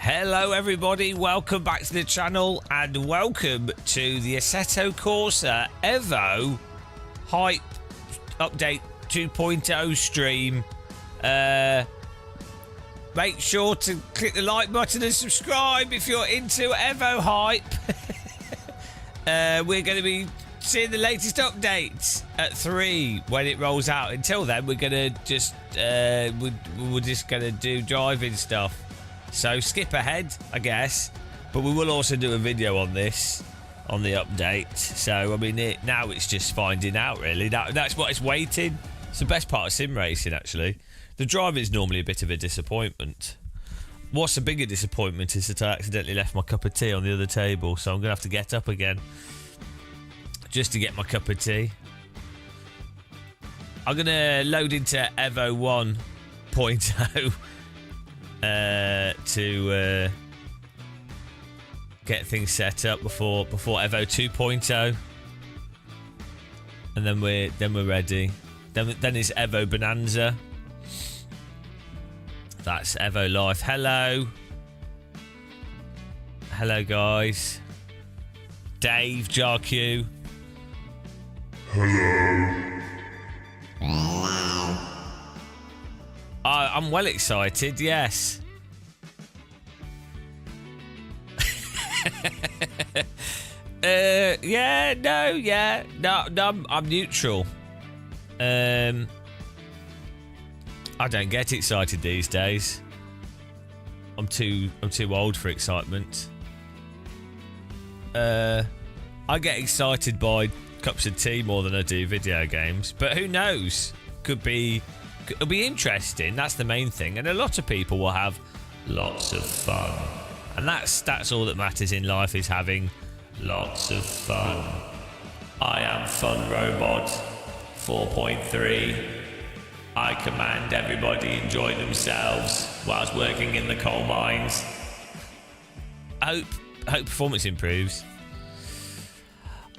Hello everybody, welcome back to the channel and welcome to the Assetto Corsa EVO Hype Update 2.0 stream. Make sure to click the like button and subscribe if you're into EVO Hype. We're going to be seeing the latest updates at 3 when it rolls out. Until then, we're going to just we're just going to do driving stuff. So skip ahead, I guess, but we will also do a video on this, on the update. So I mean, now it's just finding out really. That's what it's waiting. It's the best part of sim racing, actually. The driving is normally a bit of a disappointment. What's a bigger disappointment is that I accidentally left my cup of tea on the other table, so I'm gonna have to get up again just to get my cup of tea. I'm gonna load into EVO 1.0. To get things set up before EVO 2.0, and then we're ready. Then it's EVO Bonanza. That's EVO Life. Hello guys. Dave JarQ. Hello. I'm well excited, yes. No, I'm neutral. I don't get excited these days. I'm too old for excitement. I get excited by cups of tea more than I do video games, but who knows? It'll be interesting. That's the main thing, and a lot of people will have lots of fun, and that's all that matters in life, is having lots of fun. I am Fun Robot 4.3. I command everybody enjoy themselves whilst working in the coal mines. I hope performance improves.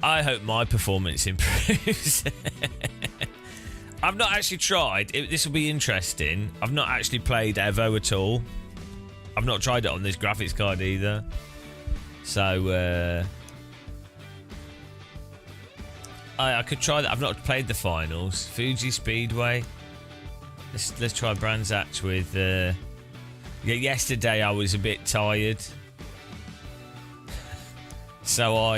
I hope my performance improves. I've not actually tried. This will be interesting. I've not actually played EVO at all. I've not tried it on this graphics card either. So I could try that. I've not played the finals. Fuji Speedway. Let's try Brands Hatch with. Yeah, yesterday I was a bit tired, so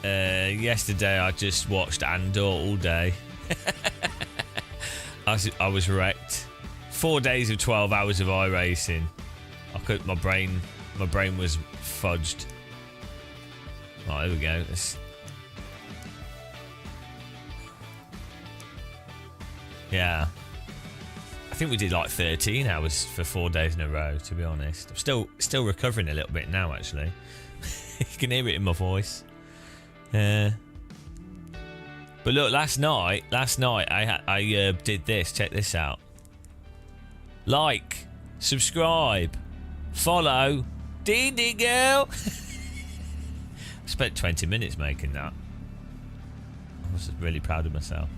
yesterday I just watched Andor all day. I was wrecked. 4 days of 12 hours of iRacing. My brain was fudged. Oh, there we go. Yeah. I think we did like 13 hours for 4 days in a row, to be honest. I'm still recovering a little bit now, actually. You can hear it in my voice. But look, last night I did this. Check this out. Like, subscribe, follow, Dee girl. I spent 20 minutes making that. I was really proud of myself.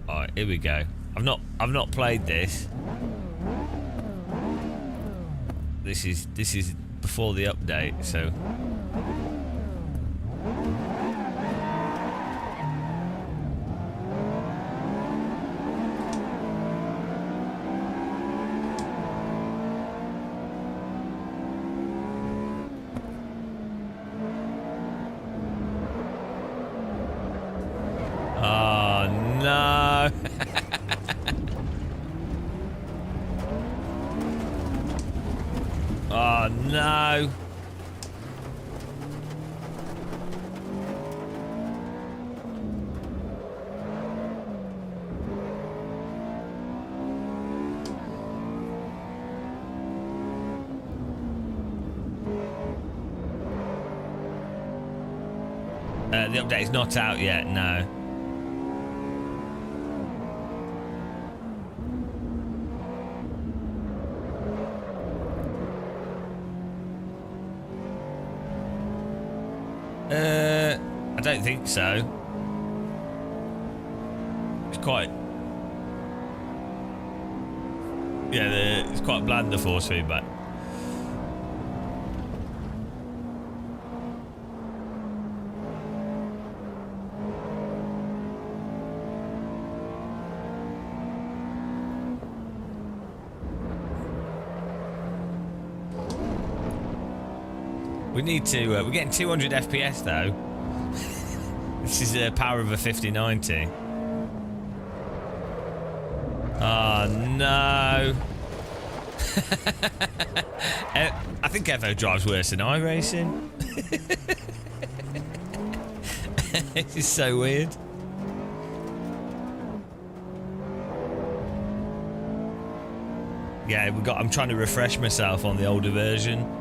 All right, here we go. I've not played this. This is before the update, so. Oh no. Oh no. The update is not out yet, no. I don't think so. It's quite... Yeah, it's quite bland, the force feedback. We need to. We're getting 200 FPS though. This is the power of a 5090. Oh no! I think EVO drives worse than iRacing. This is so weird. Yeah, I'm trying to refresh myself on the older version.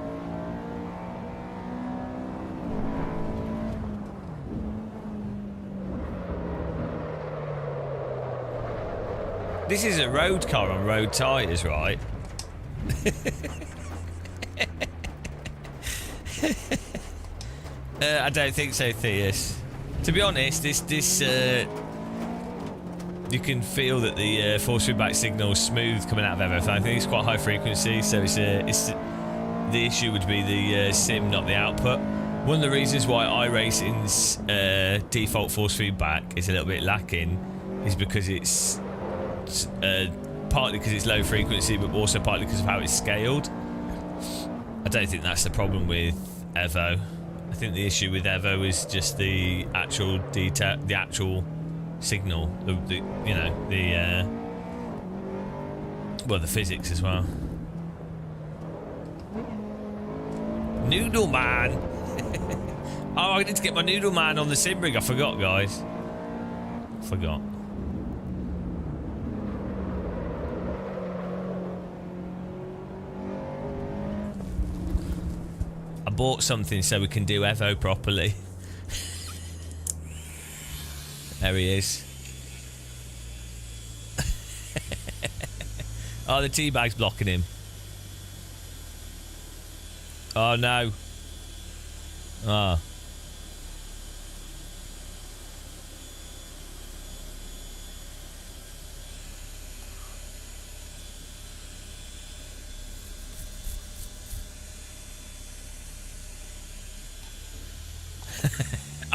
This is a road car on road tyres, right? I don't think so, Theus. To be honest, this you can feel that the force feedback signal is smooth coming out of EVO. I think it's quite high frequency, so it's the issue would be the sim, not the output. One of the reasons why iRacing's default force feedback is a little bit lacking is because it's partly because it's low frequency, but also partly because of how it's scaled. I don't think that's the problem with EVO. I think the issue with EVO is just the actual detail, the actual signal, the physics as well. Noodle Man. Oh, I need to get my Noodle Man on the sim rig. I forgot, guys. Forgot. I bought something so we can do EVO properly. There he is. Oh, the tea bag's blocking him. Oh no. Oh.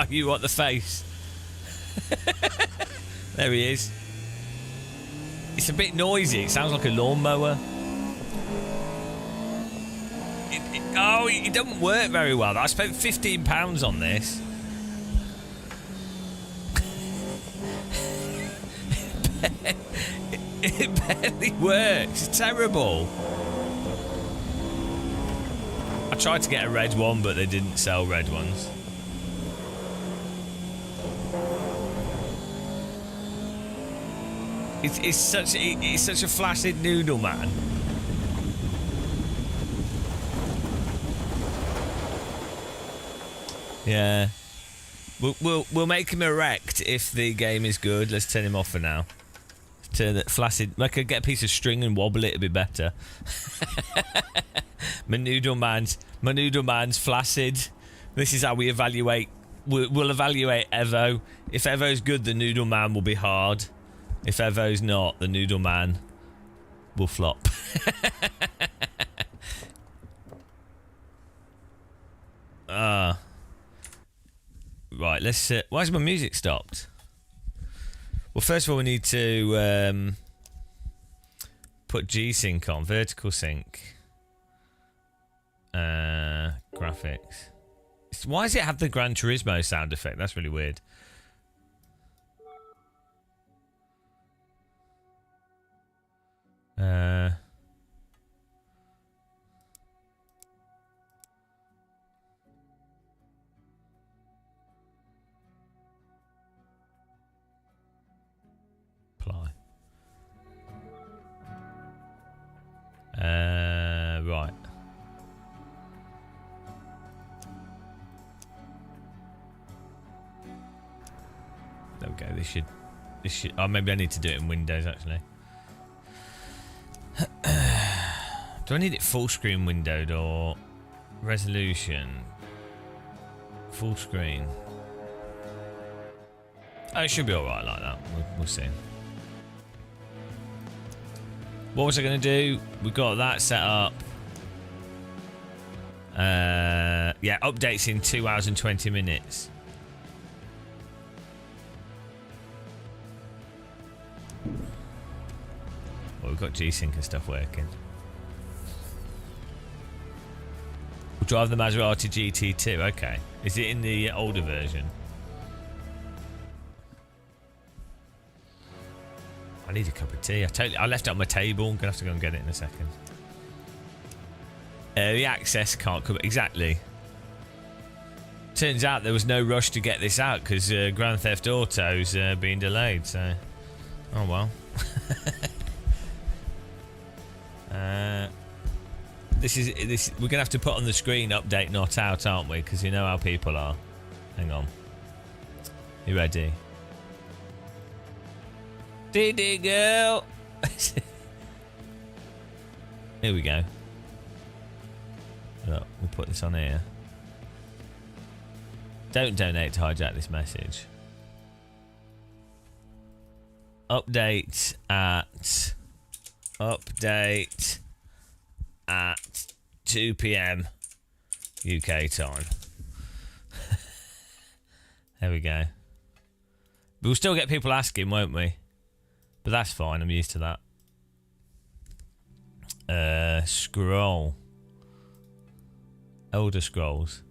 Oh, you want the face? There he is. It's a bit noisy. It sounds like a lawnmower. It doesn't work very well. I spent £15 on this. It barely works. It's terrible. I tried to get a red one, but they didn't sell red ones. It's such a flaccid noodle, man. Yeah, we'll make him erect if the game is good. Let's turn him off for now. Turn that flaccid. I could get a piece of string and wobble it a bit better. My noodle man's flaccid. This is how we evaluate. We'll evaluate EVO. If EVO's good, the noodle man will be hard. If EVO's not, the noodle man will flop. Right, let's... why has my music stopped? Well, first of all, we need to put G-Sync on. Vertical sync. Graphics. Why does it have the Gran Turismo sound effect? That's really weird. Apply. Right. There we go. This should. Oh, maybe I need to do it in Windows actually. Do I need it full screen windowed or resolution? Full screen. Oh, it should be alright like that. We'll see. What was I going to do? We've got that set up. Yeah, updates in 2 hours and 20 minutes. Well, we've got G-Sync and stuff working. We'll drive the Maserati GT2. Okay. Is it in the older version? I need a cup of tea. I left it on my table. I'm going to have to go and get it in a second. The access can't come... Exactly. Turns out there was no rush to get this out because Grand Theft Auto's being delayed, so... Oh, well. This. We're going to have to put on the screen update not out, aren't we? Because you know how people are. Hang on. You ready? Diddy girl! Here we go. Look, we'll put this on here. Don't donate to hijack this message. Update at 2 PM UK time. There we go. We'll still get people asking, won't we? But that's fine, I'm used to that. Scroll. Elder Scrolls.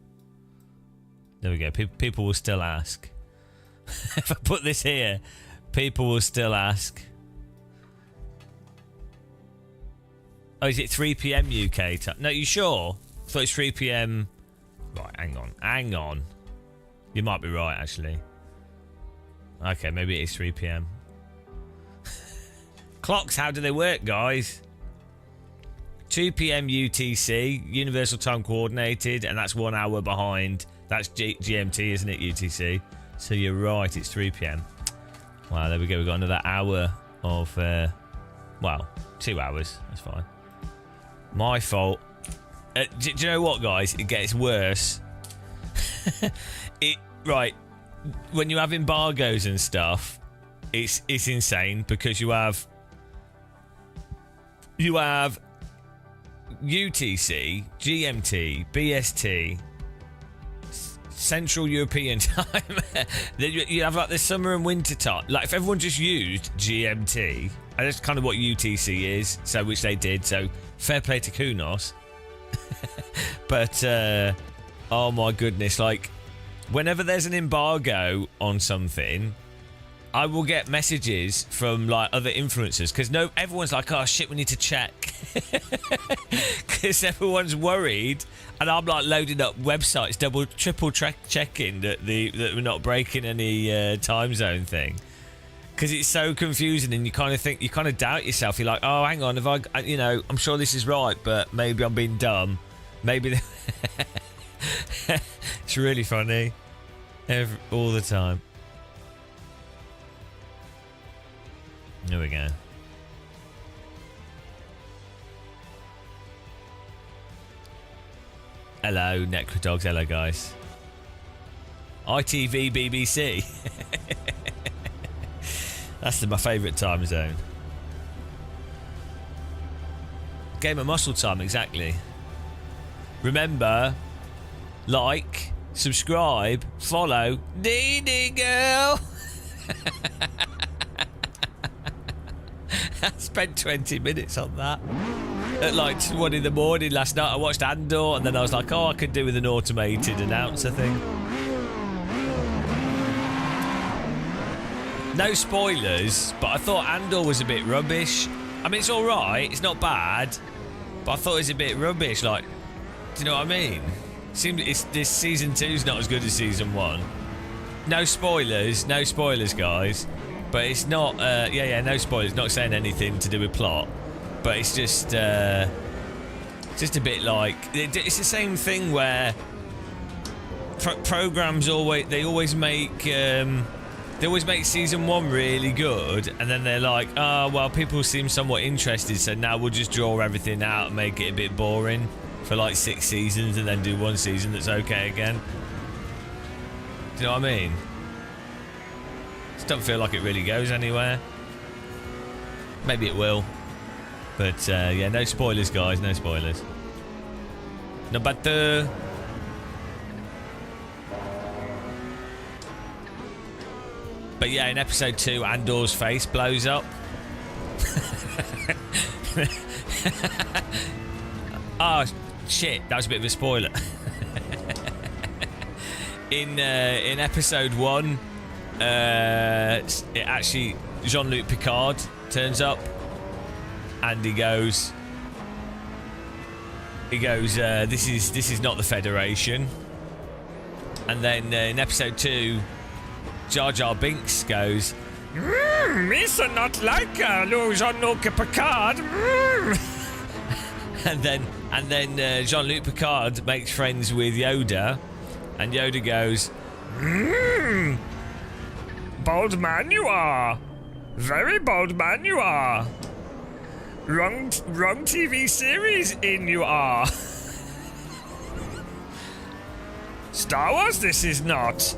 There we go. People will still ask. If I put this here, people will still ask. Oh, is it 3 PM UK time? No, you sure? I thought it's 3 PM. Right, hang on. You might be right, actually. Okay, maybe it is 3 PM. Clocks, how do they work, guys? 2 PM UTC, Universal Time Coordinated, and that's 1 hour behind. That's GMT, isn't it, UTC? So you're right, it's 3 PM. Wow, there we go. We've got another hour of, well, 2 hours. That's fine. My fault. Do you know what, guys? It gets worse. Right, when you have embargoes and stuff, it's insane because you have UTC, GMT, BST, Central European Time. You have like the summer and winter time. Like if everyone just used GMT, and that's kind of what UTC is, so which they did. So fair play to Kunos. But oh my goodness, like whenever there's an embargo on something, I will get messages from like other influencers because everyone's like, oh shit, we need to check because everyone's worried, and I'm like loading up websites, triple checking that we're not breaking any time zone thing because it's so confusing, and you kind of doubt yourself. You're like, oh, hang on, if I'm sure this is right, but maybe I'm being dumb. Maybe it's really funny all the time. There we go. Hello, Necrodogs. Hello, guys. ITV BBC. That's my favourite time zone. Game of muscle time, exactly. Remember, like, subscribe, follow. Dee girl. I spent 20 minutes on that. At like 1 in the morning last night, I watched Andor, and then I was like, oh, I could do with an automated announcer thing. No spoilers, but I thought Andor was a bit rubbish. I mean, it's alright, it's not bad, but I thought it was a bit rubbish. Like, do you know what I mean? This season 2's not as good as season 1. No spoilers, guys. But it's not, no spoilers, not saying anything to do with plot. But it's just a bit like, it's the same thing where programs always make season 1 really good, and then they're like, oh, well, people seem somewhat interested, so now we'll just draw everything out and make it a bit boring for like 6 seasons and then do 1 season that's okay again. Do you know what I mean? Just don't feel like it really goes anywhere. Maybe it will. But yeah, no spoilers, guys. No spoilers. No, but yeah, in episode 2, Andor's face blows up. Oh shit! That was a bit of a spoiler. In episode 1, it actually Jean-Luc Picard turns up, and he goes, this is not the Federation. And then in episode 2, Jar Jar Binks goes, "It's not like Jean-Luc Picard." and then Jean-Luc Picard makes friends with Yoda, and Yoda goes, "Bold man you are, very bold man you are. Wrong TV series in you are. Star Wars this is not."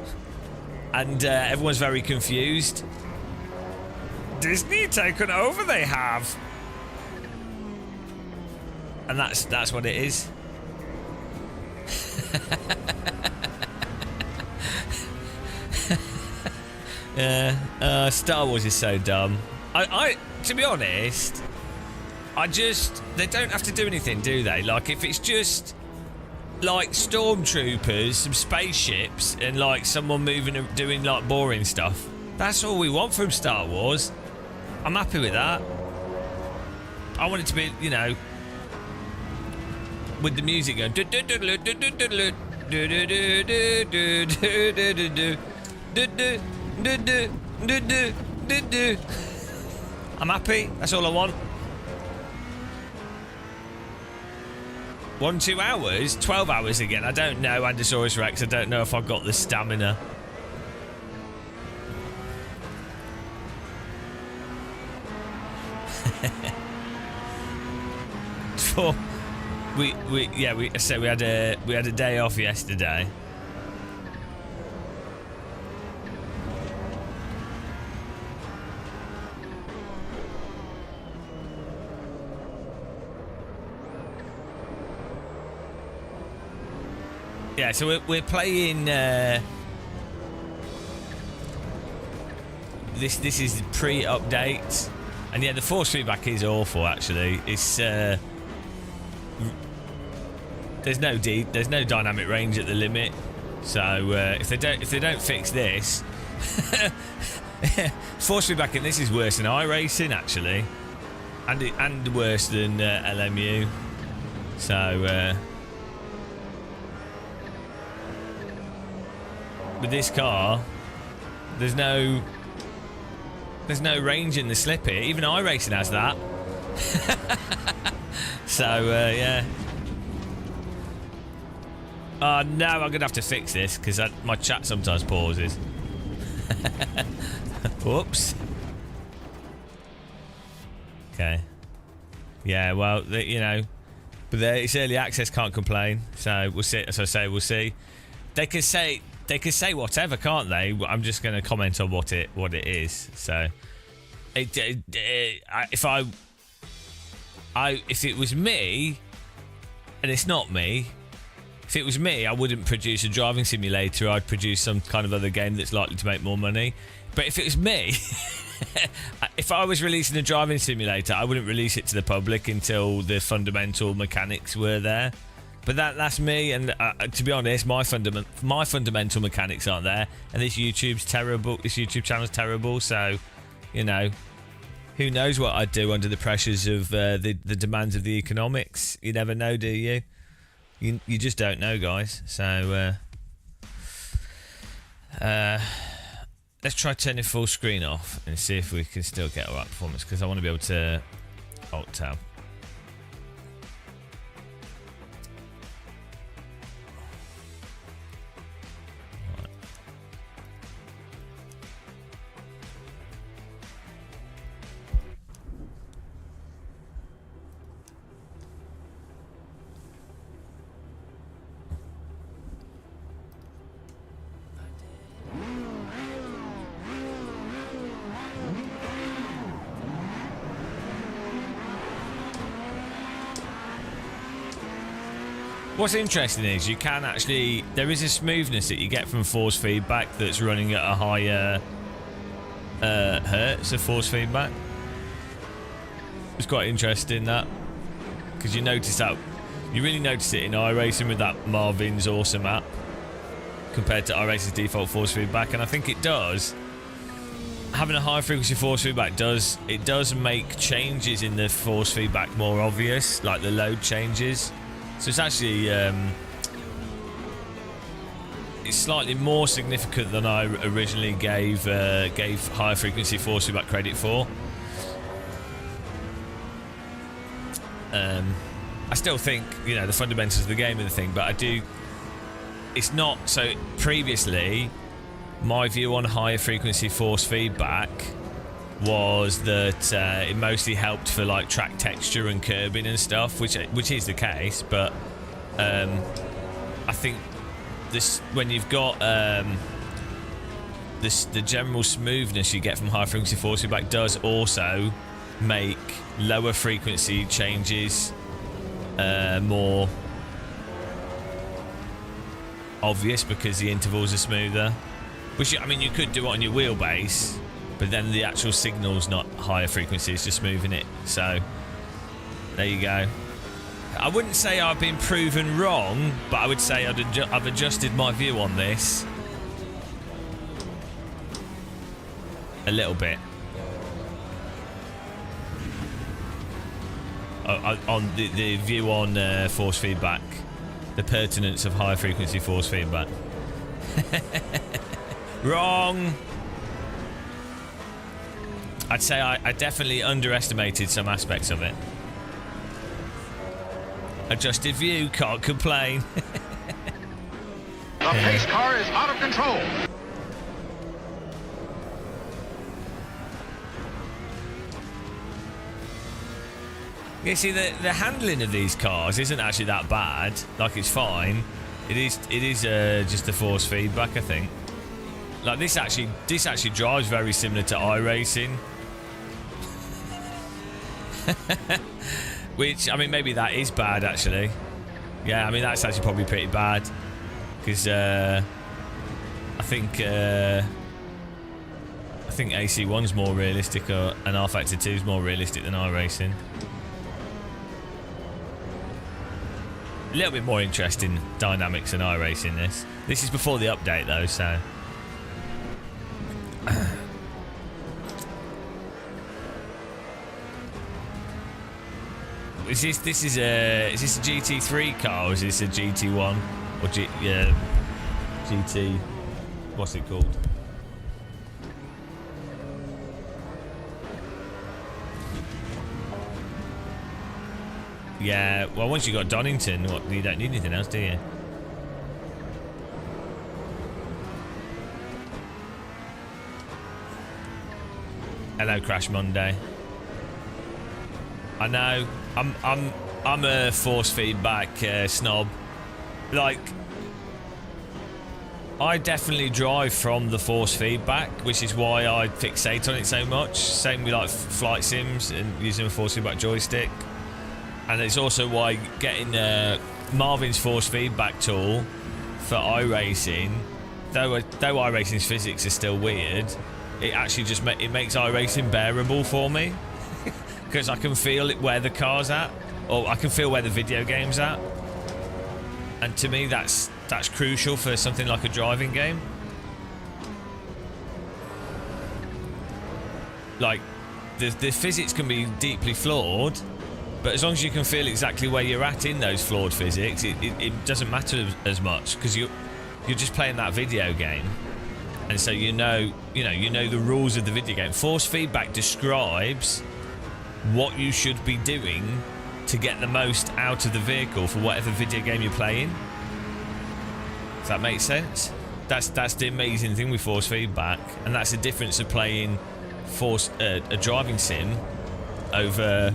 And everyone's very confused. Disney taken over, they have. And that's what it is. Star Wars is so dumb. I to be honest, they don't have to do anything, do they? Like, if it's just like stormtroopers, some spaceships, and like someone moving and doing like boring stuff, that's all we want from Star Wars. I'm happy with that. I want it to be, you know, with the music going. I'm happy. That's all I want. 2 hours? 12 hours again? I don't know, Andosaurus Rex. I don't know if I've got the stamina. we had a day off yesterday. Yeah, so we're playing. This is pre-update, and yeah, the force feedback is awful. Actually, it's there's no dynamic range at the limit. So if they don't fix this, force feedback in this is worse than iRacing actually, and worse than LMU. So. With this car, there's no range in the slippy. Even iRacing has that. So yeah. Oh no, I'm gonna have to fix this because my chat sometimes pauses. Whoops. Okay. Yeah, well, you know, but it's early access, can't complain. So we'll see. As I say, we'll see. They can say whatever, can't they? I'm just going to comment on what it is. So, if it was me, and it's not me. If it was me, I wouldn't produce a driving simulator. I'd produce some kind of other game that's likely to make more money. But if it was me, if I was releasing a driving simulator, I wouldn't release it to the public until the fundamental mechanics were there. But that's me, and to be honest, my fundamental mechanics aren't there, and this YouTube's terrible. This YouTube channel's terrible. So, you know, who knows what I'd do under the pressures of the demands of the economics? You never know, do you? You just don't know, guys. So let's try turning full screen off and see if we can still get alright performance, because I want to be able to alt tab. What's interesting is you can actually, there is a smoothness that you get from force feedback that's running at a higher hertz of force feedback. It's quite interesting that, because you notice that, you really notice it in iRacing with that Marvin's awesome app compared to iRacing's default force feedback, and I think it does. Having a high frequency force feedback does make changes in the force feedback more obvious, like the load changes. So it's actually it's slightly more significant than I originally gave high frequency force feedback credit for. I still think, you know, the fundamentals of the game and the thing, but I do. It's not so. Previously, my view on higher frequency force feedback was that it mostly helped for like track texture and curbing and stuff, which is the case. But I think this, when you've got the general smoothness you get from high frequency force feedback does also make lower frequency changes more obvious because the intervals are smoother. Which, I mean, you could do it on your wheelbase, but then the actual signal's not higher frequency, it's just moving it. So, there you go. I wouldn't say I've been proven wrong, but I would say I've adjusted my view on this a little bit. On the view on force feedback, the pertinence of high frequency force feedback. Wrong. I'd say I definitely underestimated some aspects of it. Adjusted view, can't complain. The pace car is out of control. You see, the handling of these cars isn't actually that bad. Like, it's fine. It is just the force feedback, I think. Like, this actually drives very similar to iRacing. Which, I mean, maybe that is bad, actually. Yeah, I mean, that's actually probably pretty bad. Because I think AC1's more realistic, and R-Factor 2's more realistic than iRacing. A little bit more interesting dynamics than iRacing, this. This is before the update, though, so... Is this a GT3 car, or is this a GT1 or GT? What's it called? Yeah. Well, once you got Donington, you don't need anything else, do you? Hello, Crash Monday. I know. I'm a force feedback snob. Like, I definitely drive from the force feedback, which is why I fixate on it so much. Same with like flight sims and using a force feedback joystick. And it's also why getting Marvin's force feedback tool for iRacing, though iRacing's physics is still weird, it actually just it makes iRacing bearable for me. Because I can feel it where the car's at, or I can feel where the video game's at, and to me that's crucial for something like a driving game. Like, the physics can be deeply flawed, but as long as you can feel exactly where you're at in those flawed physics, it doesn't matter as much, because you're just playing that video game, and so you know the rules of the video game. Force feedback describes what you should be doing to get the most out of the vehicle for whatever video game you're playing. Does that make sense? That's the amazing thing with force feedback, and that's the difference of playing a driving sim over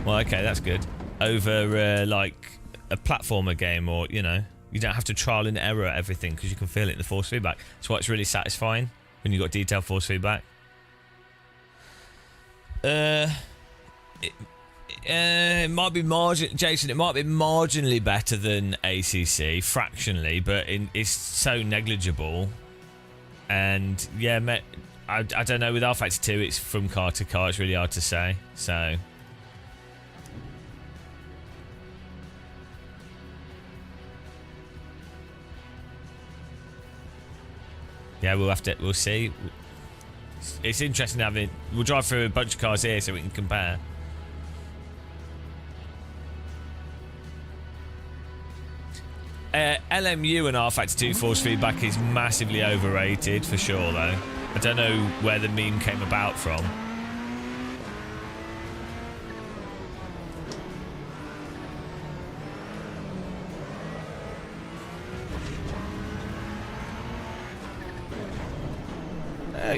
well, okay, that's good, over like a platformer game, or you don't have to trial and error everything because you can feel it in the force feedback. That's why it's really satisfying when you've got detailed force feedback. It might be Jason. It might be marginally better than ACC, fractionally, but it's so negligible. And yeah, I don't know. With R Factor 2, it's from car to car. It's really hard to say. So yeah, we'll see. It's interesting having. We'll drive through a bunch of cars here so we can compare. LMU and R Factor 2 force feedback is massively overrated for sure, though. I don't know where the meme came about from.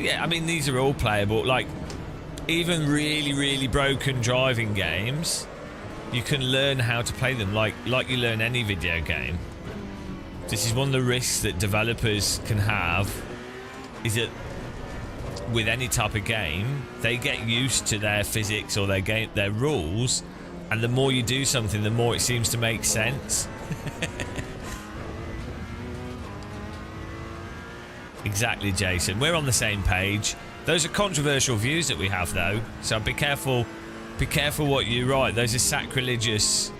Yeah, I mean, these are all playable. Like, even really, really broken driving games, you can learn how to play them like you learn any video game. This is one of the risks that developers can have, is that with any type of game, they get used to their physics or their rules, and the more you do something, the more it seems to make sense. Exactly, Jason. We're on the same page. Those are controversial views that we have, though, so be careful. Be careful what you write. Those are sacrilegious.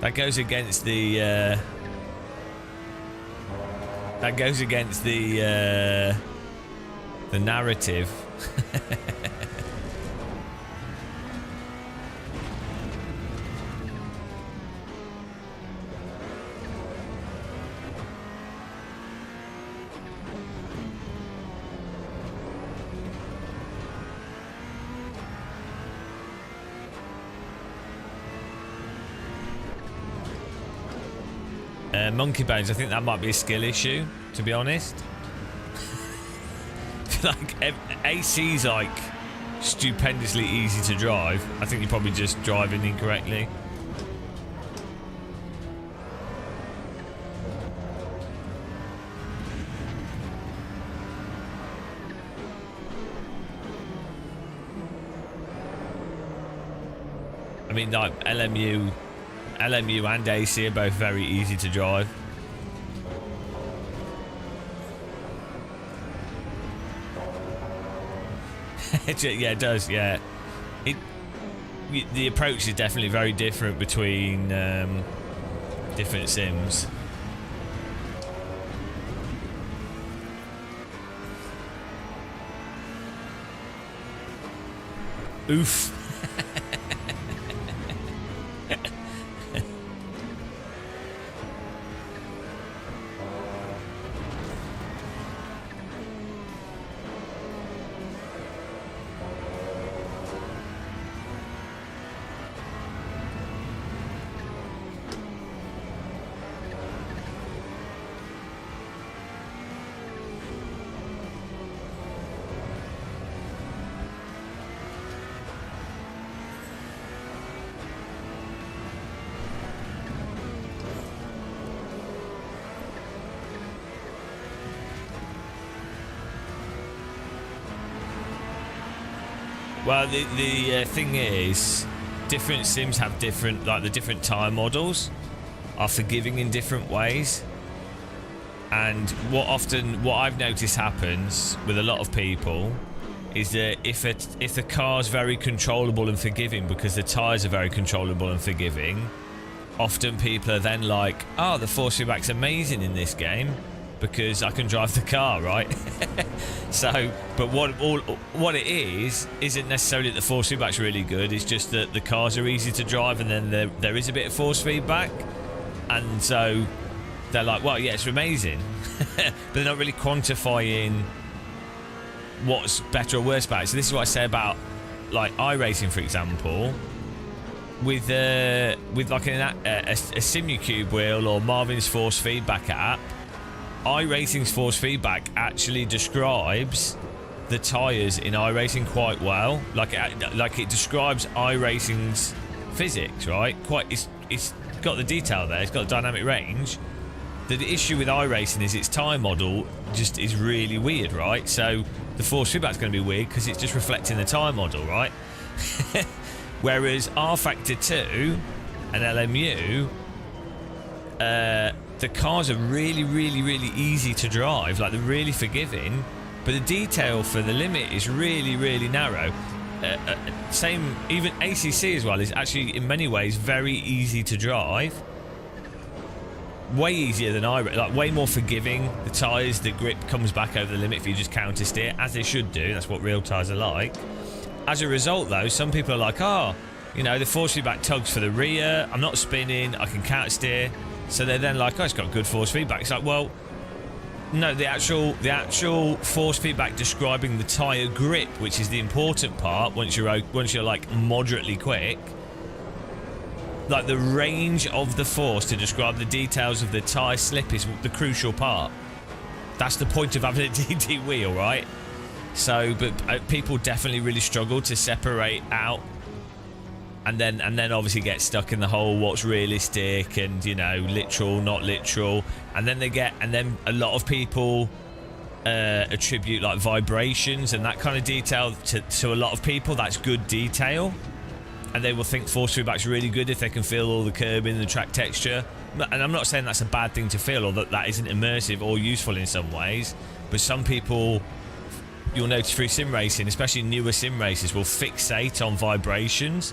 That goes against the. That goes against the narrative. Monkey Bones, I think that might be a skill issue, to be honest. Like, AC's like stupendously easy to drive. I think you're probably just driving incorrectly. I mean, like, LMU and AC are both very easy to drive. Yeah, it does. Yeah, the approach is definitely very different between different sims. Oof. Well, the thing is, different sims have different, like the different tire models are forgiving in different ways. And what I've noticed happens with a lot of people is that if the car's very controllable and forgiving because the tires are very controllable and forgiving, often people are then like, oh, the force feedback's amazing in this game because I can drive the car, right? So, but what it isn't necessarily that the force feedback's really good. It's just that the cars are easy to drive, and then there is a bit of force feedback, and so they're like, well, yeah, it's amazing, but they're not really quantifying what's better or worse about it. So this is what I say about like iRacing, for example, with like a Simucube wheel or Marvin's force feedback app. iRacing's force feedback actually describes the tyres in iRacing quite well. Like it describes iRacing's physics, right? It's got the detail there. It's got the dynamic range. The issue with iRacing is its tyre model just is really weird, right? So the force feedback's going to be weird because it's just reflecting the tyre model, right? Whereas R Factor 2 and LMU, the cars are really, really, really easy to drive. Like, they're really forgiving, but the detail for the limit is really, really narrow. Same, even ACC as well is actually in many ways very easy to drive. Way easier than like way more forgiving. The tyres, the grip comes back over the limit if you just counter steer, as they should do. That's what real tyres are like. As a result, though, some people are like, oh, you know, the force feedback tugs for the rear. I'm not spinning. I can counter steer. So they're then like, oh, it's got good force feedback. It's like, well, no, the actual force feedback describing the tyre grip, which is the important part. Once you're like moderately quick, like the range of the force to describe the details of the tyre slip is the crucial part. That's the point of having a DD wheel, right? So, but people definitely really struggle to separate out, and then obviously get stuck in the whole what's realistic and, you know, literal, not literal, and then a lot of people attribute like vibrations and that kind of detail to a lot of people. That's good detail, and they will think force feedback's really good if they can feel all the curbing and the track texture. And I'm not saying that's a bad thing to feel, or that isn't immersive or useful in some ways, but some people, you'll notice through sim racing, especially newer sim racers, will fixate on vibrations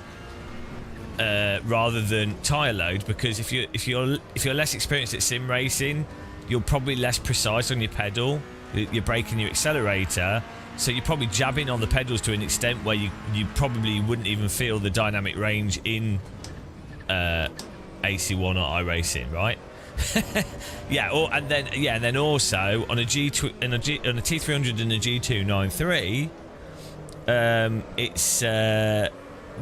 rather than tyre load, because if you're less experienced at sim racing, you're probably less precise on your pedal, your brake and your accelerator, so you're probably jabbing on the pedals to an extent where you probably wouldn't even feel the dynamic range in AC1 or iRacing, right? Yeah, and then also on a T300 and a G293, it's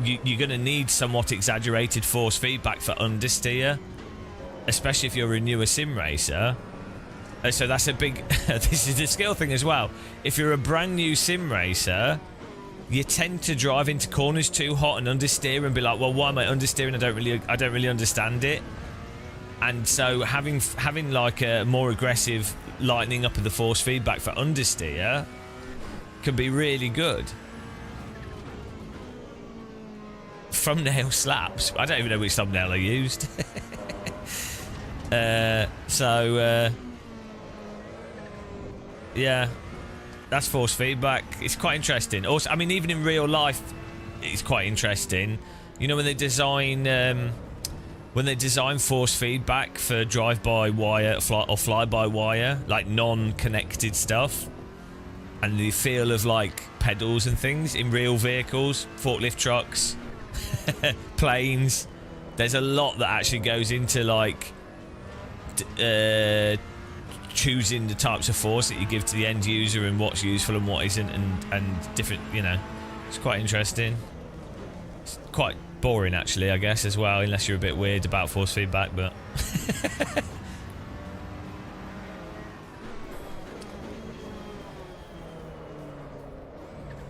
you're going to need somewhat exaggerated force feedback for understeer, especially if you're a newer sim racer. So that's a big this is a skill thing as well. If you're a brand new sim racer, you tend to drive into corners too hot and understeer and be like, well, why am I understeering? I don't really understand it. And so having like a more aggressive lightening up of the force feedback for understeer can be really good. Thumbnail slaps. I don't even know which thumbnail I used. Yeah, that's force feedback. It's quite interesting. Also, I mean, even in real life, it's quite interesting. You know, when they design force feedback for drive-by-wire or fly-by-wire, like non-connected stuff, and the feel of like pedals and things in real vehicles, forklift trucks, planes, there's a lot that actually goes into like choosing the types of force that you give to the end user and what's useful and what isn't, and different, you know. It's quite interesting. It's quite boring actually, I guess, as well, unless you're a bit weird about force feedback, but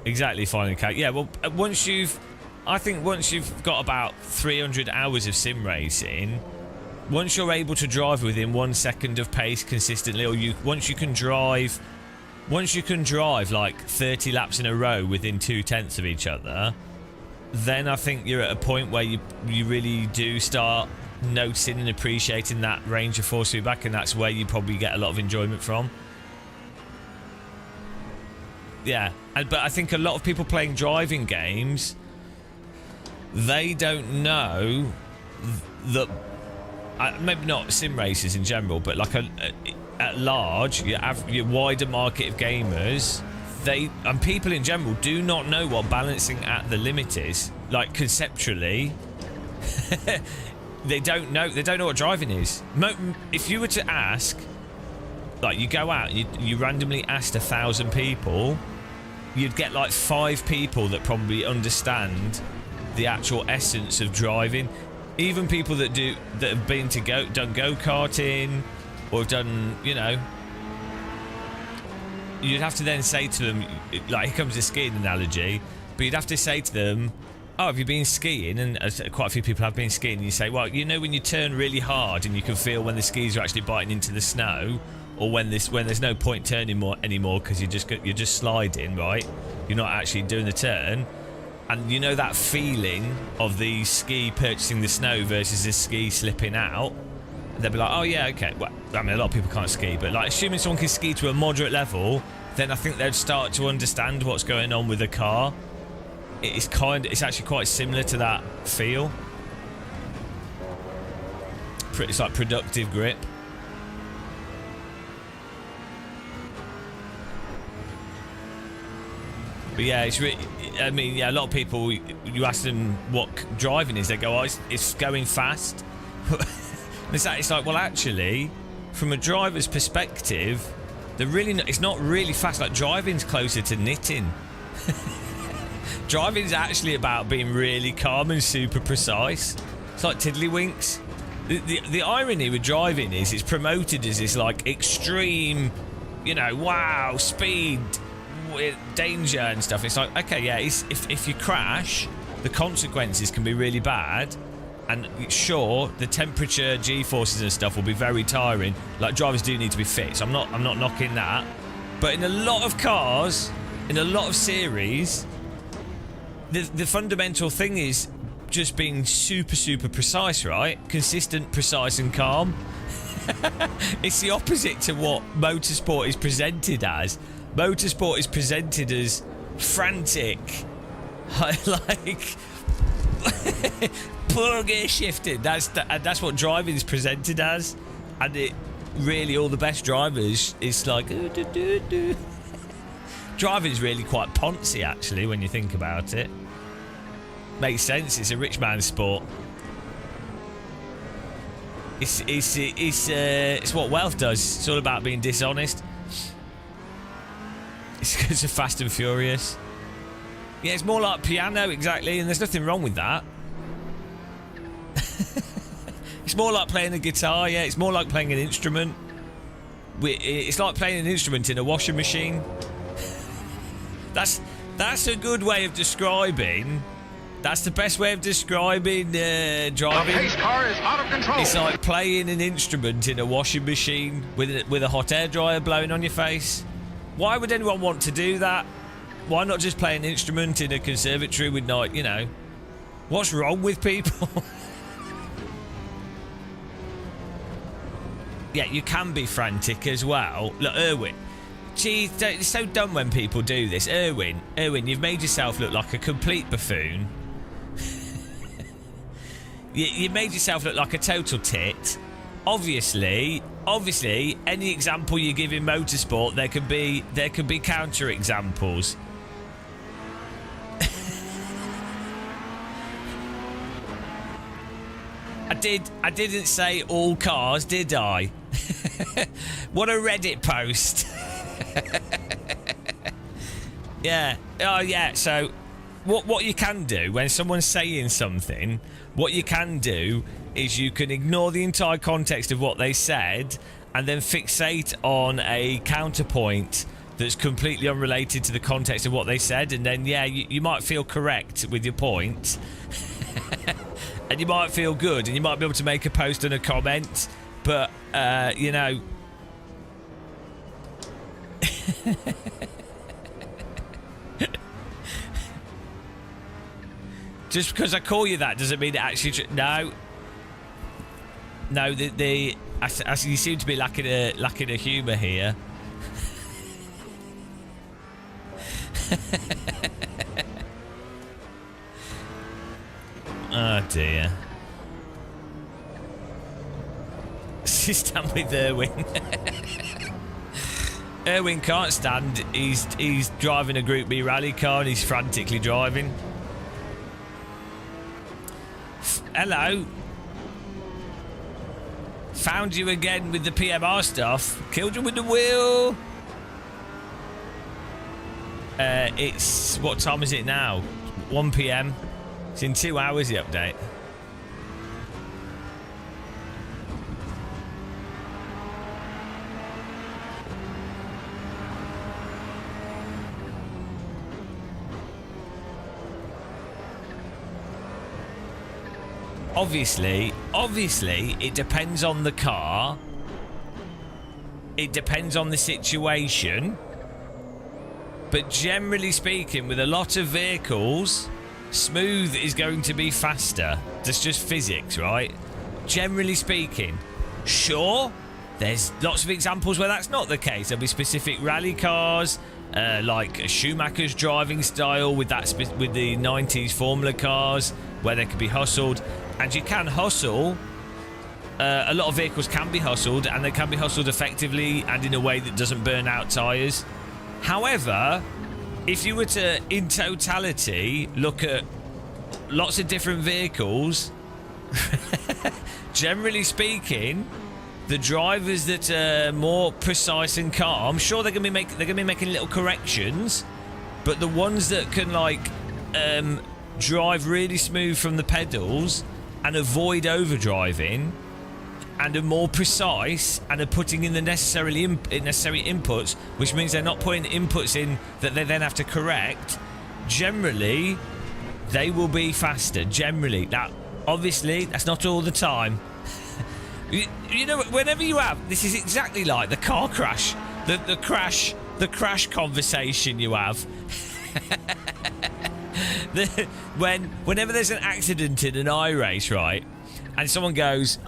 exactly, finally count. Yeah, well, once you've got about 300 hours of sim racing, once you're able to drive within 1 second of pace consistently, or once you can drive like 30 laps in a row within 2/10 of each other, then I think you're at a point where you really do start noticing and appreciating that range of force feedback, and that's where you probably get a lot of enjoyment from. Yeah, but I think a lot of people playing driving games, they don't know that, maybe not sim racers in general, but like at large, your wider market of gamers, and people in general do not know what balancing at the limit is. Like, conceptually, they don't know what driving is. If you were to ask, like, you go out and you randomly asked 1,000 people, you'd get like 5 people that probably understand the actual essence of driving. Even people that have been done go-karting or have done, you know, you'd have to then say to them, like, here comes the skiing analogy, but you'd have to say to them, oh, have you been skiing? And quite a few people have been skiing, and you say, well, you know, when you turn really hard and you can feel when the skis are actually biting into the snow, or when there's no point turning anymore because you're just sliding, right? You're not actually doing the turn. And you know that feeling of the ski purchasing the snow versus the ski slipping out? They'll be like, oh yeah, okay. Well, I mean, a lot of people can't ski, but like, assuming someone can ski to a moderate level, then I think they'd start to understand what's going on with the car. It's actually quite similar to that feel. It's like productive grip. But yeah, it's really, I mean, yeah, a lot of people, you ask them what driving is, they go, oh, it's going fast. It's like, well, actually, from a driver's perspective, it's not really fast. Like, driving's closer to knitting. Driving's actually about being really calm and super precise. It's like tiddlywinks. The irony with driving is it's promoted as this like extreme, you know, wow, speed, danger and stuff. It's like, okay, yeah, if you crash, the consequences can be really bad, and sure, the temperature, G-forces and stuff will be very tiring. Like, drivers do need to be fit, so I'm not knocking that. But in a lot of cars, in a lot of series, the fundamental thing is just being super, super precise, right? Consistent, precise and calm. It's the opposite to what motorsport is presented as. Motorsport is presented as frantic, like poor gear shifting. That's what driving is presented as, and it really, all the best drivers, it's like driving is really quite poncy actually when you think about it. Makes sense. It's a rich man's sport. It's what wealth does. It's all about being dishonest. It's Fast and Furious. Yeah, it's more like piano, exactly, and there's nothing wrong with that. It's more like playing a guitar, yeah, it's more like playing an instrument. It's like playing an instrument in a washing machine. That's a good way of describing. That's the best way of describing driving. The pace car is out of control. It's like playing an instrument in a washing machine with a hot air dryer blowing on your face. Why would anyone want to do that? Why not just play an instrument in a conservatory with night, you know? What's wrong with people? Yeah, you can be frantic as well. Look, Erwin. Gee, it's so dumb when people do this. Erwin, you've made yourself look like a complete buffoon. You made yourself look like a total tit. Obviously, any example you give in motorsport, there can be counter examples. I didn't say all cars, did I? What a Reddit post. Yeah. Oh yeah. So what you can do when someone's saying something, what you can do is you can ignore the entire context of what they said and then fixate on a counterpoint that's completely unrelated to the context of what they said, and then yeah, you might feel correct with your point. And you might feel good, and you might be able to make a post and a comment, but you know. Just because I call you that doesn't mean it actually. No, you seem to be lacking a humour here. Oh dear. Stand with Erwin. Erwin can't stand. He's driving a Group B rally car and he's frantically driving. Hello. Found you again with the PMR stuff. Killed you with the wheel. It's what time is it now? 1 PM. It's in 2 hours, the update. Obviously, it depends on the car. It depends on the situation. But generally speaking, with a lot of vehicles, smooth is going to be faster. That's just physics, right? Generally speaking. Sure, there's lots of examples where that's not the case. There'll be specific rally cars, like Schumacher's driving style with with the 90s Formula cars, where they could be hustled. And you can hustle. A lot of vehicles can be hustled, and they can be hustled effectively and in a way that doesn't burn out tyres. However, if you were to, in totality, look at lots of different vehicles, generally speaking, the drivers that are more precise and calm, sure they're gonna be making little corrections, but the ones that can drive really smooth from the pedals and avoid overdriving and are more precise and are putting in the necessary inputs, which means they're not putting inputs in that they then have to correct, generally they will be faster. Generally. Now, obviously, that's not all the time. You know, whenever you have, this is exactly like the car crash, the crash conversation you have. Whenever there's an accident in an iRace, right, and someone goes,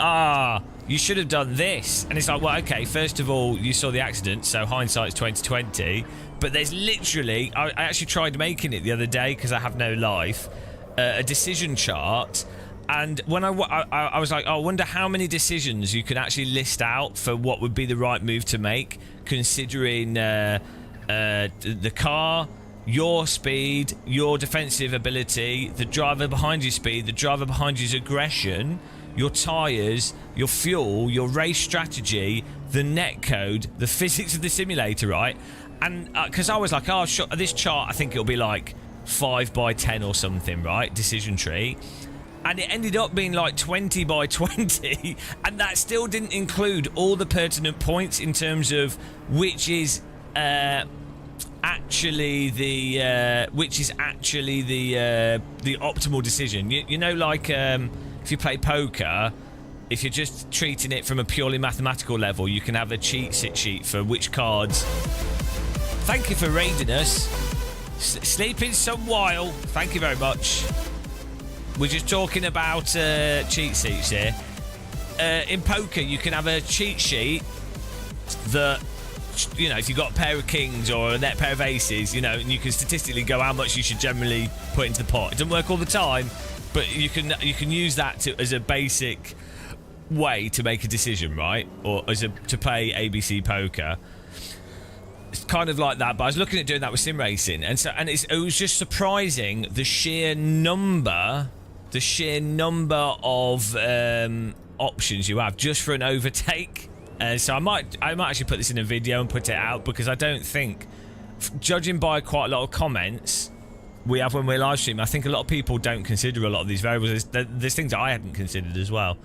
you should have done this, and it's like, well, okay, first of all, you saw the accident, so hindsight's 2020. But there's literally, I actually tried making it the other day because I have no life, a decision chart. And when I was like, I wonder how many decisions you could actually list out for what would be the right move to make, considering the car, your speed, your defensive ability, the driver behind your speed, the driver behind you's aggression, your tyres, your fuel, your race strategy, the netcode, the physics of the simulator, right? And because I was like, sure, this chart, I think it'll be like 5 by 10 or something, right? Decision tree. And it ended up being like 20 by 20, and that still didn't include all the pertinent points in terms of which is actually the optimal decision. You know, like if you play poker, if you're just treating it from a purely mathematical level, you can have a cheat sheet for which cards. Thank you for raiding us. Sleeping some while. Thank you very much. We're just talking about cheat sheets here. In poker, you can have a cheat sheet that, you know, if you've got a pair of kings or a net pair of aces, you know, and you can statistically go how much you should generally put into the pot. It doesn't work all the time, but you can use that as a basic way to make a decision, right? Or to play ABC poker. It's kind of like that, but I was looking at doing that with sim racing, and it was just surprising the sheer number of options you have just for an overtake. So I might actually put this in a video and put it out, because I don't think, judging by quite a lot of comments we have when we're live streaming, I think a lot of people don't consider a lot of these variables. There's things that I hadn't considered as well.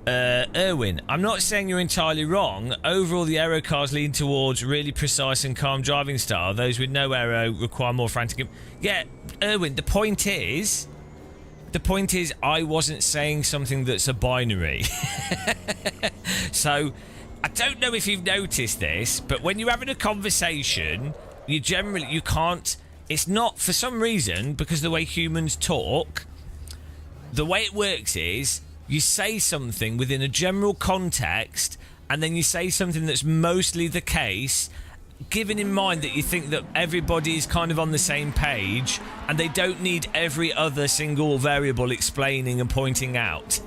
Erwin, I'm not saying you're entirely wrong. Overall, the aero cars lean towards really precise and calm driving style. Those with no aero require more frantic. Yeah, Erwin, the point is, I wasn't saying something that's a binary. So, I don't know if you've noticed this, but when you're having a conversation, you can't. It's not, for some reason, because the way humans talk, the way it works is, you say something within a general context, and then you say something that's mostly the case, given in mind that you think that everybody is kind of on the same page, and they don't need every other single variable explaining and pointing out.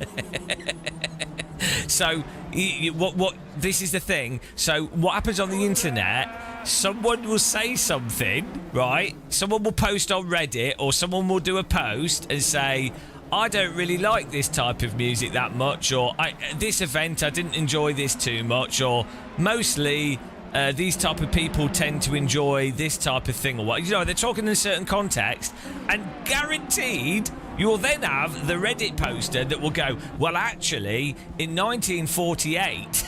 So, this is the thing. So, what happens on the internet? Someone will say something, right? Someone will post on Reddit, or someone will do a post and say, I don't really like this type of music that much, or this event, I didn't enjoy this too much, or mostly these type of people tend to enjoy this type of thing, or what. You know, they're talking in a certain context, and guaranteed you'll then have the Reddit poster that will go, well, actually, in 1948,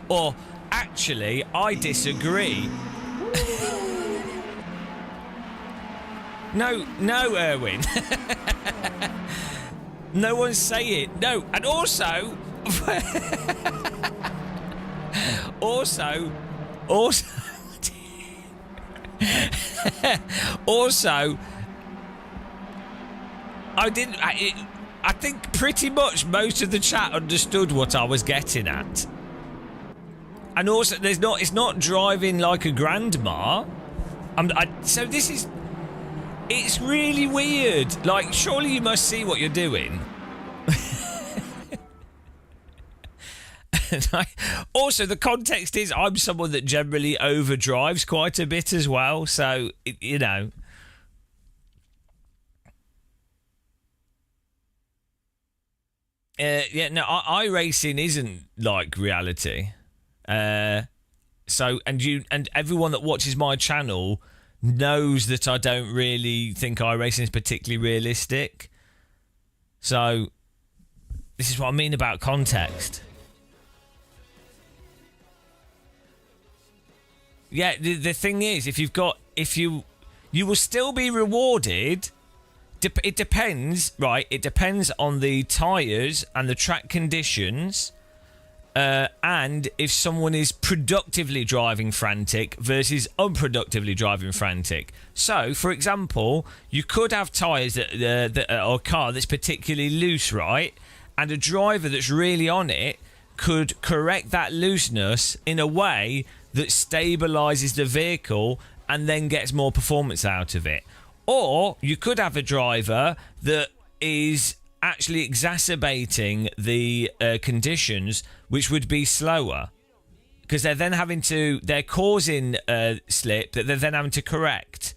or actually, I disagree. No, Erwin. No one's saying no. And also, also, I didn't. I think pretty much most of the chat understood what I was getting at. And also, it's not driving like a grandma. So this is... It's really weird. Like, surely you must see what you're doing. Also, the context is I'm someone that generally overdrives quite a bit as well. So, you know... iRacing isn't like reality. And everyone that watches my channel knows that I don't really think iRacing is particularly realistic. So this is what I mean about context. Yeah, the thing is, you will still be rewarded. It depends, right? It depends on the tyres and the track conditions, and if someone is productively driving frantic versus unproductively driving frantic. So, for example, you could have tyres or a car that's particularly loose, right? And a driver that's really on it could correct that looseness in a way that stabilises the vehicle and then gets more performance out of it. Or you could have a driver that is actually exacerbating the conditions, which would be slower, because they're causing slip that they're then having to correct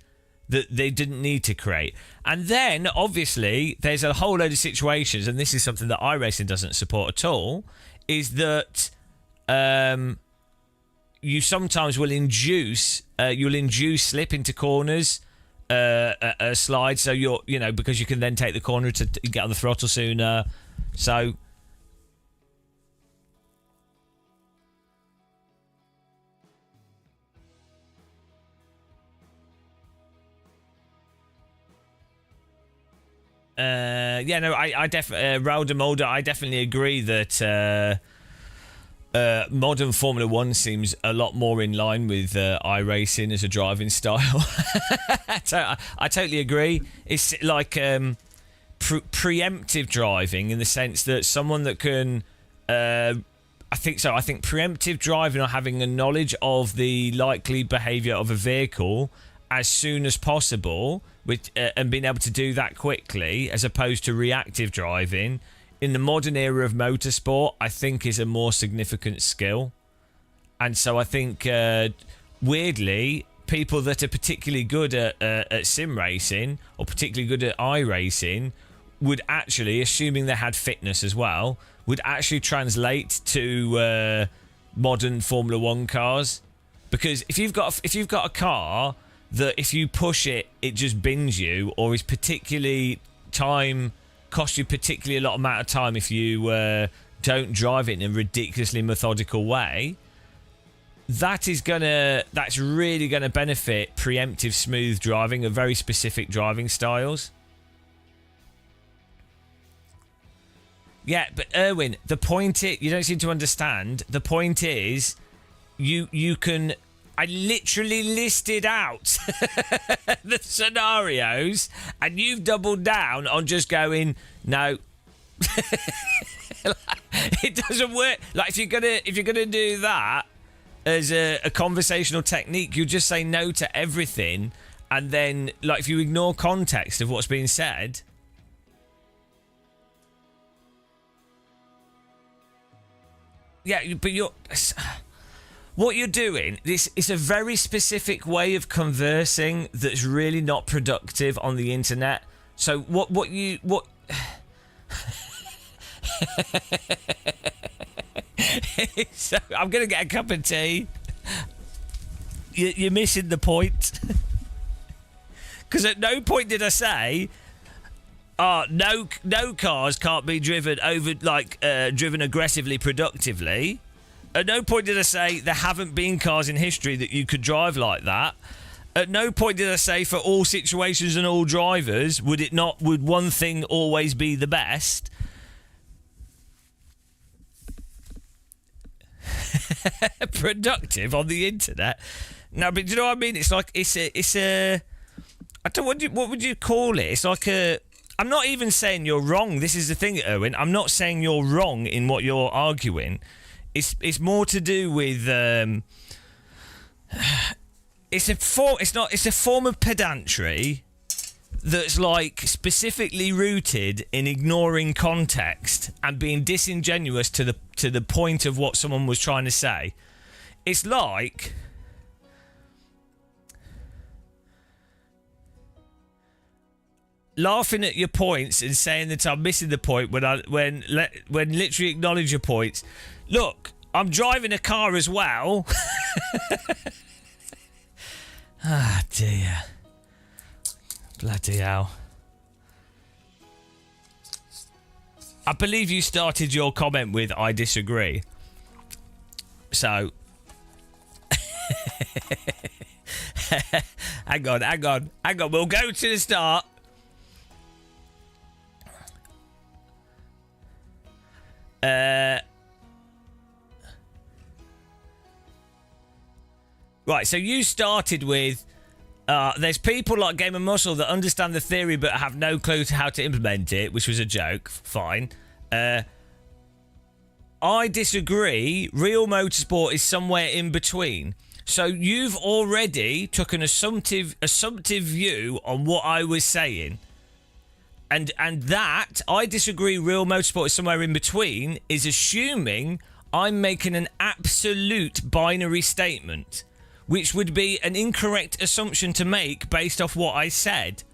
that they didn't need to create. And then obviously there's a whole load of situations, and this is something that iRacing doesn't support at all, is that you sometimes will induce slip into corners. A slide, so because you can then take the corner to get on the throttle sooner. So I definitely Rauda Mulder, I definitely agree that modern Formula 1 seems a lot more in line with iRacing as a driving style. So I totally agree. It's like preemptive driving, in the sense that someone that can... I think preemptive driving, or having a knowledge of the likely behaviour of a vehicle as soon as possible, and being able to do that quickly, as opposed to reactive driving, in the modern era of motorsport, I think is a more significant skill. And so I think, weirdly, people that are particularly good at sim racing, or particularly good at iRacing, would actually, assuming they had fitness as well, would actually translate to modern Formula 1 cars. Because if you've got a car that if you push it, it just bins you, or is particularly cost you particularly a lot of amount of time if you don't drive it in a ridiculously methodical way, that's really gonna benefit preemptive smooth driving of very specific driving styles. Yeah, but Erwin, the point is, you don't seem to understand. The point is, you can... I literally listed out the scenarios, and you've doubled down on just going, no. It doesn't work. Like, if you're gonna do that as a conversational technique, you just say no to everything, and then, like, if you ignore context of what's being said. Yeah, but what you're doing, this is a very specific way of conversing that's really not productive on the internet. So what so I'm gonna get a cup of tea. You're missing the point. Because at no point did I say, no cars can't be driven driven aggressively productively. At no point did I say there haven't been cars in history that you could drive like that. At no point did I say for all situations and all drivers would one thing always be the best. Productive on the internet. No, but do you know what I mean? It's like it's a I don't what would you call it? It's like I'm not even saying you're wrong. This is the thing, Owen. I'm not saying you're wrong in what you're arguing. It's more to do with it's a form of pedantry that's like specifically rooted in ignoring context and being disingenuous to the point of what someone was trying to say. It's like laughing at your points and saying that I'm missing the point when literally acknowledge your points. Look, I'm driving a car as well. Ah, dear. Bloody hell. I believe you started your comment with "I disagree." So hang on. We'll go to the start. Right, so you started with there's people like Game of Muscle that understand the theory but have no clue to how to implement it, which was a joke. Fine. I disagree. Real motorsport is somewhere in between. So you've already took an assumptive view on what I was saying. And that, I disagree, real motorsport is somewhere in between, is assuming I'm making an absolute binary statement, which would be an incorrect assumption to make based off what I said.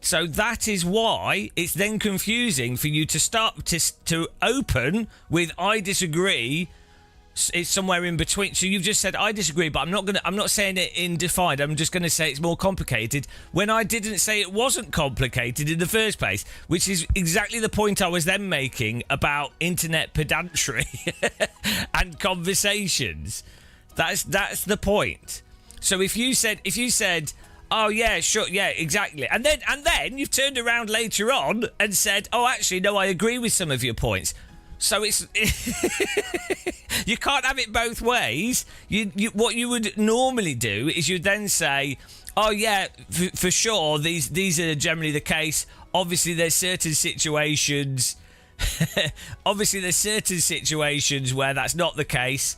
So that is why it's then confusing for you to start to open with "I disagree." It's somewhere in between. So you've just said "I disagree," but I'm not saying it in defined. I'm just gonna say it's more complicated when I didn't say it wasn't complicated in the first place, which is exactly the point I was then making about internet pedantry and conversations. That's the point. So if you said, "Oh yeah, sure, yeah, exactly," and then you've turned around later on and said, "Oh, actually, no, I agree with some of your points." So it's you can't have it both ways. You what you would normally do is you'd then say, "Oh yeah, for sure, these are generally the case. Obviously, there's certain situations. Obviously, there's certain situations where that's not the case."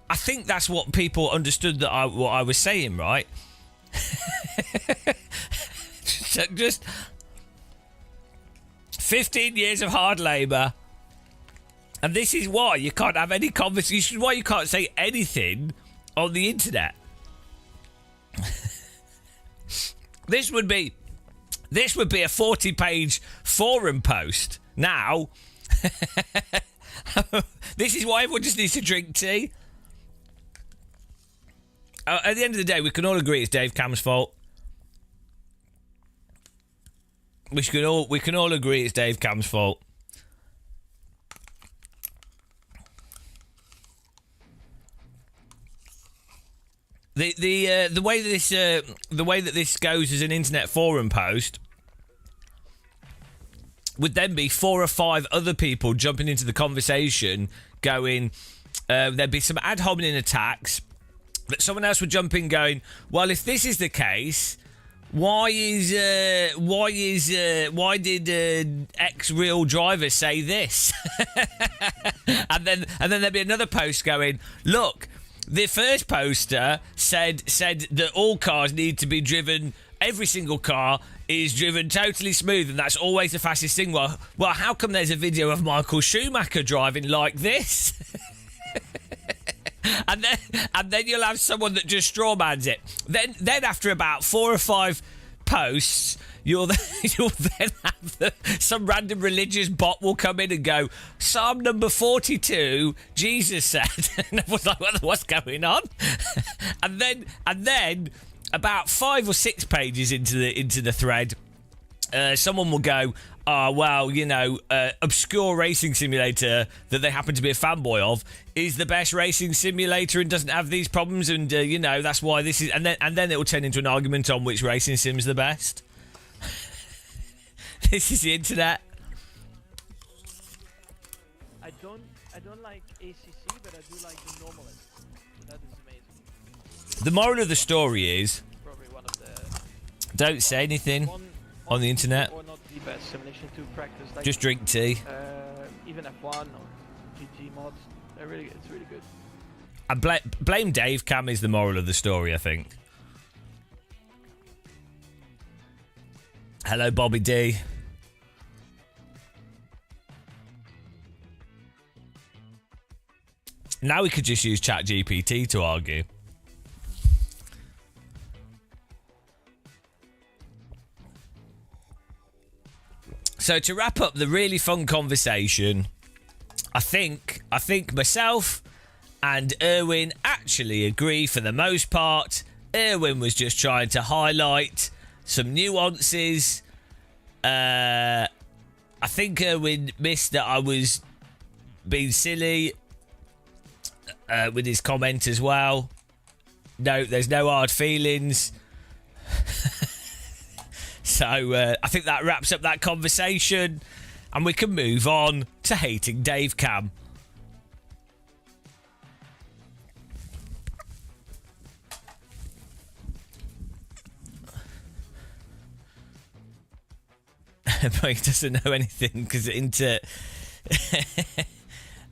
I think that's what people understood what I was saying, right? Just 15 years of hard labour. And this is why you can't have any conversation, why you can't say anything on the internet. This would be a 40-page forum post. Now, this is why everyone just needs to drink tea. At the end of the day, we can all agree it's Dave Cam's fault. We can all agree it's Dave Cam's fault. The way that this goes as an internet forum post would then be 4 or 5 other people jumping into the conversation, going, there'd be some ad hominem attacks. That someone else would jump in, going, "Well, if this is the case, why did X real driver say this?" and then there'd be another post going, "Look, the first poster said that all cars need to be driven. Every single car is driven totally smooth, and that's always the fastest thing. Well, how come there's a video of Michael Schumacher driving like this?" And then you'll have someone that just strawmans it. Then after about 4 or 5 posts, you'll then have some random religious bot will come in and go, "Psalm number 42, Jesus said," and everyone's like, "What's going on?" and then about 5 or 6 pages into the thread, someone will go, "Oh, well, obscure racing simulator that they happen to be a fanboy of is the best racing simulator and doesn't have these problems, and that's why this is." And then it will turn into an argument on which racing sim's the best. This is the internet. I don't like ACC, but I do like the normalist. That is amazing. The moral of the story is, Probably one of the don't say anything on the internet. or not the simulation to practice. Like, Just drink tea. even F1 or GG mods. It's really good. And blame Dave Cam is the moral of the story, I think. Hello, Bobby D. Now we could just use ChatGPT to argue. So to wrap up the really fun conversation, I think myself and Erwin actually agree for the most part. Erwin was just trying to highlight some nuances. I think Erwin missed that I was being silly with his comment as well. No, there's no hard feelings. So I think that wraps up that conversation, and we can move on to hating Dave Cam. But he doesn't know anything because into.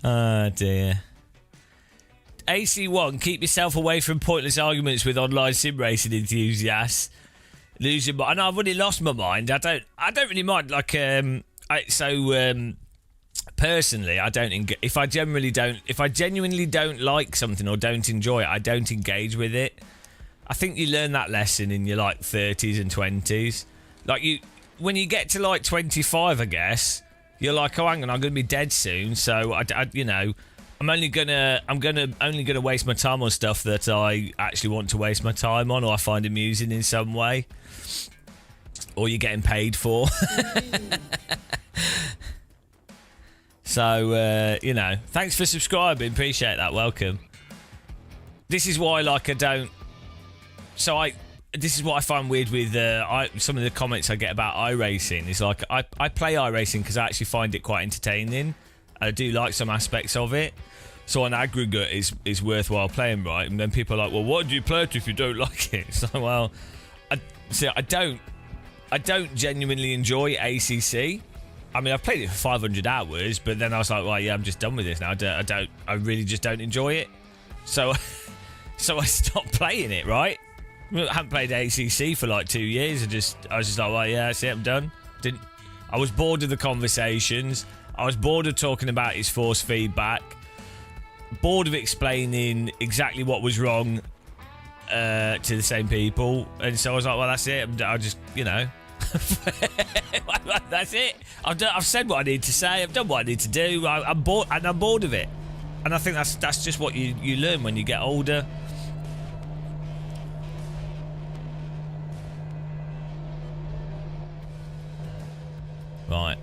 Oh dear. AC1, keep yourself away from pointless arguments with online sim racing enthusiasts. Losing my, and I've already lost my mind. I don't really mind. Like, personally, I don't. If I genuinely don't like something or don't enjoy it, I don't engage with it. I think you learn that lesson in your like 30s and 20s. Like when you get to like 25, I guess you're like, oh, hang on, I'm going to be dead soon. So I'm only gonna waste my time on stuff that I actually want to waste my time on, or I find amusing in some way, or you're getting paid for. So thanks for subscribing, appreciate that, welcome. This is why this is what I find weird with some of the comments I get about iRacing. Is like I play iRacing because I actually find it quite entertaining. I do like some aspects of it. So on aggregate is worthwhile playing, right? And then people are like, well, what do you play it if you don't like it? So well, I don't genuinely enjoy ACC. I mean, I've played it for 500 hours, but then I was like, well, yeah, I'm just done with this now. I really just don't enjoy it. So I stopped playing it, right? I haven't played ACC for like 2 years. I was just like, well, yeah, that's it, I'm done. I was bored of the conversations. I was bored of talking about his force feedback. Bored of explaining exactly what was wrong to the same people. And so I was like, well, that's it. I'll just, that's it. I've said what I need to say. I've done what I need to do. I'm bored, and I'm bored of it. And I think that's just what you learn when you get older. Right.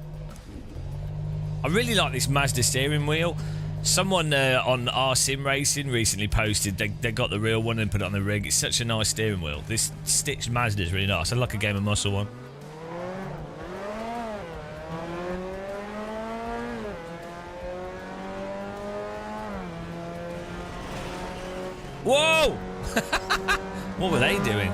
I really like this Mazda steering wheel. Someone on our sim racing recently posted they got the real one and put it on the rig. It's such a nice steering wheel. This stitched Mazda is really nice. I like a Game of Muscle one. Whoa! What were they doing?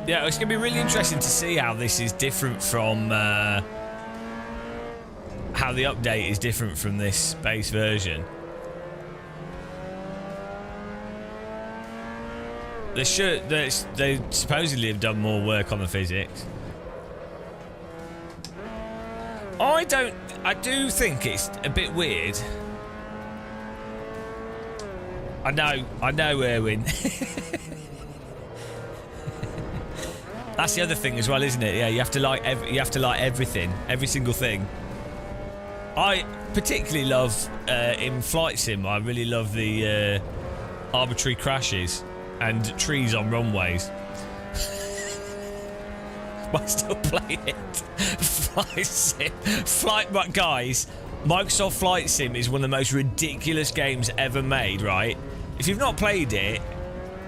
Yeah, it's going to be really interesting to see how this is different from... how the update is different from this base version. They supposedly have done more work on the physics. I do think it's a bit weird. I know, Erwin. That's the other thing as well, isn't it? Yeah, you have to like everything, every single thing. I particularly love in flight sim. I really love the arbitrary crashes and trees on runways. I still play it. Flight sim, guys. Microsoft Flight Sim is one of the most ridiculous games ever made. Right? If you've not played it.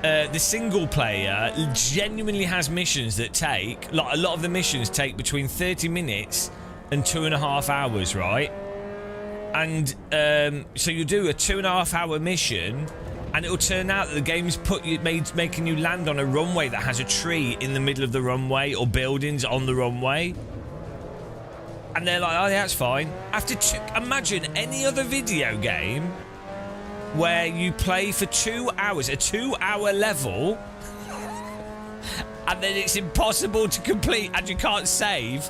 The single player genuinely has missions that take, like a lot of the missions take between 30 minutes and 2.5 hours, right? And so you do a 2.5-hour mission, and it'll turn out that the game's making you land on a runway that has a tree in the middle of the runway or buildings on the runway. And they're like, oh, yeah, that's fine. Imagine any other video game where you play for 2 hours, a 2-hour level, and then it's impossible to complete and you can't save.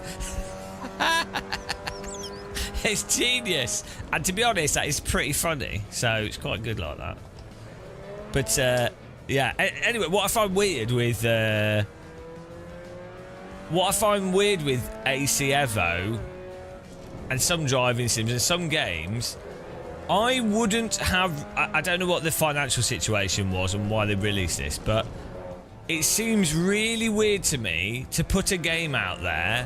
It's genius. And to be honest, that is pretty funny. So it's quite good like that. But, yeah. Anyway, what I find weird with... AC Evo and some driving sims and some games, I wouldn't have... I don't know what the financial situation was and why they released this, but it seems really weird to me to put a game out there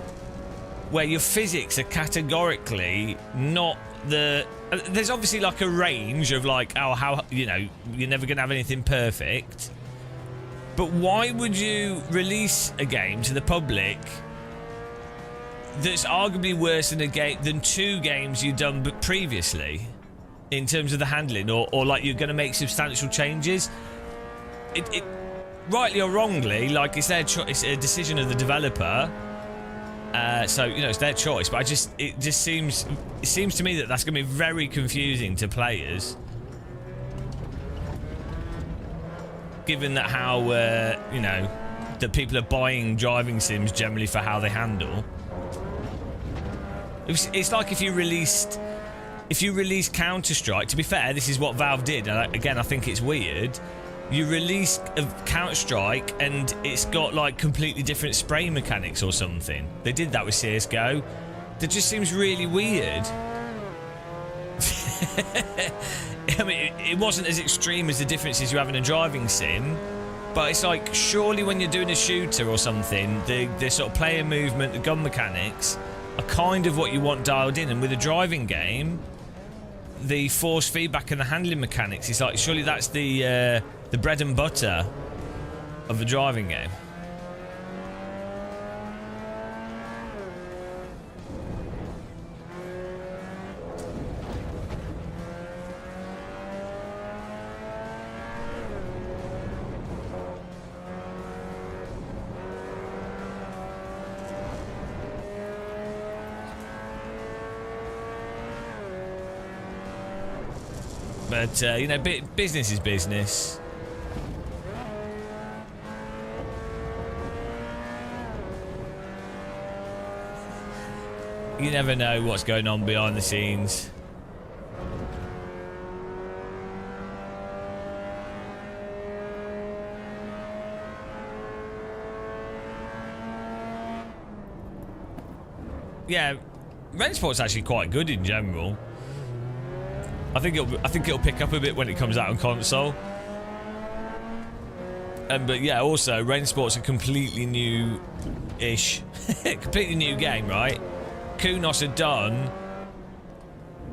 where your physics are categorically not the... There's obviously like a range of like, oh, how, you know, you're never going to have anything perfect. But why would you release a game to the public that's arguably worse than 2 games you've done previously in terms of the handling, or like you're going to make substantial changes? It rightly or wrongly, like it's a decision of the developer. So you know it's their choice, but it seems to me that that's going to be very confusing to players, given that how you know that people are buying driving sims generally for how they handle. It's like if you released Counter-Strike. To be fair, this is what Valve did, and again I think it's weird. You release a Counter-Strike and it's got like completely different spray mechanics or something. They did that with CSGO. That just seems really weird. I mean, it wasn't as extreme as the differences you have in a driving sim, but it's like, surely when you're doing a shooter or something, the sort of player movement, the gun mechanics are kind of what you want dialed in. And with a driving game, the force feedback and the handling mechanics, it's like, surely that's the bread and butter of the driving game. But, you know, business is business. You never know what's going on behind the scenes. Yeah, Rensport's actually quite good in general. I think it'll pick up a bit when it comes out on console. But yeah, also Rensport's a completely new-ish, completely new game, right? Kunos had done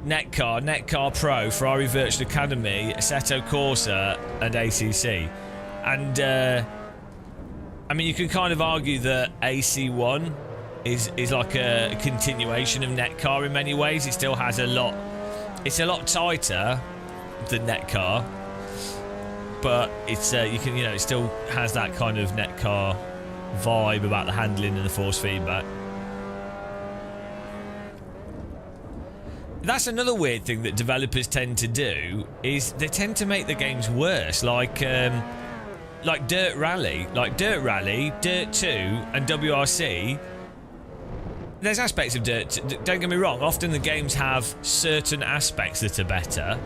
Netcar Pro, Ferrari Virtual Academy, Assetto Corsa, and ACC. And I mean, you can kind of argue that AC1 is like a continuation of Netcar in many ways. It still has a lot. It's a lot tighter than Netcar, but it's it still has that kind of Netcar vibe about the handling and the force feedback. That's another weird thing that developers tend to do, is they tend to make the games worse, like Dirt Rally, Dirt 2 and WRC. There's aspects of Dirt, don't get me wrong, often the games have certain aspects that are better.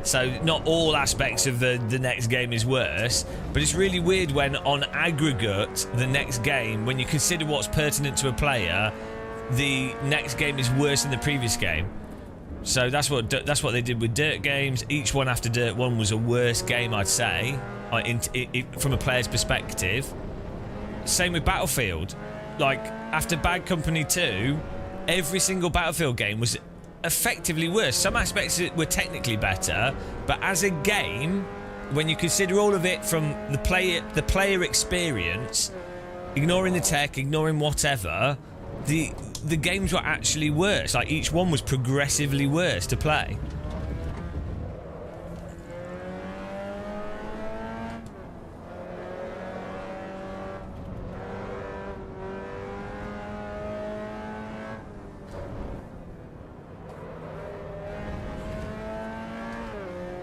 So not all aspects of the next game is worse, but it's really weird when on aggregate the next game, when you consider what's pertinent to a player, the next game is worse than the previous game. So that's what they did with Dirt games. Each one after Dirt 1 was a worse game, I'd say, from a player's perspective. Same with Battlefield. Like, after Bad Company 2, every single Battlefield game was effectively worse. Some aspects were technically better, but as a game, when you consider all of it from the player experience, ignoring the tech, ignoring whatever, the the games were actually worse. Like, each one was progressively worse to play.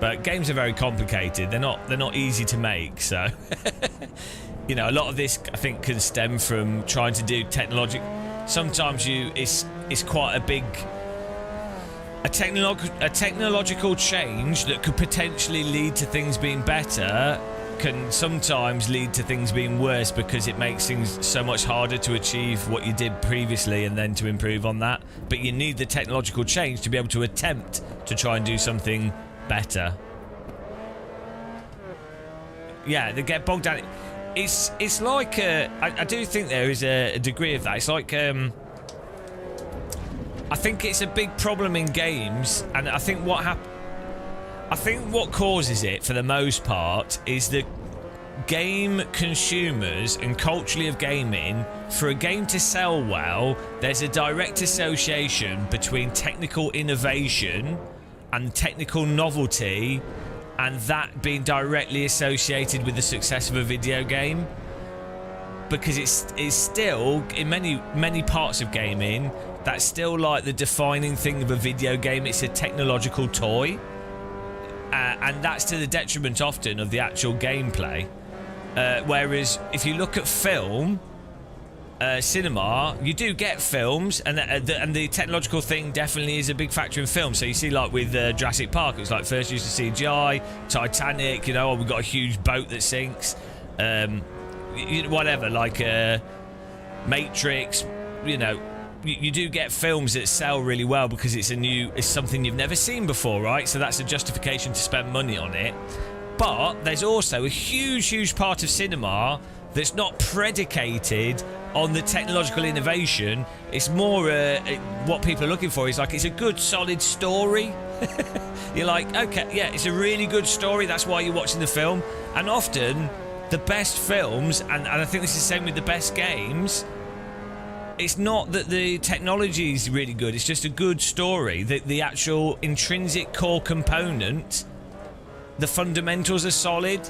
But games are very complicated. They're not easy to make. So, you know, a lot of this I think can stem from trying to do technology. Sometimes it's quite a technological change that could potentially lead to things being better. Can sometimes lead to things being worse because it makes things so much harder to achieve what you did previously and then to improve on that. But you need the technological change to be able to attempt to try and do something better. Yeah, they get bogged down. It's like I do think there is a degree of that. It's like I think it's a big problem in games, and I think what causes it for the most part is that game consumers and culturally of gaming, for a game to sell well, there's a direct association between technical innovation and technical novelty, and that being directly associated with the success of a video game. Because it's still, in many parts of gaming, that's still like the defining thing of a video game. It's a technological toy, and that's to the detriment often of the actual gameplay. Whereas if you look at film, cinema, you do get films, and the technological thing definitely is a big factor in film. So you see, like with Jurassic Park, it was like first used to CGI, Titanic, you know, we've got a huge boat that sinks, whatever, like Matrix, you know, you do get films that sell really well because it's something you've never seen before, right? So that's a justification to spend money on it. But there's also a huge part of cinema that's not predicated on the technological innovation. It's more what people are looking for is like, it's a good solid story. You're like, okay, yeah, it's a really good story, that's why you're watching the film. And often the best films, and I think this is the same with the best games, it's not that the technology is really good, it's just a good story. The actual intrinsic core component, the fundamentals are solid.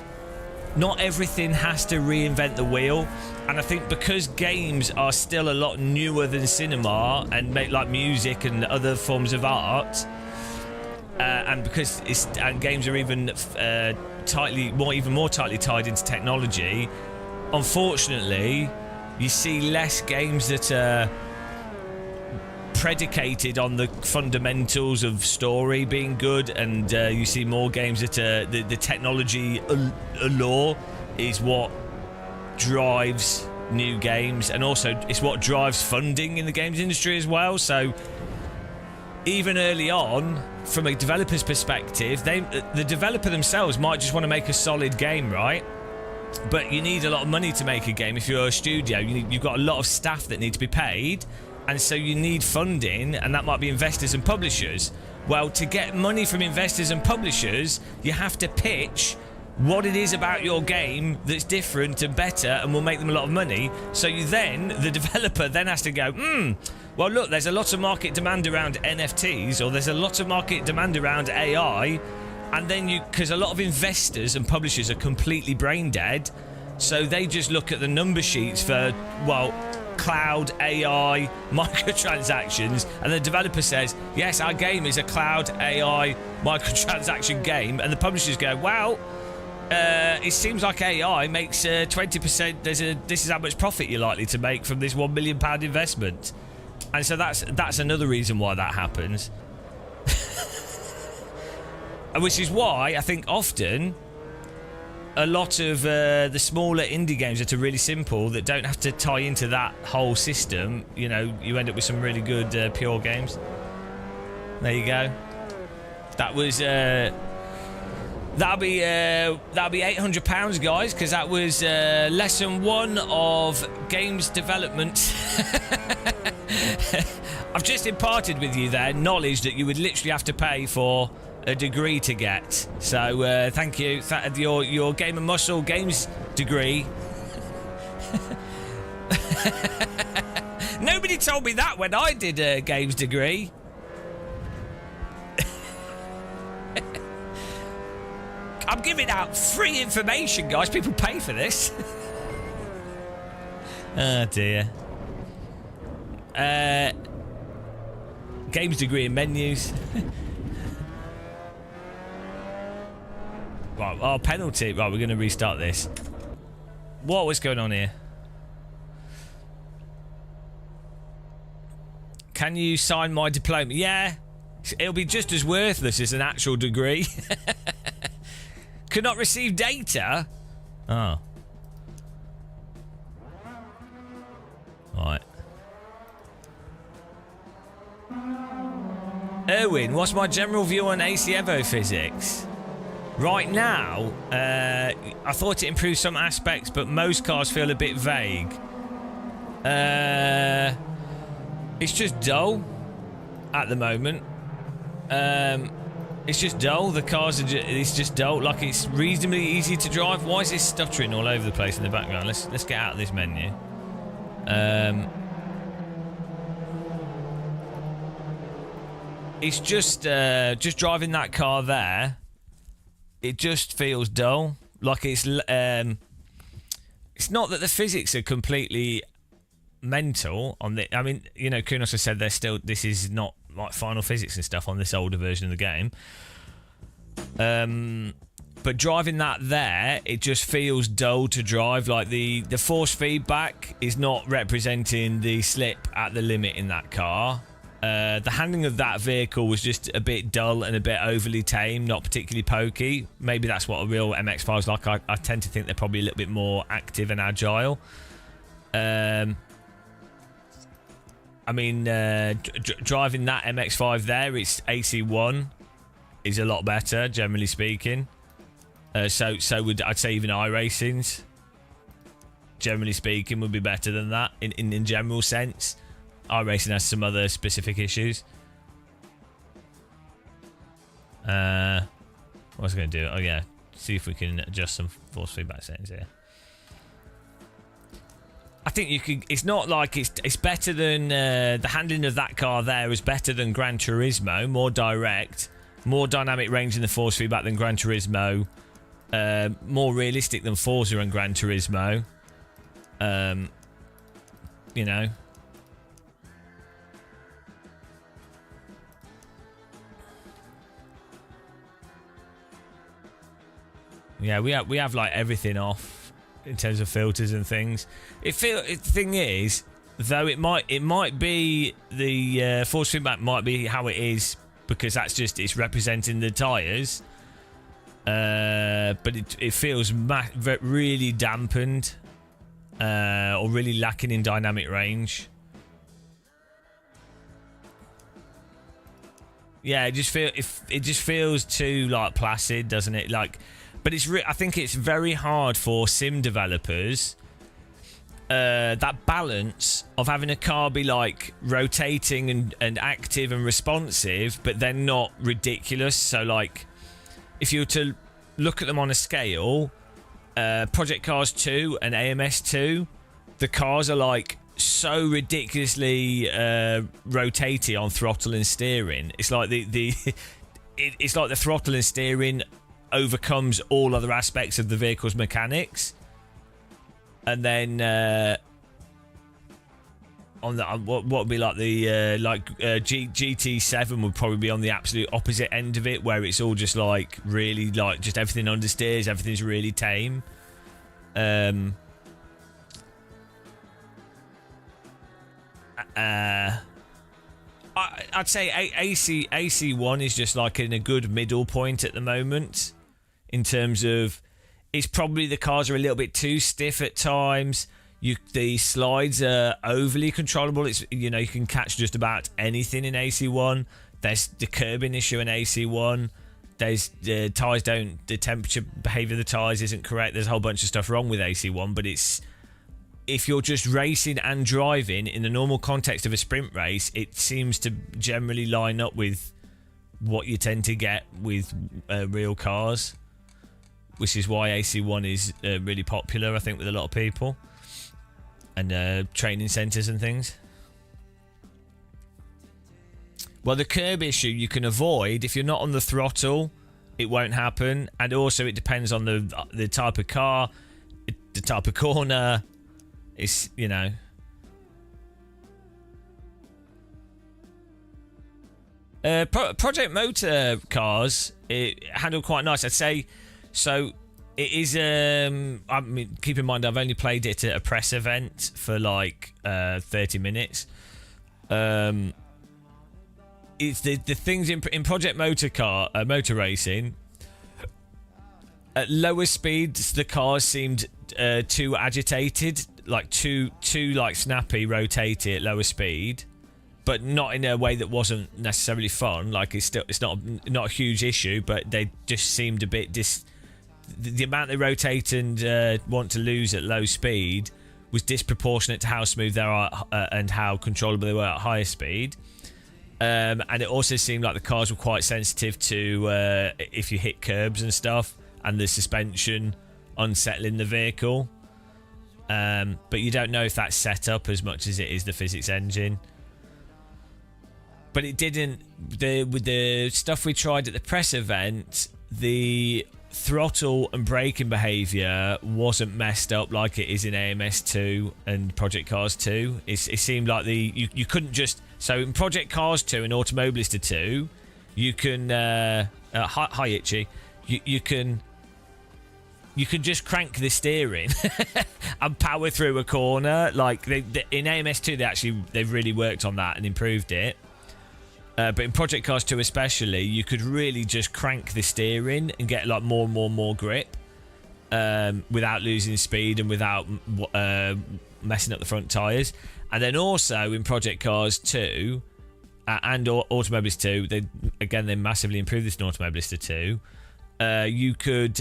Not everything has to reinvent the wheel, and I think because games are still a lot newer than cinema and like music and other forms of art, and because games are even even more tightly tied into technology, unfortunately, you see less games that are predicated on the fundamentals of story being good, and you see more games that the technology allure is what drives new games, and also it's what drives funding in the games industry as well. So even early on, from a developer's perspective, the developer themselves might just want to make a solid game, right? But you need a lot of money to make a game. If you're a studio, you've got a lot of staff that need to be paid, and so you need funding, and that might be investors and publishers. Well, to get money from investors and publishers, you have to pitch what it is about your game that's different and better and will make them a lot of money. So the developer then has to go, well, look, there's a lot of market demand around NFTs, or there's a lot of market demand around AI, and then because a lot of investors and publishers are completely brain dead, so they just look at the number sheets for, well, cloud, AI, microtransactions, and the developer says, yes, our game is a cloud, AI, microtransaction game, and the publishers go, well, it seems like AI makes 20%, this is how much profit you're likely to make from this £1 million investment. And so that's another reason why that happens. Which is why I think often a lot of the smaller indie games that are really simple, that don't have to tie into that whole system, you know, you end up with some really good pure games. There you go. That was that'll be £800, guys, because that was lesson 1 of games development. I've just imparted with you there knowledge that you would literally have to pay for a degree to get. So thank you. Your Game and Muscle Games degree. Nobody told me that when I did a games degree. I'm giving out free information, guys. People pay for this. Oh, dear. Games degree in menus. Right, our penalty. Right, we're going to restart this. What was going on here? Can you sign my diploma? Yeah. It'll be just as worthless as an actual degree. Could not receive data? Oh. Right. Erwin, what's my general view on AC EVO physics? Right now, I thought it improved some aspects, but most cars feel a bit vague. It's just dull at the moment. It's just dull. The cars are it's just dull. Like, it's reasonably easy to drive. Why is this stuttering all over the place in the background? Let's get out of this menu. It's just driving that car there. It just feels dull. Like it's not that the physics are completely mental on the. I mean, you know, Kunos has said this is not like final physics and stuff on this older version of the game. But driving that there, it just feels dull to drive. Like the force feedback is not representing the slip at the limit in that car. The handling of that vehicle was just a bit dull and a bit overly tame, not particularly pokey. Maybe that's what a real MX-5 is like. I tend to think they're probably a little bit more active and agile. I mean, driving that MX-5 there, its AC1 is a lot better, generally speaking. So would I'd say even iRacing's, generally speaking, would be better than that in general sense. iRacing has some other specific issues. What was I going to do? Oh yeah, see if we can adjust some force feedback settings here. I think you could. It's not like it's better than the handling of that car there is better than Gran Turismo, more direct, more dynamic range in the force feedback than Gran Turismo, more realistic than Forza and Gran Turismo. You know. Yeah, we have like everything off in terms of filters and things. The thing is, though, it might be the force feedback might be how it is because that's just it's representing the tyres. But it feels really dampened or really lacking in dynamic range. Yeah, it just feels too like placid, doesn't it? Like. But I think it's very hard for sim developers, that balance of having a car be like rotating and active and responsive, but then not ridiculous. So like, if you were to look at them on a scale, Project Cars 2 and AMS 2, the cars are like so ridiculously rotaty on throttle and steering. It's like it's like the throttle and steering overcomes all other aspects of the vehicle's mechanics, and then on the what would be like the GT7 would probably be on the absolute opposite end of it, where it's all just like really like just everything understeers, everything's really tame. I'd say AC1 is just like in a good middle point at the moment. In terms of, it's probably the cars are a little bit too stiff at times. The slides are overly controllable. It's you can catch just about anything in AC1. There's the curbing issue in AC1. There's the tyres the temperature behaviour of the tyres isn't correct. There's a whole bunch of stuff wrong with AC1, but if you're just racing and driving in the normal context of a sprint race, it seems to generally line up with what you tend to get with real cars. Which is why AC1 is really popular, I think, with a lot of people. And training centres and things. Well, the curb issue you can avoid if you're not on the throttle. It won't happen, and also it depends on the type of car, the type of corner. It's, you know. Project Motor cars, it handled quite nice, I'd say. So it is. I mean, keep in mind I've only played it at a press event for like 30 minutes. It's the things in Project Motor Racing. At lower speeds, the cars seemed too agitated, like too like snappy, rotated at lower speed, but not in a way that wasn't necessarily fun. Like it's not a huge issue, but they just seemed a bit the amount they rotate and want to lose at low speed was disproportionate to how smooth they are and how controllable they were at higher speed. And it also seemed like the cars were quite sensitive to if you hit curbs and stuff, and the suspension unsettling the vehicle. But you don't know if that's set up as much as it is the physics engine. But it didn't. With the stuff we tried at the press event, the throttle and braking behaviour wasn't messed up like it is in AMS2 and Project Cars 2. It seemed like you couldn't just... So in Project Cars 2 and Automobilista 2, you can... hi Itchy. You can just crank the steering and power through a corner. Like in AMS2, they've really worked on that and improved it. But in Project Cars 2 especially, you could really just crank the steering and get like more and more grip without losing speed and without messing up the front tyres. And then also in Project Cars 2 and Automobilista 2, they massively improved this in Automobilista 2. You could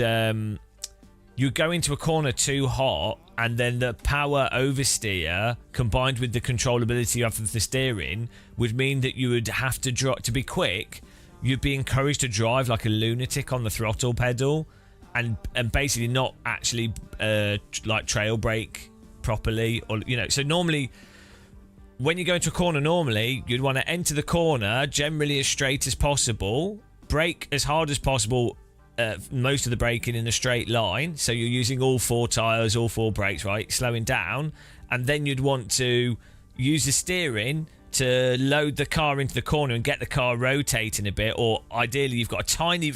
you go into a corner too hot, and then the power oversteer combined with the controllability of the steering would mean that you would have to to be quick. You'd be encouraged to drive like a lunatic on the throttle pedal, and basically not actually like trail brake properly, or So normally, when you go into a corner, normally you'd want to enter the corner generally as straight as possible, brake as hard as possible. Most of the braking in a straight line, so you're using all four tyres, all four brakes, right, slowing down, and then you'd want to use the steering to load the car into the corner and get the car rotating a bit, or ideally you've got a tiny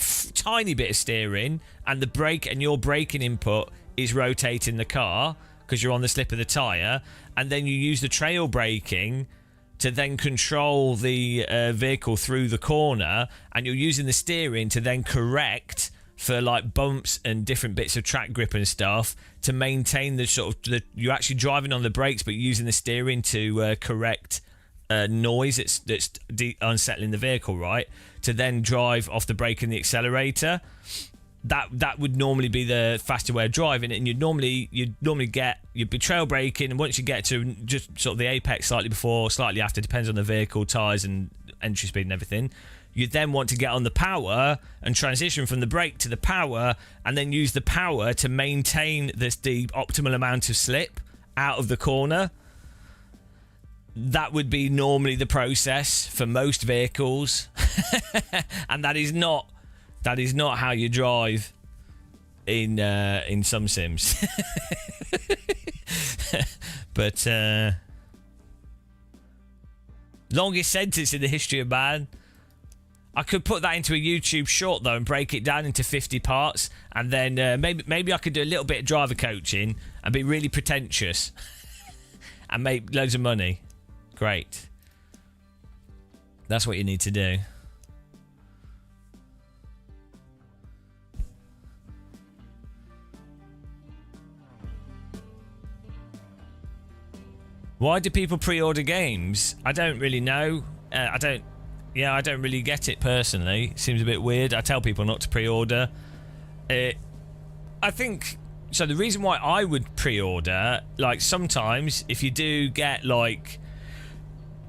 bit of steering and the brake and your braking input is rotating the car because you're on the slip of the tyre, and then you use the trail braking to then control the vehicle through the corner, and you're using the steering to then correct for like bumps and different bits of track grip and stuff to maintain the sort of you're actually driving on the brakes but using the steering to correct noise that's unsettling the vehicle, right, to then drive off the brake and the accelerator. That would normally be the faster way of driving it, and you'd be trail braking, and once you get to just sort of the apex slightly before, slightly after, depends on the vehicle, tyres and entry speed and everything, you'd then want to get on the power and transition from the brake to the power, and then use the power to maintain the optimal amount of slip out of the corner. That would be normally the process for most vehicles. And that is not how you drive in some sims. But longest sentence in the history of man. I could put that into a YouTube short though and break it down into 50 parts, and then maybe I could do a little bit of driver coaching and be really pretentious and make loads of money. Great. That's what you need to do. Why do people pre-order games? I don't really know. I don't really get it personally. It seems a bit weird. I tell people not to pre-order. I think... So the reason why I would pre-order, like sometimes if you do get like...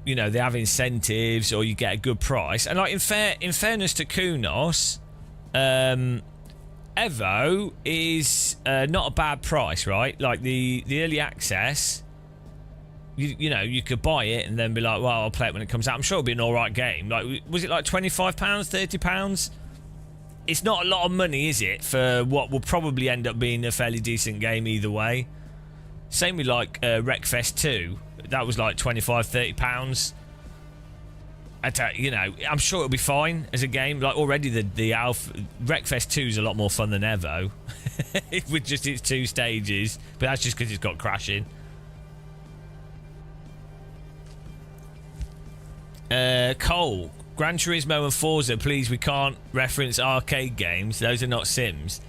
they have incentives or you get a good price. And like in fairness to Kunos, EVO is not a bad price, right? Like the early access you know, you could buy it and then be like, well, I'll play it when it comes out. I'm sure it'll be an alright game. Like, was it like £25, £30? It's not a lot of money, is it, for what will probably end up being a fairly decent game either way. Same with like Wreckfest 2. That was like £25, £30. You know, I'm sure it'll be fine as a game. Like already the Alpha Wreckfest 2 is a lot more fun than EVO with just its 2 stages, but that's just because it's got crashing. Cole, Gran Turismo and Forza, please, we can't reference arcade games. Those are not Sims.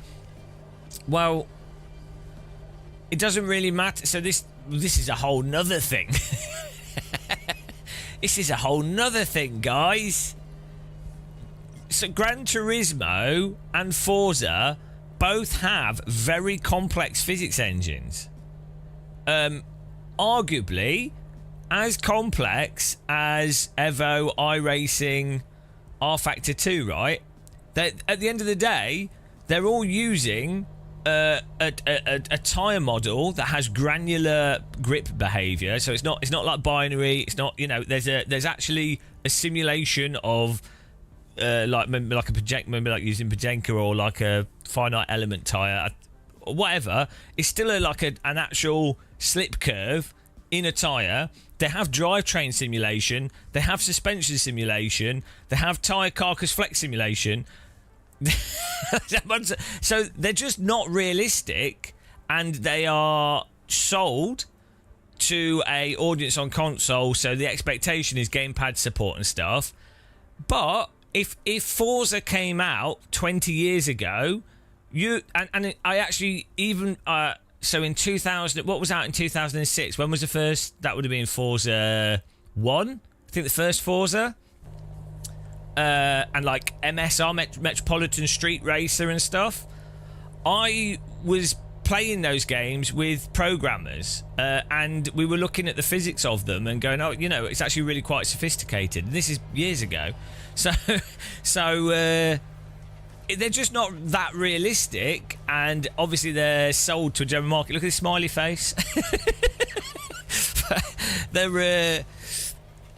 Well, it doesn't really matter. So this is a whole nother thing. This is a whole nother thing, guys. So Gran Turismo and Forza both have very complex physics engines. Arguably as complex as EVO, iRacing, R-Factor 2, right? At the end of the day, they're all using a tyre model that has granular grip behaviour. So it's not like binary. It's not, you know, there's actually a simulation of like a project, maybe like using Pajenka or like a finite element tyre, or whatever. It's still an actual slip curve in a tyre. They have drivetrain simulation. They have suspension simulation. They have tyre carcass flex simulation. So they're just not realistic, and they are sold to a audience on console, so the expectation is gamepad support and stuff. But if Forza came out 20 years ago, I actually even so in 2000, what was out in 2006? When was the first? That would have been Forza 1, I think, the first Forza. And like MSR, Metropolitan Street Racer and stuff. I was playing those games with programmers, and we were looking at the physics of them and going, oh, you know, it's actually really quite sophisticated. And this is years ago. So they're just not that realistic, and obviously they're sold to a general market. Look at this smiley face.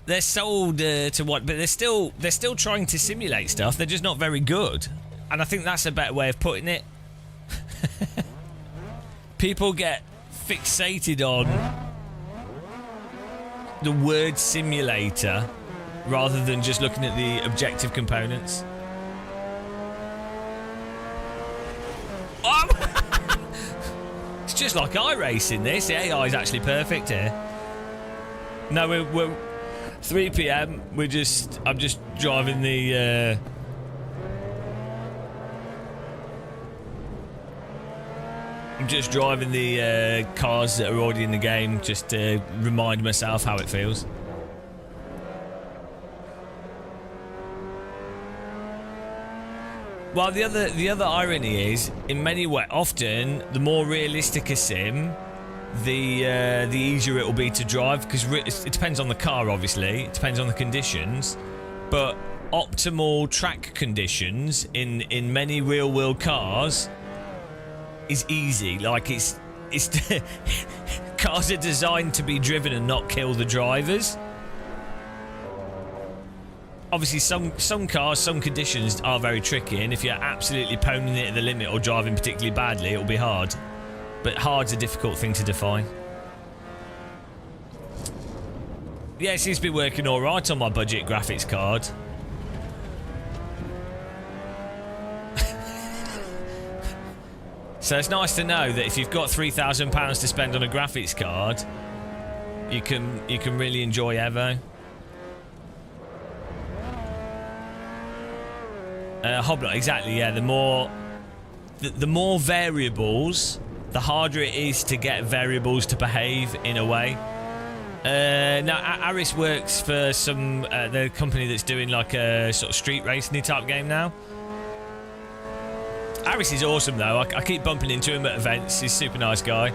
They're sold to what, but they're still trying to simulate stuff. They're just not very good, and I think that's a better way of putting it. People get fixated on the word simulator rather than just looking at the objective components. It's just like iRacing. This the AI is actually perfect here. No, we're 3 p.m. I'm just driving the cars that are already in the game, just to remind myself how it feels. Well, the other irony is, in many ways, often the more realistic a sim, the easier it will be to drive, because it depends on the car, obviously. It depends on the conditions, but optimal track conditions in many real world cars is easy. Like it's cars are designed to be driven and not kill the drivers. Obviously, some cars, some conditions are very tricky, and if you're absolutely poning it at the limit or driving particularly badly, it'll be hard. But hard's a difficult thing to define. Yeah, it seems to be working all right on my budget graphics card. So it's nice to know that if you've got £3,000 to spend on a graphics card, you can really enjoy EVO. Hobnot, exactly. Yeah, the more variables, the harder it is to get variables to behave in a way. Now, Aris works for the company that's doing like a sort of street racing type game now. Aris is awesome though. I keep bumping into him at events. He's a super nice guy.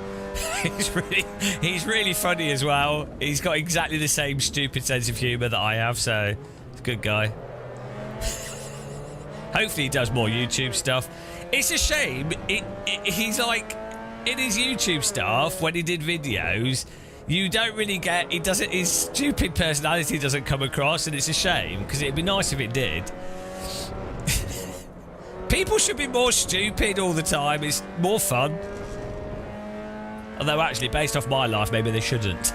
he's really funny as well. He's got exactly the same stupid sense of humour that I have, so he's a good guy. Hopefully he does more YouTube stuff. It's a shame. He's like, in his YouTube stuff, when he did videos, you don't really get. He doesn't. His stupid personality doesn't come across, and it's a shame because it'd be nice if it did. People should be more stupid all the time. It's more fun. Although actually, based off my life, maybe they shouldn't.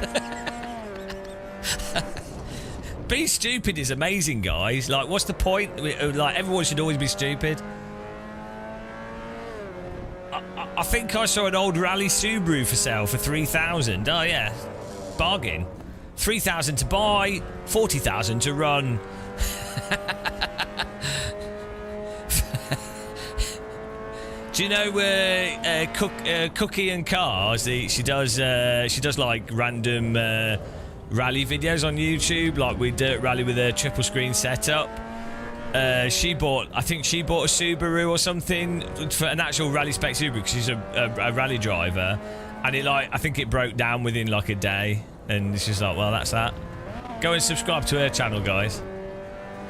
Being stupid is amazing, guys. Like, what's the point? Like, everyone should always be stupid. I think I saw an old Rally Subaru for sale for 3,000. Oh yeah, bargain. 3,000 to buy, 40,000 to run. Do you know Cookie and Cars? She does like random rally videos on YouTube, like with Dirt Rally with a triple screen setup. I think she bought a Subaru or something for an actual rally spec Subaru because she's a rally driver, and I think it broke down within like a day, and it's just like, well, that's that. Go and subscribe to her channel, guys.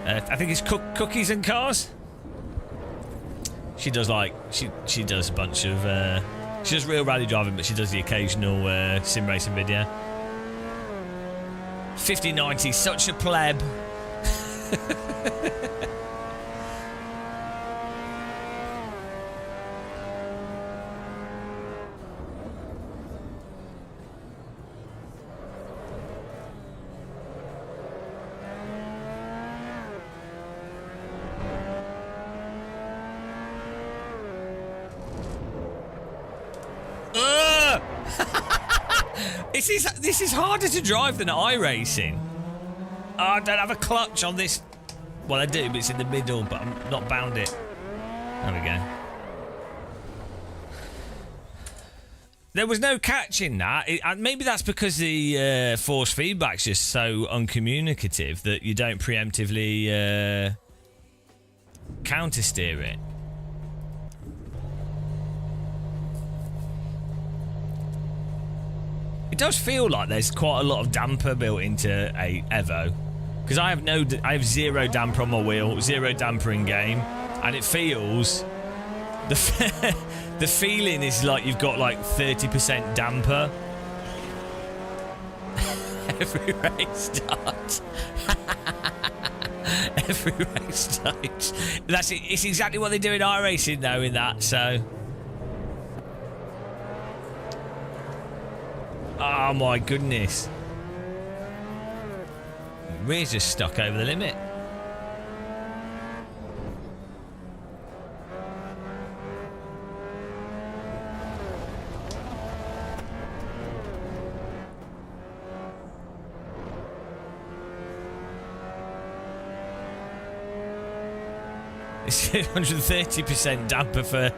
I think it's Cookies and Cars. She does she does a bunch of she does real rally driving, but she does the occasional sim racing video. 5090, such a pleb. This is harder to drive than iRacing. Oh, I don't have a clutch on this. Well, I do, but it's in the middle, but I'm not bound it. There we go. There was no catch in that. Maybe that's because the force feedback's just so uncommunicative that you don't preemptively counter-steer it. It does feel like there's quite a lot of damper built into a EVO, because I have zero damper on my wheel, zero damper in game, and it feels the feeling is like you've got like 30% damper every race start. Every race start. That's it. It's exactly what they do in iRacing though in that. So. Oh my goodness. Rear's just stuck over the limit. It's 130% damper for...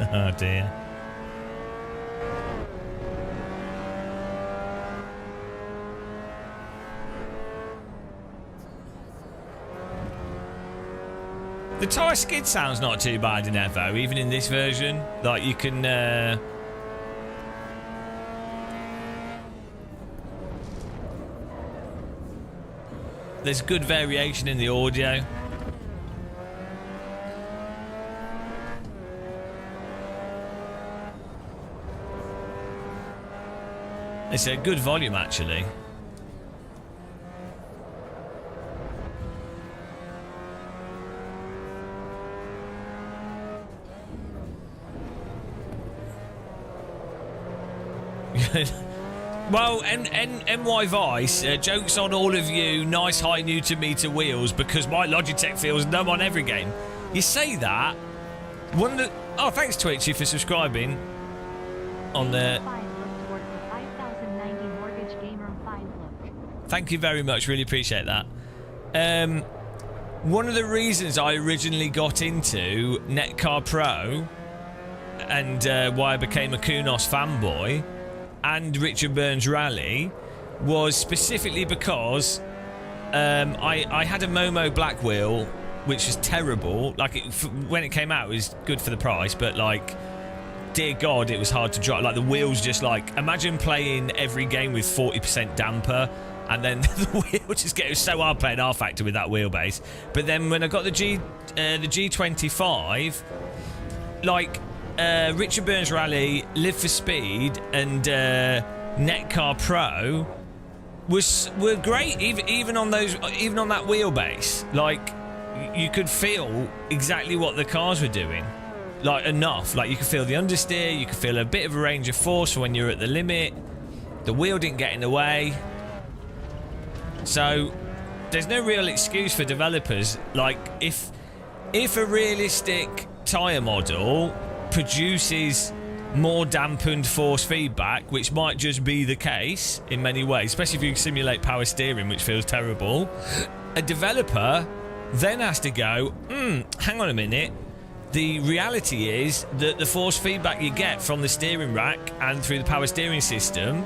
Oh dear. The tyre skid sounds not too bad in EVO, even in this version. Like you can there's good variation in the audio. It's a good volume, actually. Well, NY Vice, jokes on all of you nice high Newton meter wheels because my Logitech feels dumb on every game. You say that. Oh, thanks Twitchy for subscribing on the... Thank you very much. Really appreciate that. One of the reasons I originally got into Netcar Pro and why I became a Kunos fanboy and Richard Burns Rally was specifically because I had a Momo black wheel, which was terrible. Like when it came out, it was good for the price, but like, dear God, it was hard to drive. Like the wheels just like, imagine playing every game with 40% damper. And then the wheel just gets so hard playing R Factor with that wheelbase. But then when I got the G25, like Richard Burns Rally, Live for Speed, and Netcar Pro were great. Even on that wheelbase, like you could feel exactly what the cars were doing. Like enough, like you could feel the understeer, you could feel a bit of a range of force for when you're at the limit. The wheel didn't get in the way. So there's no real excuse for developers. Like if a realistic tyre model produces more dampened force feedback, which might just be the case in many ways, especially if you simulate power steering, which feels terrible, a developer then has to go, hang on a minute. The reality is that the force feedback you get from the steering rack and through the power steering system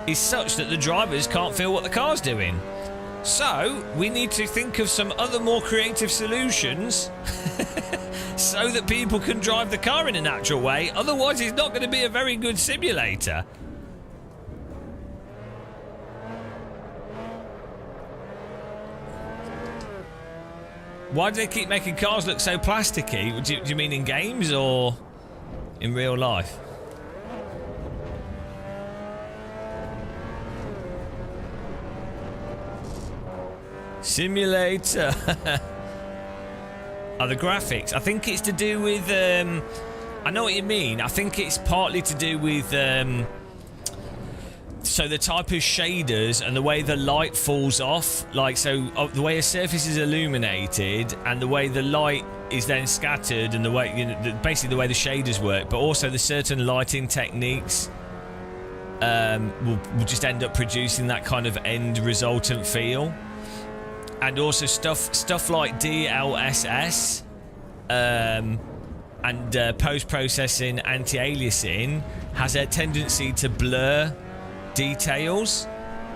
is such that the drivers can't feel what the car's doing. So we need to think of some other more creative solutions so that people can drive the car in a natural way. Otherwise, it's not going to be a very good simulator. Why do they keep making cars look so plasticky? Do you mean in games or in real life? Simulator. Oh, the graphics. I think it's to do with... I know what you mean. I think it's partly to do with... so the type of shaders and the way the light falls off, like, so the way a surface is illuminated and the way the light is then scattered, and the way, you know, basically the way the shaders work, but also the certain lighting techniques will just end up producing that kind of end resultant feel. And also stuff like DLSS and post-processing anti-aliasing has a tendency to blur details,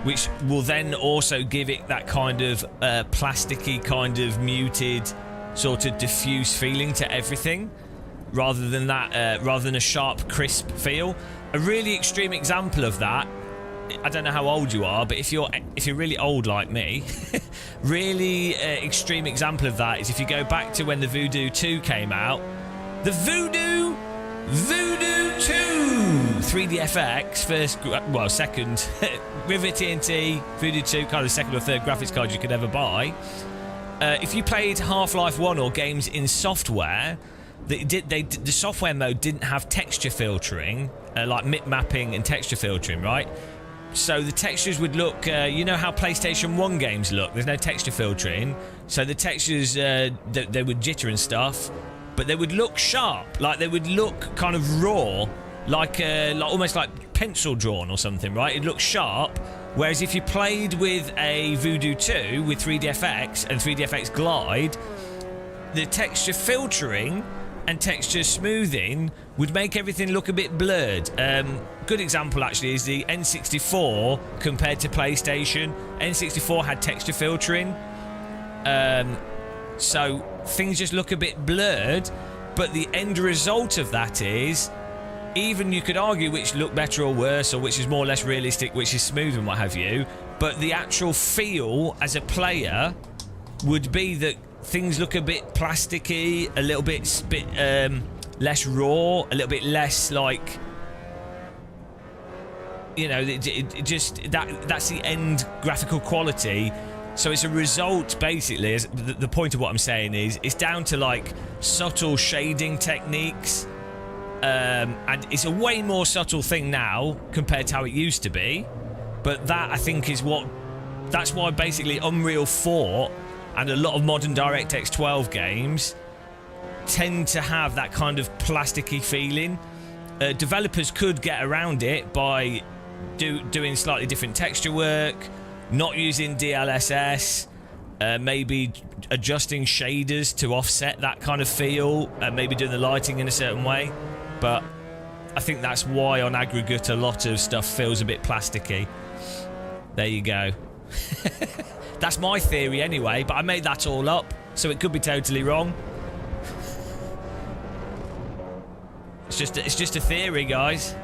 which will then also give it that kind of plasticky, kind of muted, sort of diffuse feeling to everything, rather than a sharp, crisp feel. A really extreme example of that, I don't know how old you are, but if you're really old like me, really extreme example of that is if you go back to when the Voodoo 2 came out. The Voodoo 2 3DFX, second River TNT Voodoo 2, kind of the second or third graphics card you could ever buy. If you played Half-Life 1 or games in software, the software mode didn't have texture filtering, like mip mapping and texture filtering, right? So the textures would look, you know how PlayStation 1 games look? There's no texture filtering. So the textures, they would jitter and stuff, but they would look sharp. Like they would look kind of raw, like almost like pencil drawn or something, right? It looked sharp. Whereas if you played with a Voodoo 2 with 3DFX and 3DFX Glide, the texture filtering and texture smoothing would make everything look a bit blurred. Good example actually is the N64 compared to PlayStation. N64 had texture filtering, so things just look a bit blurred, but the end result of that is, even you could argue which look better or worse, or which is more or less realistic, which is smooth and what have you, but the actual feel as a player would be that things look a bit plasticky, a little bit less raw, a little bit less like, you know, just that's the end graphical quality. So it's a result, basically. As the point of what I'm saying is, it's down to like subtle shading techniques, and it's a way more subtle thing now compared to how it used to be. But that, I think, that's why basically Unreal 4 and a lot of modern DirectX 12 games tend to have that kind of plasticky feeling. Developers could get around it by doing slightly different texture work, not using DLSS, maybe adjusting shaders to offset that kind of feel, maybe doing the lighting in a certain way. But I think that's why on aggregate a lot of stuff feels a bit plasticky. There you go. That's my theory anyway, but I made that all up, so it could be totally wrong. It's just a theory, guys.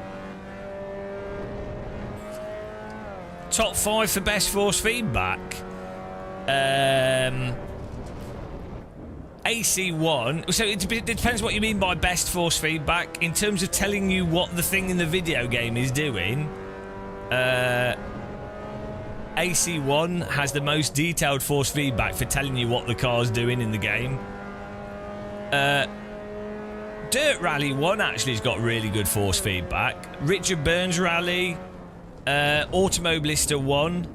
Top 5 for best force feedback. AC1. So it depends what you mean by best force feedback. In terms of telling you what the thing in the video game is doing, AC1 has the most detailed force feedback for telling you what the car's doing in the game. Dirt Rally 1 actually has got really good force feedback. Richard Burns Rally, Automobilista 1,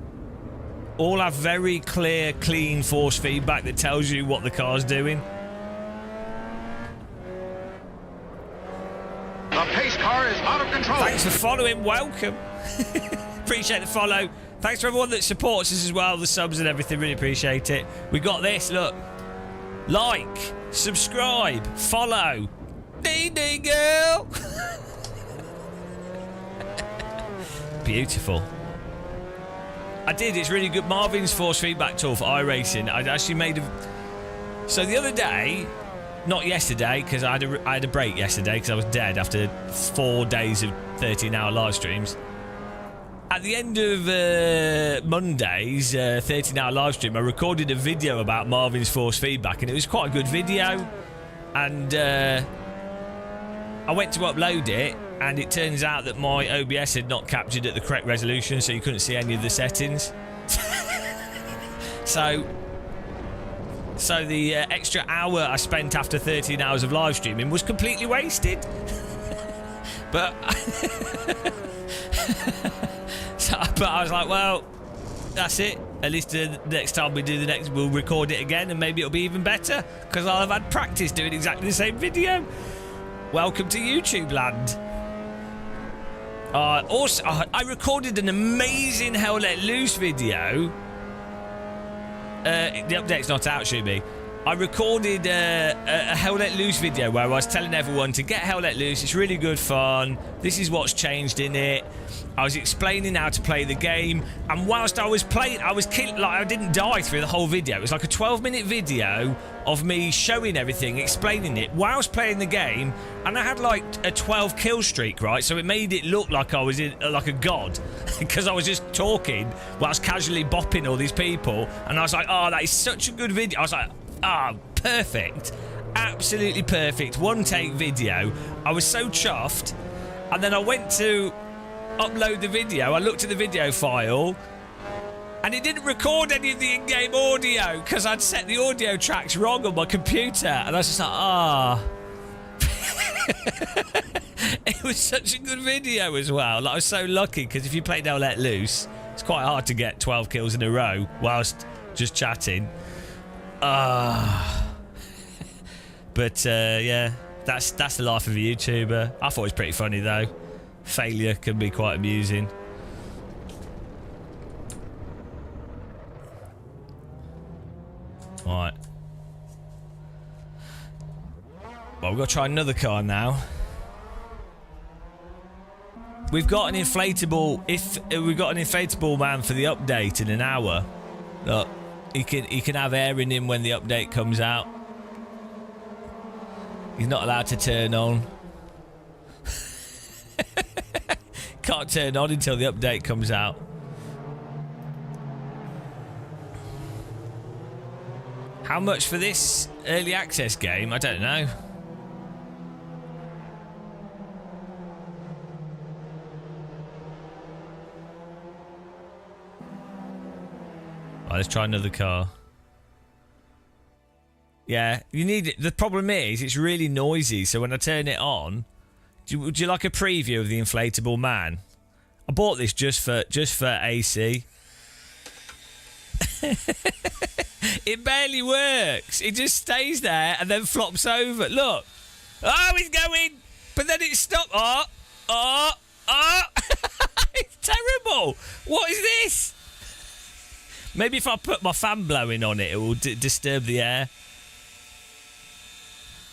all have very clear, clean force feedback that tells you what the car's doing. The pace car is out of control. Thanks for following. Welcome. Appreciate the follow. Thanks for everyone that supports us as well, the subs and everything. Really appreciate it. We got this. Look. Like, subscribe, follow. Dee girl. Beautiful. I did. It's really good. Marvin's force feedback tool for iRacing. I actually made a... So the other day, not yesterday, because I had a break yesterday because I was dead after 4 days of 13-hour live streams. At the end of Monday's 13-hour live stream, I recorded a video about Marvin's force feedback, and it was quite a good video. And I went to upload it, and it turns out that my OBS had not captured at the correct resolution, so you couldn't see any of the settings. So the extra hour I spent after 13 hours of live streaming was completely wasted. But but I was like, well, that's it. At least the next time we do the next, we'll record it again, and maybe it'll be even better because I'll have had practice doing exactly the same video. Welcome to YouTube land. Also, I recorded an amazing Hell Let Loose video. The update's not out, should be. I recorded a Hell Let Loose video where I was telling everyone to get Hell Let Loose. It's really good fun. This is what's changed in it. I was explaining how to play the game, and whilst I was playing, I was like, I didn't die through the whole video. It was like a 12-minute video of me showing everything, explaining it whilst playing the game, and I had like a 12 kill streak, right? So it made it look like I was like a god because I was just talking whilst casually bopping all these people, and I was like, oh, that is such a good video. I was like, perfect, absolutely perfect, one take video. I was so chuffed, and then I went to upload the video. I looked at the video file, and it didn't record any of the in-game audio because I'd set the audio tracks wrong on my computer, and I was just like, It was such a good video as well. Like, I was so lucky because if you play Now Let Loose, it's quite hard to get 12 kills in a row whilst just chatting. But yeah, that's the life of a YouTuber. I thought it was pretty funny though. Failure can be quite amusing. Right. Well, we've got to try another car now. We've got an inflatable. We've got an inflatable man for the update in an hour. Look, he can have air in him when the update comes out. He's not allowed to turn on. Can't turn on until the update comes out. How much for this early access game? I don't know. Right, let's try another car. Yeah, you need it. The problem is it's really noisy, so when I turn it on, would you like a preview of the inflatable man? I bought this just for AC. It barely works. It just stays there and then flops over. Look. Oh, he's going. But then it stopped. Oh. It's terrible. What is this? Maybe if I put my fan blowing on it, it will disturb the air.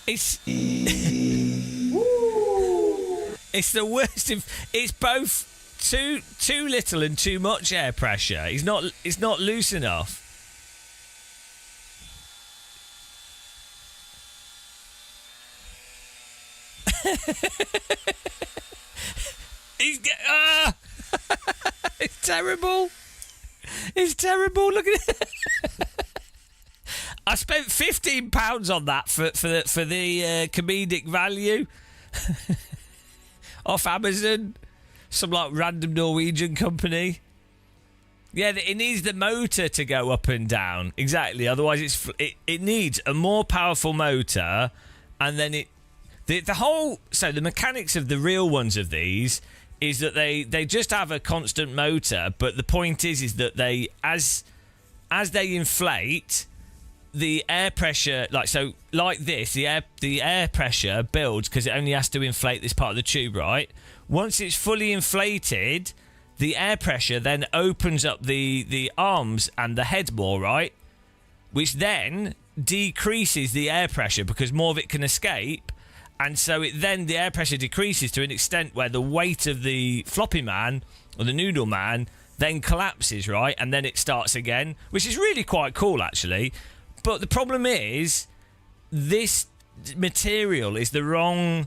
It's it's the worst. It's both too little and too much air pressure. It's not loose enough. It's terrible. It's terrible. Look at it. I spent £15 on that for the comedic value off Amazon. Some like random Norwegian company. Yeah, it needs the motor to go up and down. Exactly. Otherwise, it needs a more powerful motor, and then the mechanics of the real ones of these is that they just have a constant motor, but the point is that they as they inflate, the air pressure, like this, the air pressure builds because it only has to inflate this part of the tube, right? Once it's fully inflated, the air pressure then opens up the arms and the head more, right? Which then decreases the air pressure because more of it can escape, and so the air pressure decreases to an extent where the weight of the floppy man or the noodle man then collapses, right? And then it starts again, which is really quite cool, actually. But the problem is, this material is the wrong...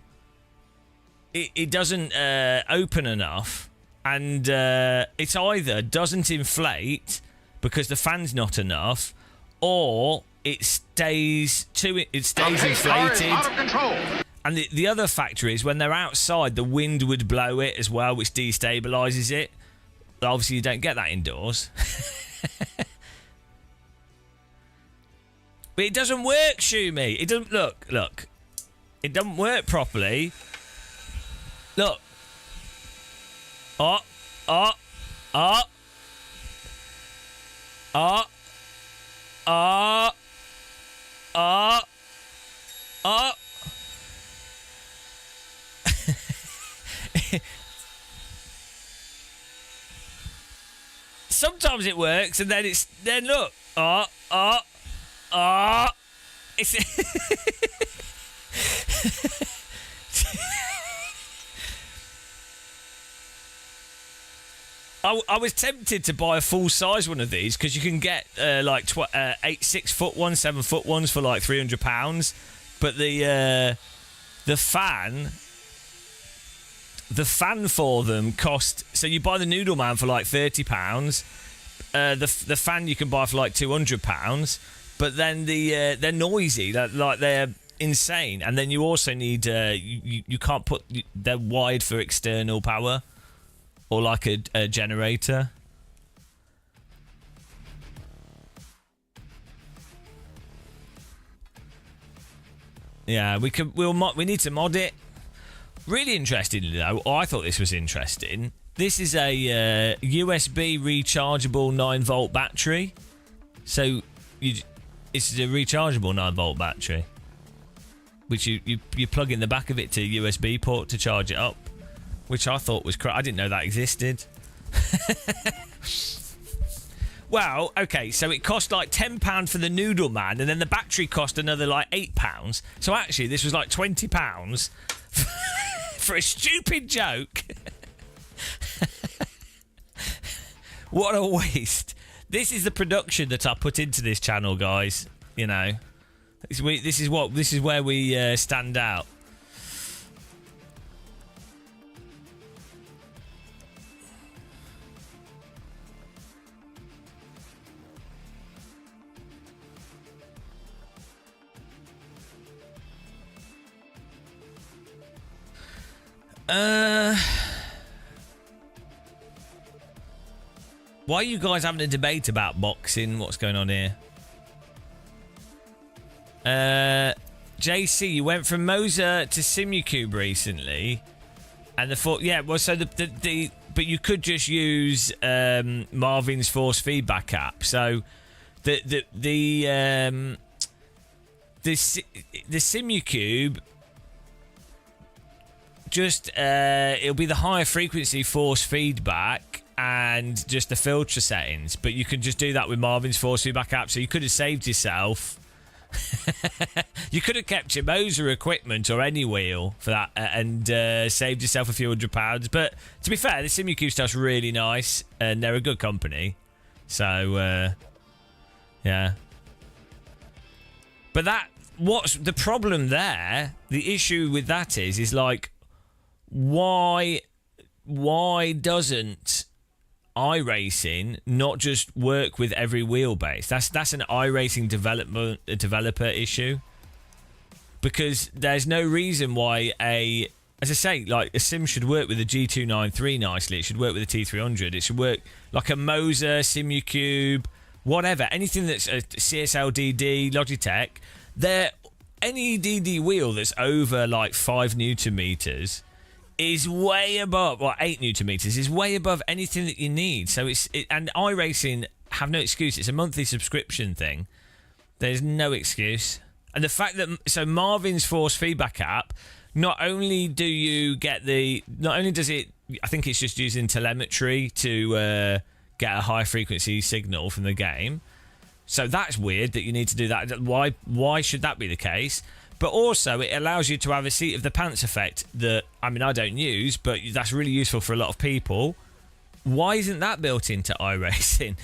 It doesn't open enough, and it either doesn't inflate because the fan's not enough, or it stays inflated. Out of control. And the other factor is when they're outside, the wind would blow it as well, which destabilises it. Obviously, you don't get that indoors. But it doesn't work, Shumi. It doesn't look. It doesn't work properly. Look. Oh. Sometimes it works, and then look. It's I was tempted to buy a full size one of these because you can get 6 foot ones, 7 foot ones for like £300, but the fan for them cost. So you buy the Noodle Man for like £30. The fan you can buy for like £200, but then they're noisy, they're insane, and then you also need you can't put. They're wired for external power or like a generator. Yeah, we need to mod it. Really interesting though. I thought this was interesting. This is a USB rechargeable 9-volt battery. So it's a rechargeable 9-volt battery, which you plug in the back of it to a USB port to charge it up, which I thought was I didn't know that existed. Well, okay, so it cost like £10 for the Noodle Man, and then the battery cost another like £8. So actually, this was like £20 for a stupid joke. What a waste. This is the production that I put into this channel, guys. You know, this is where we stand out. Why are you guys having a debate about boxing? What's going on here? JC, you went from Moser to Simucube recently, and but you could just use Marvin's force feedback app. So the Simucube just it'll be the higher frequency force feedback and just the filter settings, but you can just do that with Marvin's force feedback app. So you could have saved yourself. You could have kept your Moser equipment or any wheel for that and saved yourself a few £100. But to be fair, the Simucube stuff's really nice and they're a good company. So yeah. But what's the problem there? The issue with that is like, why doesn't iRacing not just work with every wheelbase? That's an iRacing developer issue, because there's no reason why as I say, like a sim should work with a G293 nicely. It should work with a T300. It should work like a Moser, Simucube, whatever. Anything that's a CSL-DD, Logitech, any DD wheel that's over like 5 Newton meters is way above, or 8 Newton meters is way above anything that you need. So and iRacing have no excuse. It's a monthly subscription thing. There's no excuse. And the fact that Marvin's force feedback app, not only does it, I think it's just using telemetry to get a high frequency signal from the game. So that's weird that you need to do that. Why should that be the case? But also it allows you to have a seat of the pants effect that, I mean, I don't use, but that's really useful for a lot of people. Why isn't that built into iRacing?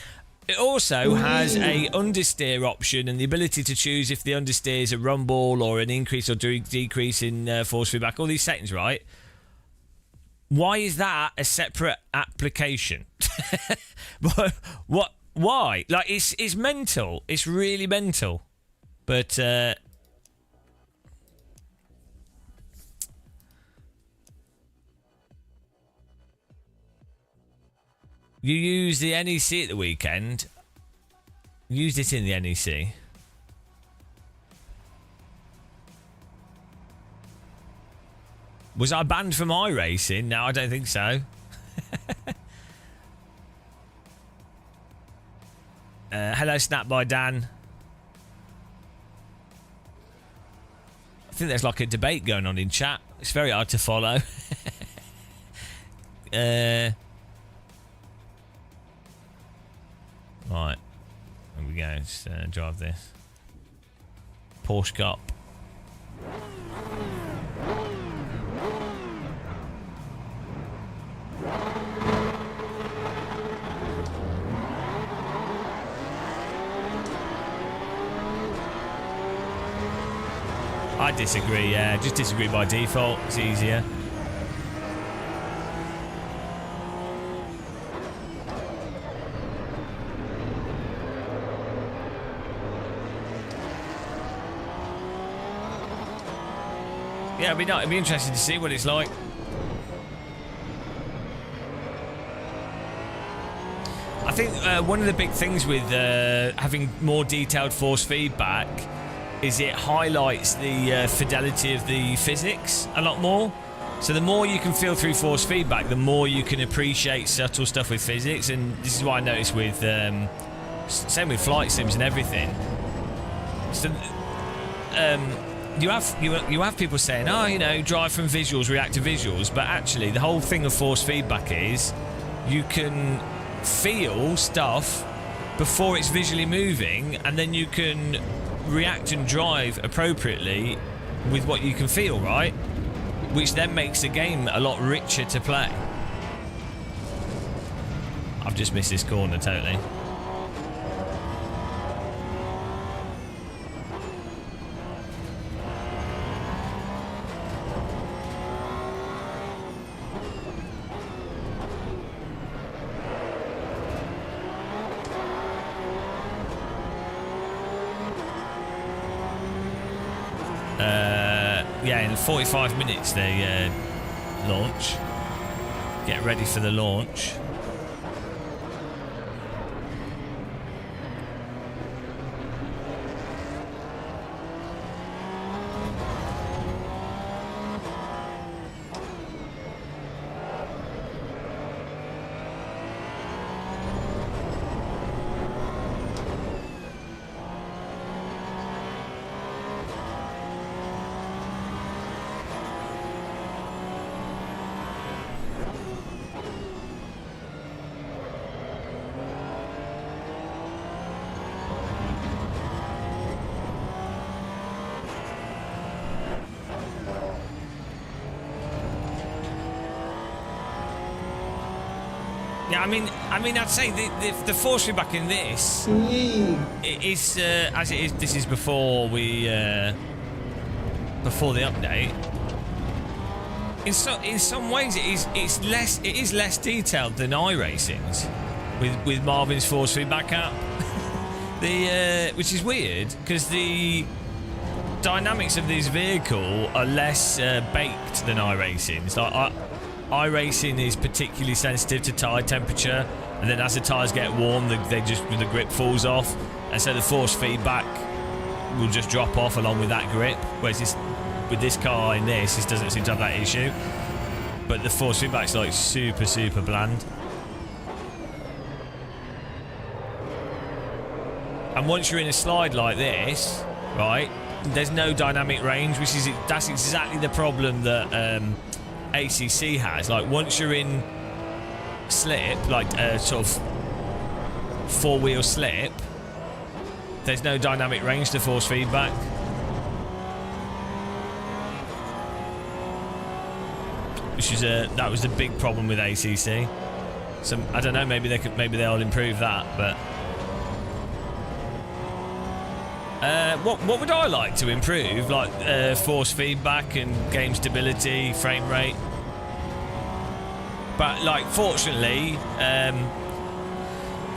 It also has a understeer option and the ability to choose if the understeer is a rumble or an increase or decrease in force feedback. All these settings, right? Why is that a separate application? What? Why? Like, it's mental. It's really mental. But you use the NEC at the weekend. Used it in the NEC. Was I banned from iRacing? No, I don't think so. Hello, Snap by Dan. I think there's like a debate going on in chat. It's very hard to follow. Right. Here we go. Let's drive this. Porsche Cup. I disagree, yeah. Just disagree by default. It's easier. Yeah, it'd be interesting to see what it's like. I think one of the big things with having more detailed force feedback is it highlights the fidelity of the physics a lot more. So the more you can feel through force feedback, the more you can appreciate subtle stuff with physics. And this is what I noticed with same with flight sims and everything. So you have people saying, oh, you know, drive from visuals, react to visuals, but actually the whole thing of force feedback is you can feel stuff before it's visually moving, and then you can react and drive appropriately with what you can feel, right? Which then makes the game a lot richer to play. I've just missed this corner totally. Yeah, in 45 minutes they launch. Get ready for the launch. Yeah, I mean, I'd say the force feedback in this is as it is. This is before the update. in some ways it is less detailed than iRacing's with Marvin's force feedback app. Which is weird because the dynamics of this vehicle are less baked than iRacing's. Like iRacing is particularly sensitive to tyre temperature, and then as the tyres get warm, the grip falls off, and so the force feedback will just drop off along with that grip. Whereas with this car in this doesn't seem to have that issue, but the force feedback's like super bland. And once you're in a slide like this, right, there's no dynamic range, that's exactly the problem that ACC has. Like once you're in slip, like a sort of four-wheel slip, there's no dynamic range to force feedback. That was the big problem with ACC. So I don't know, maybe they'll improve that, but. What would I like to improve? Like force feedback and game stability, frame rate. But like, fortunately,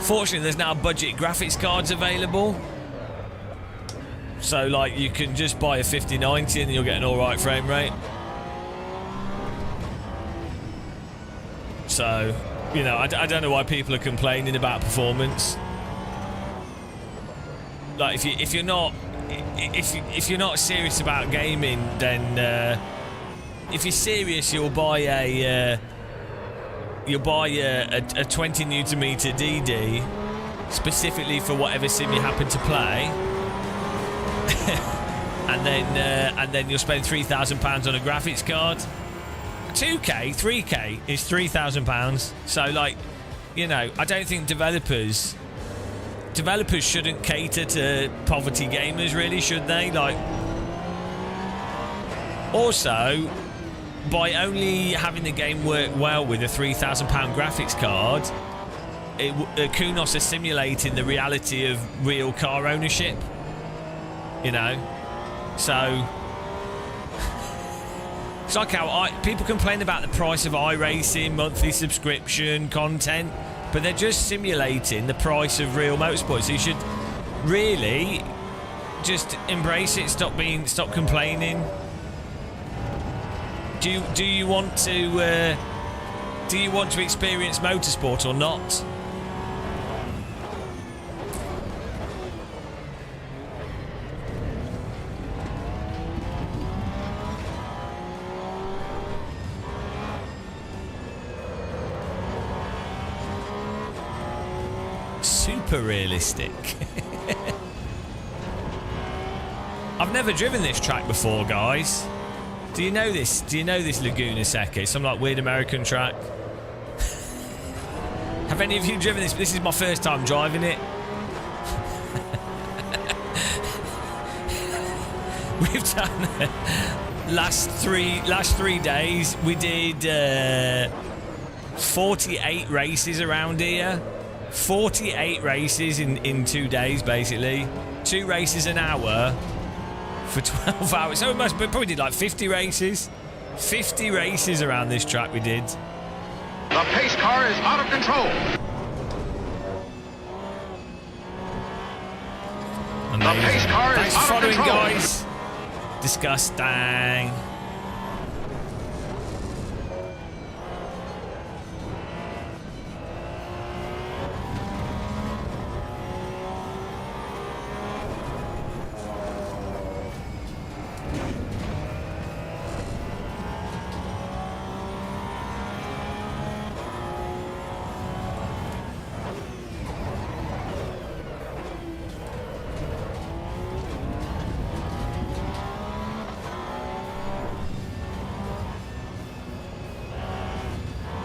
there's now budget graphics cards available. So like, you can just buy a 5090 and you'll get an alright frame rate. So, you know, I don't know why people are complaining about performance. Like if you're not serious about gaming, then if you're serious, you'll buy a 20 Newton meter DD specifically for whatever sim you happen to play, and then you'll spend £3,000 on a graphics card. 2K, 3K is £3,000. So like, you know, I don't think developers shouldn't cater to poverty gamers, really, should they? Like, also, by only having the game work well with a £3,000 graphics card, Kunos is simulating the reality of real car ownership. You know, so it's like how people complain about the price of iRacing, monthly subscription, content. But they're just simulating the price of real motorsport. So you should really just embrace it. Stop complaining. Do you want to experience motorsport or not? Super realistic. I've never driven this track before, guys. Do you know this? Do you know this Laguna Seca? It's some like weird American track. Have any of you driven this? This is my first time driving it. We've done last three days. We did 48 races around here. 48 races in 2 days, basically. 2 races an hour for 12 hours. So we probably did like 50 races. 50 races around this track we did. The pace car is out of control. Amazing. The pace car is Thanks out for following, of control. guys. Disgusting.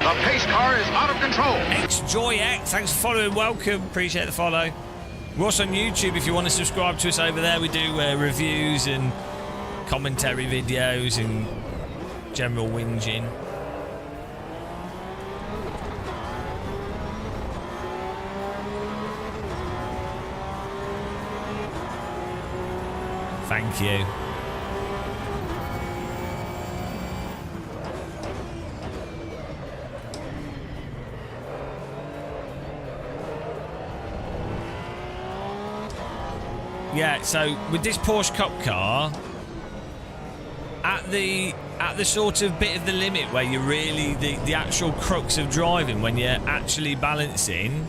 The pace car is out of control. XJoyX, thanks for following. Welcome. Appreciate the follow. We're also on YouTube if you want to subscribe to us over there. We do reviews and commentary videos and general whinging. Thank you. Yeah, so with this Porsche Cup car, at the sort of bit of the limit where you're really the actual crux of driving, when you're actually balancing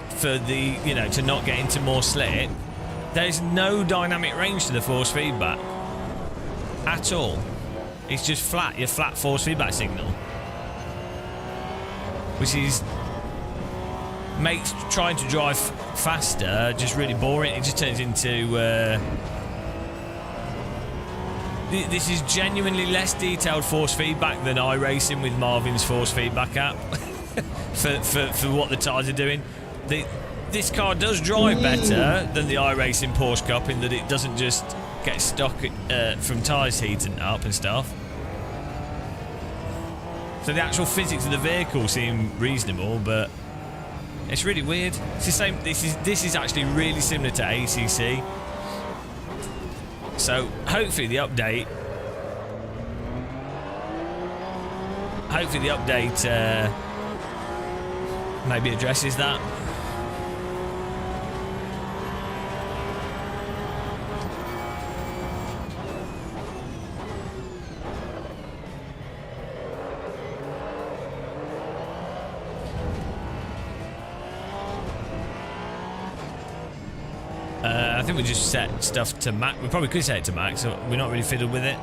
for the, you know, to not get into more slip, there's no dynamic range to the force feedback at all. It's just flat, your flat force feedback signal, which makes trying to drive faster just really boring. It just turns into this is genuinely less detailed force feedback than iRacing with Marvin's force feedback app for what the tyres are doing. This car does drive better than the iRacing Porsche Cup in that it doesn't just get stuck from tyres heating up and stuff. So the actual physics of the vehicle seem reasonable, but it's really weird. It's the same. This is actually really similar to ACC. So hopefully the update maybe addresses that. I think we just set stuff to max. We probably could set it to max, so we're not really fiddled with it.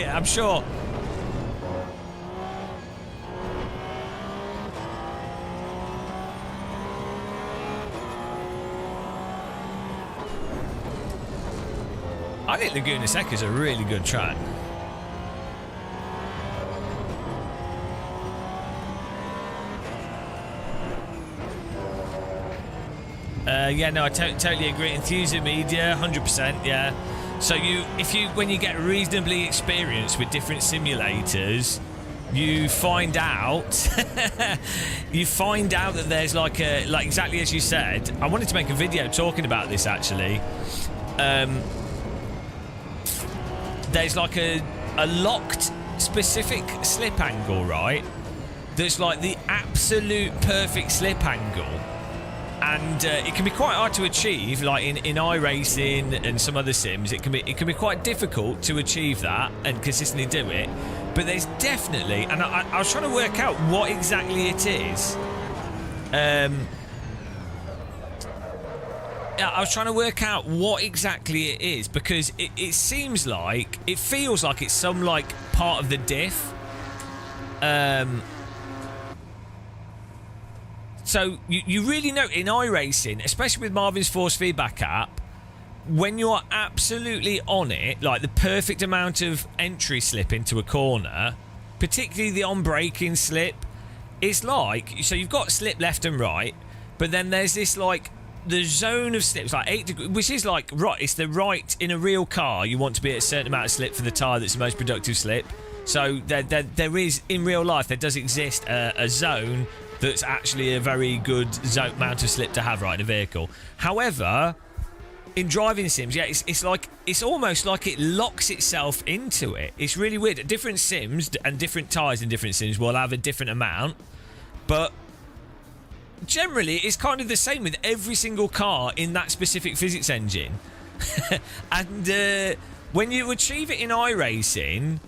I'm sure. I think Laguna Seca is a really good track. Yeah, no, I totally agree. Enthusiast Media, 100%. Yeah. So when you get reasonably experienced with different simulators, you find out that there's like exactly as you said. I wanted to make a video talking about this actually. There's like a locked specific slip angle, right? There's like the absolute perfect slip angle. And it can be quite hard to achieve, like in iRacing and some other sims. It can be quite difficult to achieve that and consistently do it. But there's definitely, and I was trying to work out what exactly it is. I was trying to work out what exactly it is, because it seems like, it feels like it's some like part of the diff. So you really know in iRacing, especially with Marvin's force feedback app, when you're absolutely on it, like the perfect amount of entry slip into a corner, particularly the on-braking slip, it's like, so you've got slip left and right, but then there's this like, the zone of slip, it's like 8 degrees, which is like, right, it's the right, in a real car, you want to be at a certain amount of slip for the tyre that's the most productive slip. So there is, in real life, there does exist a zone that's actually a very good amount of slip to have right in a vehicle. However, in driving sims, yeah, it's almost like it locks itself into it. It's really weird. Different sims and different tyres in different sims will have a different amount, but generally it's kind of the same with every single car in that specific physics engine. And when you achieve it in iRacing,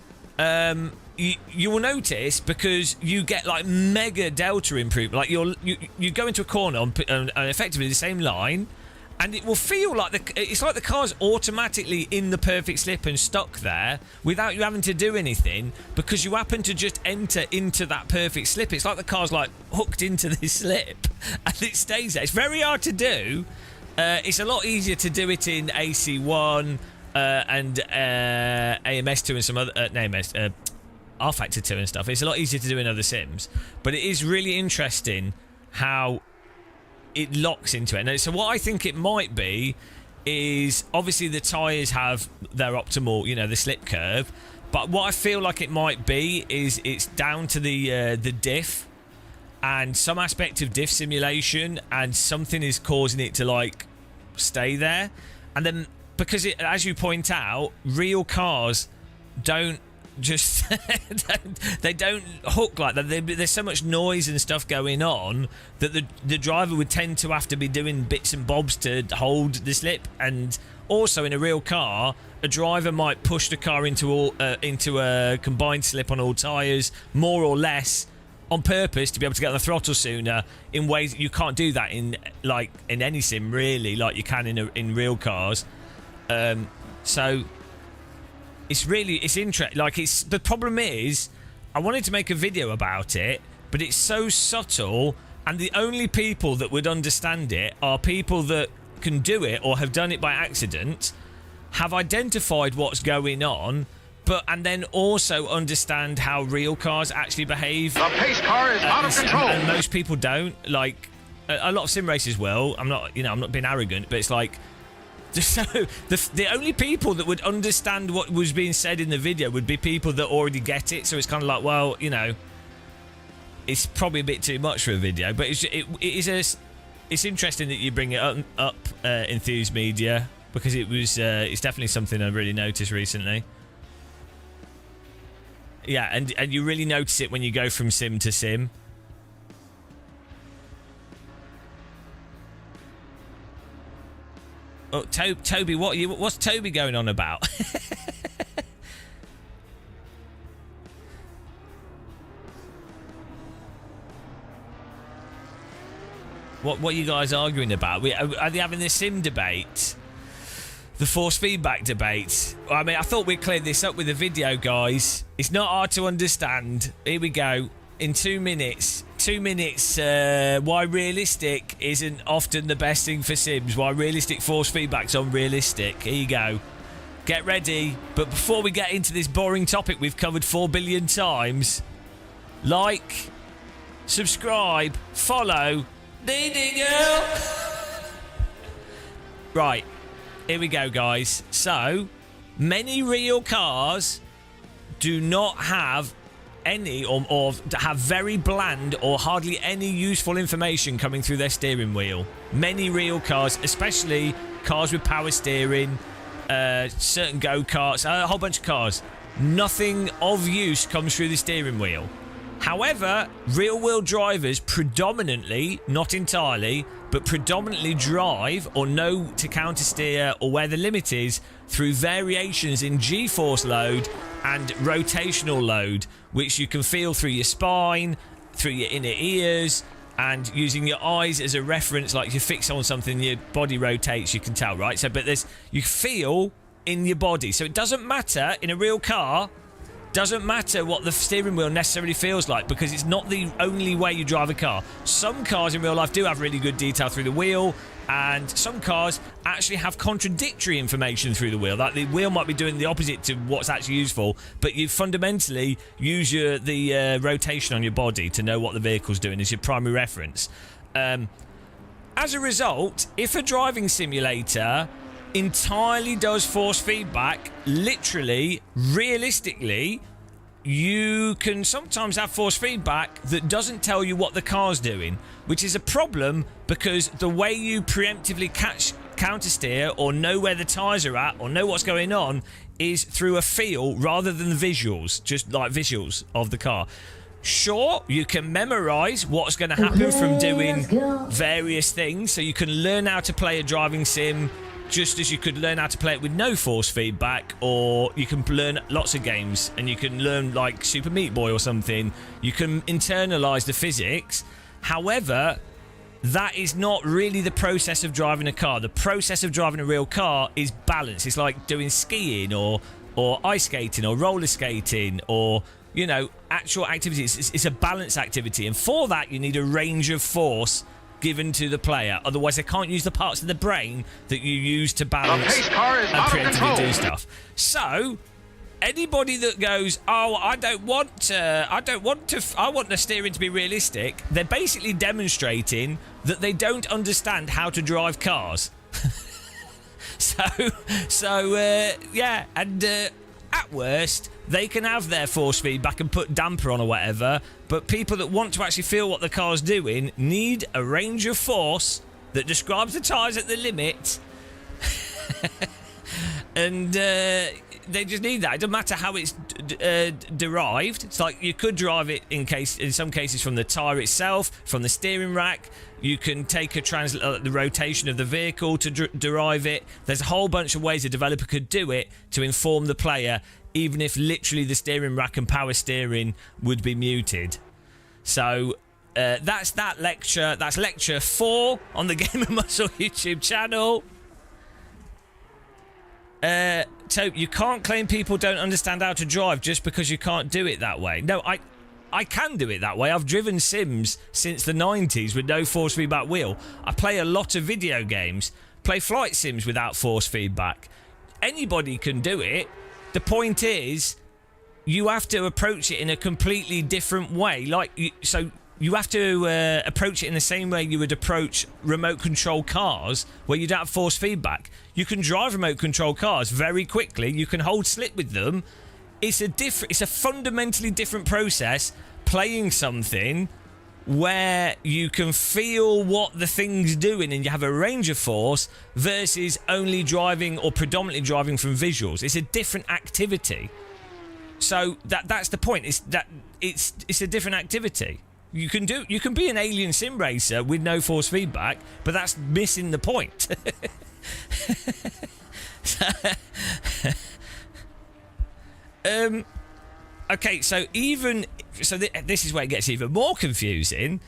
you will notice, because you get like mega delta improvement. Like you go into a corner on effectively the same line, and it will feel like it's like the car's automatically in the perfect slip and stuck there without you having to do anything, because you happen to just enter into that perfect slip. It's like the car's like hooked into this slip and it stays there. It's very hard to do. It's a lot easier to do it in AC1 and AMS2 and some other R-Factor 2 and stuff. It's a lot easier to do in other sims, but it is really interesting how it locks into it. And so what I think it might be is, obviously the tyres have their optimal, you know, the slip curve, but what I feel like it might be is it's down to the diff and some aspect of diff simulation, and something is causing it to like stay there. And then because it, as you point out, real cars don't just they don't hook like that. There's so much noise and stuff going on that the driver would tend to have to be doing bits and bobs to hold the slip. And also in a real car, a driver might push the car into a combined slip on all tyres, more or less on purpose, to be able to get on the throttle sooner, in ways that you can't do that in any sim really, like you can in real cars. So it's interesting. Like, the problem is, I wanted to make a video about it, but it's so subtle, and the only people that would understand it are people that can do it or have done it by accident, have identified what's going on, and then also understand how real cars actually behave. The pace car is out of control. And most people don't. Like, a lot of sim racers will. I'm not being arrogant, but it's like, so the only people that would understand what was being said in the video would be people that already get it. So it's kind of like, well, it's probably a bit too much for a video, but it's interesting that you bring it up Enthused Media, because it's definitely something I've really noticed recently. Yeah, and you really notice it when you go from sim to sim. Oh, Toby, what's Toby going on about? What are you guys arguing about? Are they having this sim debate? The force feedback debate? I mean, I thought we'd clear this up with the video, guys. It's not hard to understand. Here we go. In 2 minutes. 2 minutes, why realistic isn't often the best thing for sims. Why realistic force feedback's unrealistic. Here you go. Get ready. But before we get into this boring topic we've covered 4 billion times, like, subscribe, follow, Dee girl. Right. Here we go, guys. So, many real cars do not have any or have very bland or hardly any useful information coming through their steering wheel. Many real cars, especially cars with power steering, certain go-karts, a whole bunch of cars, nothing of use comes through the steering wheel. However, real-wheel drivers predominantly, not entirely, but predominantly drive or know to counter-steer or where the limit is through variations in G-force load and rotational load, which you can feel through your spine, through your inner ears, and using your eyes as a reference. Like, you fix on something, your body rotates, you can tell, right? So, but you feel in your body. So it doesn't matter in a real car, doesn't matter what the steering wheel necessarily feels like, because it's not the only way you drive a car. Some cars in real life do have really good detail through the wheel, and some cars actually have contradictory information through the wheel. Like, the wheel might be doing the opposite to what's actually useful, but you fundamentally use the rotation on your body to know what the vehicle's doing as your primary reference. As a result, if a driving simulator entirely does force feedback, literally, realistically, you can sometimes have force feedback that doesn't tell you what the car's doing, which is a problem, because the way you preemptively countersteer or know where the tyres are at or know what's going on is through a feel rather than the visuals, just like visuals of the car. Sure, you can memorise what's going to happen from doing various things, so you can learn how to play a driving sim just as you could learn how to play it with no force feedback, or you can learn lots of games and you can learn like Super Meat Boy or something. You can internalise the physics. However, that is not really the process of driving a car. The process of driving a real car is balance. It's like doing skiing or ice skating or roller skating or, you know, actual activities. It's a balance activity, and for that you need a range of force given to the player. Otherwise, they can't use the parts of the brain that you use to balance and preemptively do stuff. So, anybody that goes, "Oh, I want the steering to be realistic," they're basically demonstrating that they don't understand how to drive cars. Yeah, and at worst, they can have their force feedback and put damper on or whatever, but people that want to actually feel what the car's doing need a range of force that describes the tyres at the limit. And they just need that. It doesn't matter how it's derived. It's like you could drive it in some cases from the tyre itself, from the steering rack. You can take the rotation of the vehicle to derive it. There's a whole bunch of ways a developer could do it to inform the player, even if literally the steering rack and power steering would be muted. So that's that lecture. That's lecture 4 on the Game of Muscle YouTube channel. So you can't claim people don't understand how to drive just because you can't do it that way. No, I can do it that way. I've driven sims since the 90s with no force feedback wheel. I play a lot of video games, play flight sims without force feedback. Anybody can do it. The point is, you have to approach it in a completely different way. You have to approach it in the same way you would approach remote control cars, where you don't have force feedback. You can drive remote control cars very quickly. You can hold slip with them. It's a fundamentally different process playing something where you can feel what the thing's doing and you have a range of force versus only driving or predominantly driving from visuals. It's a different activity. So that's the point. It's a different activity. You can be an alien sim racer with no force feedback, but that's missing the point. Okay, so this is where it gets even more confusing.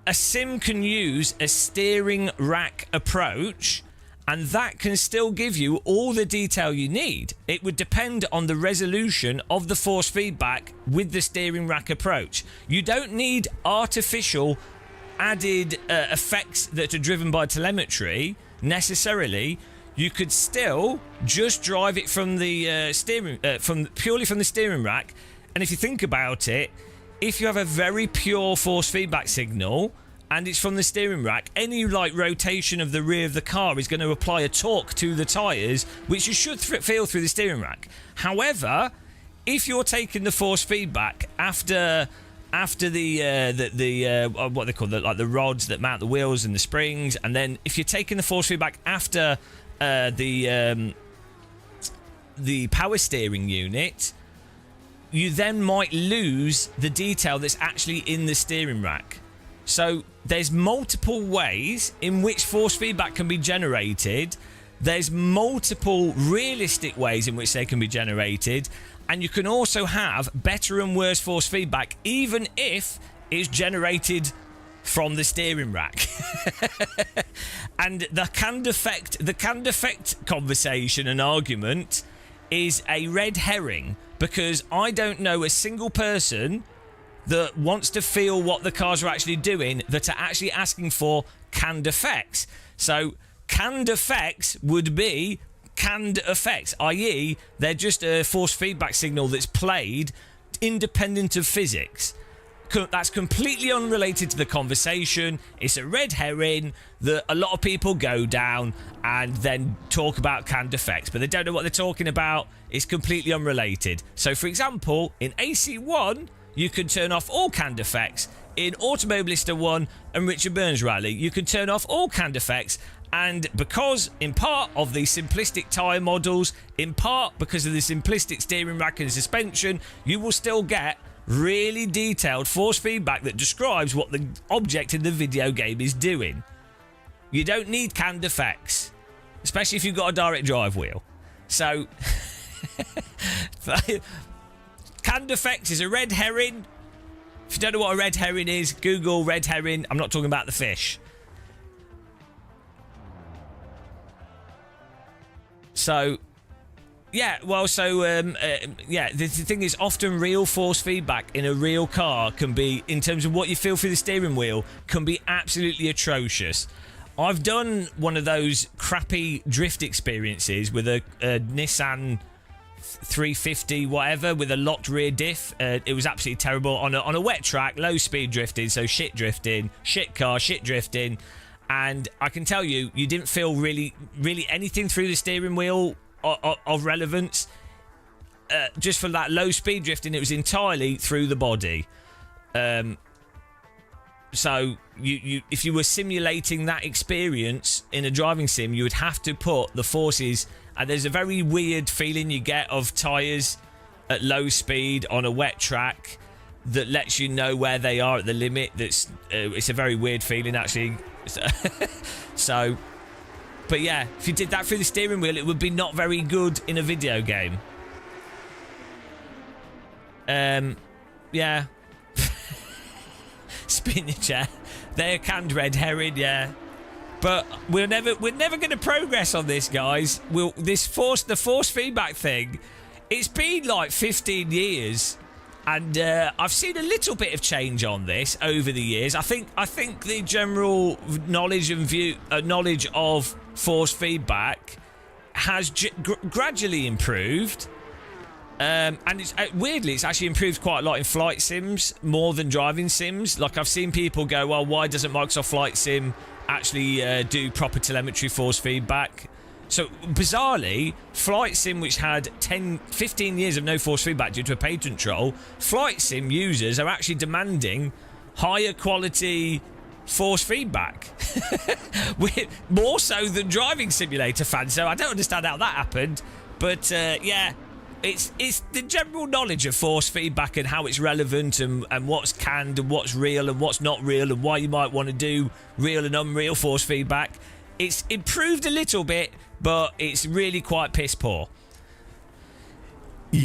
A sim can use a steering rack approach, and that can still give you all the detail you need. It would depend on the resolution of the force feedback with the steering rack approach. You don't need artificial added effects that are driven by telemetry necessarily. You could still just drive it from the purely from the steering rack. And if you think about it, if you have a very pure force feedback signal and it's from the steering rack, any rotation of the rear of the car is going to apply a torque to the tyres, which you should feel through the steering rack. However, if you're taking the force feedback after the what they call the rods that mount the wheels and the springs, and then if you're taking the force feedback after the power steering unit, you then might lose the detail that's actually in the steering rack. So there's multiple ways in which force feedback can be generated. There's multiple realistic ways in which they can be generated, and you can also have better and worse force feedback even if it's generated from the steering rack. And the can defect conversation and argument is a red herring, because I don't know a single person that wants to feel what the cars are actually doing that are actually asking for canned effects. So canned effects would be canned effects, i.e. they're just a force feedback signal that's played independent of physics. That's completely unrelated to the conversation. It's a red herring that a lot of people go down and then talk about canned effects, but they don't know what they're talking about. It's completely unrelated. So, for example, in AC1, you can turn off all canned effects. In Automobilista 1 and Richard Burns Rally, you can turn off all canned effects. And because, in part, of the simplistic tyre models, in part because of the simplistic steering rack and suspension, you will still get really detailed force feedback that describes what the object in the video game is doing. You don't need canned effects, especially if you've got a direct drive wheel. So, canned effects is a red herring. If you don't know what a red herring is, Google red herring. I'm not talking about the fish. So, yeah, well, the thing is, often real force feedback in a real car can be, in terms of what you feel through the steering wheel, can be absolutely atrocious. I've done one of those crappy drift experiences with a Nissan 350 whatever with a locked rear diff. It was absolutely terrible on a wet track, low speed drifting, so shit drifting, shit car, shit drifting. And I can tell you, you didn't feel really anything through the steering wheel of relevance. Just for that low speed drifting, it was entirely through the body. So you if you were simulating that experience in a driving sim, you would have to put the forces, and there's a very weird feeling you get of tyres at low speed on a wet track that lets you know where they are at the limit. That's it's a very weird feeling, actually. So, but yeah, if you did that through the steering wheel, it would be not very good in a video game. Yeah. Spin your chair. They're canned red herring, yeah. But we're never going to progress on this, guys. The force feedback thing. It's been like 15 years, and I've seen a little bit of change on this over the years. I think the general knowledge of force feedback has gradually improved. And it's weirdly, it's actually improved quite a lot in flight sims more than driving sims. Like, I've seen people go, well, why doesn't Microsoft Flight Sim actually do proper telemetry force feedback? So, bizarrely, Flight Sim, which had 15 years of no force feedback due to a patent troll, Flight Sim users are actually demanding higher quality force feedback. More so than driving simulator fans. So, I don't understand how that happened. But, yeah... It's the general knowledge of force feedback and how it's relevant and what's canned and what's real and what's not real and why you might want to do real and unreal force feedback. It's improved a little bit, but it's really quite piss poor. Little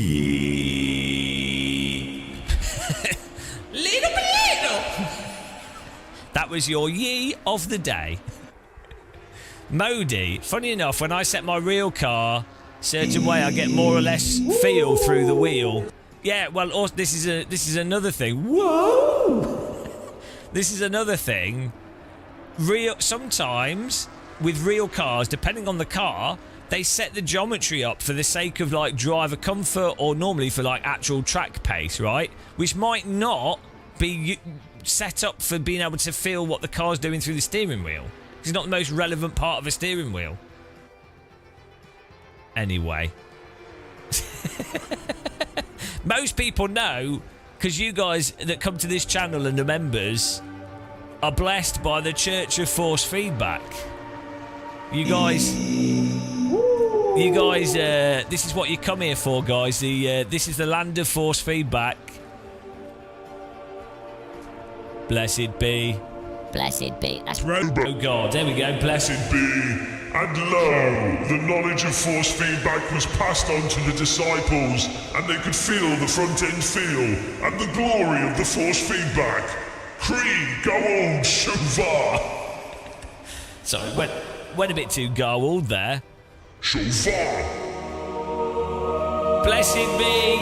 little. That was your yee of the day. Modi, funny enough, when I set my real car certain way, I get more or less feel through the wheel. Yeah, well, also, this is another thing. Whoa! This is another thing. Sometimes with real cars, depending on the car, they set the geometry up for the sake of like driver comfort or normally for like actual track pace, right? Which might not be set up for being able to feel what the car's doing through the steering wheel. It's not the most relevant part of a steering wheel. Anyway. Most people know, because you guys that come to this channel and the members are blessed by the Church of Force Feedback. You guys, this is what you come here for, guys. This is the land of force feedback. Blessed be. Blessed be. That's Oh God, there we go. Blessed be. And lo, the knowledge of force feedback was passed on to the disciples, and they could feel the front end feel and the glory of the force feedback. Cree, Gold, Shuvah. Sorry, went a bit too garbled there. Shuvah. Blessed be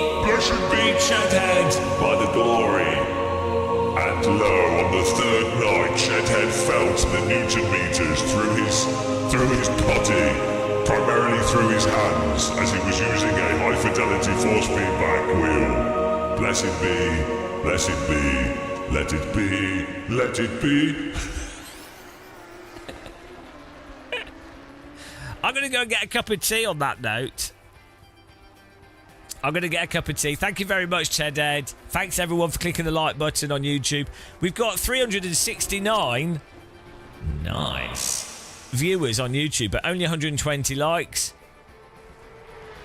Chedhead by the glory. And lo, on the third night, Chedhead felt the Newton meters through his body, primarily through his hands, as he was using a high-fidelity force feedback wheel. Blessed be, let it be, let it be. I'm going to go and get a cup of tea on that note. I'm going to get a cup of tea. Thank you very much, Chedhead. Thanks, everyone, for clicking the like button on YouTube. We've got 369 viewers on YouTube, but only 120 likes.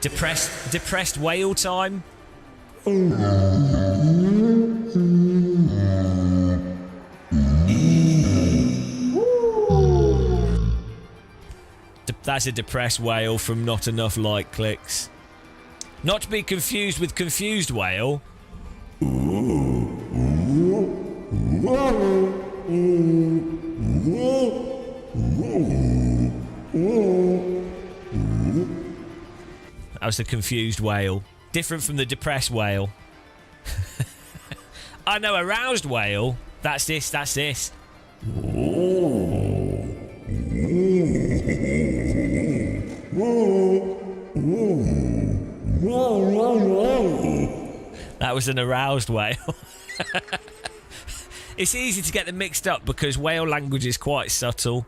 Depressed whale time. That's a depressed whale from not enough like clicks. Not to be confused with confused whale. That was the confused whale. Different from the depressed whale. I know, aroused whale. That's this. That was an aroused whale. It's easy to get them mixed up because whale language is quite subtle.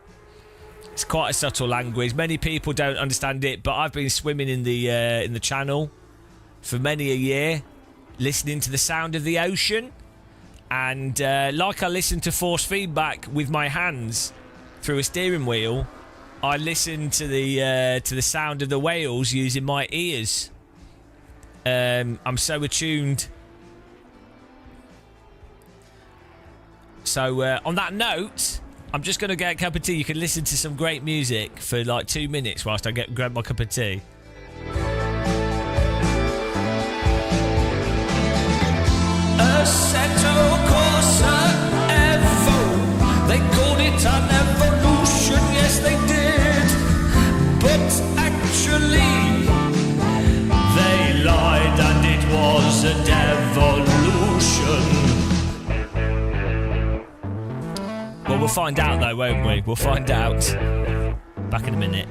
It's quite a subtle language. Many people don't understand it, but I've been swimming in the channel for many a year, listening to the sound of the ocean, and like I listen to force feedback with my hands through a steering wheel, I listen to the sound of the whales using my ears. I'm so attuned. So on that note, I'm just going to get a cup of tea. You can listen to some great music for like 2 minutes whilst I grab my cup of tea. Assetto, Corsa, EVO. They called it an evolution, yes they did. But actually, they lied and it was a devolution. Well, we'll find out though, won't we? We'll find out. Back in a minute.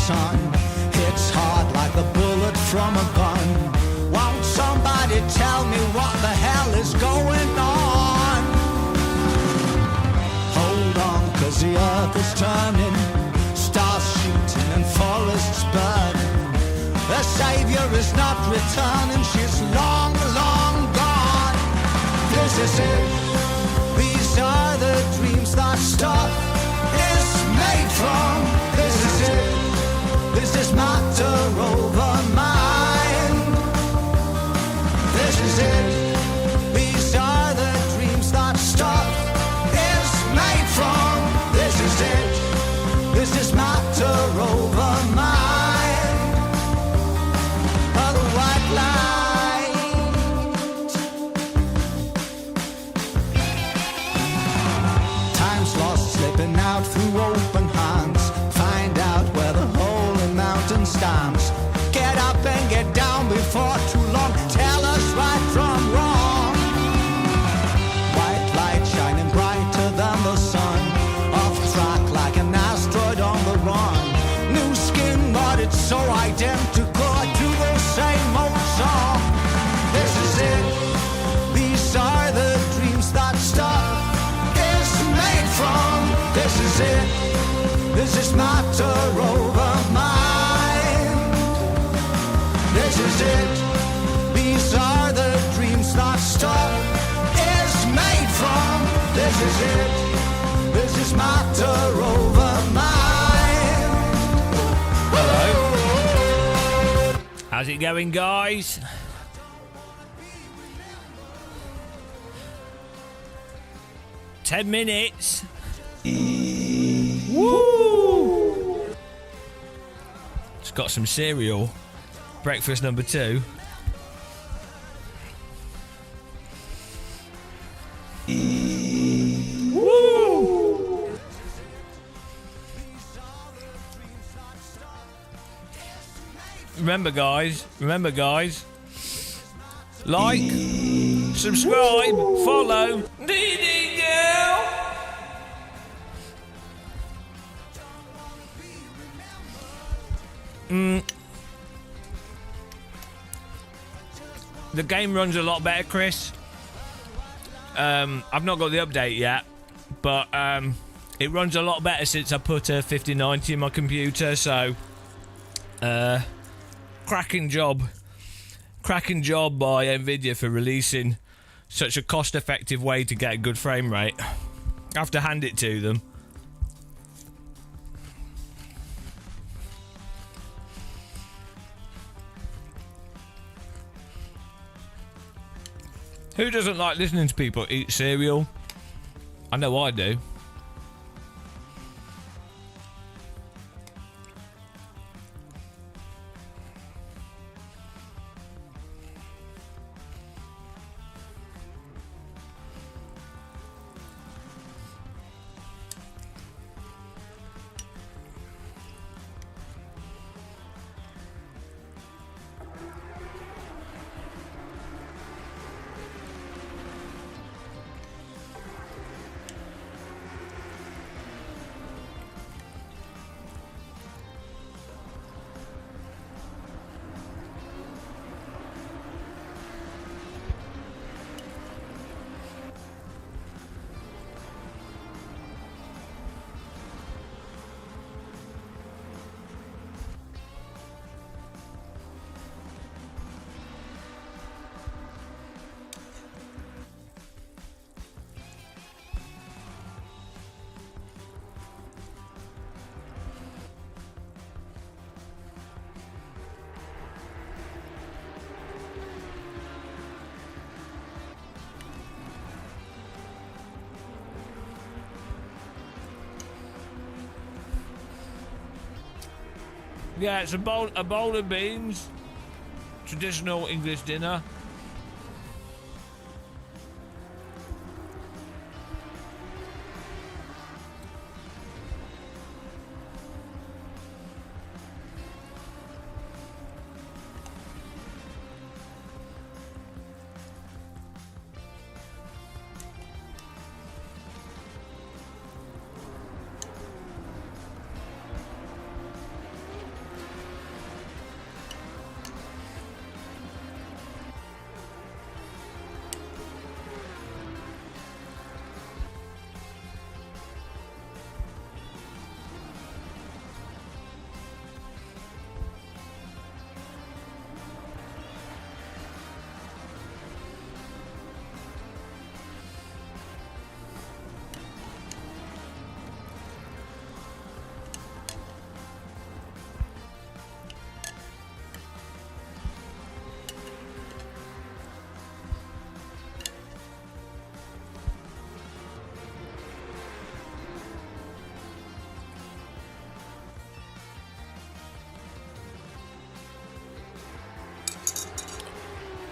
sun hits hard like a bullet from a gun. Won't somebody tell me what the hell is going on? Hold on, 'cause the earth is turning, stars shooting and forests burning. The savior is not returning, she's long, long gone. This is it, these are the dreams that stuff is made from. This is it, this is matter over mind. This is it, these are the dreams that stuff is made from. This is it, this is matter over mind. The white light, time's lost slipping out through open hands. Find out where the holy mountain stands. Get up and get down before too long. Tell us right from wrong. White light shining brighter than the sun, off track like an asteroid on the run. New skin, but it's so identical to the same old song. This is it, these are the dreams that stuff is made from. This is it, this is matter over mind. This is it, these are the dreams that stuff is made from. This is it, this is matter over mind. Hello. How's it going, guys? Ten minutes. Woo! It's got some cereal. Breakfast number 2. Woo! Remember guys, like, subscribe, follow. Dee girl. The game runs a lot better, Chris. I've not got the update yet, but it runs a lot better since I put a 5090 in my computer, so cracking job by Nvidia for releasing such a cost-effective way to get a good frame rate. I have to hand it to them. Who doesn't like listening to people eat cereal? I know I do. Yeah, it's a bowl of beans. Traditional English dinner.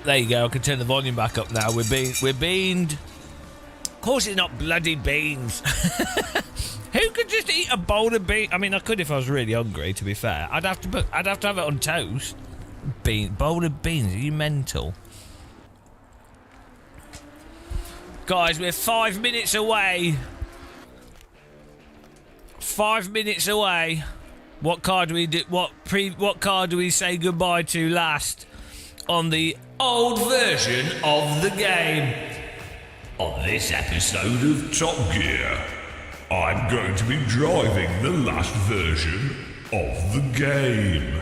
There you go. I can turn the volume back up now. We're beaned. Of course, it's not bloody beans. Who could just eat a bowl of beans? I mean, I could if I was really hungry. To be fair, I'd have to have it on toast. Bowl of beans? Are you mental? Guys, we're 5 minutes away. 5 minutes away. What car do we do? What car do we say goodbye to last on the old version of the game? On this episode of Top Gear, I'm going to be driving the last version of the game.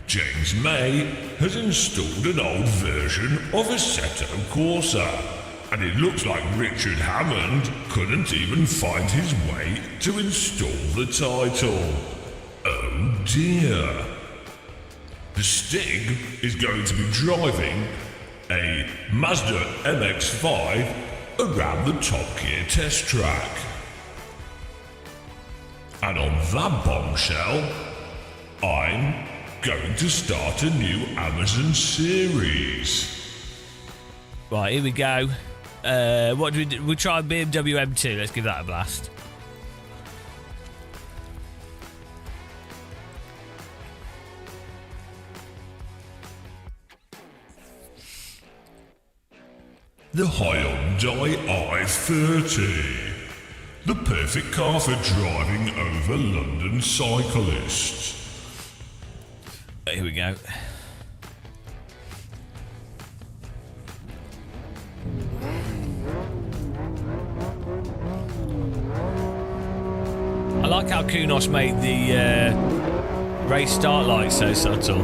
James May has installed an old version of Assetto Corsa, and it looks like Richard Hammond couldn't even find his way to install the title. Oh dear. The Stig is going to be driving a Mazda MX-5 around the Top Gear test track. And on that bombshell, I'm going to start a new Amazon series. Right, here we go. What do we do? We'll try BMW M2. Let's give that a blast. The Hyundai i30. The perfect car for driving over London cyclists. Here we go. I like how Kunos made the race start light so subtle.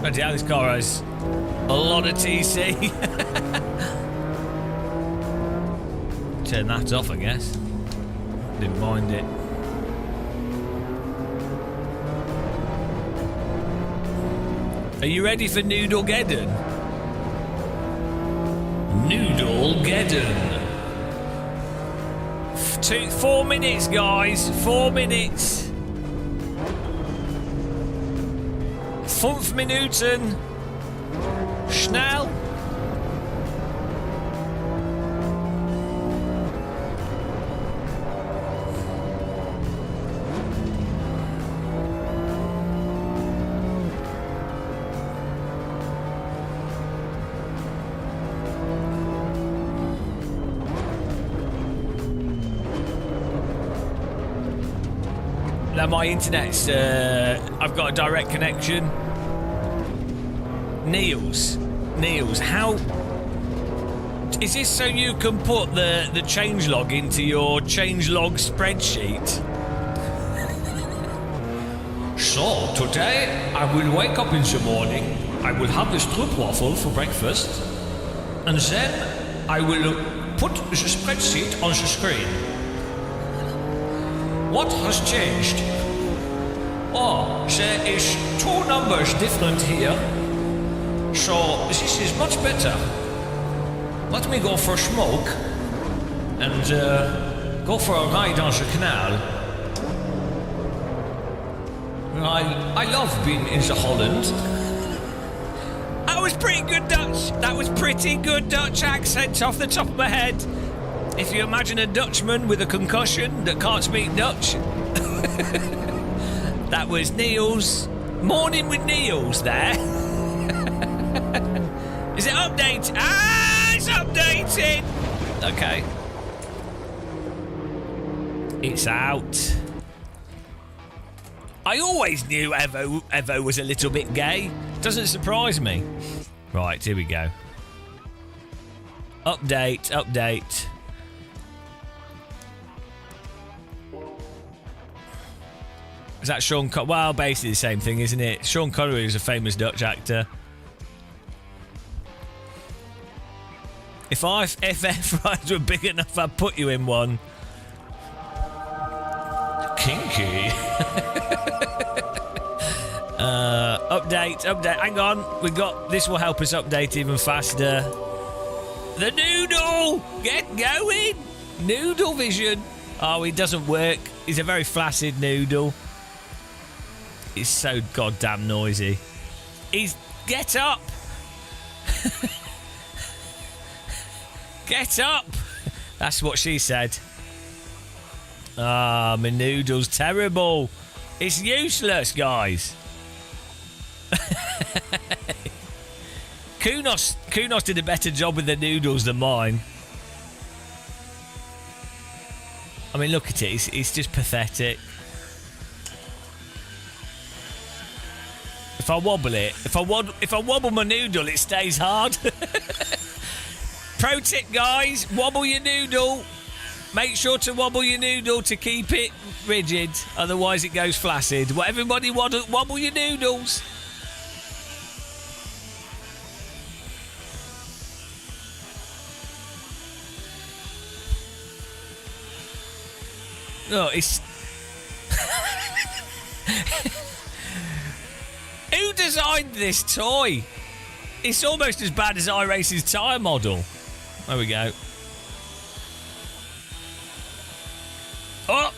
Bloody hell, this car has a lot of TC. Turn that off, I guess. Didn't mind it. Are you ready for Noodlegeddon? Noodlegeddon. 4 minutes, guys. 4 minutes. 5 Minuten. Schnell. Now my internet's, I've got a direct connection. Niels, how is this so you can put the changelog into your changelog spreadsheet? So, today I will wake up in the morning, I will have this stroopwafel for breakfast, and then I will put the spreadsheet on the screen. What has changed? Oh, there is 2 numbers different here. So this is much better. Let me go for a smoke and go for a ride on the canal. I love being in the Holland. That was pretty good Dutch. That was pretty good Dutch accent off the top of my head. If you imagine a Dutchman with a concussion that can't speak Dutch. That was Niels. Morning with Niels there. Is it updated? Ah, it's updated. Okay. It's out. I always knew Evo was a little bit gay. Doesn't surprise me. Right, here we go. Update. Is that Sean Connery? Well, basically the same thing, isn't it? Sean Connery is a famous Dutch actor. If F rides were big enough, I'd put you in one. Kinky. Update. Hang on. We got this. Will help us update even faster. The noodle. Get going. Noodle vision. Oh, it doesn't work. He's a very flaccid noodle. It's so goddamn noisy. Get up. Get up. That's what she said. Ah, my noodle's terrible. It's useless, guys. Kunos did a better job with the noodles than mine. I mean, look at it. It's just pathetic. If I wobble it, if I wobble my noodle, it stays hard. Pro tip, guys, wobble your noodle. Make sure to wobble your noodle to keep it rigid, otherwise it goes flaccid. Well, everybody wobble your noodles. Look, it's... Who designed this toy? It's almost as bad as iRace's tyre model. There we go. Oh!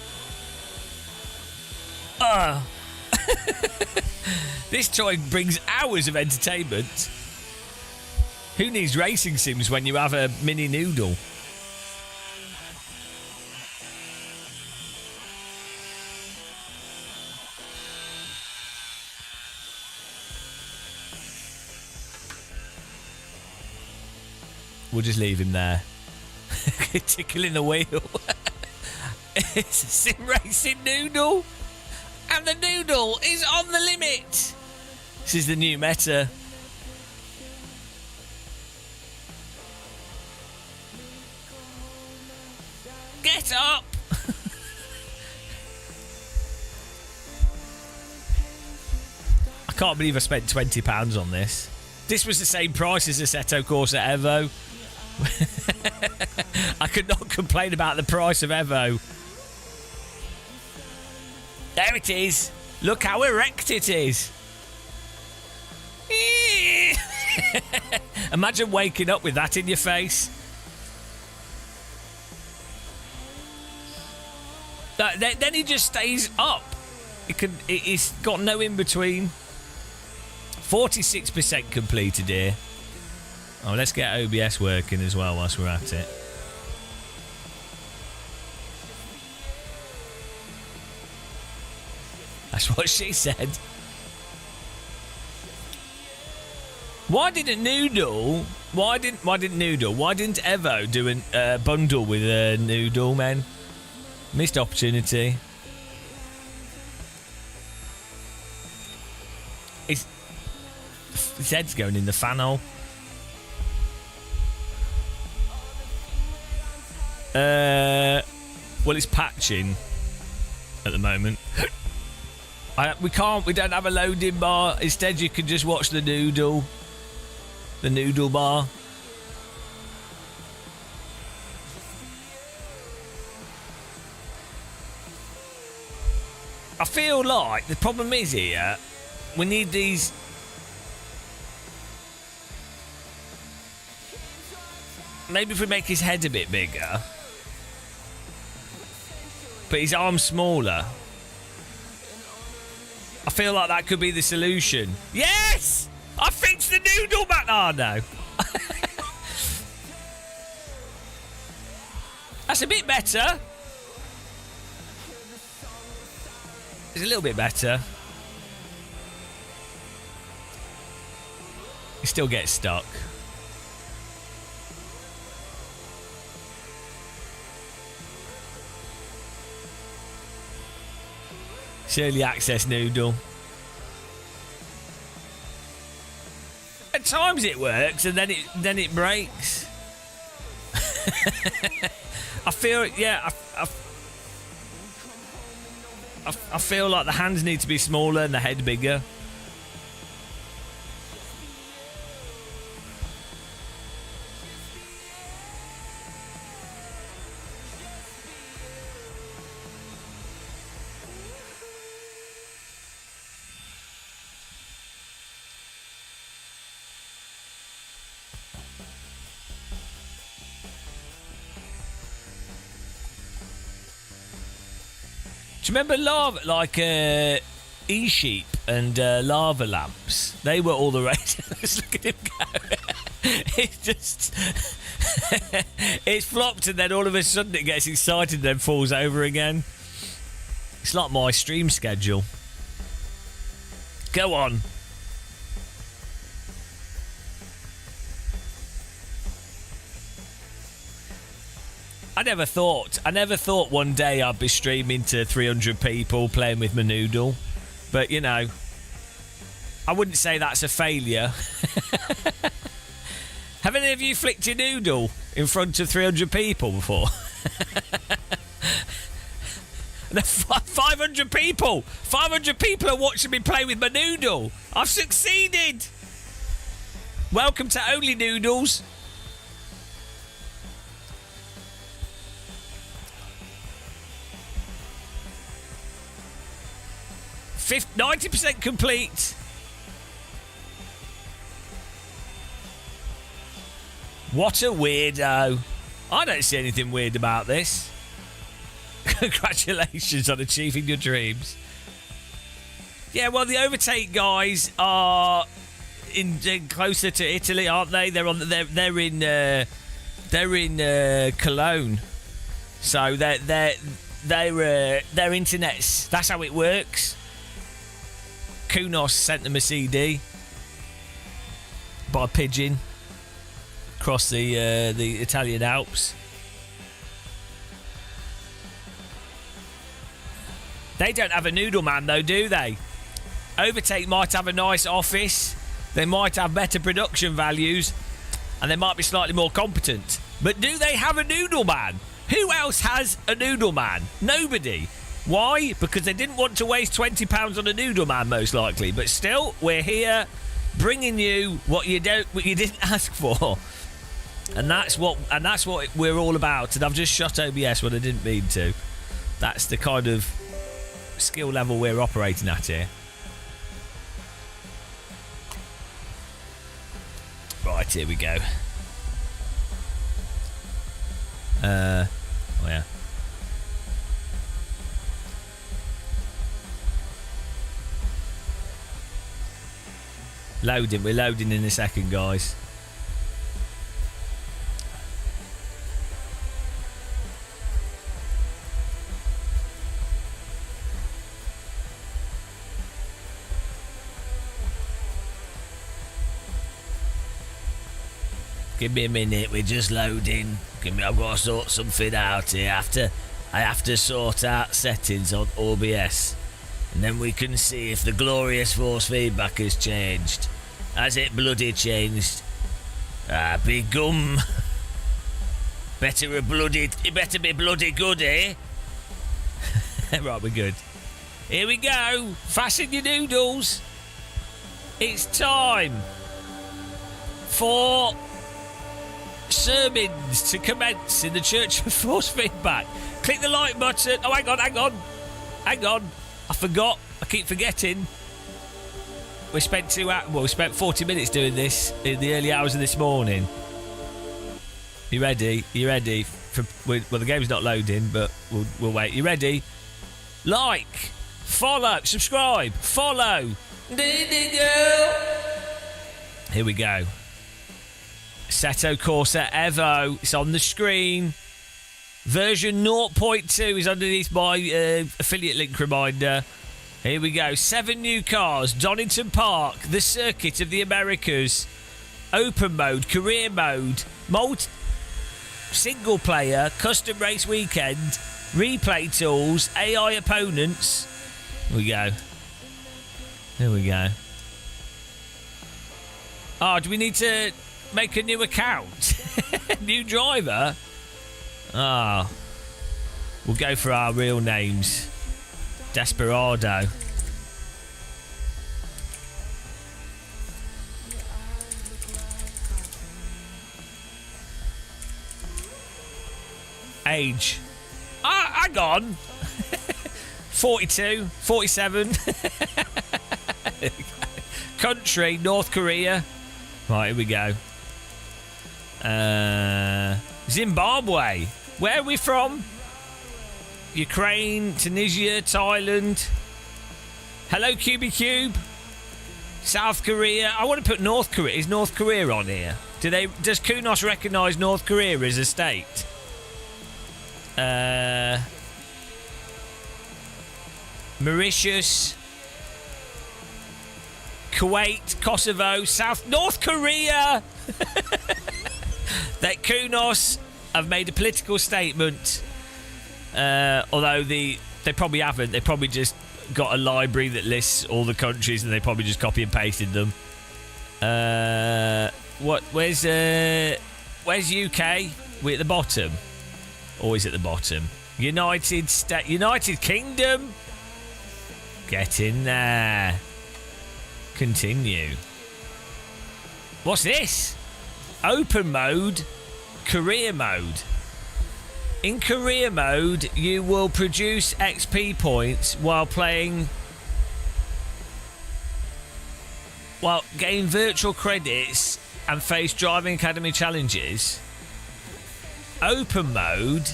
This toy brings hours of entertainment. Who needs racing sims when you have a mini noodle? We'll just leave him there. Tickling the wheel. It's a sim racing noodle. And the noodle is on the limit. This is the new meta. Get up. I can't believe I spent £20 on this. This was the same price as Assetto Corsa Evo. I could not complain about the price of Evo. There it is. Look how erect it is. Imagine waking up with that in your face. Then he just stays up. It's got no in between. 46% completed here. Oh, let's get OBS working as well whilst we're at it. That's what she said. Why didn't Evo do a bundle with a Noodle, man? Missed opportunity. His head's going in the fan hole. Well, it's patching at the moment. We don't have a loading bar. Instead, you can just watch the noodle bar. I feel like the problem is here, we need these. Maybe if we make his head a bit bigger, but his arms smaller. I feel like that could be the solution. Yes! I fixed the noodle back. Oh, no. That's a bit better. It's a little bit better. He still gets stuck. Early access noodle. At times it works, and then it breaks. I feel, yeah, I feel like the hands need to be smaller and the head bigger. Do you remember lava, like E-Sheep and lava lamps? They were all the rage. Look at him go. It's just... it's flopped and then all of a sudden it gets excited and then falls over again. It's like my stream schedule. Go on. I never thought one day I'd be streaming to 300 people playing with my noodle. But, you know, I wouldn't say that's a failure. Have any of you flicked your noodle in front of 300 people before? 500 people! 500 people are watching me play with my noodle! I've succeeded! Welcome to Only Noodles. 90% complete. What a weirdo. I don't see anything weird about this. Congratulations on achieving your dreams. Yeah, well, the overtake guys are in closer to Italy, aren't they? They're in Cologne, so their internet's, that's how it works. Kunos sent them a CD by pigeon across the Italian Alps. They don't have a noodle man though, do they? Overtake might have a nice office, they might have better production values, and they might be slightly more competent. But do they have a noodle man? Who else has a noodle man? Nobody. Why? Because they didn't want to waste £20 on a noodle man, most likely. But still, we're here bringing you what you didn't ask for. And that's what we're all about. And I've just shot OBS when I didn't mean to. That's the kind of skill level we're operating at here. Right, here we go. Oh yeah. We're loading in a second, guys. Give me a minute, we're just loading. I've got to sort something out here. I have to sort out settings on OBS, and then we can see if the glorious force feedback has changed. Has it bloody changed? Ah, big gum. It better be bloody good, eh? Right, we're good. Here we go. Fasten your noodles. It's time for sermons to commence in the Church of Force Feedback. Click the like button. Oh, hang on. I forgot. I keep forgetting. We spent 40 minutes doing this in the early hours of this morning. You ready? Well, the game's not loading, but we'll wait. You ready? Like, follow, subscribe, follow. Here we go. Assetto Corsa EVO. It's on the screen. Version 0.2 is underneath my affiliate link reminder. Here we go. 7 new cars. Donington Park. The Circuit of the Americas. Open mode. Career mode. Single player. Custom race weekend. Replay tools. AI opponents. Here we go. Oh, do we need to make a new account? New driver? Ah. We'll go for our real names. Desperado. Age. Hang on. 42, 47. Country, North Korea. Right, here we go. Zimbabwe. Where are we from? Ukraine, Tunisia, Thailand. Hello, Cube. South Korea. I want to put North Korea. Is North Korea on here? Does Kunos recognise North Korea as a state? Mauritius, Kuwait, Kosovo, North Korea. That Kunos have made a political statement. Although they probably haven't. They probably just got a library that lists all the countries and they probably just copy and pasted them. Where's UK? We're at the bottom. Always at the bottom. United Kingdom. Get in there. Continue. What's this? Open mode. Career mode. In career mode, you will produce XP points while playing Well, gain virtual credits and face driving academy challenges. Open mode,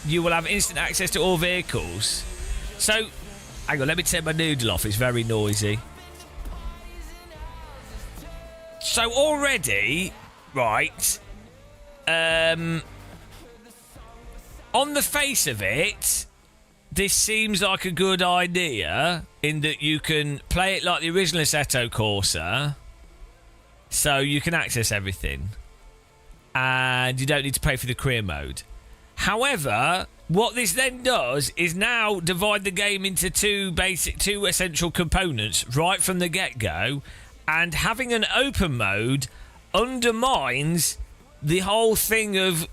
you will have instant access to all vehicles. So, hang on, let me take my noodle off. It's very noisy. So already, right, on the face of it, this seems like a good idea in that you can play it like the original Assetto Corsa, so you can access everything, and you don't need to pay for the career mode. However, what this then does is now divide the game into two essential components right from the get-go, and having an open mode undermines the whole thing of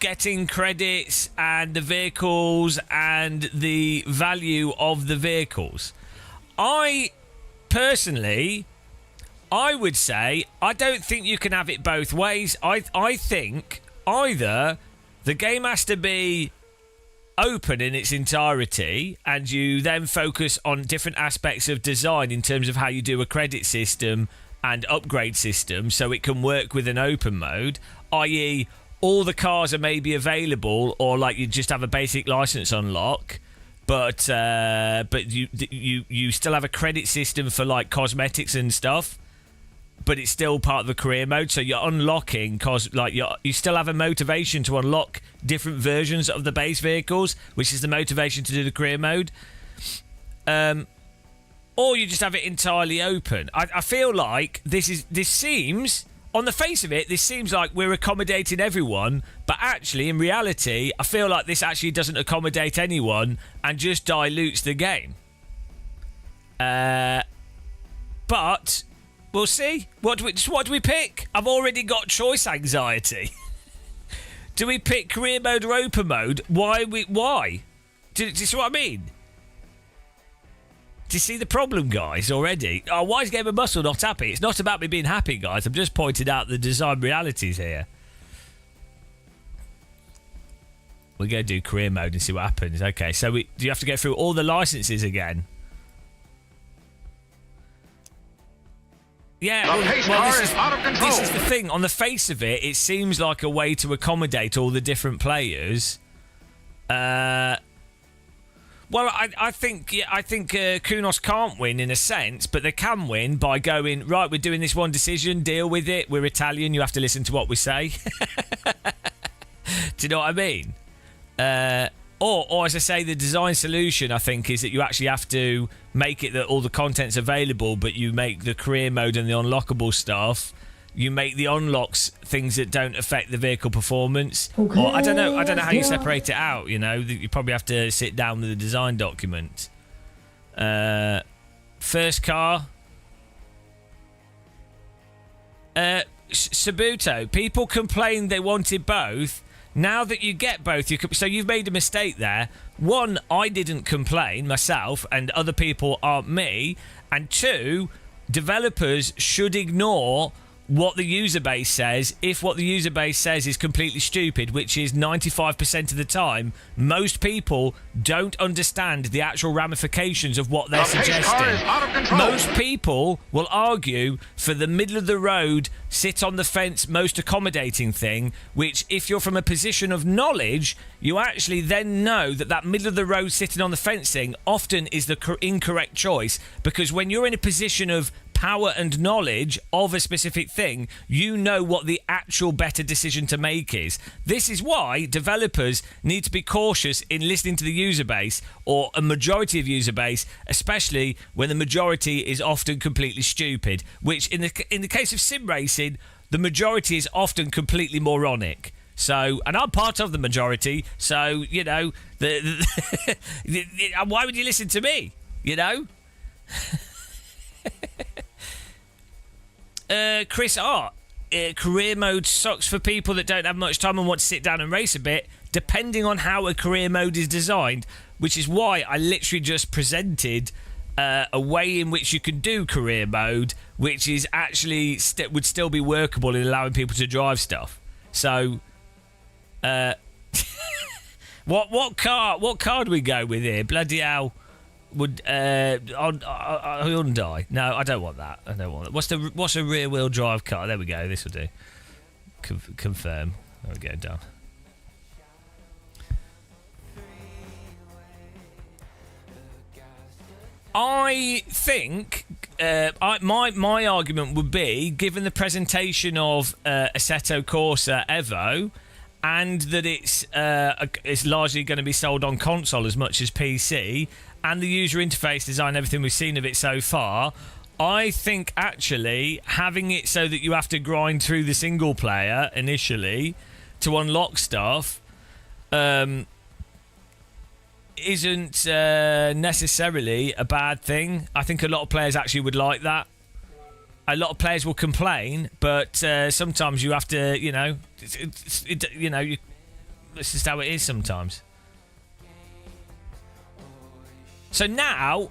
getting credits and the vehicles and the value of the vehicles. I would say I don't think you can have it both ways. I think either the game has to be open in its entirety and you then focus on different aspects of design in terms of how you do a credit system and upgrade system so it can work with an open mode, i.e. all the cars are maybe available, or like you just have a basic license unlock, but you still have a credit system for like cosmetics and stuff, but it's still part of the career mode. So you're unlocking you still have a motivation to unlock different versions of the base vehicles, which is the motivation to do the career mode. Or you just have it entirely open. I feel like this seems, on the face of it, this seems like we're accommodating everyone, but actually, in reality, I feel like this actually doesn't accommodate anyone and just dilutes the game. But we'll see. What do we pick? I've already got choice anxiety. Do we pick career mode or open mode? Why? Do you see what I mean? Do you see the problem, guys, already? Oh, why is Game of Muscle not happy? It's not about me being happy, guys. I'm just pointing out the design realities here. We're going to do career mode and see what happens. Okay, so do you have to go through all the licenses again? Yeah, this is the thing. On the face of it, it seems like a way to accommodate all the different players. Well, I think Kunos can't win in a sense, but they can win by going, right, we're doing this one decision, deal with it. We're Italian, you have to listen to what we say. Do you know what I mean? Or as I say, the design solution, I think, is that you actually have to make it that all the content's available, but you make the career mode and the unlockable stuff, you make the unlocks things that don't affect the vehicle performance. Okay. Or I don't know how you separate it out, you know. You probably have to sit down with the design document. First car. Sabuto. People complained they wanted both. Now that you get both, so you've made a mistake there. One, I didn't complain myself, and other people aren't me. And two, developers should ignore what the user base says if what the user base says is completely stupid, which is 95% of the time. Most people don't understand the actual ramifications of what they're suggesting. Most people will argue for the middle of the road, sit on the fence, most accommodating thing, which if you're from a position of knowledge, you actually then know that middle of the road sitting on the fence thing often is the incorrect choice, because when you're in a position of power and knowledge of a specific thing, you know what the actual better decision to make is. This is why developers need to be cautious in listening to the user base, or a majority of user base, especially when the majority is often completely stupid, which in the case of sim racing, the majority is often completely moronic. So, and I'm part of the majority, so, you know, why would you listen to me, you know? Chris R. Career mode sucks for people that don't have much time and want to sit down and race a bit, depending on how a career mode is designed, which is why I literally just presented a way in which you can do career mode, which is actually would still be workable in allowing people to drive stuff. So, what car do we go with here? Bloody hell. would Hyundai. No, I don't want that. I don't want that. What's a rear wheel drive car? There we go. This will do. Confirm. There we go. Done. I think my argument would be, given the presentation of Assetto Corsa Evo, and that it's largely going to be sold on console as much as PC, and the user interface design, everything we've seen of it so far, I think actually having it so that you have to grind through the single player initially to unlock stuff isn't necessarily a bad thing. I think a lot of players actually would like that. A lot of players will complain, but sometimes you have to, it's just how it is sometimes. So now,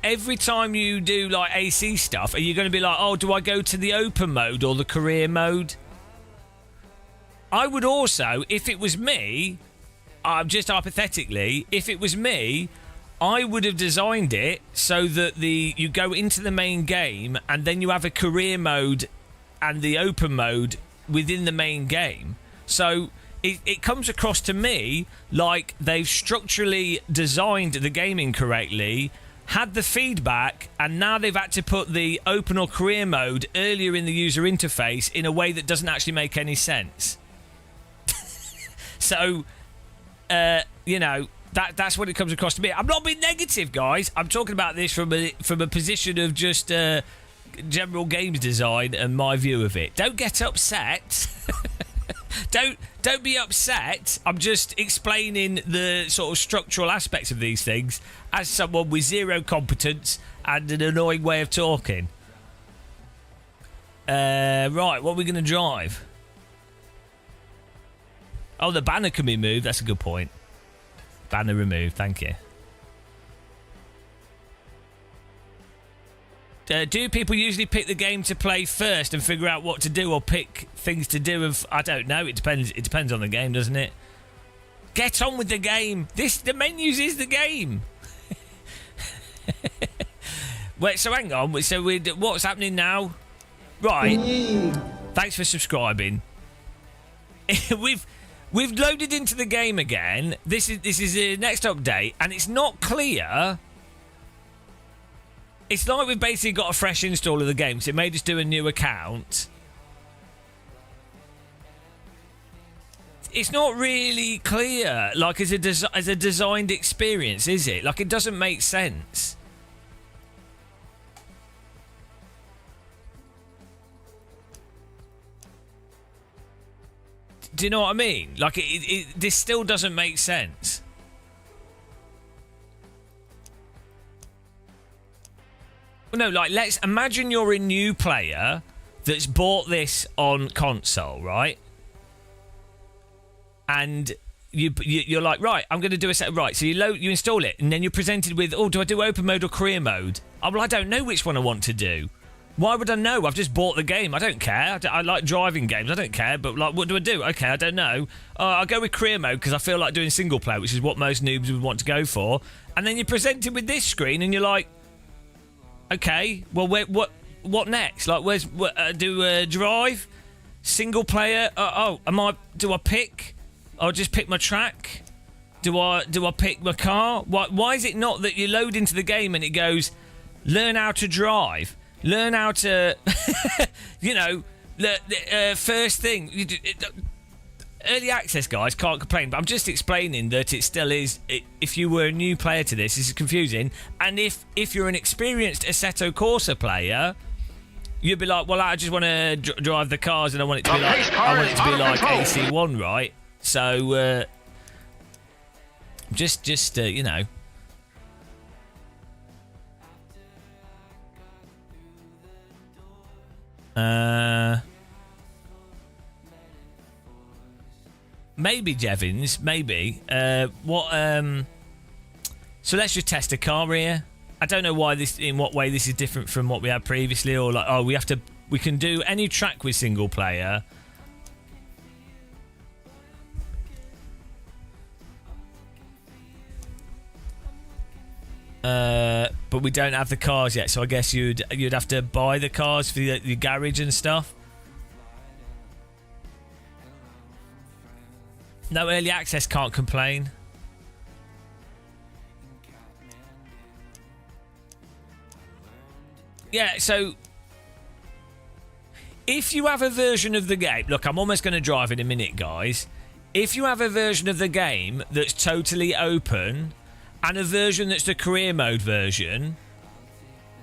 every time you do like AC stuff, are you going to be like, oh, do I go to the open mode or the career mode? I would also, if it was me, just hypothetically, if it was me, I would have designed it so that you go into the main game and then you have a career mode and the open mode within the main game. So it comes across to me like they've structurally designed the game incorrectly, had the feedback, and now they've had to put the open or career mode earlier in the user interface in a way that doesn't actually make any sense. So, that's what it comes across to me. I'm not being negative, guys. I'm talking about this from a position of just general games design and my view of it. Don't get upset. Don't be upset. I'm just explaining the sort of structural aspects of these things as someone with zero competence and an annoying way of talking. Right, what are we going to drive? Oh, the banner can be moved. That's a good point. Banner removed. Thank you. Do people usually pick the game to play first and figure out what to do, or pick things to do? I don't know. It depends. It depends on the game, doesn't it? Get on with the game. The menus is the game. Wait. So hang on. So what's happening now? Right. Thanks for subscribing. We've loaded into the game again. This is the next update, and it's not clear. It's like we've basically got a fresh install of the game, so it made us do a new account. It's not really clear, like as a designed experience, is it? Like, it doesn't make sense. Do you know what I mean? Like, this still doesn't make sense. No, like, let's imagine you're a new player that's bought this on console, right? And you're like, right, I'm going to do a set. Right, so you install it, and then you're presented with, oh, do I do open mode or career mode? Oh, well, I don't know which one I want to do. Why would I know? I've just bought the game. I don't care. I like driving games. I don't care. But like, what do I do? Okay, I don't know. I'll go with career mode because I feel like doing single player, which is what most noobs would want to go for. And then you're presented with this screen, and you're like, okay, well, what next? Like, do drive, single player? Do I pick? I'll just pick my track. Do I pick my car? Why is it not that you load into the game and it goes, learn how to drive? Learn how to, first thing. Early access, guys, can't complain. But I'm just explaining that it still is. If you were a new player to this is confusing. And if you're an experienced Assetto Corsa player, you'd be like, well, I just want to drive the cars, and I want it to be like AC1, right? So, just maybe Jevons, maybe. So let's just test a car here. I don't know in what way this is different from what we had previously, or like, we can do any track with single player. But we don't have the cars yet, so I guess you'd have to buy the cars for your garage and stuff. No early access, can't complain. Yeah, so if you have a version of the game... Look, I'm almost going to drive in a minute, guys. If you have a version of the game that's totally open and a version that's the career mode version,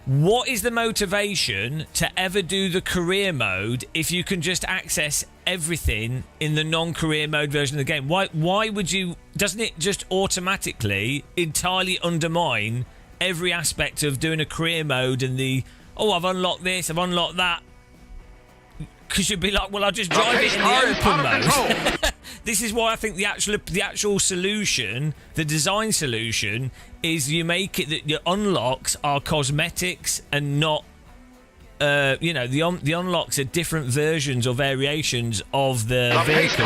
what is the motivation to ever do the career mode if you can just access everything in the non-career mode version of the game? Why would you... Doesn't it just automatically entirely undermine every aspect of doing a career mode and the... Oh, I've unlocked this, I've unlocked that. Because you'd be like, well, I'll just drive it in the open mode. This is why I think the actual solution, the design solution, is you make it that your unlocks are cosmetics and not, the unlocks are different versions or variations of the vehicle,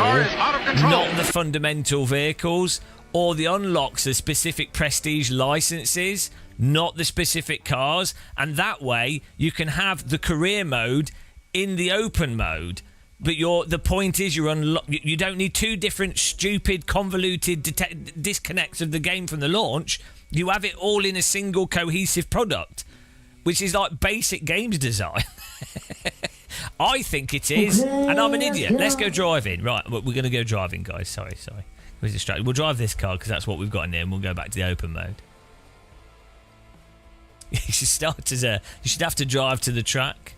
not the fundamental vehicles, or the unlocks are specific prestige licenses, not the specific cars, and that way you can have the career mode in the open mode. But the point is you don't need two different stupid convoluted disconnects of the game from the launch. You have it all in a single cohesive product, which is like basic games design. I think it is, and I'm an idiot. Let's go driving. Right, we're going to go driving, guys. Sorry. We're distracted. We'll drive this car because that's what we've got in there, and we'll go back to the open mode. You should start you should have to drive to the track.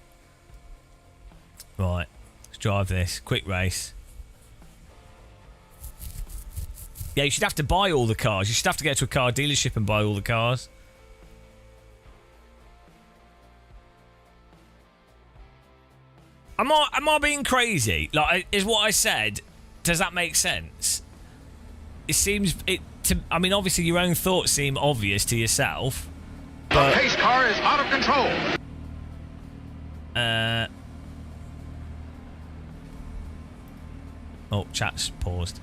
Right, let's drive this. Quick race. Yeah, you should have to buy all the cars. You should have to go to a car dealership and buy all the cars. Am I being crazy? Like, is what I said, does that make sense? It seems... I mean, obviously your own thoughts seem obvious to yourself. But, the pace car is out of control. Oh, chat's paused.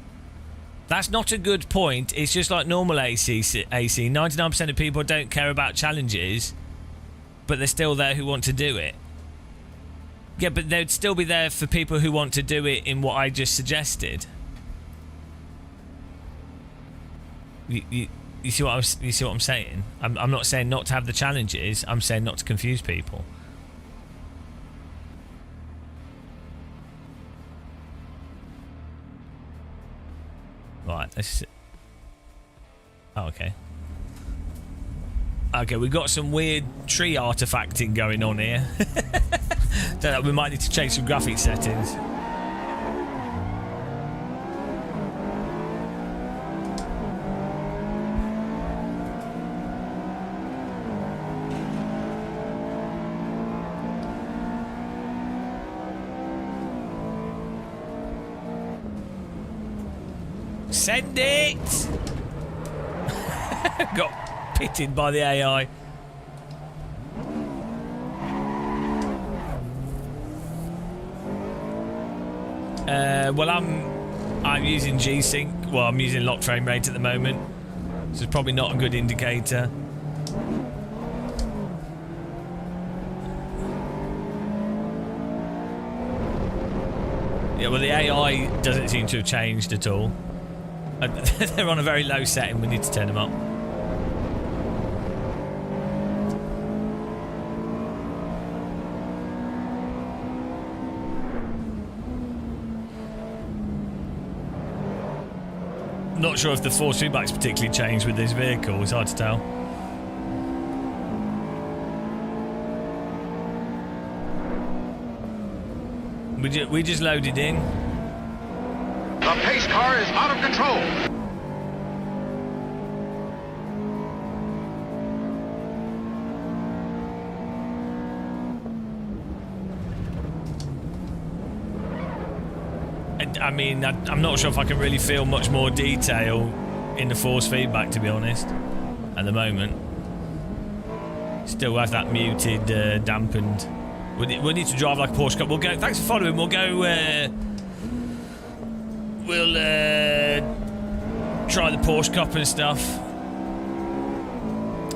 That's not a good point. It's just like normal AC. 99% of people don't care about challenges, but they're still there who want to do it. Yeah, but they'd still be there for people who want to do it in what I just suggested. You see what I'm saying? I'm not saying not to have the challenges. I'm saying not to confuse people. Right, let's... Oh, okay. Okay, we've got some weird tree artifacting going on here. Don't know, we might need to change some graphic settings. Send it! Got pitted by the AI. Well, I'm using G-Sync. Well, I'm using lock frame rate at the moment, so it's probably not a good indicator. Yeah, well, the AI doesn't seem to have changed at all. They're on a very low setting. We need to turn them up. Not sure if the force feedback's particularly changed with this vehicle. It's hard to tell. We just loaded in. The pace car is out of control. I mean, I'm not sure if I can really feel much more detail in the force feedback, to be honest, at the moment. Still have that muted, dampened. We'll need to drive like a Porsche Cup. We'll go. Thanks for following. We'll go. We'll try the Porsche Cup and stuff.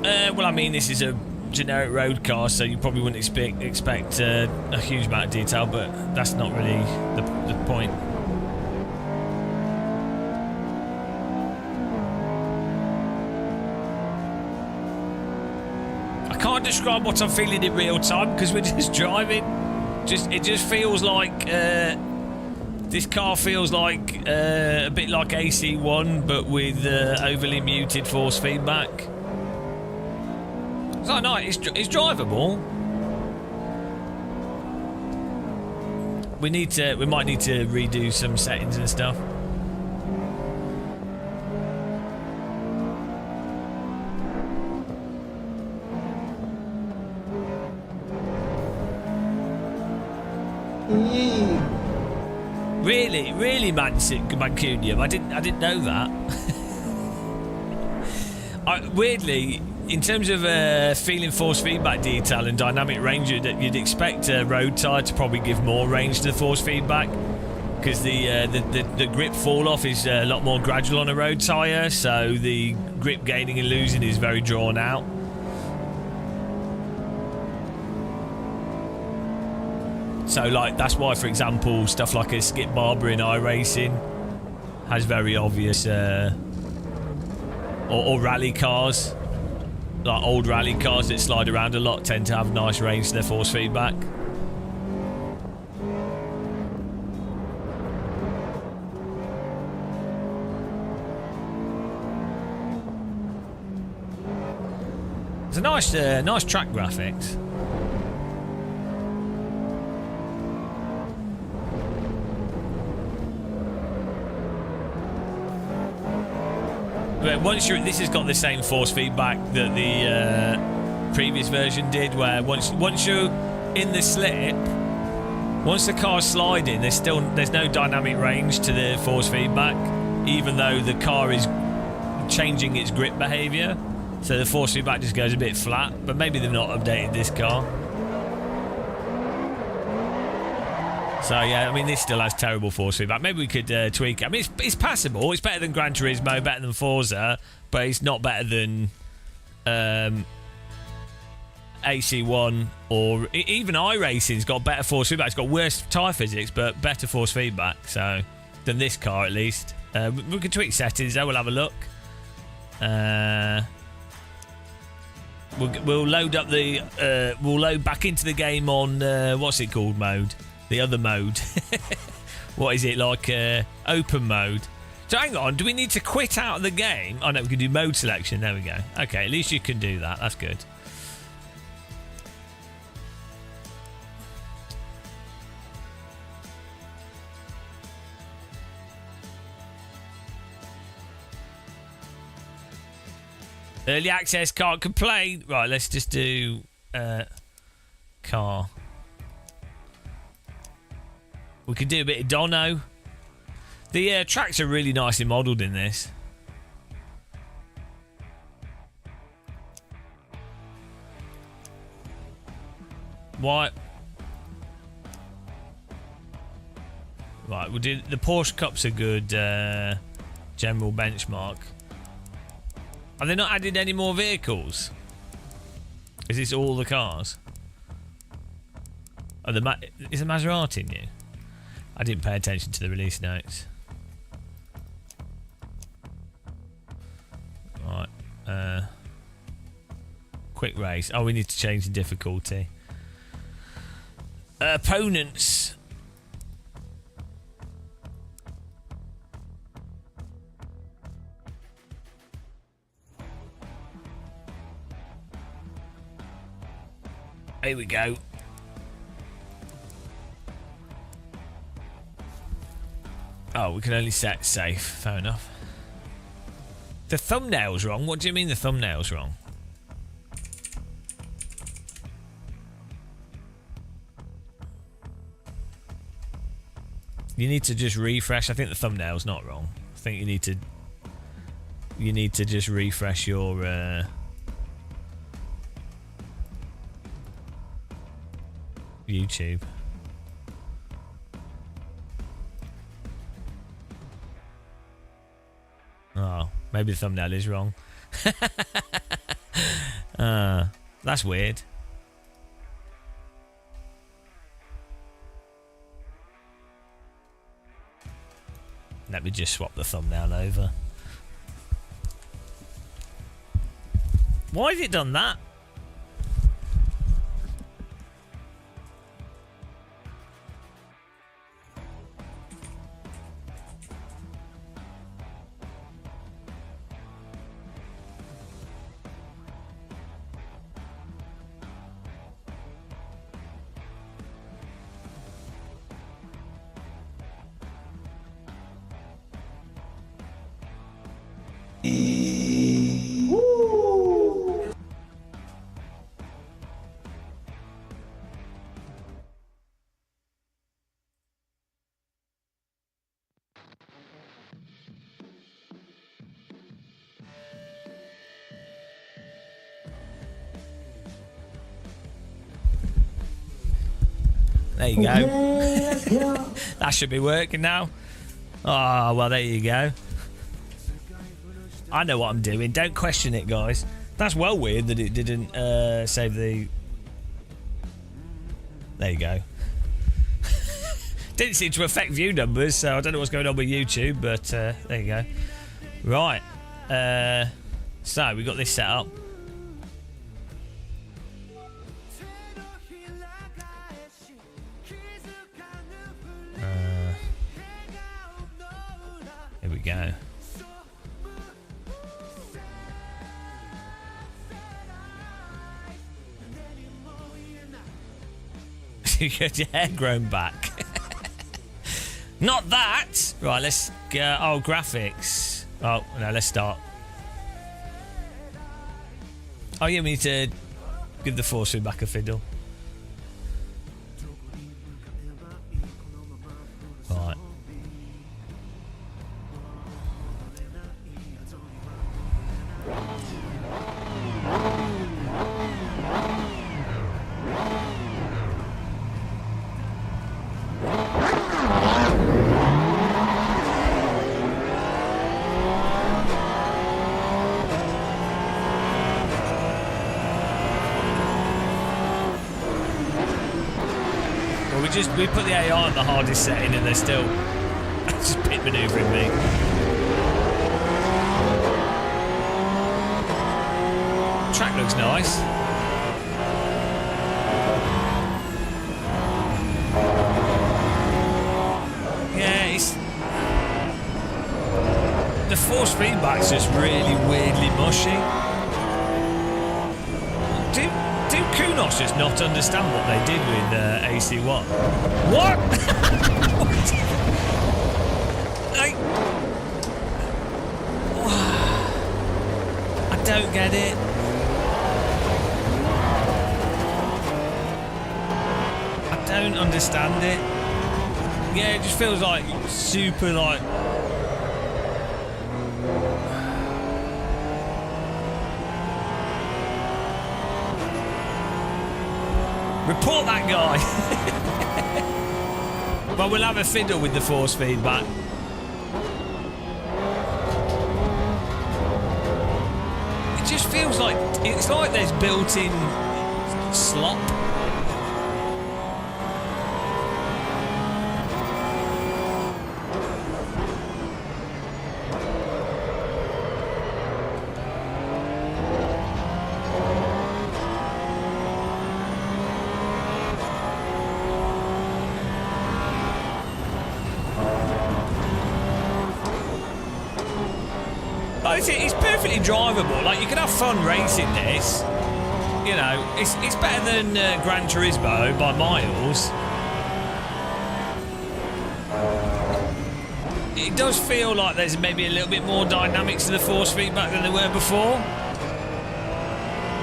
Well, I mean, this is a generic road car, so you probably wouldn't expect a huge amount of detail, but that's not really the point. I can't describe what I'm feeling in real time because we're just driving. It just feels like this car feels like a bit like AC1, but with overly muted force feedback. It's like, no, it's drivable. We might need to redo some settings and stuff. Really, Mancunium. I didn't know that. Weirdly, in terms of feeling force feedback detail and dynamic range, you'd expect a road tyre to probably give more range to the force feedback, because the grip fall off is a lot more gradual on a road tyre, so the grip gaining and losing is very drawn out. So, like, that's why, for example, stuff like a Skip Barber in iRacing has very obvious, or rally cars, like old rally cars that slide around a lot, tend to have nice range to their force feedback. It's a nice track graphics. But this has got the same force feedback that the previous version did, where once you're in the slip, once the car's sliding, there's no dynamic range to the force feedback, even though the car is changing its grip behaviour. So the force feedback just goes a bit flat. But maybe they've not updated this car. So yeah, I mean, this still has terrible force feedback. Maybe we could tweak it. I mean, it's passable. It's better than Gran Turismo, better than Forza, but it's not better than AC1 or even iRacing's got better force feedback. It's got worse tyre physics, but better force feedback. So than this car at least. We can tweak settings. Though. We'll have a look. We'll load up the. We'll load back into the game on what's it called mode. The other mode. What is it, like open mode? So hang on, do we need to quit out of the game? Oh no, we can do mode selection. There we go. Okay, at least you can do that. That's good. Early access, can't complain. Right, let's just do car. We could do a bit of Dono. The tracks are really nicely modelled in this. Why? Right, we'll do the Porsche Cup's a good general benchmark. Have they not added any more vehicles? Is this all the cars? Oh, is the Maserati new? I didn't pay attention to the release notes. Right. Quick race. Oh, we need to change the difficulty. Opponents. Here we go. Oh, we can only set safe. Fair enough. The thumbnail's wrong. What do you mean the thumbnail's wrong? You need to just refresh. I think the thumbnail's not wrong. I think you need to just refresh your YouTube. Oh, maybe the thumbnail is wrong. That's weird. Let me just swap the thumbnail over. Why has it done that? There you go. That should be working now. Oh, well, there you go. I know what I'm doing. Don't question it, guys. That's well weird that it didn't save the... There you go. Didn't seem to affect view numbers, so I don't know what's going on with YouTube, but there you go. Right. So, we got this set up. Here we go. You get your hair grown back. Not that. Right, let's go. Oh, graphics. Oh, no, let's start. Oh, yeah, we need to give the force feedback a fiddle. Right. We put the AI on the hardest setting and they're still just pit manoeuvring me. Track looks nice. Yeah, it's... The force feedback's just really weirdly mushy. Do Kunos just not understand what they did with AC1? What? I don't get it. I don't understand it. Yeah, it just feels like super like... Report that guy! Well, we'll have a fiddle with the force feedback. It just feels like... It's like there's built-in slop. It's perfectly drivable. Like, you can have fun racing this. You know, it's better than Gran Turismo by miles. It does feel like there's maybe a little bit more dynamics to the force feedback than there were before.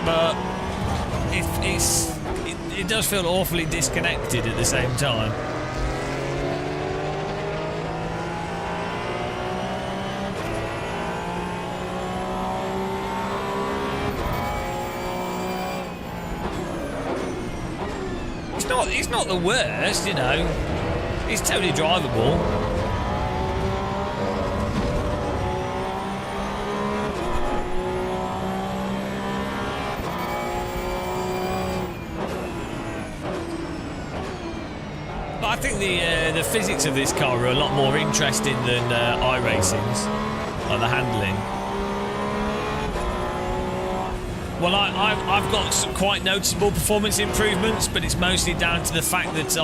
But it does feel awfully disconnected at the same time. It's not the worst, you know. It's totally drivable. I think the physics of this car are a lot more interesting than iRacing's, like the handling. Well, I've got some quite noticeable performance improvements, but it's mostly down to the fact that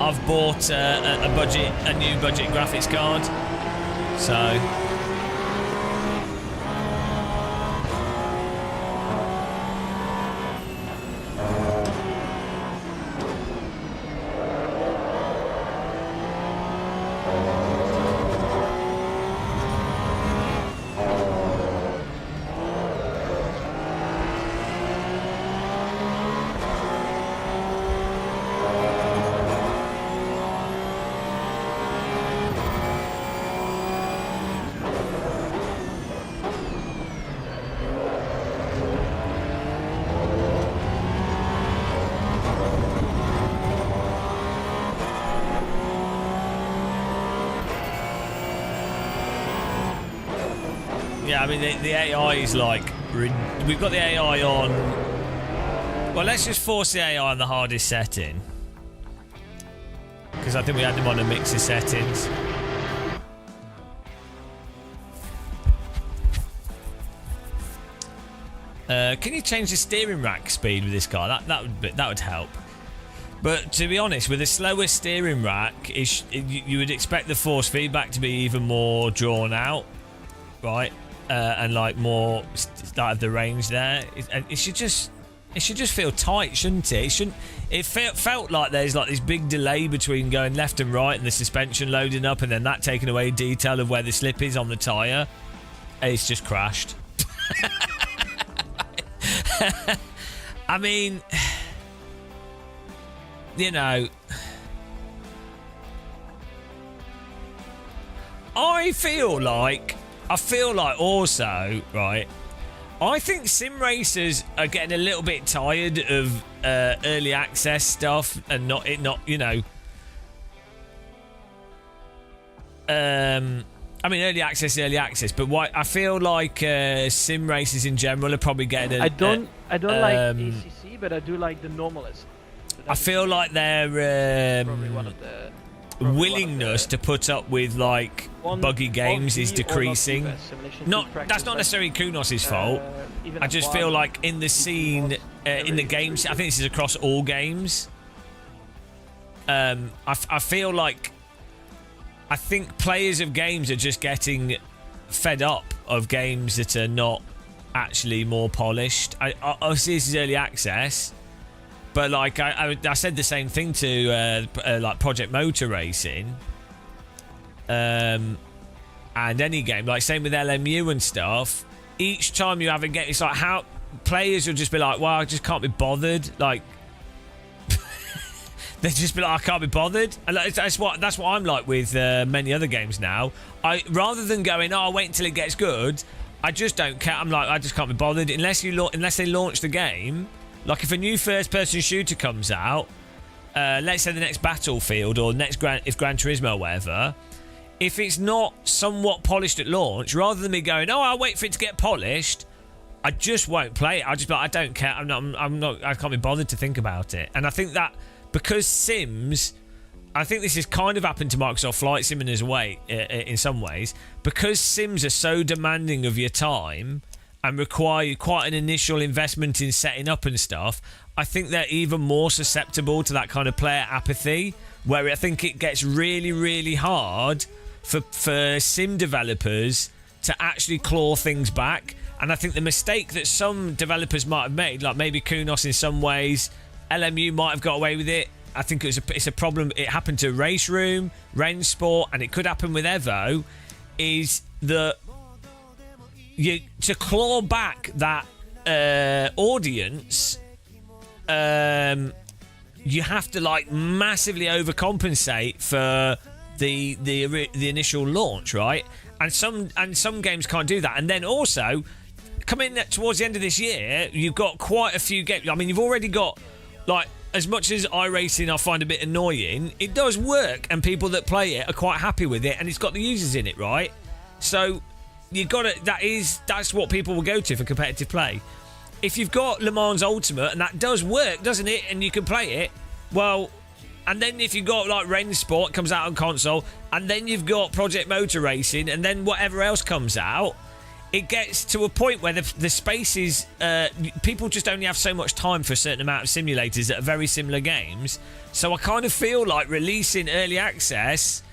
I've bought a new budget graphics card, so. Yeah, I mean, the AI is like... We've got the AI on... Well, let's just force the AI on the hardest setting. Because I think we had them on a mix of settings. Can you change the steering rack speed with this car? That would help. But to be honest, with a slower steering rack, you would expect the force feedback to be even more drawn out, right? And like more out of the range there. It should just feel tight, shouldn't it? It felt like there's like this big delay between going left and right and the suspension loading up, and then that taking away detail of where the slip is on the tyre. It's just crashed. I mean, you know, I feel like also, right, I think sim racers are getting a little bit tired of early access stuff and not you know, I mean, early access, but I feel like sim racers in general are probably getting I don't like ACC, but I do like the normalist. So I feel like their probably one of the willingness to put up with like buggy games is decreasing. That's not necessarily Kunos's fault. I just feel like in the scene, in the games, I think this is across all games. I feel like I think players of games are just getting fed up of games that are not actually more polished. Obviously, this is early access. But like I said the same thing to like Project Motor Racing, and any game, like same with LMU and stuff. Each time you have a game, it's like how players will just be like, "Well, I just can't be bothered." Like they just be like, "I can't be bothered," and that's what I'm like with many other games now. Rather than going, "Oh, I'll wait until it gets good," I just don't care. I'm like, I just can't be bothered unless they launch the game. Like if a new first-person shooter comes out, let's say the next Battlefield or next Gran Turismo or whatever, if it's not somewhat polished at launch, rather than me going, "Oh, I'll wait for it to get polished," I just won't play it. I'll just be like, I don't care. I can't be bothered to think about it. And I think that because Sims, I think this has kind of happened to Microsoft Flight Sim in some ways, because Sims are so demanding of your time and require quite an initial investment in setting up and stuff. I think they're even more susceptible to that kind of player apathy, where I think it gets really, really hard for sim developers to actually claw things back. And I think the mistake that some developers might have made, like maybe Kunos in some ways, LMU might have got away with it. I think it's a problem. It happened to Race Room, Rain Sport, and it could happen with Evo, is that to claw back that audience, you have to like massively overcompensate for the initial launch, right? And some games can't do that. And then also coming towards the end of this year, you've got quite a few games. I mean, you've already got like, as much as iRacing I find a bit annoying, it does work, and people that play it are quite happy with it, and it's got the users in it, right? So you got to. That's what people will go to for competitive play. If you've got Le Mans Ultimate and that does work, doesn't it? And you can play it. Well, And then if you've got like Ren Sport comes out on console, and then you've got Project Motor Racing, and then whatever else comes out, it gets to a point where the space is... people just only have so much time for a certain amount of simulators that are very similar games. So I kind of feel like releasing early access,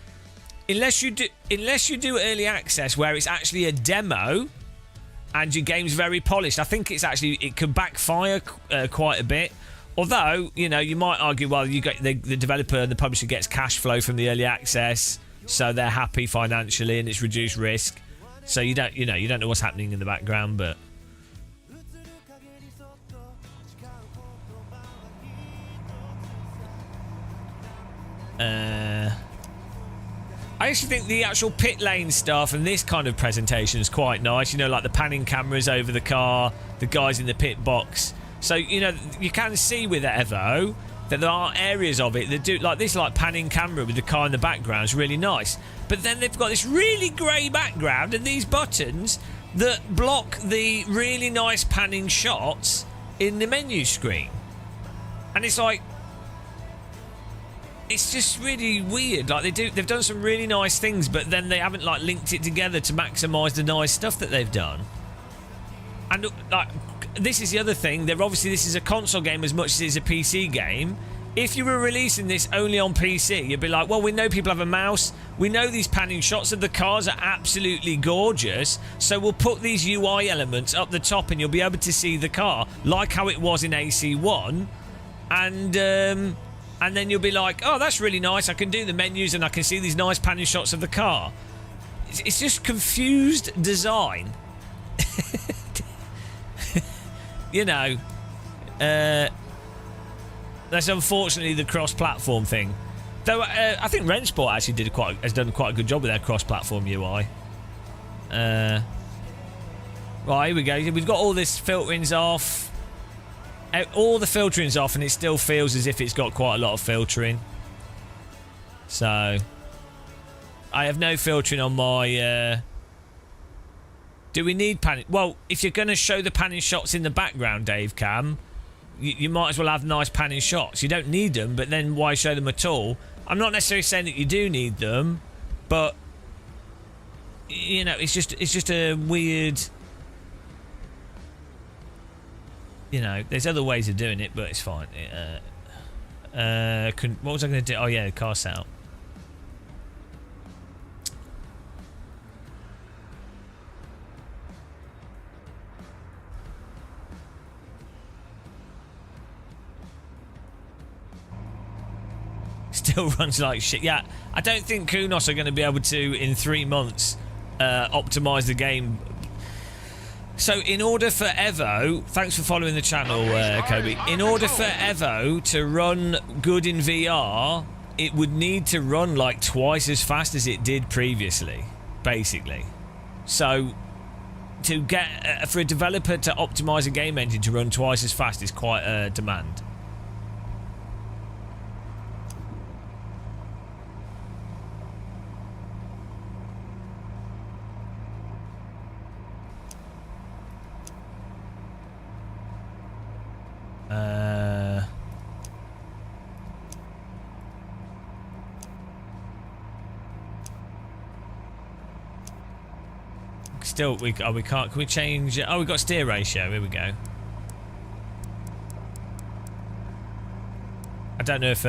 unless you do early access where it's actually a demo and your game's very polished, I think it could backfire quite a bit. Although, you know, you might argue, well, you got the developer and the publisher gets cash flow from the early access, so they're happy financially and it's reduced risk. So you don't know what's happening in the background, but I actually think the actual pit lane stuff and this kind of presentation is quite nice. You know, like the panning cameras over the car, the guys in the pit box. So, you know, you can see with Evo that there are areas of it that do, like this, like panning camera with the car in the background is really nice. But then they've got this really grey background and these buttons that block the really nice panning shots in the menu screen. And it's like, it's just really weird. Like they've done some really nice things, but then they haven't like linked it together to maximise the nice stuff that they've done. And like, this is the other thing. This is a console game as much as it's a PC game. If you were releasing this only on PC, you'd be like, well, we know people have a mouse. We know these panning shots of the cars are absolutely gorgeous. So we'll put these UI elements up the top and you'll be able to see the car like how it was in AC1. And then you'll be like, oh, that's really nice. I can do the menus and I can see these nice panning shots of the car. It's just confused design. You know, that's unfortunately the cross-platform thing. Though I think Rensport actually has done quite a good job with their cross-platform UI. Right, here we go. We've got all this filterings off. All the filtering's off, and it still feels as if it's got quite a lot of filtering. So, I have no filtering on my... Do we need panning? Well, if you're going to show the panning shots in the background, Dave Cam, you might as well have nice panning shots. You don't need them, but then why show them at all? I'm not necessarily saying that you do need them, but you know, it's just a weird. You know, there's other ways of doing it, but it's fine. What was I going to do? Oh yeah, the car setup. Still runs like shit. Yeah, I don't think Kunos are going to be able to, in 3 months, optimise the game. So in order for Evo, thanks for following the channel, Kobe. In order for Evo to run good in VR, it would need to run like twice as fast as it did previously, basically. So to get for a developer to optimise a game engine to run twice as fast is quite a demand. Still, we can't. Can we change? Oh, we've got steer ratio. Here we go. I don't know if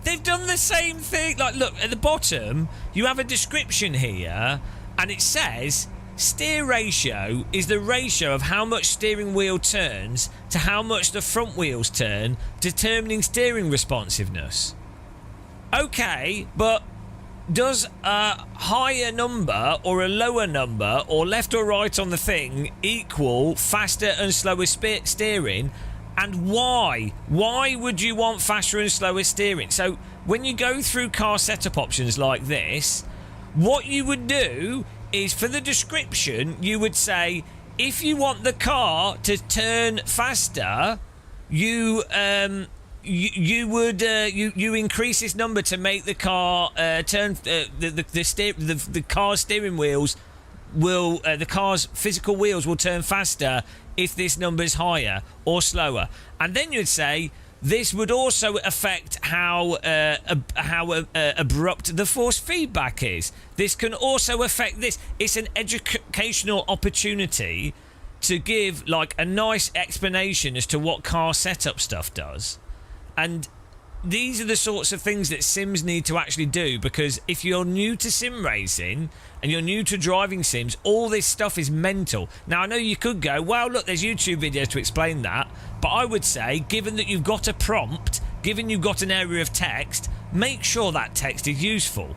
they've done the same thing. Like, look at the bottom. You have a description here, and it says steer ratio is the ratio of how much steering wheel turns to how much the front wheels turn, determining steering responsiveness. Okay, but does a higher number or a lower number or left or right on the thing equal faster and slower steering? And why? Why would you want faster and slower steering? So when you go through car setup options like this, what you would do is, for the description, you would say, if you want the car to turn faster, you increase this number to make the car turn the car's steering wheels will the car's physical wheels will turn faster if this number is higher or slower. And then you'd say this would also affect how abrupt the force feedback is. This can also affect this. It's an educational opportunity to give like a nice explanation as to what car setup stuff does. And these are the sorts of things that sims need to actually do, because if you're new to sim racing and you're new to driving sims, all this stuff is mental. Now, I know you could go, well, look, there's YouTube videos to explain that, but I would say, given that you've got a prompt, given you've got an area of text, make sure that text is useful.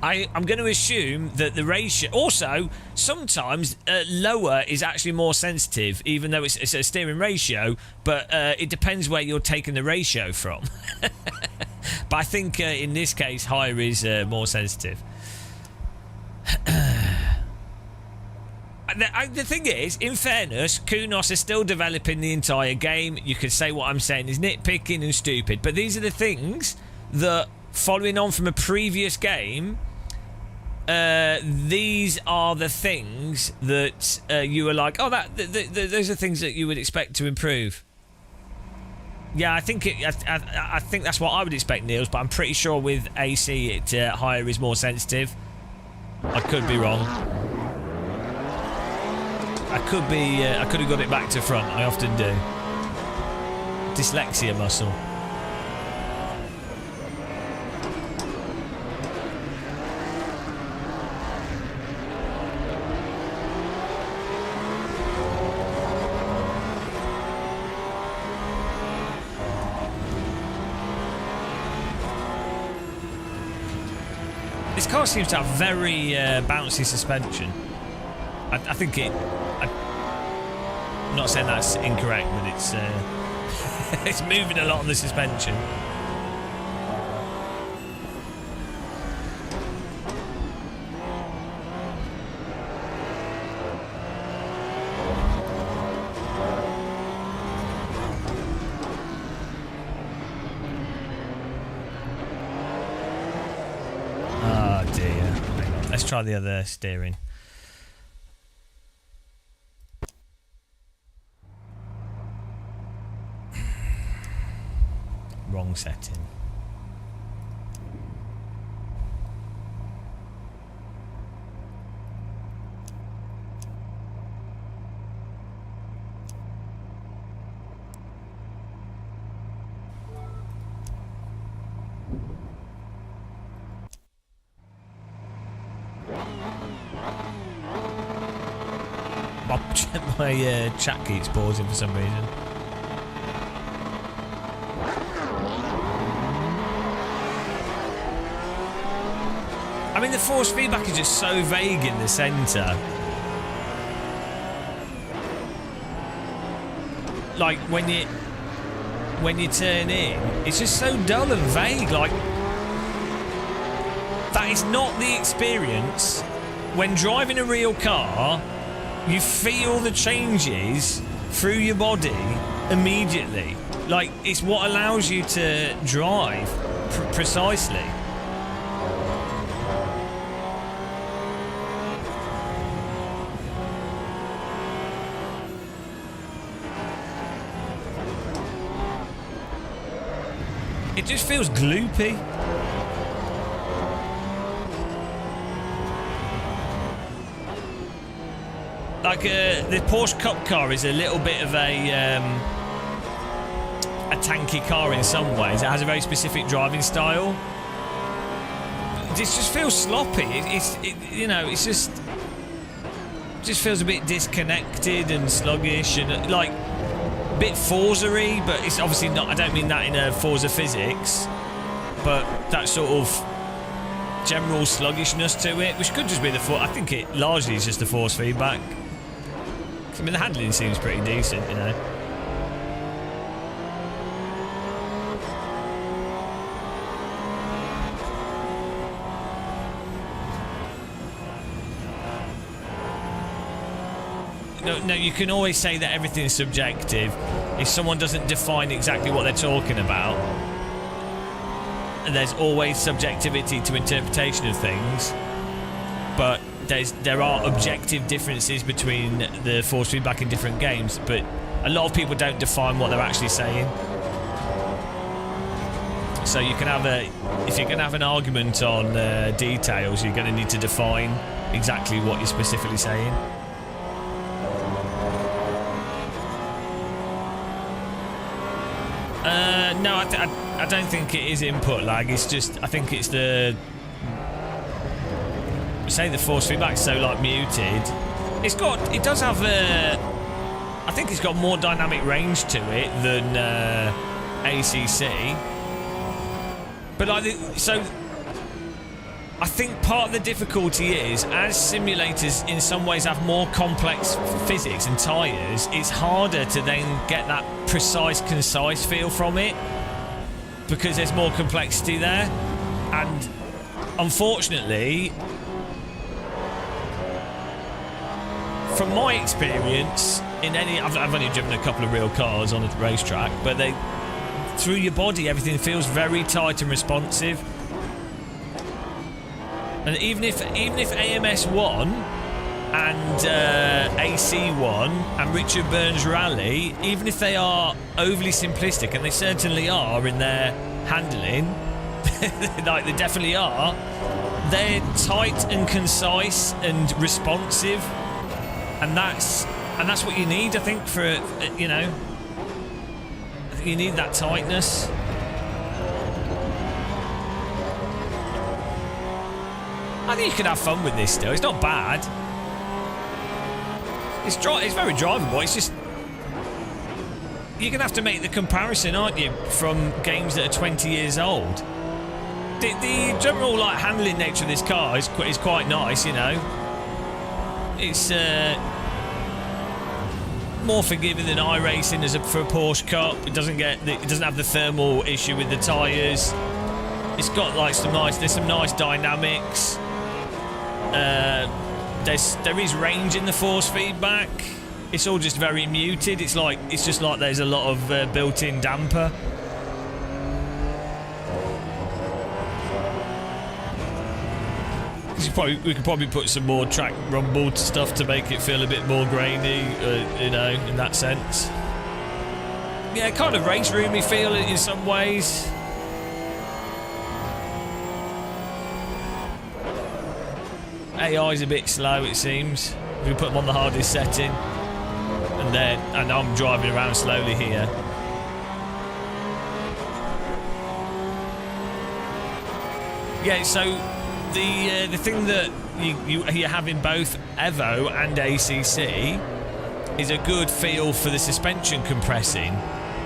I'm going to assume that the ratio... Also, sometimes lower is actually more sensitive, even though it's a steering ratio, but it depends where you're taking the ratio from. But I think in this case, higher is more sensitive. The thing is, in fairness, Kunos are still developing the entire game. You could say what I'm saying is nitpicking and stupid, but these are the things that, following on from a previous game... these are the things that you were like, oh, those are things that you would expect to improve. Yeah, I think I think that's what I would expect, Niels. But I'm pretty sure with AC, higher is more sensitive. I could be wrong. I could have got it back to front. I often do. Dyslexia muscle. This car seems to have very bouncy suspension. I think it... I'm not saying that's incorrect, but it's it's moving a lot on the suspension. Let's try the other steering. Wrong setting. My chat keeps pausing for some reason. I mean, the force feedback is just so vague in the centre. Like when you turn in, it's just so dull and vague. Like that is not the experience when driving a real car. You feel the changes through your body immediately. Like, it's what allows you to drive precisely. It just feels gloopy. Like the Porsche Cup car is a little bit of a tanky car in some ways. It has a very specific driving style. This just feels sloppy. It just feels a bit disconnected and sluggish and like a bit Forza-y, but it's obviously not. I don't mean that in a Forza physics, but that sort of general sluggishness to it, which could just be I think it largely is just the force feedback. I mean, the handling seems pretty decent, you know. No, you can always say that everything's subjective if someone doesn't define exactly what they're talking about. And there's always subjectivity to interpretation of things. But there are objective differences between the force feedback in different games, but a lot of people don't define what they're actually saying. So you can have if you're going to have an argument on details, you're going to need to define exactly what you're specifically saying. No, I don't think it is input lag. It's just, I think it's the force feedback's so like muted. It does have I think it's got more dynamic range to it than ACC. But like, so I think part of the difficulty is, as simulators in some ways have more complex physics and tyres, it's harder to then get that precise, concise feel from it because there's more complexity there. And unfortunately, from my experience, I've only driven a couple of real cars on a racetrack, but through your body, everything feels very tight and responsive. And even if AMS won and AC won and Richard Burns Rally, even if they are overly simplistic, and they certainly are in their handling, like they definitely are, they're tight and concise and responsive, and that's what you need, I think, for you need that tightness. I think you can have fun with this still. It's not bad. It's very drivable. It's just you're gonna have to make the comparison, aren't you, from games that are 20 years old. The general like handling nature of this car is quite nice, you know. It's more forgiving than iRacing for a Porsche Cup. It doesn't have the thermal issue with the tyres. It's got like there's some nice dynamics. There is range in the force feedback. It's all just very muted. It's just like there's a lot of built-in damper. We could probably put some more track rumble stuff to make it feel a bit more grainy, in that sense. Yeah, kind of race roomy feel in some ways. AI's a bit slow, it seems. We put them on the hardest setting, and I'm driving around slowly here. Yeah, so. The thing that you have in both EVO and ACC is a good feel for the suspension compressing,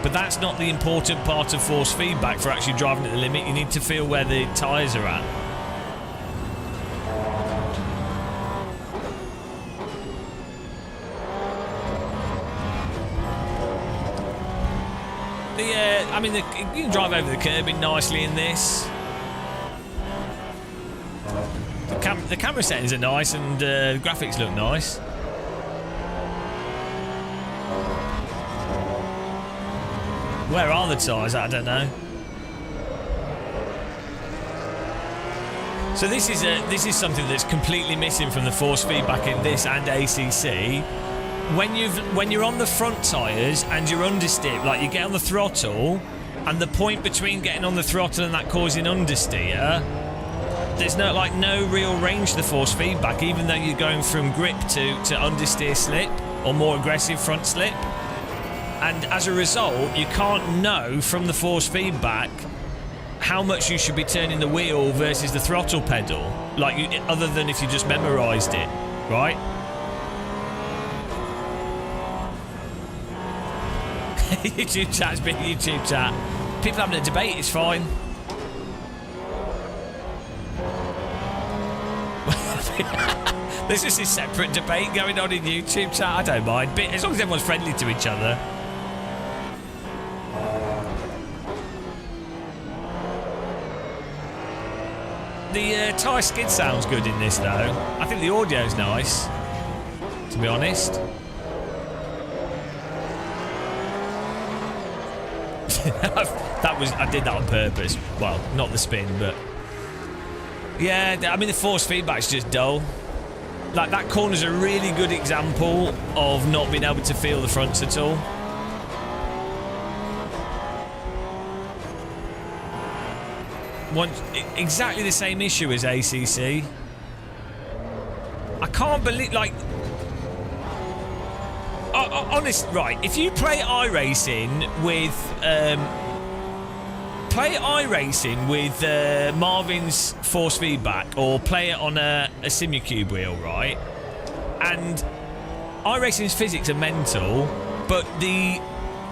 but that's not the important part of force feedback for actually driving at the limit. You need to feel where the tyres are at. You can drive over the curbing nicely in this. The camera settings are nice, and the graphics look nice. Where are the tyres? I don't know. So this is something that's completely missing from the force feedback in this and ACC. When you're on the front tyres and you're understeer, like you get on the throttle, and the point between getting on the throttle and that causing understeer, there's no real range to the force feedback, even though you're going from grip to understeer slip or more aggressive front slip. And as a result, you can't know from the force feedback how much you should be turning the wheel versus the throttle pedal, other than if you just memorised it, right? YouTube chat's been YouTube chat. People having a debate, it's fine. There's just this separate debate going on in YouTube chat. I don't mind, but as long as everyone's friendly to each other. The tyre skid sounds good in this, though. I think the audio's nice, to be honest. I did that on purpose. Well, not the spin, but yeah. I mean, the force feedback's just dull. like that corner's a really good example of not being able to feel the fronts at all. Exactly the same issue as ACC. I can't believe, like, honest, right? If you play iRacing with Marvin's force feedback, or play it on a Simucube wheel, right? And iRacing's physics are mental, but the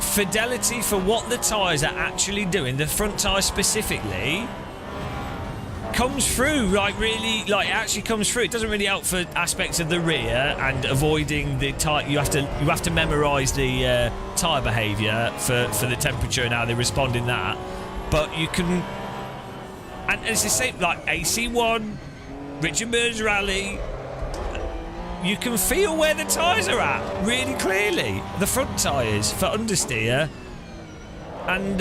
fidelity for what the tyres are actually doing, the front tyre specifically, comes through, like, really, like, it actually comes through. It doesn't really help for aspects of the rear and avoiding the tyre. You have to memorise the tyre behaviour for the temperature and how they respond in that. But you can, and it's the same, like AC1, Richard Burns Rally. You can feel where the tyres are at really clearly. The front tyres for understeer, and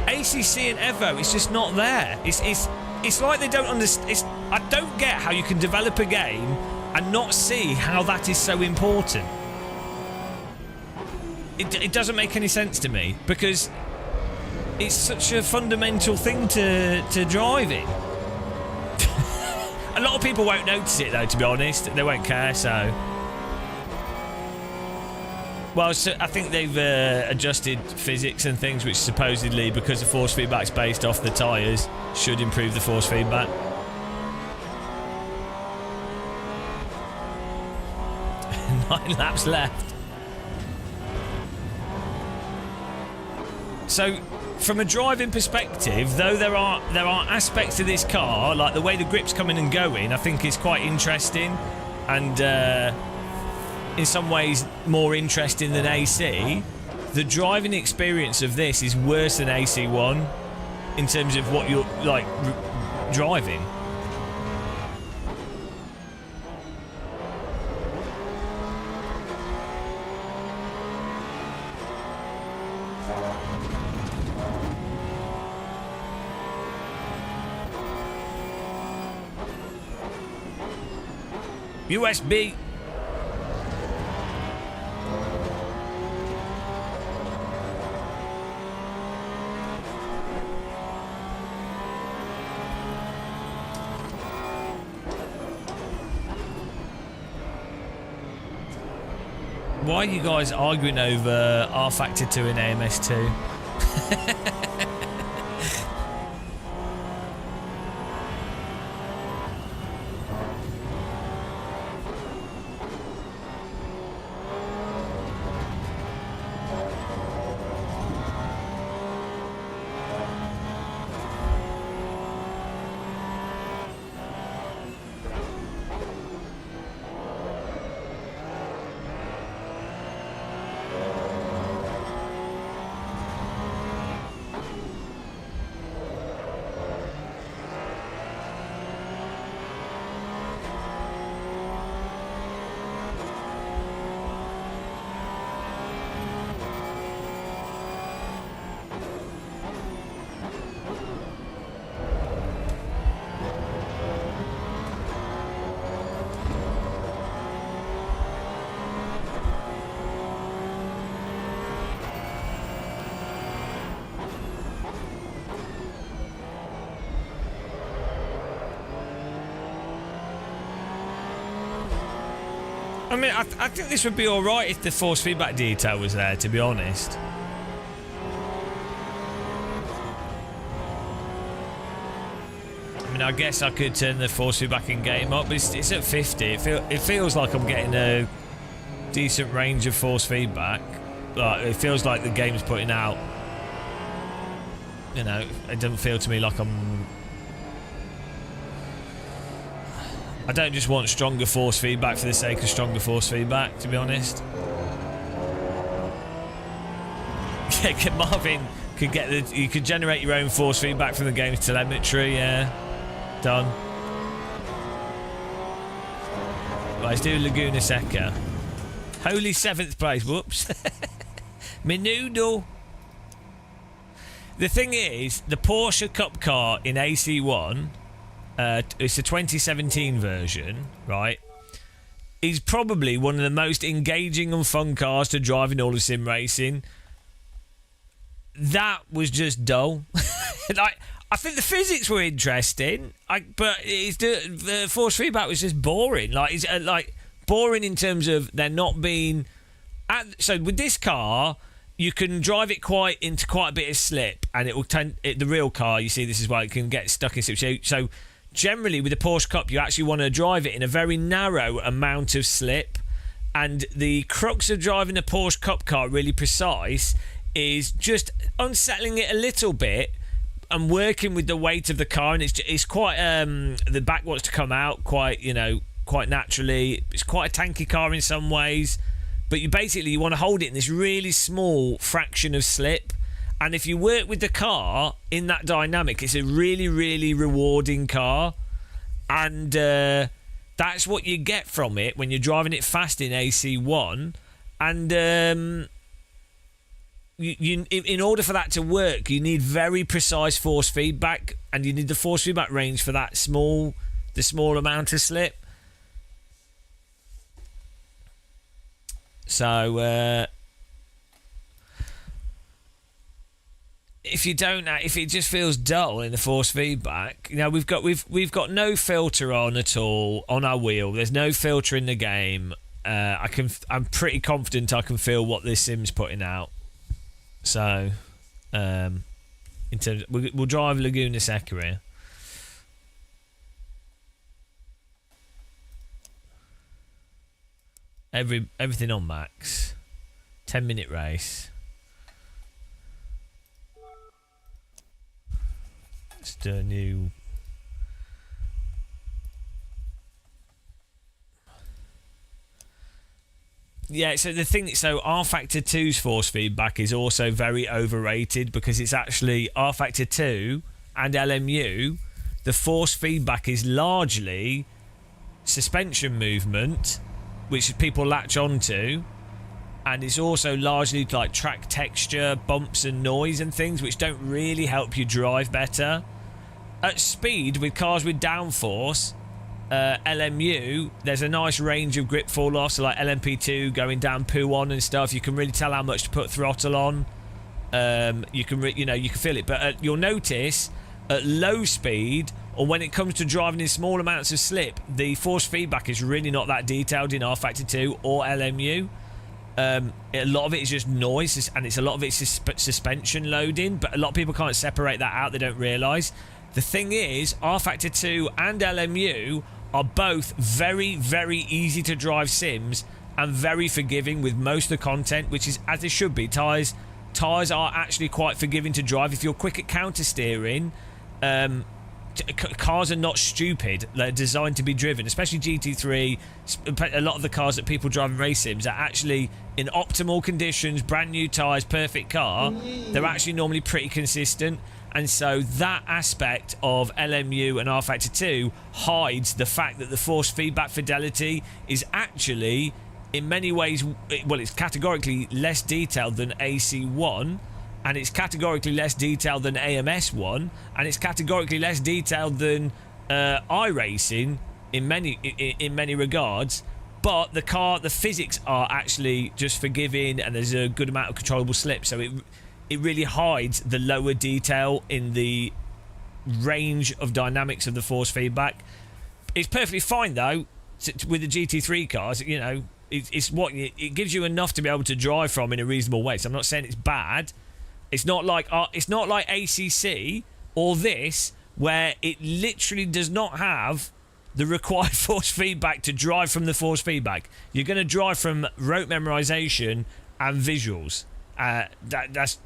ACC and EVO, it's just not there. It's like they don't understand. I don't get how you can develop a game and not see how that is so important. It doesn't make any sense to me, because it's such a fundamental thing to driving. A lot of people won't notice it, though, to be honest. They won't care, so... Well, so I think they've adjusted physics and things, which supposedly, because the force feedback's based off the tyres, should improve the force feedback. Nine laps left. So, from a driving perspective, though there are aspects to this car, like the way the grip's coming and going, I think is quite interesting, and in some ways more interesting than AC. The driving experience of this is worse than AC1 in terms of what you're like driving. USB. Why are you guys arguing over R Factor 2 and AMS 2? I mean, I think this would be alright if the force feedback detail was there, to be honest. I mean, I guess I could turn the force feedback in game up, but it's at 50. It feels like I'm getting a decent range of force feedback. Like, it feels like the game's putting out, you know, it doesn't feel to me like I don't just want stronger force feedback for the sake of stronger force feedback, to be honest. Yeah, Marvin could get you could generate your own force feedback from the game's telemetry, yeah. Done. Right, let's do Laguna Seca. Holy 7th place, whoops. Menudo. The thing is, the Porsche Cup car in AC1 it's a 2017 version, right? Is probably one of the most engaging and fun cars to drive in all of sim racing. That was just dull. Like, I think the physics were interesting, but the force feedback was just boring. Like, it's boring in terms of there not being. So with this car, you can drive it into quite a bit of slip, and it will the real car. You see, this is why it can get stuck in slip. So generally, with the Porsche Cup, you actually want to drive it in a very narrow amount of slip, and the crux of driving a Porsche Cup car really precise is just unsettling it a little bit and working with the weight of the car. And it's quite the back wants to come out quite naturally. It's quite a tanky car in some ways, but you want to hold it in this really small fraction of slip. And if you work with the car in that dynamic, it's a really, really rewarding car. And that's what you get from it when you're driving it fast in AC1. And in order for that to work, you need very precise force feedback. And you need the force feedback range for the small amount of slip. So if it just feels dull in the force feedback, we've got no filter on at all on our wheel. There's no filter in the game. I'm pretty confident I can feel what this sim's putting out. So, in terms, we'll drive Laguna Seca here. Everything on max. 10-minute race. Just a new. Yeah, so R Factor 2's force feedback is also very overrated because it's actually R Factor 2 and LMU. The force feedback is largely suspension movement, which people latch onto, and it's also largely like track texture, bumps and noise and things, which don't really help you drive better. At speed, with cars with downforce, LMU, there's a nice range of grip fall off, so like LMP2 going down poo on and stuff. You can really tell how much to put throttle on. You can feel it, but you'll notice at low speed, or when it comes to driving in small amounts of slip, the force feedback is really not that detailed in R Factor 2 or LMU. A lot of it is just noise, and a lot of it's suspension loading, but a lot of people can't separate that out. They don't realise. The thing is, R Factor 2 and LMU are both very, very easy to drive sims and very forgiving with most of the content, which is as it should be. Tyres are actually quite forgiving to drive. If you're quick at counter steering, cars are not stupid. They're designed to be driven, especially GT3. A lot of the cars that people drive in race sims are actually in optimal conditions, brand new tyres, perfect car. They're actually normally pretty consistent. And so that aspect of LMU and R Factor 2 hides the fact that the force feedback fidelity is actually, in many ways, it's categorically less detailed than AC1, and it's categorically less detailed than AMS1, and it's categorically less detailed than iRacing in many regards. But the physics are actually just forgiving, and there's a good amount of controllable slip, so it really hides the lower detail in the range of dynamics of the force feedback. It's perfectly fine though with the GT3 cars. It gives you enough to be able to drive from in a reasonable way. So I'm not saying it's bad. It's not like ACC or this, where it literally does not have the required force feedback to drive from the force feedback. You're going to drive from rote memorization and visuals. That's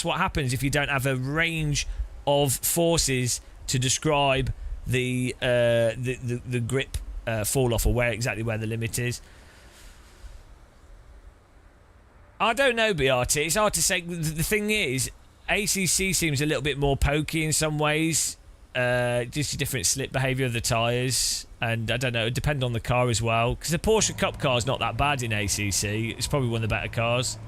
what happens if you don't have a range of forces to describe the grip fall off, or exactly where the limit is. I don't know, BRT. It's hard to say. The thing is, ACC seems a little bit more pokey in some ways. Just a different slip behaviour of the tyres, and I don't know, it depends on the car as well, because the Porsche Cup car is not that bad in ACC. It's probably one of the better cars.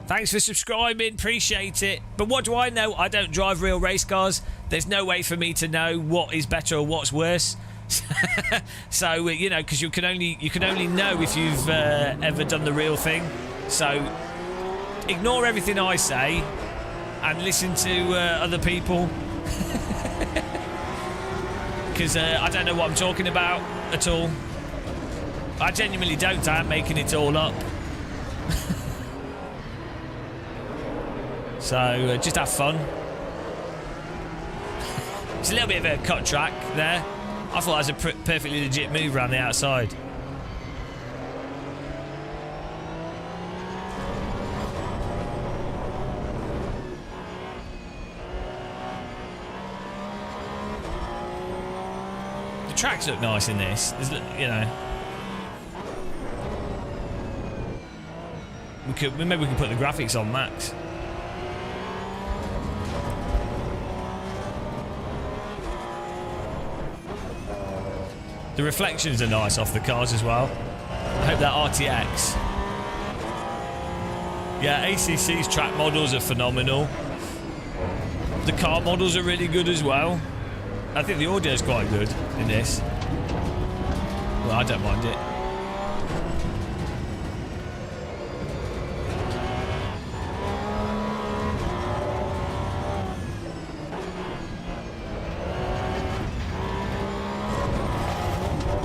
Thanks for subscribing, appreciate it. But what do I know? I don't drive real race cars. There's no way for me to know what is better or what's worse. So you know, because you can only know if you've ever done the real thing. So ignore everything I say and listen to other people, because I don't know what I'm talking about at all. I genuinely don't. I'm making it all up. So just have fun. It's a little bit of a cut track there. I thought that was a perfectly legit move around the outside. The tracks look nice in this. There's, you know, maybe we can put the graphics on max. The reflections are nice off the cars as well. I hope that RTX. Yeah, ACC's track models are phenomenal. The car models are really good as well. I think the audio is quite good in this. Well, I don't mind it.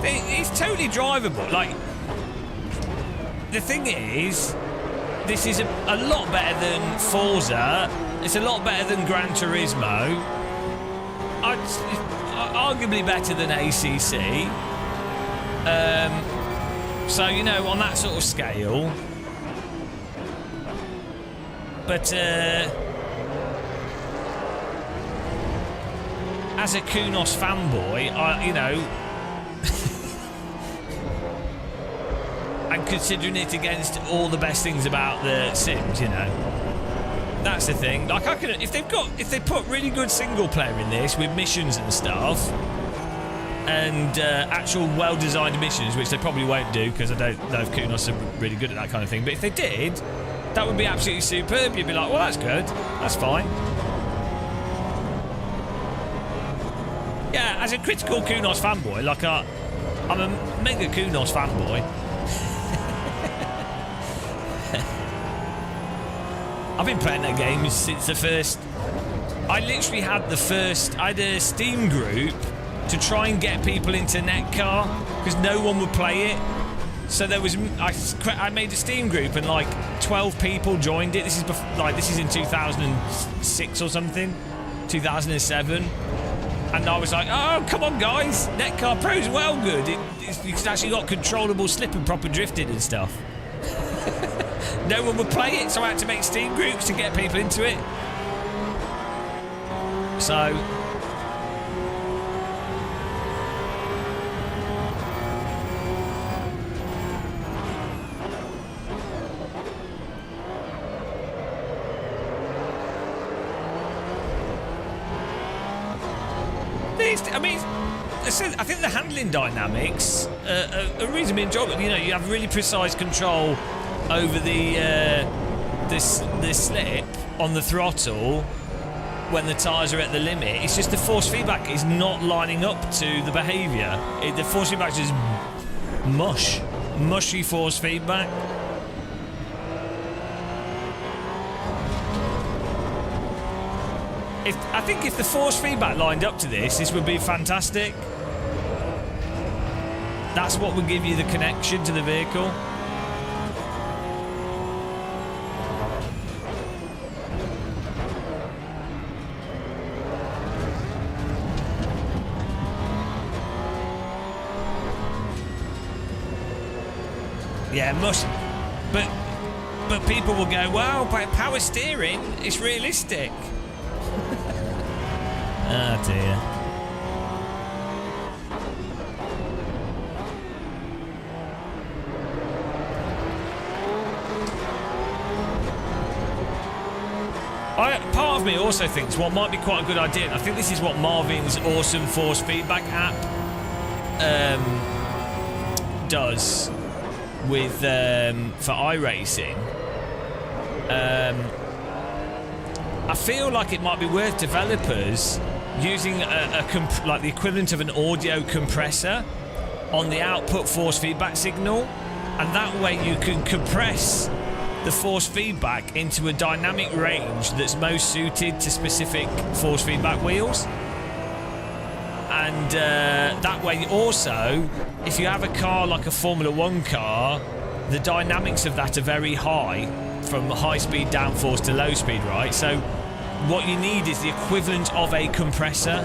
It's totally drivable. Like, the thing is, this is a lot better than Forza. It's a lot better than Gran Turismo. Arguably better than ACC. So, you know, on that sort of scale. But as a Kunos fanboy, you know, and considering it against all the best things about the Sims, you know, that's the thing. Like, I can, if they put really good single player in this with missions and stuff, and actual well-designed missions, which they probably won't do because I don't know if Kunos are really good at that kind of thing. But if they did, that would be absolutely superb. You'd be like, well, that's good, that's fine. Yeah, as a critical Kunos fanboy, like I'm a mega Kunos fanboy. I've been playing that game since the first... I literally had I had a Steam group to try and get people into Netcar because no one would play it. So there was... I made a Steam group and like 12 people joined it. This is in 2006 or something. 2007. And I was like, oh, come on, guys. Netcar Pro's well good. It's actually got controllable slip and proper drifting and stuff. No one would play it, so I had to make Steam groups to get people into it. So... I think the handling dynamics are reasonably enjoyable. You know, you have really precise control over the slip on the throttle when the tyres are at the limit. It's just the force feedback is not lining up to the behaviour. The force feedback is just mushy force feedback. I think if the force feedback lined up to this would be fantastic. That's what would give you the connection to the vehicle. Yeah, must. But people will go, well, by power steering, it's realistic. Oh dear. Part of me also thinks what might be quite a good idea, and I think this is what Marvin's awesome force feedback app does with for iRacing, I feel like it might be worth developers using like the equivalent of an audio compressor on the output force feedback signal, and that way you can compress the force feedback into a dynamic range that's most suited to specific force feedback wheels. And that way also, if you have a car like a Formula 1 car, the dynamics of that are very high, from high speed downforce to low speed, right? So what you need is the equivalent of a compressor.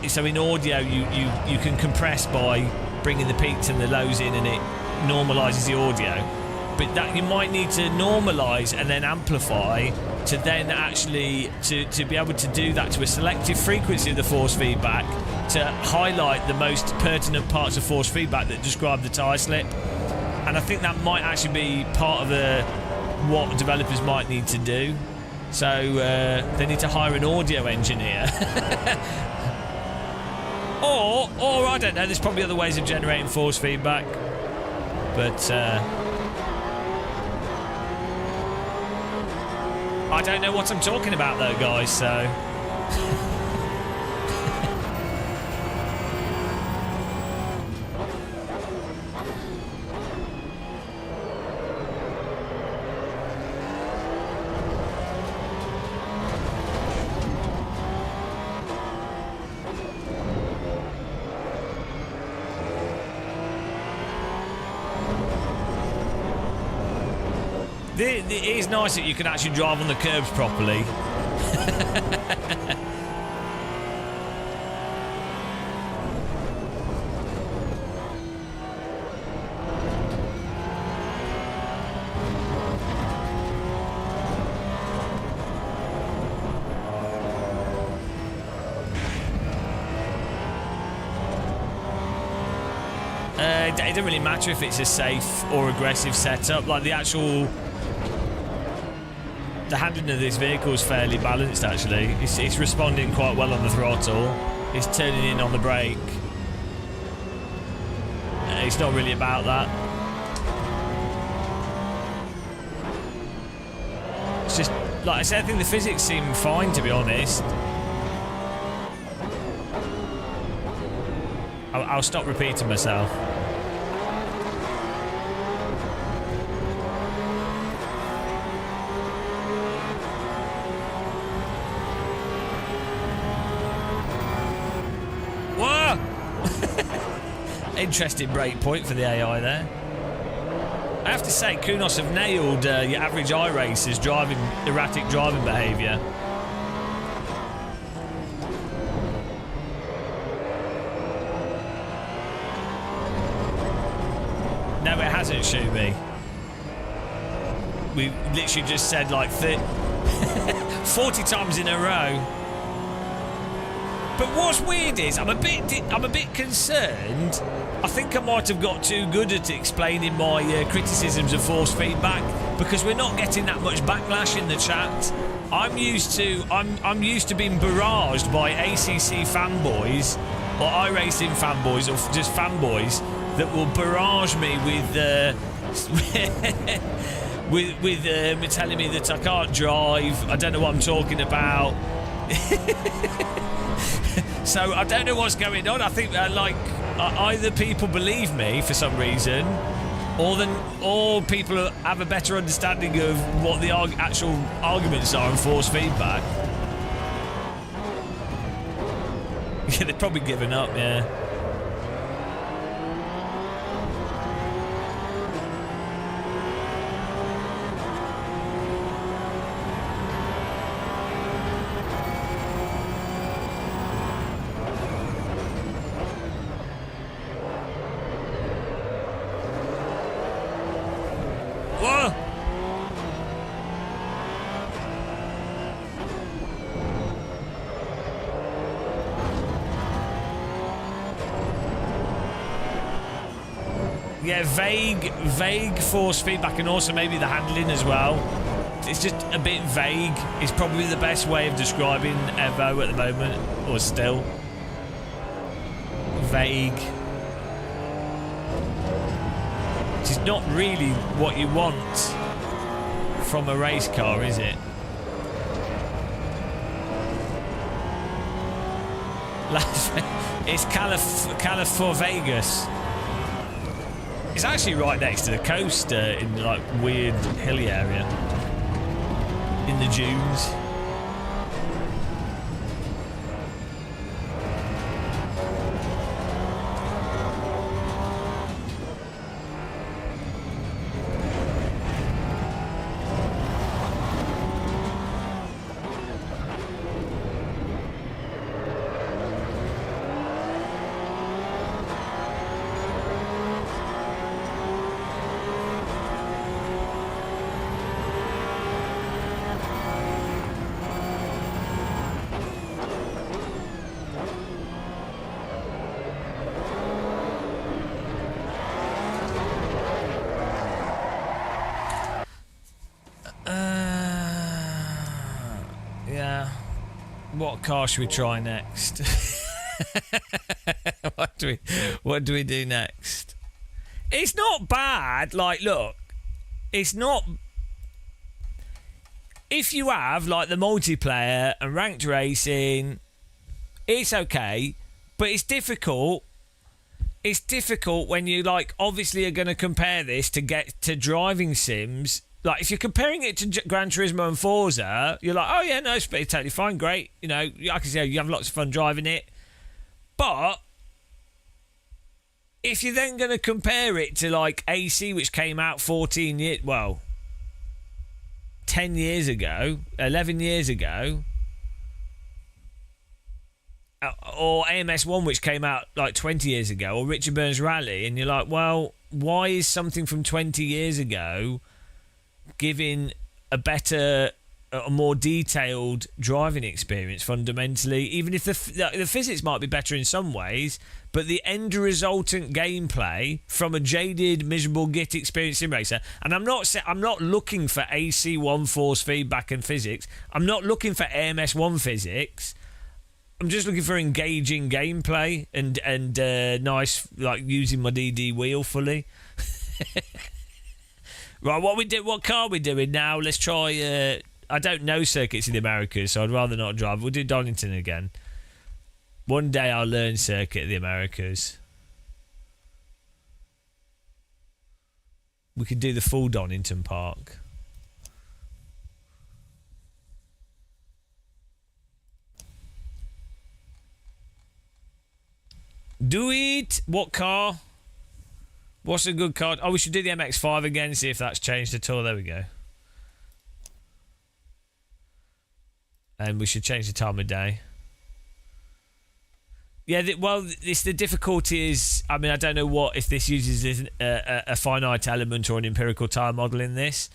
So in audio, you can compress by bringing the peaks and the lows in, and it normalizes the audio. But that you might need to normalize and then amplify to then actually to be able to do that to a selective frequency of the force feedback to highlight the most pertinent parts of force feedback that describe the tyre slip. And I think that might actually be part of what developers might need to do. So they need to hire an audio engineer. or I don't know, there's probably other ways of generating force feedback. But I don't know what I'm talking about though, guys, so... It is nice that you can actually drive on the curbs properly. It doesn't really matter if it's a safe or aggressive setup. Like the handling of this vehicle is fairly balanced, actually. It's responding quite well on the throttle. It's turning in on the brake. It's not really about that. It's just, like I said, I think the physics seem fine, to be honest. I'll stop repeating myself. Interesting break point for the AI there. I have to say, Kunos have nailed your average iRacer's erratic driving behaviour. No, it hasn't, shoot me. We literally just said like 40 times in a row. But what's weird is I'm a bit concerned. I think I might have got too good at explaining my criticisms of force feedback, because we're not getting that much backlash in the chat. I'm used to being barraged by ACC fanboys or iRacing fanboys or just fanboys that will barrage me with telling me that I can't drive, I don't know what I'm talking about. So I don't know what's going on. I think either people believe me for some reason, or people have a better understanding of what the actual arguments are in force feedback. Yeah, they've probably given up, yeah. Yeah, vague force feedback, and also maybe the handling as well. It's just a bit vague. It's probably the best way of describing EVO at the moment, or still. Vague. Which is not really what you want from a race car, is it? It's California Vegas. It's actually right next to the coast in like weird hilly area in the dunes. What car should we try next? What do we do next? It's not bad. Like, look, it's not. If you have like the multiplayer and ranked racing, it's okay, but it's difficult. It's difficult when you like obviously are going to compare this to get to driving sims. Like, if you're comparing it to Gran Turismo and Forza, you're like, oh, yeah, no, it's totally fine, great. You know, I can see you have lots of fun driving it. But if you're then going to compare it to, like, AC, which came out 10 years ago, 11 years ago, or AMS1, which came out, like, 20 years ago, or Richard Burns Rally, and you're like, well, why is something from 20 years ago giving a better, a more detailed driving experience fundamentally, even if the physics might be better in some ways, but the end resultant gameplay from a jaded, miserable Git experience sim racer. And I'm not looking for AC1 force feedback and physics. I'm not looking for AMS1 physics. I'm just looking for engaging gameplay and nice, like using my DD wheel fully. Right, what car are we doing now? Let's try. I don't know circuits in the Americas, so I'd rather not drive. We'll do Donington again. One day I'll learn circuit of the Americas. We could do the full Donington Park. Do it. What car? What's a good car? Oh, we should do the MX-5 again, see if that's changed at all. There we go. And we should change the time of day. Yeah, it's the difficulty is, I mean, I don't know if this uses a finite element or an empirical tyre model in this,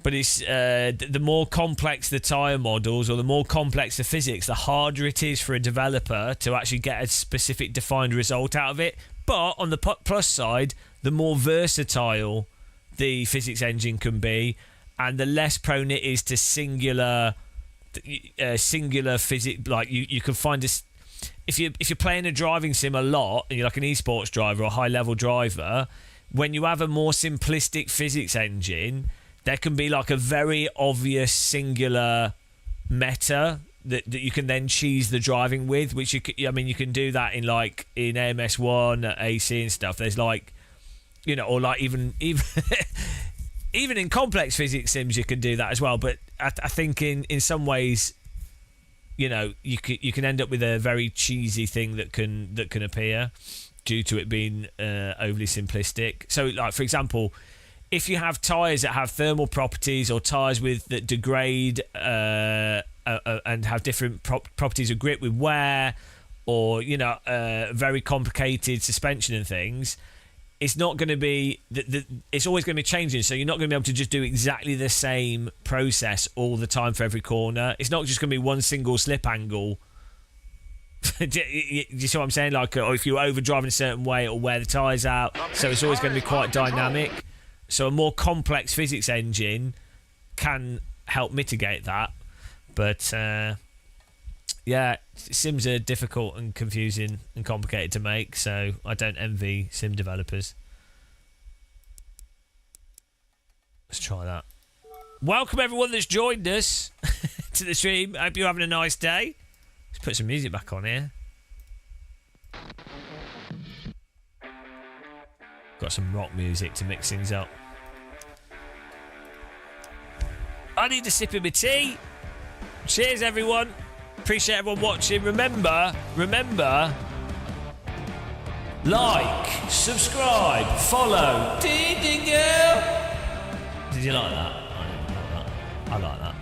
but it's the more complex the tyre models or the more complex the physics, the harder it is for a developer to actually get a specific defined result out of it. But on the plus side, the more versatile the physics engine can be, and the less prone it is to singular physics. Like you can find if you're playing a driving sim a lot and you're like an esports driver or a high level driver, when you have a more simplistic physics engine, there can be like a very obvious singular meta that you can then cheese the driving with, which you can do that in AMS1, AC and stuff. There's like, you know, or like even even in complex physics sims you can do that as well. But I think in some ways, you know, you can end up with a very cheesy thing that can appear due to it being overly simplistic. So, like for example, if you have tyres that have thermal properties or tyres that degrade and have different properties of grip with wear, or you know, very complicated suspension and things, it's not going to be it's always going to be changing. So you're not going to be able to just do exactly the same process all the time for every corner. It's not just going to be one single slip angle. Do you see what I'm saying? Like, or if you're overdriving a certain way, it'll wear the tyres out. So it's always going to be quite dynamic. So a more complex physics engine can help mitigate that. But yeah, sims are difficult and confusing and complicated to make, so I don't envy sim developers. Let's try that. welcome everyone that's joined us to the stream. Hope you're having a nice day. Let's put some music back on here. Got some rock music to mix things up. I need a sip of my tea. Cheers, everyone. Appreciate everyone watching. Remember, like, subscribe, follow. Did you like that? I like that.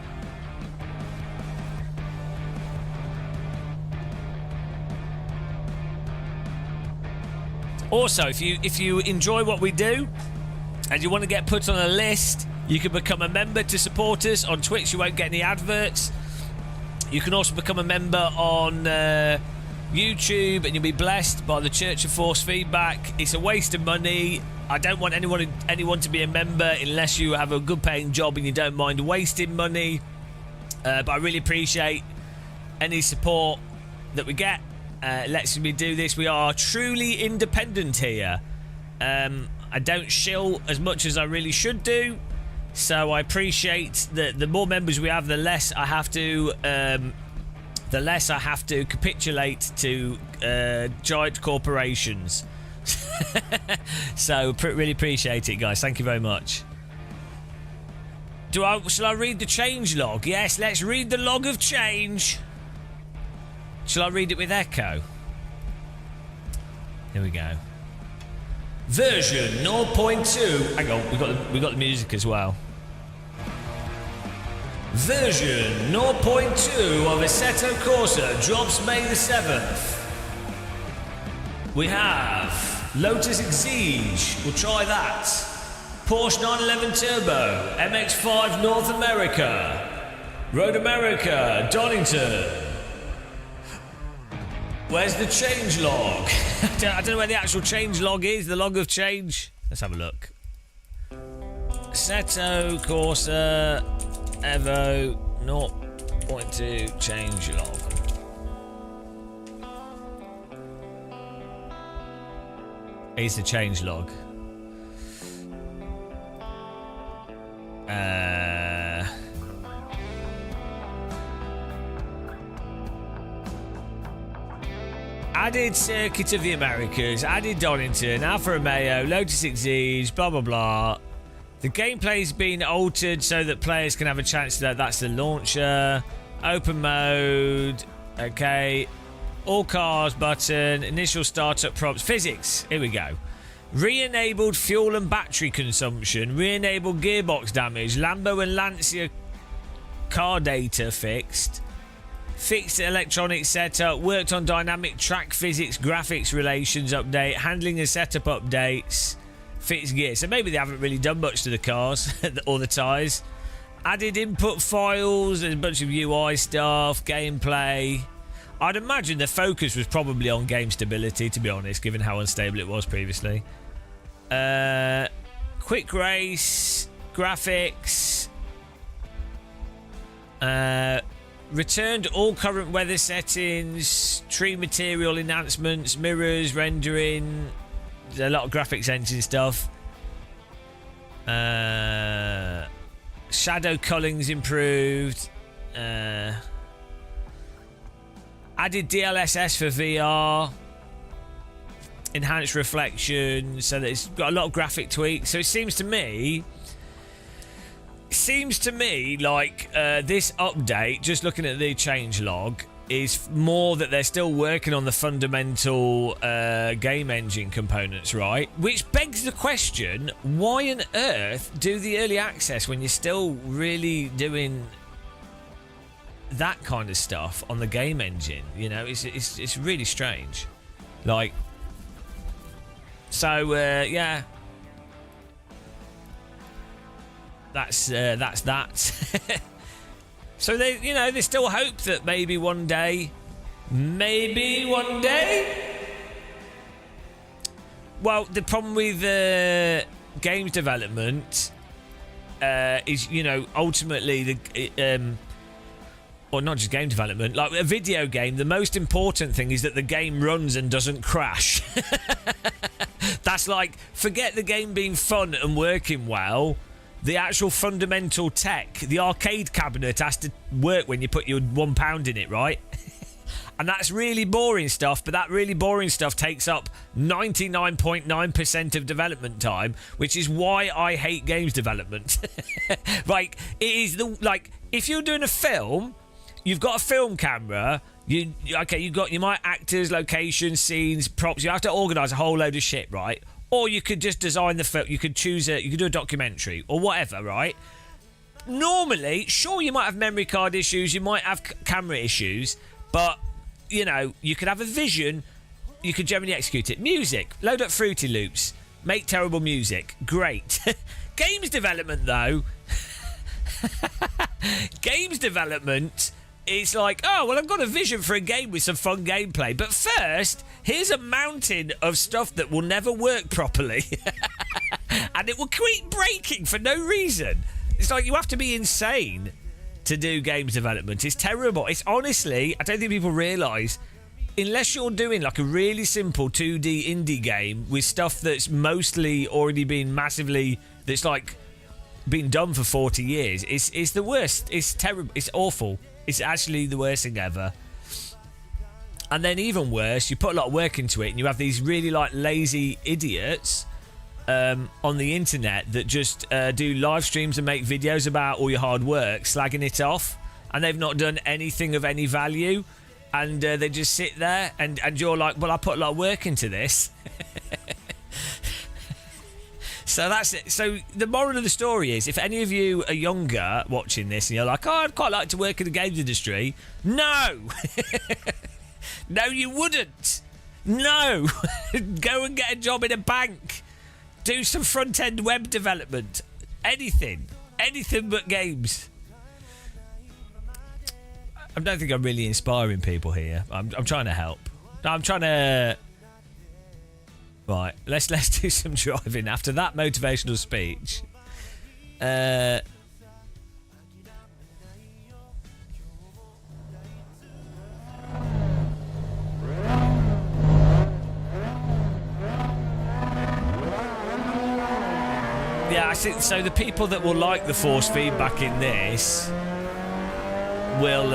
Also, if you enjoy what we do and you want to get put on a list, you can become a member to support us on Twitch. You won't get any adverts. You can also become a member on YouTube, and you'll be blessed by the Church of Force Feedback. It's a waste of money. I don't want anyone to be a member unless you have a good paying job and you don't mind wasting money. But I really appreciate any support that we get. Lets me do this. We are truly independent here. I don't shill as much as I really should do. So I appreciate that the more members we have, the less I have to capitulate to giant corporations. So really appreciate it, guys. Thank you very much. Shall I read the change log? Yes, let's read the log of change. Shall I read it with echo? Here we go. Version 0.2. Hang on, we got the music as well. Version 0.2 of Assetto Corsa drops May the 7th. We have Lotus Exige. We'll try that. Porsche 911 Turbo. MX-5 North America. Road America. Donington. Where's the change log? I don't know where the actual change log is. The log of change. Let's have a look. Assetto Corsa EVO 0.2 change log. Here's the change log. Added Circuit of the Americas, added Donington, Alfa Romeo, Lotus Exige, blah blah blah. The gameplay's been altered so that players can have a chance to. That's the launcher. Open mode. Okay. All cars button. Initial startup prompts. Physics. Here we go. Re-enabled fuel and battery consumption. Re-enabled gearbox damage. Lambo and Lancia car data fixed. Fixed electronic setup, worked on dynamic track physics, graphics relations update, handling and setup updates, fixed gear. So maybe they haven't really done much to the cars or the tyres. Added input files, there's a bunch of UI stuff, gameplay. I'd imagine the focus was probably on game stability, to be honest, given how unstable it was previously. Quick race, graphics. Returned all current weather settings, tree material enhancements, mirrors, rendering, a lot of graphics engine stuff. Shadow culling's improved. Added DLSS for VR. Enhanced reflection, so that it's got a lot of graphic tweaks. So it seems to me like this update, just looking at the change log, is more that they're still working on the fundamental game engine components, right? Which begs the question, why on earth do the early access when you're still really doing that kind of stuff on the game engine? You know, it's really strange. Like, so yeah. That's that. So there's still hope that maybe one day. Well, the problem with games development is, ultimately or not just game development, like a video game, the most important thing is that the game runs and doesn't crash. That's like, forget the game being fun and working well. the actual fundamental tech, the arcade cabinet has to work when you put your £1 in it, right? And that's really boring stuff, but that really boring stuff takes up 99.9% of development time, which is why I hate games development. Like, it is if you're doing a film, you've got a film camera, you might actors, locations, scenes, props, you have to organise a whole load of shit, right? Or you could just design the film, you could do a documentary or whatever, right? Normally, sure, you might have memory card issues, you might have camera issues, but you know, you could have a vision, you could generally execute it. Music, load up Fruity Loops, make terrible music, great. Games development, though, games development, it's like, oh, well, I've got a vision for a game with some fun gameplay, but first, here's a mountain of stuff that will never work properly, and it will keep breaking for no reason. It's like you have to be insane to do games development. It's terrible. It's honestly, I don't think people realise, unless you're doing like a really simple 2D indie game with stuff that's mostly already been massively, that's like been done for 40 years, it's the worst. It's terrible. It's awful. It's actually the worst thing ever. And then even worse, you put a lot of work into it and you have these really like lazy idiots on the internet that just do live streams and make videos about all your hard work, slagging it off, and they've not done anything of any value, and they just sit there and you're like, well, I put a lot of work into this. So that's it. So the moral of the story is, if any of you are younger watching this and you're like, oh, I'd quite like to work in the games industry, no. No, you wouldn't. No. Go and get a job in a bank. Do some front-end web development. Anything but games. I don't think I'm really inspiring people here. I'm trying to help. I'm trying to... Right, let's do some driving. After that motivational speech, yeah, I think so. The people that will like the force feedback in this will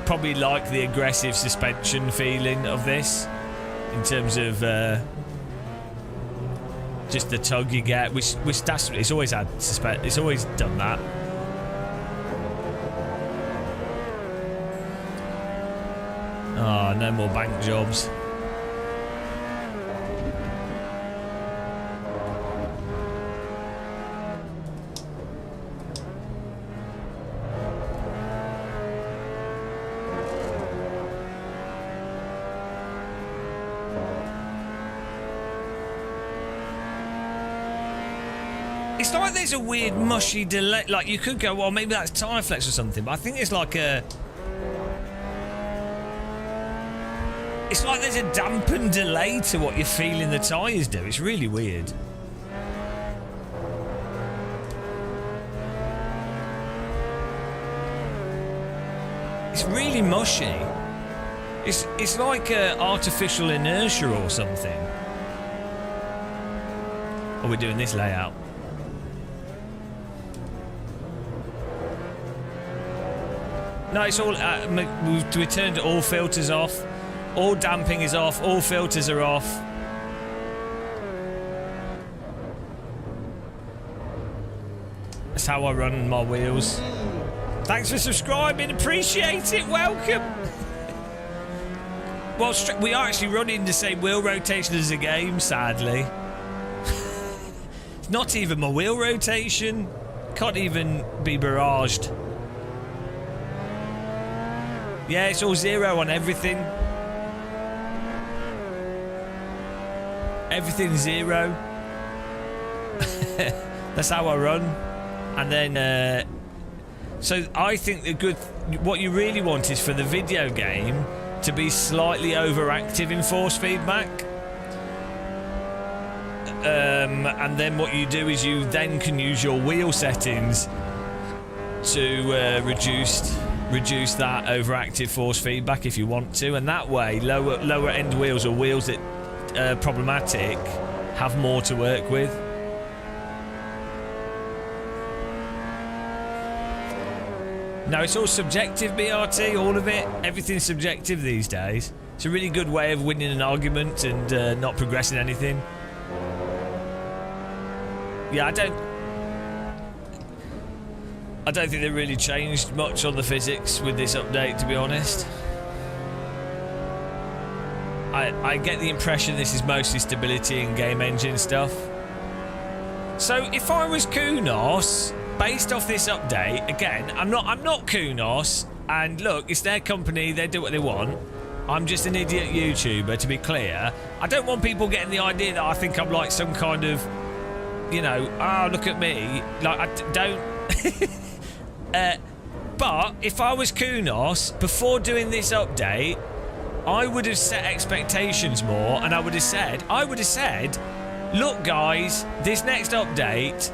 probably like the aggressive suspension feeling of this, in terms of just the tug you get, which that's, it's always done that. Oh, no more bank jobs. It's like there's a weird mushy delay. Like, you could go, well, maybe that's tyre flex or something, but I think it's like a... It's like there's a dampened delay to what you're feeling the tyres do. It's really weird. It's really mushy. It's like artificial inertia or something. Oh, we're doing this layout. No, it's all... we turned all filters off. All damping is off. All filters are off. That's how I run my wheels. Thanks for subscribing. Appreciate it. Welcome. Well, we are actually running the same wheel rotation as the game, sadly. It's not even my wheel rotation. Can't even be barraged. Yeah, it's all 0 on everything. Everything's 0. That's how I run. And then, so I think what you really want is for the video game to be slightly overactive in force feedback. And then what you do is you then can use your wheel settings to reduce that overactive force feedback if you want to, and that way lower end wheels, or wheels that are problematic, have more to work with. No, it's all subjective, BRT, all of it. Everything's subjective these days. It's a really good way of winning an argument and not progressing anything. Yeah, I don't think they really changed much on the physics with this update, to be honest. I get the impression this is mostly stability and game engine stuff. So if I was Kunos, based off this update, again, I'm not Kunos, and look, it's their company, they do what they want. I'm just an idiot YouTuber, to be clear. I don't want people getting the idea that I think I'm like some kind of, you know, oh, look at me. Like, I don't... but if I was Kunos, before doing this update, I would have set expectations more, and I would have said, look guys, this next update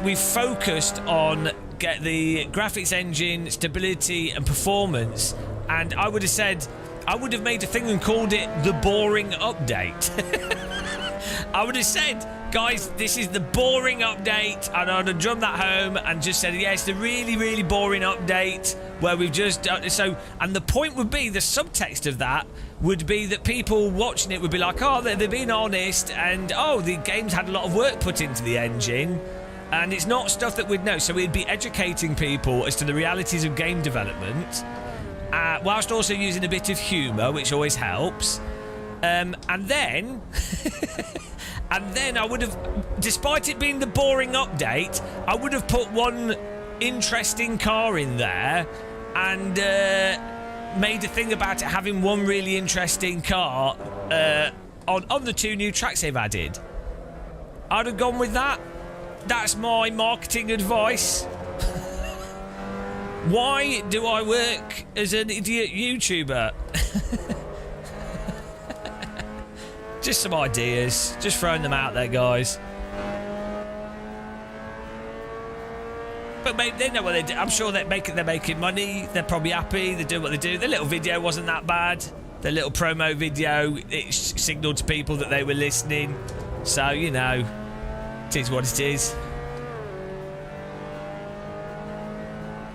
we've focused on get the graphics engine, stability and performance, and I would have made a thing and called it the boring update. I would have said, guys, this is the boring update, and I'd have drummed that home and just said, yeah, it's the really, really boring update where we've just and the point would be, the subtext of that would be that people watching it would be like, oh, they're being honest, and oh, the game's had a lot of work put into the engine, and it's not stuff that we'd know. So we'd be educating people as to the realities of game development, whilst also using a bit of humour, which always helps. And then I would have, despite it being the boring update, I would have put one interesting car in there and made a thing about it having one really interesting car on the 2 new tracks they've added. I'd have gone with that. That's my marketing advice. Why do I work as an idiot YouTuber? Just some ideas. Just throwing them out there, guys. But maybe they know what they do. I'm sure they're making money. They're probably happy. They do what they do. Their little video wasn't that bad. Their little promo video, it signalled to people that they were listening. So, you know, it is what it is.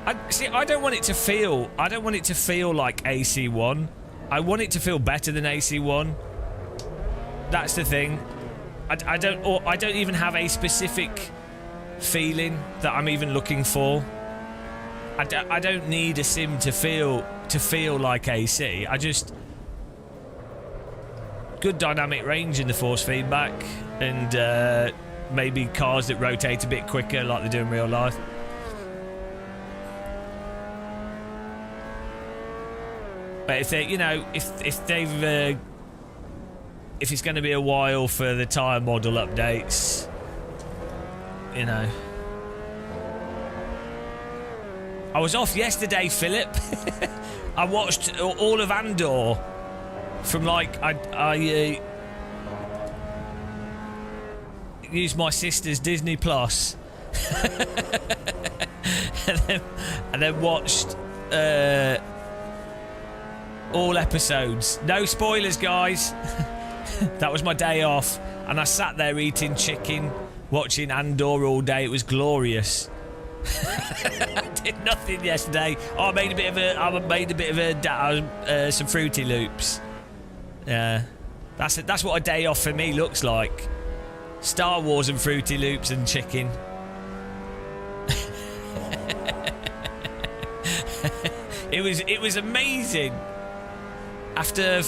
I don't want it to feel like AC1. I want it to feel better than AC1. That's the thing. I don't even have a specific feeling that I'm even looking for. I don't need a sim to feel like AC. I just good dynamic range in the force feedback, and maybe cars that rotate a bit quicker like they do in real life. But if they, you know, if they've if it's going to be a while for the tyre model updates, you know. I was off yesterday, Philip. I watched all of Andor from like I used my sister's Disney Plus, and then watched all episodes. No spoilers, guys. That was my day off, and I sat there eating chicken, watching Andor all day. It was glorious. I did nothing yesterday. Oh, I made a bit of some Fruity Loops. Yeah, that's what a day off for me looks like. Star Wars and Fruity Loops and chicken. It was amazing. After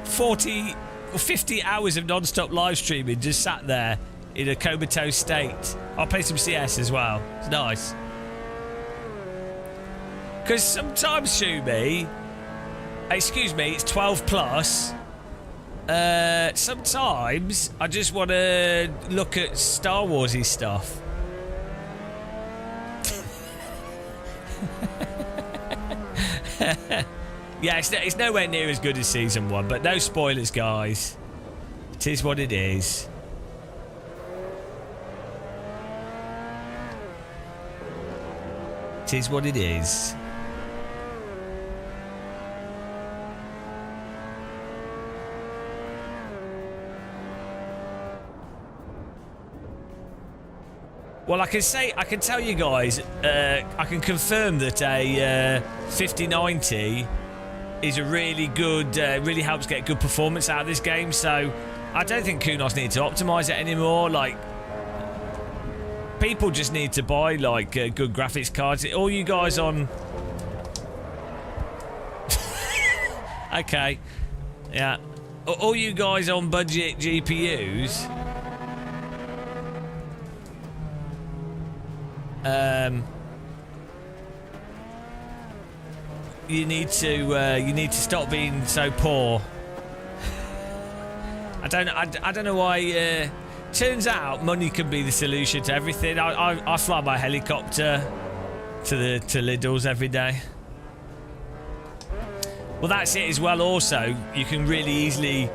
40 or 50 hours of non-stop live streaming, just sat there in a comatose state. I'll play some CS as well. It's nice. Because sometimes, Shumi, excuse me, it's 12 plus. Sometimes I just want to look at Star Warsy stuff. Yeah, it's nowhere near as good as Season 1, but no spoilers, guys. It is what it is. It is what it is. Well, I can tell you guys, I can confirm that a 5090 is a really good, really helps get good performance out of this game. So I don't think Kunos need to optimize it anymore. Like, people just need to buy like good graphics cards. All you guys on, okay, yeah, all you guys on budget GPUs. You need to stop being so poor. I don't know why. Turns out money can be the solution to everything. I fly by helicopter to Lidl's every day. Well, that's it as well. Also, you can really easily,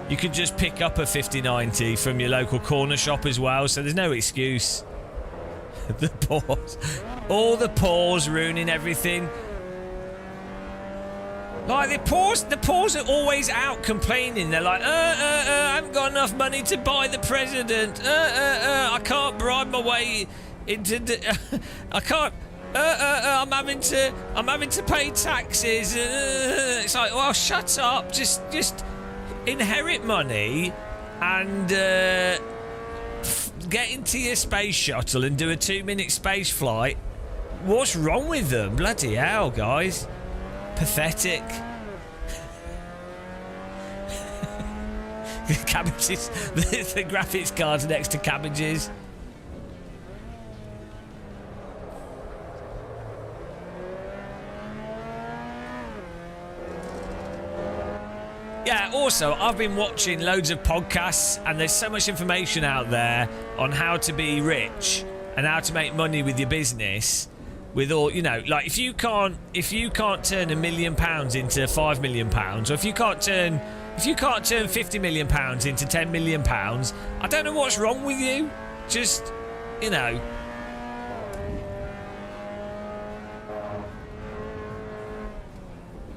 you can just pick up a 5090 from your local corner shop as well. So there's no excuse. The pause, all the pause ruining everything. Like the pause are always out complaining. They're like, I haven't got enough money to buy the president. I can't bribe my way into the. I can't. I'm having to pay taxes. It's like, well, shut up. Just inherit money and. Get into your space shuttle and do a 2-minute space flight. What's wrong with them? Bloody hell, guys. Pathetic. Cabbages. The graphics cards next to cabbages. Yeah, also, I've been watching loads of podcasts and there's so much information out there on how to be rich and how to make money with your business. With all, you know, like if you can't turn £1 million into £5 million, or if you can't turn £50 million into £10 million, I don't know what's wrong with you. Just, you know.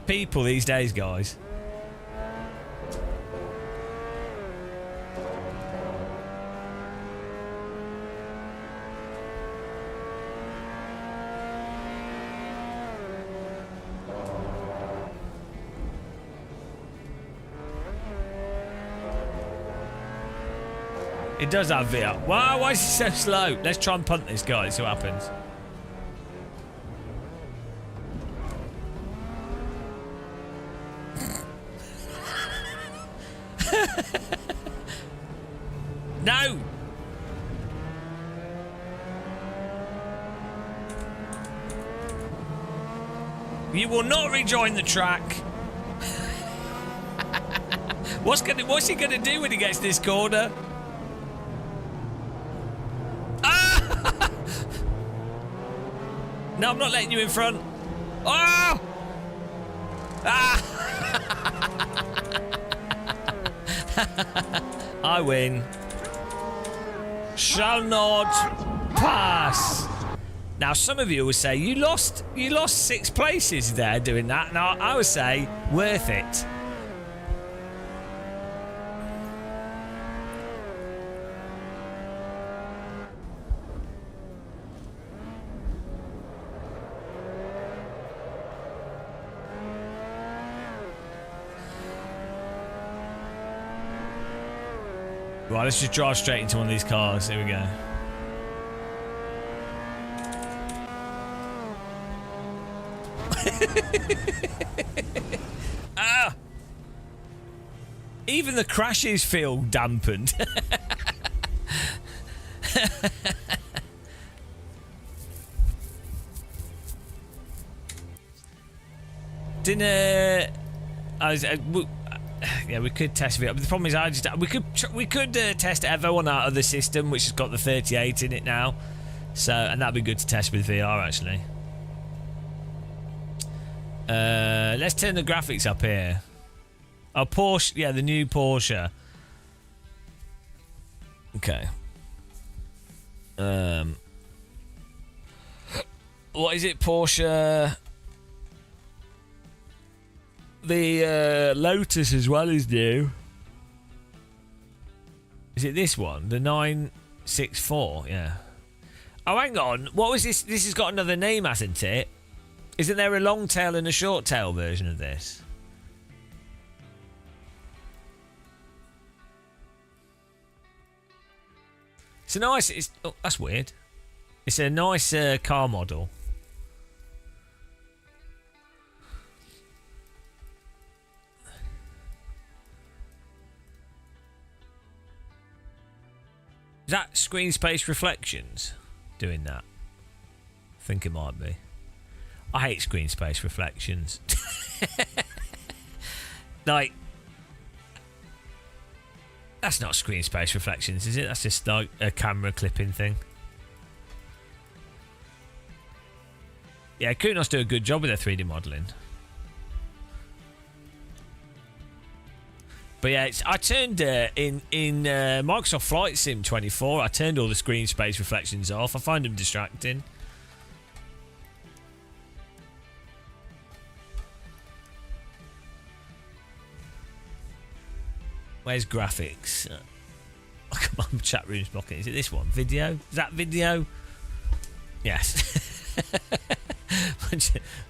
People these days, guys. It does have VR. Wow, why is it so slow? Let's try and punt this guy, see what happens. No! You will not rejoin the track. What's he gonna do when he gets this corner? No, I'm not letting you in front. Oh! Ah! I win. Shall not pass. Now, some of you will say you lost 6 places there doing that. Now, I would say worth it. Right, let's just drive straight into one of these cars. Here we go. Ah! Even the crashes feel dampened. Yeah, we could test it. But the problem is, we could test EVO on our other system, which has got the 38 in it now. So, and that'd be good to test with VR actually. Let's turn the graphics up here. Oh, Porsche, yeah, the new Porsche. Okay. What is it, Porsche? The Lotus as well is new. Is it this one? The 964? Yeah. Oh, hang on. What was this? This has got another name, hasn't it? Isn't there a long tail and a short tail version of this? It's a nice... oh, that's weird. It's a nice car model. Is that Screen Space Reflections doing that? I think it might be. I hate Screen Space Reflections. Like, that's not Screen Space Reflections, is it? That's just like a camera clipping thing. Yeah, Kunos do a good job with their 3D modelling. But yeah, I turned in Microsoft Flight Sim 24. I turned all the screen space reflections off. I find them distracting. Where's graphics? Oh, come on, chat room's blocking. Is it this one? Video? Is that video? Yes.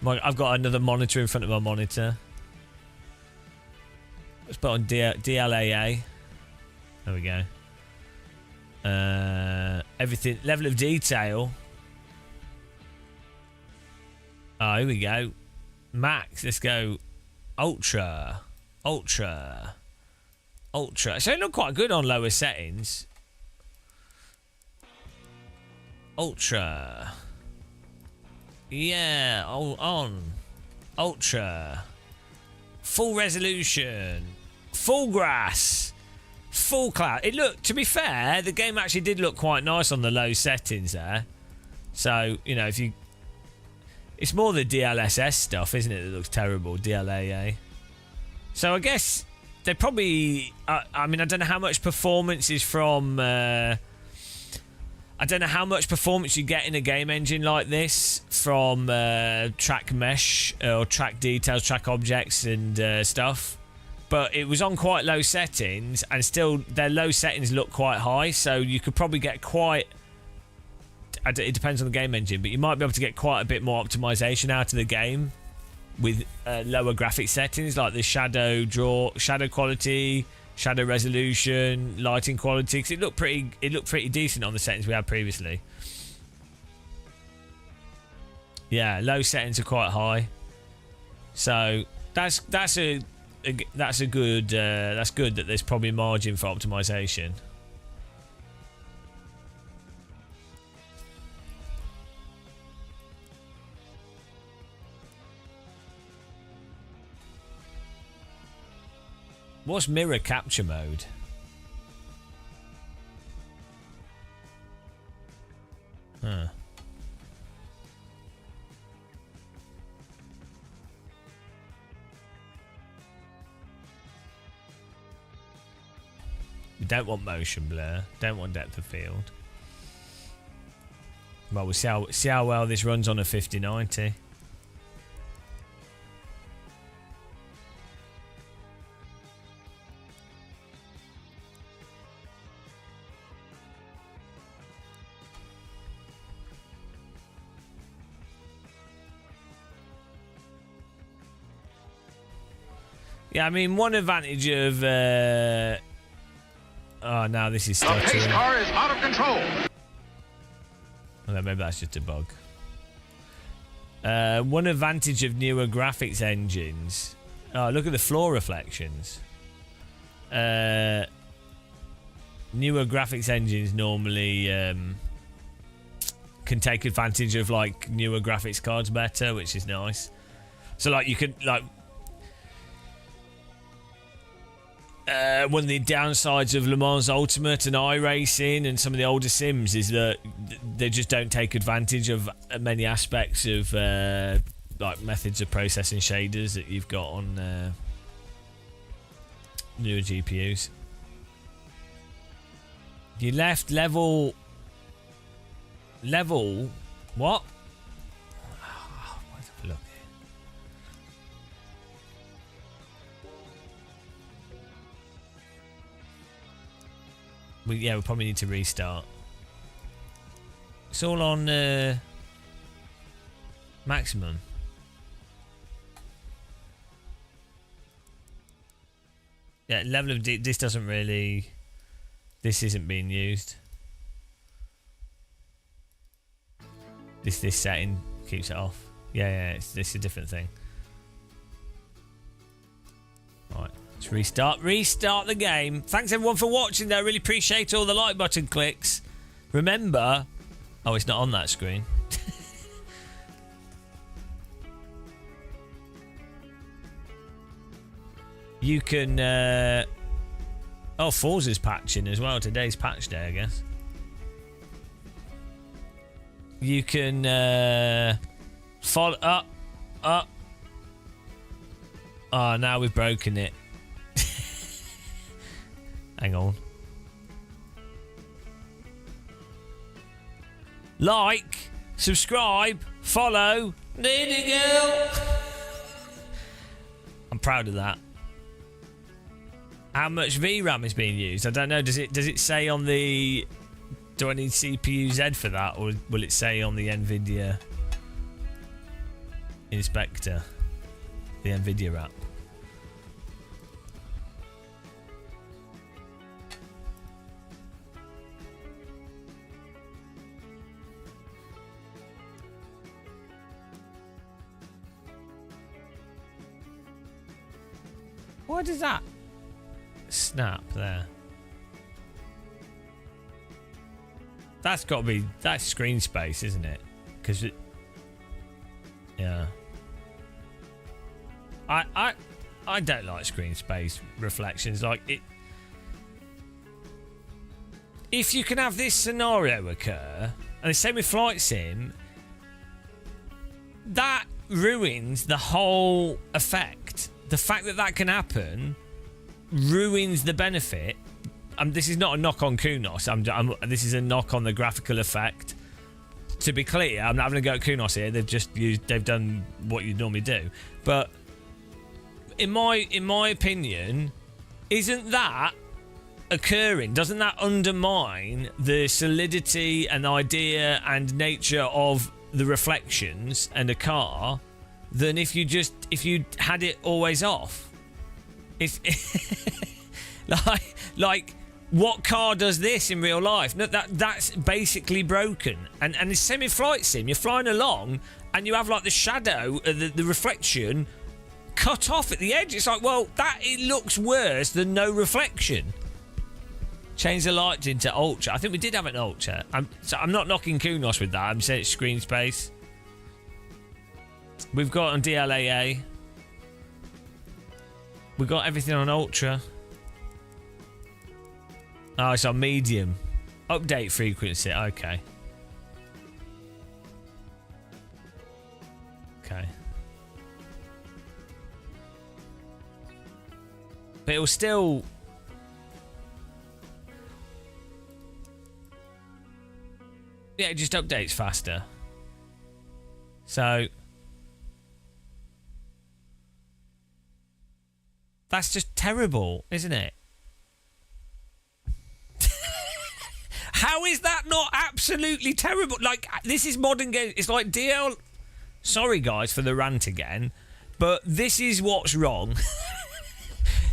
I've got another monitor in front of my monitor. Let's put on DLAA. There we go. Everything. Level of detail. Oh, here we go. Max. Let's go. Ultra. Ultra. Ultra. So it looked quite good on lower settings. Ultra. Yeah. On. Ultra. Full resolution. Full grass. Full cloud. It looked, to be fair, the game actually did look quite nice on the low settings there. So, you know, if you... It's more the DLSS stuff, isn't it, that looks terrible. DLAA. So I guess they probably... I mean, I don't know how much performance is from... I don't know how much performance you get in a game engine like this from track mesh or track details, track objects and stuff. But it was on quite low settings, and still their low settings look quite high, so you could probably get quite... It depends on the game engine, but you might be able to get quite a bit more optimization out of the game with lower graphic settings, like the shadow quality, shadow resolution, lighting quality, because it looked pretty decent on the settings we had previously. Yeah, low settings are quite high, so that's good that there's probably margin for optimization. What's mirror capture mode? Huh. We don't want motion blur. Don't want depth of field. Well, we'll see how well this runs on a 5090. Yeah, I mean, one advantage of... Oh, no, this is stuttering. The pace car is out of control. Well, maybe that's just a bug. One advantage of newer graphics engines... Oh, look at the floor reflections. Newer graphics engines normally can take advantage of, like, newer graphics cards better, which is nice. So, like, you could, like... one of the downsides of Le Mans Ultimate and iRacing and some of the older sims is that they just don't take advantage of many aspects of like methods of processing shaders that you've got on newer GPUs. You left level what? Where's the look? We probably need to restart. It's all on maximum. Yeah, level of this doesn't really. This isn't being used. This setting keeps it off. Yeah, this is a different thing. Right, let's restart the game. Thanks everyone for watching though. Really appreciate all the like button clicks. Remember, oh, it's not on that screen. You can Forza's patching as well. Today's patch day, I guess. You can follow up. Oh, now we've broken it. Hang on. Like, subscribe, follow. Need to go. I'm proud of that. How much VRAM is being used? I don't know. Does it say on the? Do I need CPU Z for that, or will it say on the NVIDIA inspector, the NVIDIA app? Why does that snap there? That's got to be, that's screen space, isn't it? Because it, yeah. I don't like screen space reflections. Like it, if you can have this scenario occur, and the same with flight sim, that ruins the whole effect. The fact that that can happen ruins the benefit. This is not a knock on Kunos. This is a knock on the graphical effect. To be clear, I'm not having a go at Kunos here. They've done what you'd normally do. But in my opinion, isn't that occurring? Doesn't that undermine the solidity and idea and nature of the reflections and a car than if you had it always off? It's like what car does this in real life? No, that's basically broken. And the same in flight sim. You're flying along and you have like the shadow, the reflection cut off at the edge. It's like, well, it looks worse than no reflection. Change the lights into ultra. I think we did have an ultra. I'm not knocking Kunos with that. I'm saying it's screen space. We've got on DLAA. We got everything on ultra. Oh, it's on medium. Update frequency. Okay. Okay. But it will still. Yeah, it just updates faster. So. That's just terrible, isn't it? How is that not absolutely terrible? Like, this is modern games. It's like DL... Sorry, guys, for the rant again, but this is what's wrong.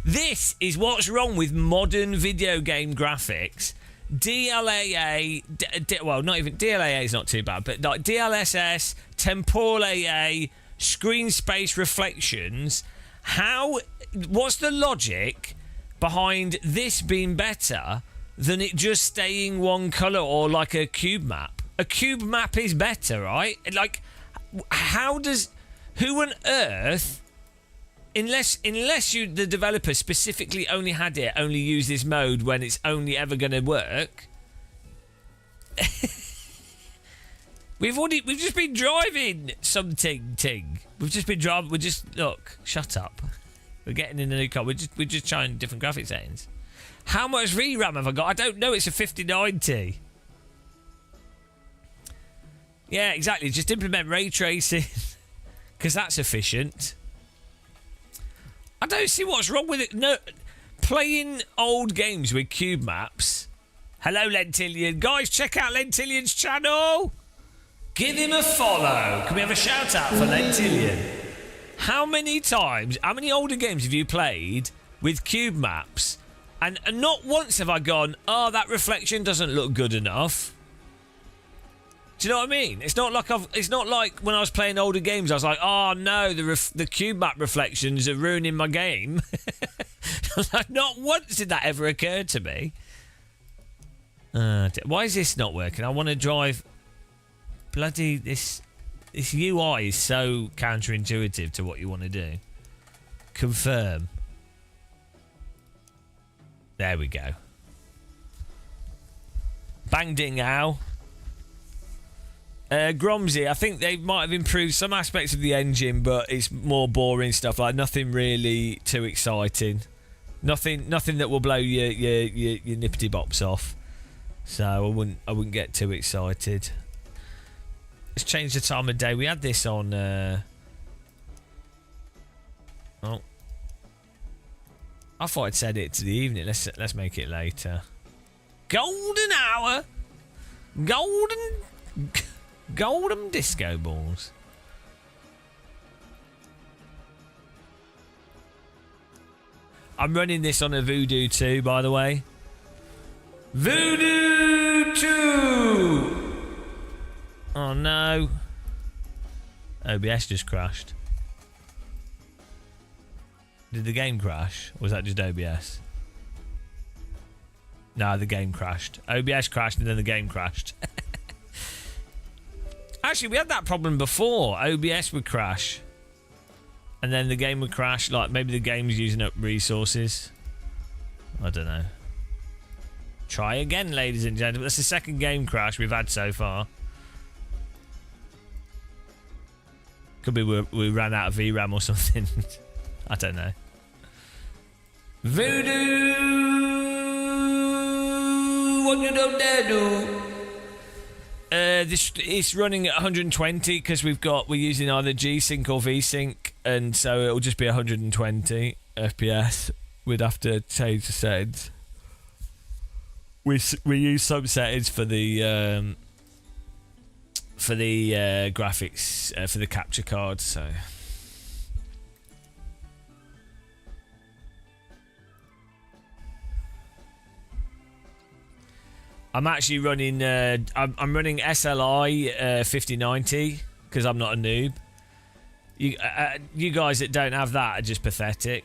This is what's wrong with modern video game graphics. DLAA... well, not even... DLAA is not too bad, but like DLSS, temporal AA, screen space reflections... How... What's the logic behind this being better than it just staying one colour or like a cube map? A cube map is better, right? Like, how does... Who on earth... Unless the developer specifically only use this mode when it's only ever going to work... We've just been driving something. We've just been driving. Look, shut up. We're getting in a new car. We're just trying different graphic settings. How much VRAM have I got? I don't know. It's a 5090. Yeah, exactly. Just implement ray tracing because that's efficient. I don't see what's wrong with it. No, playing old games with cube maps Hello, Lentillion. Guys, check out Lentillion's channel. Give him a follow. Can we have a shout out for Lentillion? How many older games have you played with cube maps? And not once have I gone, oh, that reflection doesn't look good enough. Do you know what I mean? It's not like when I was playing older games, I was like, oh no, the cube map reflections are ruining my game. Not once did that ever occur to me. Why is this not working? I want to drive. Bloody this UI is so counterintuitive to what you want to do. Confirm. There we go. Bang ding ow. Gromsy, I think they might have improved some aspects of the engine, but it's more boring stuff. Like nothing really too exciting. Nothing that will blow your nippity bops off. So I wouldn't get too excited. Let's change the time of day. We had this on. Oh, I thought I'd set it to the evening. Let's make it later. Golden hour. Golden disco balls. I'm running this on a Voodoo 2, by the way. Voodoo 2! Oh no. OBS just crashed. Did the game crash? Or was that just OBS? No, the game crashed. OBS crashed and then the game crashed. Actually, we had that problem before. OBS would crash. And then the game would crash. Like, maybe the game's using up resources. I don't know. Try again, ladies and gentlemen. That's the second game crash we've had so far. Could be we ran out of VRAM or something. I don't know. Voodoo! What you don't dare do? This it's running at 120 because we're using either G-Sync or V-Sync, and so it'll just be 120 FPS. We'd have to change the settings. We use some settings for the graphics for the capture card. So I'm actually running. I'm running SLI 5090 because I'm not a noob. You guys that don't have that are just pathetic,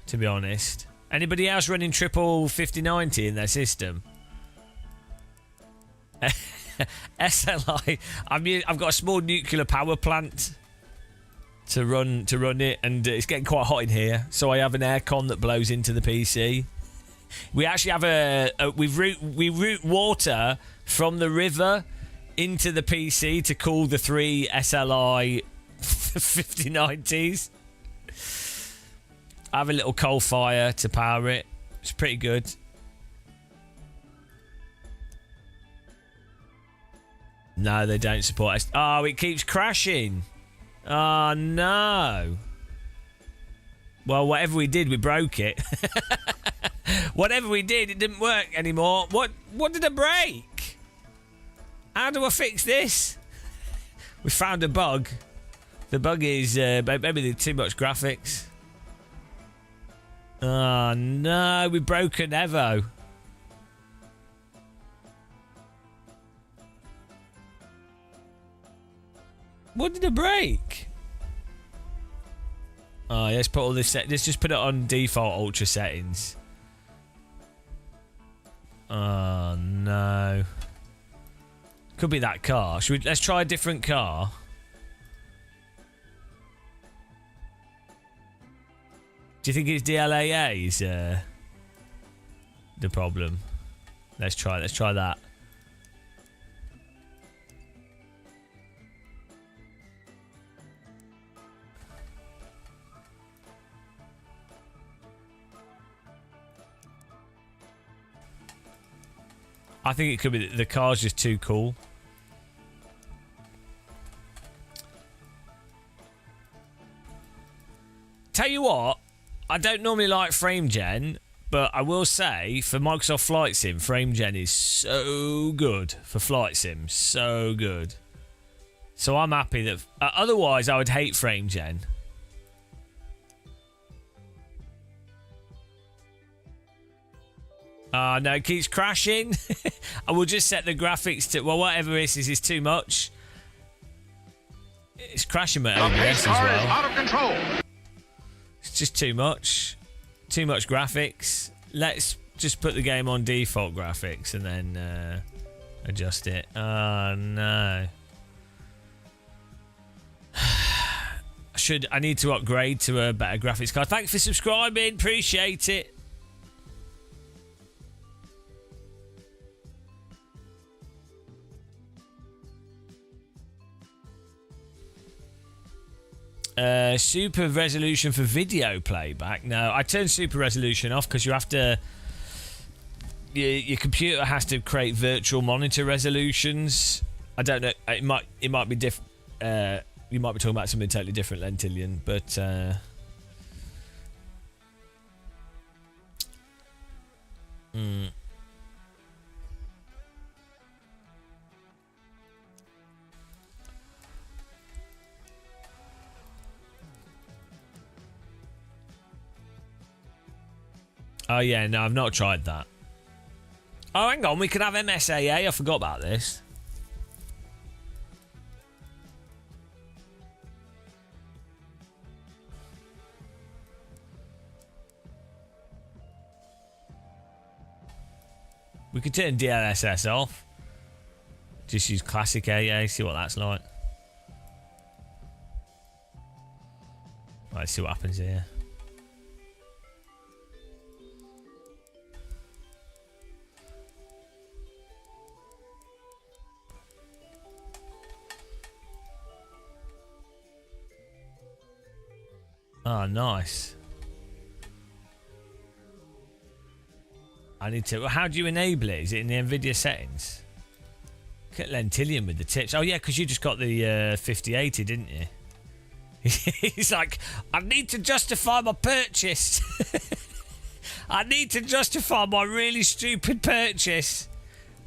to be honest. Anybody else running triple 5090 in their system? SLI. I've got a small nuclear power plant to run it, and it's getting quite hot in here. So I have an aircon that blows into the PC. We actually have we route water from the river into the PC to cool the 3 SLI 5090s. I have a little coal fire to power it. It's pretty good. No, they don't support us. Oh, it keeps crashing. Oh, no. Well, whatever we did, we broke it. Whatever we did, it didn't work anymore. What did I break? How do I fix this? We found a bug. The bug is maybe there's too much graphics. Oh, no. We broke an Evo. What did I break? Oh, let's put all this. Let's just put it on default ultra settings. Oh no! Could be that car. Let's try a different car. Do you think it's DLAA is the problem? Let's try that. I think it could be the car's just too cool. Tell you what, I don't normally like frame gen, But I will say, for Microsoft Flight Sim, FrameGen is so good for Flight Sim. So good. So I'm happy that... otherwise, I would hate FrameGen. No, it keeps crashing. I will just set the graphics to... Well, whatever this is too much. It's crashing my The pace OBS as car is well. out of control. It's just too much. Too much graphics. Let's just put the game on default graphics and then adjust it. Oh, no. I need to upgrade to a better graphics card. Thanks for subscribing. Appreciate it. Super resolution for video playback. No, I turned super resolution off because you have to... Your computer has to create virtual monitor resolutions. I don't know. It might be different. You might be talking about something totally different, Lentillion, but... Oh, yeah, no, I've not tried that. Oh, hang on, we could have MSAA. I forgot about this. We could turn DLSS off. Just use classic AA, see what that's like. Let's see what happens here. Oh, nice. I need to... How do you enable it? Is it in the NVIDIA settings? Look at Lentillion with the tips. Oh, yeah, because you just got the 5080, didn't you? He's like, I need to justify my purchase. I need to justify my really stupid purchase.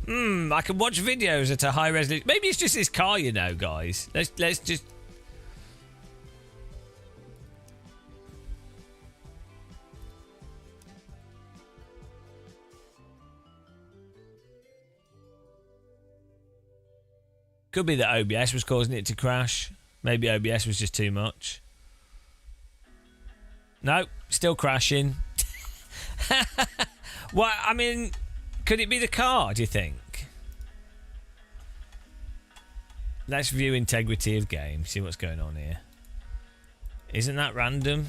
I can watch videos at a high resolution. Maybe it's just this car, you know, guys. Let's just... Could be that OBS was causing it to crash. Maybe OBS was just too much. No, still crashing. Well, I mean, could it be the car, do you think? Let's view integrity of game, see what's going on here. Isn't that random?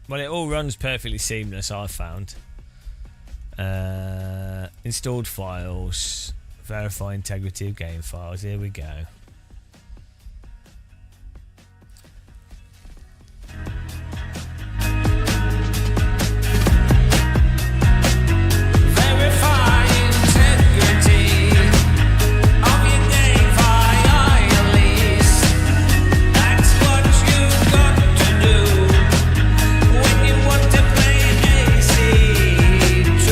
Well, it all runs perfectly seamless, I've found. Installed files. Verify integrity of game files. Here we go. Verify integrity of your game file list. That's what you got to do when you want to play AC2.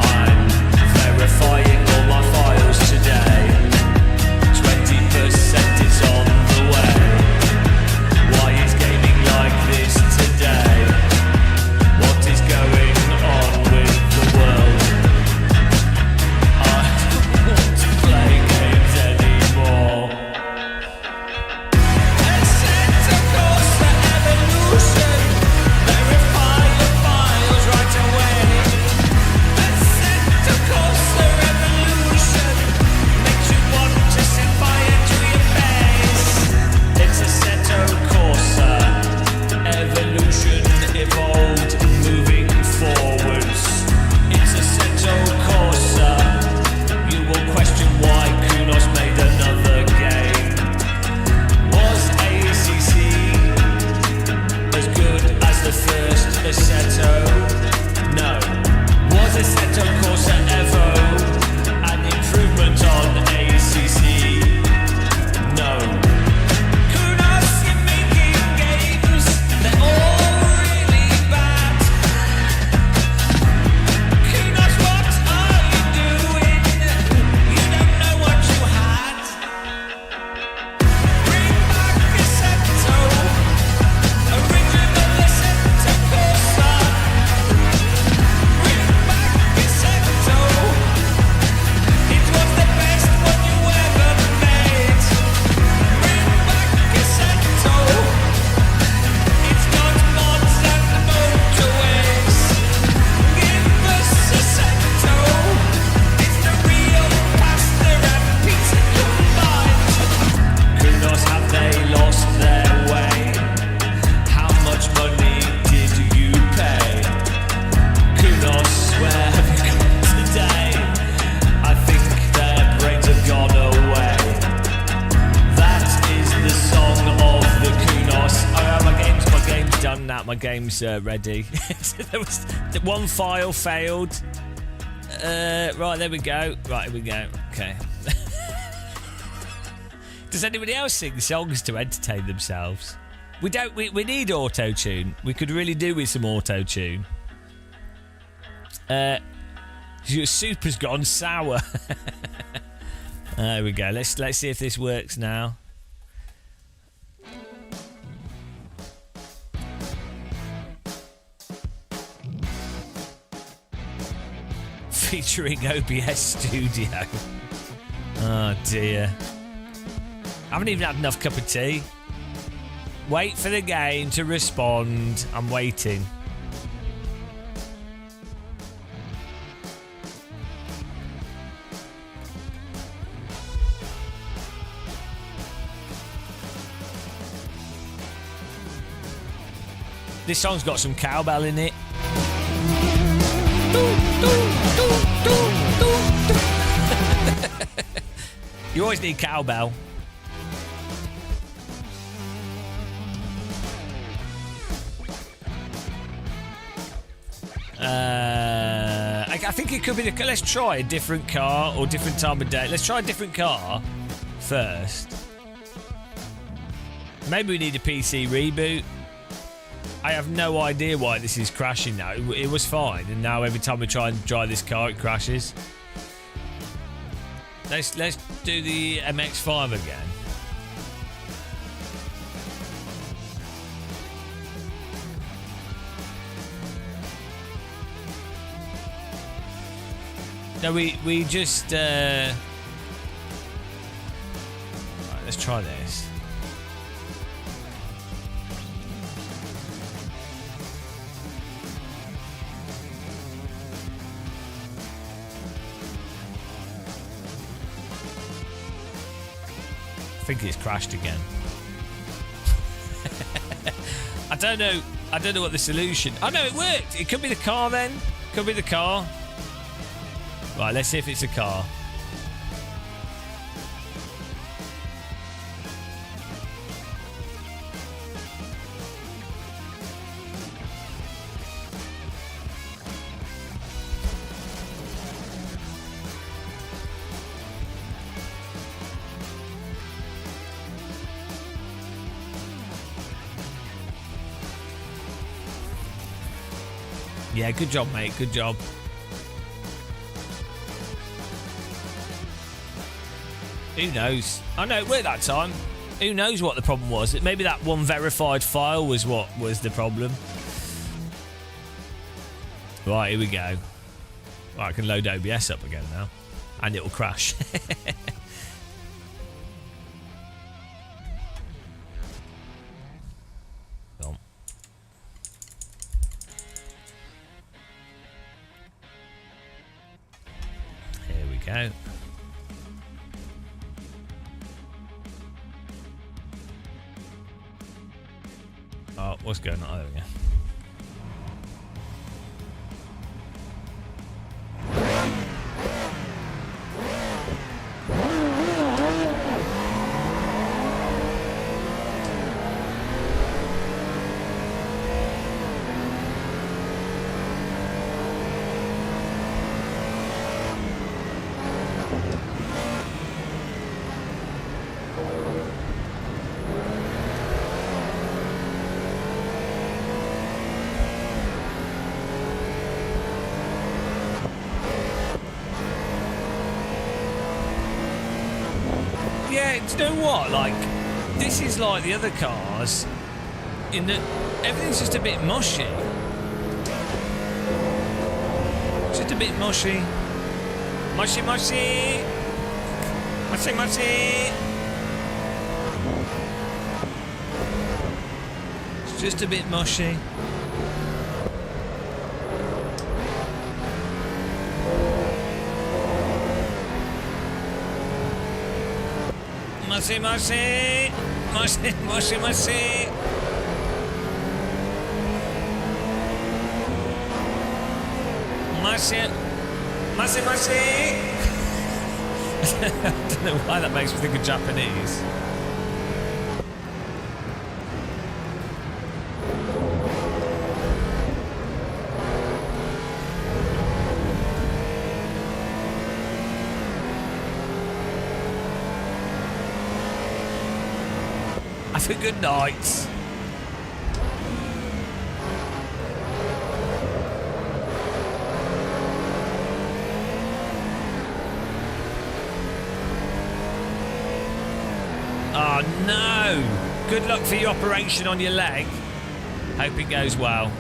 I'm verifying all my files today. that my game's ready. There was one file failed. Right, there we go. Right, here we go. Okay. Does anybody else sing songs to entertain themselves? We don't. We need auto-tune. We could really do with some auto-tune. Your soup has gone sour. There we go. Let's see if this works now. Featuring OBS Studio. Oh dear. I haven't even had enough cup of tea. Wait for the game to respond. I'm waiting. This song's got some cowbell in it. You always need cowbell. I think it could be the. Let's try a different car or different time of day. Let's try a different car first. Maybe we need a PC reboot. I have no idea why this is crashing now. It was fine, and now every time we try and drive this car, it crashes. Let's do the MX-5 again. No, we just right, let's try this. I think it's crashed again. I don't know what the solution. Oh no, it worked. It could be the car then. Could be the car. Right, let's see if it's a car. Yeah, good job, mate. Good job. Who knows? I know it worked that time. Who knows what the problem was? Maybe that one verified file was what was the problem. Right, here we go. Right, I can load OBS up again now. And it'll crash. Come on. Here we go. Oh, what's going on? There we go. Yeah, do you know what? Like, this is like the other cars in that everything's just a bit mushy. Just a bit mushy. Mushy, mushy. Mushy, mushy. It's just a bit mushy. Mushy, mushy, mushy, mushy, mushy. Mushy, mushy, mushy. I don't know why that makes me think of Japanese. for good night. Oh no! Good luck for your operation on your leg. Hope it goes well.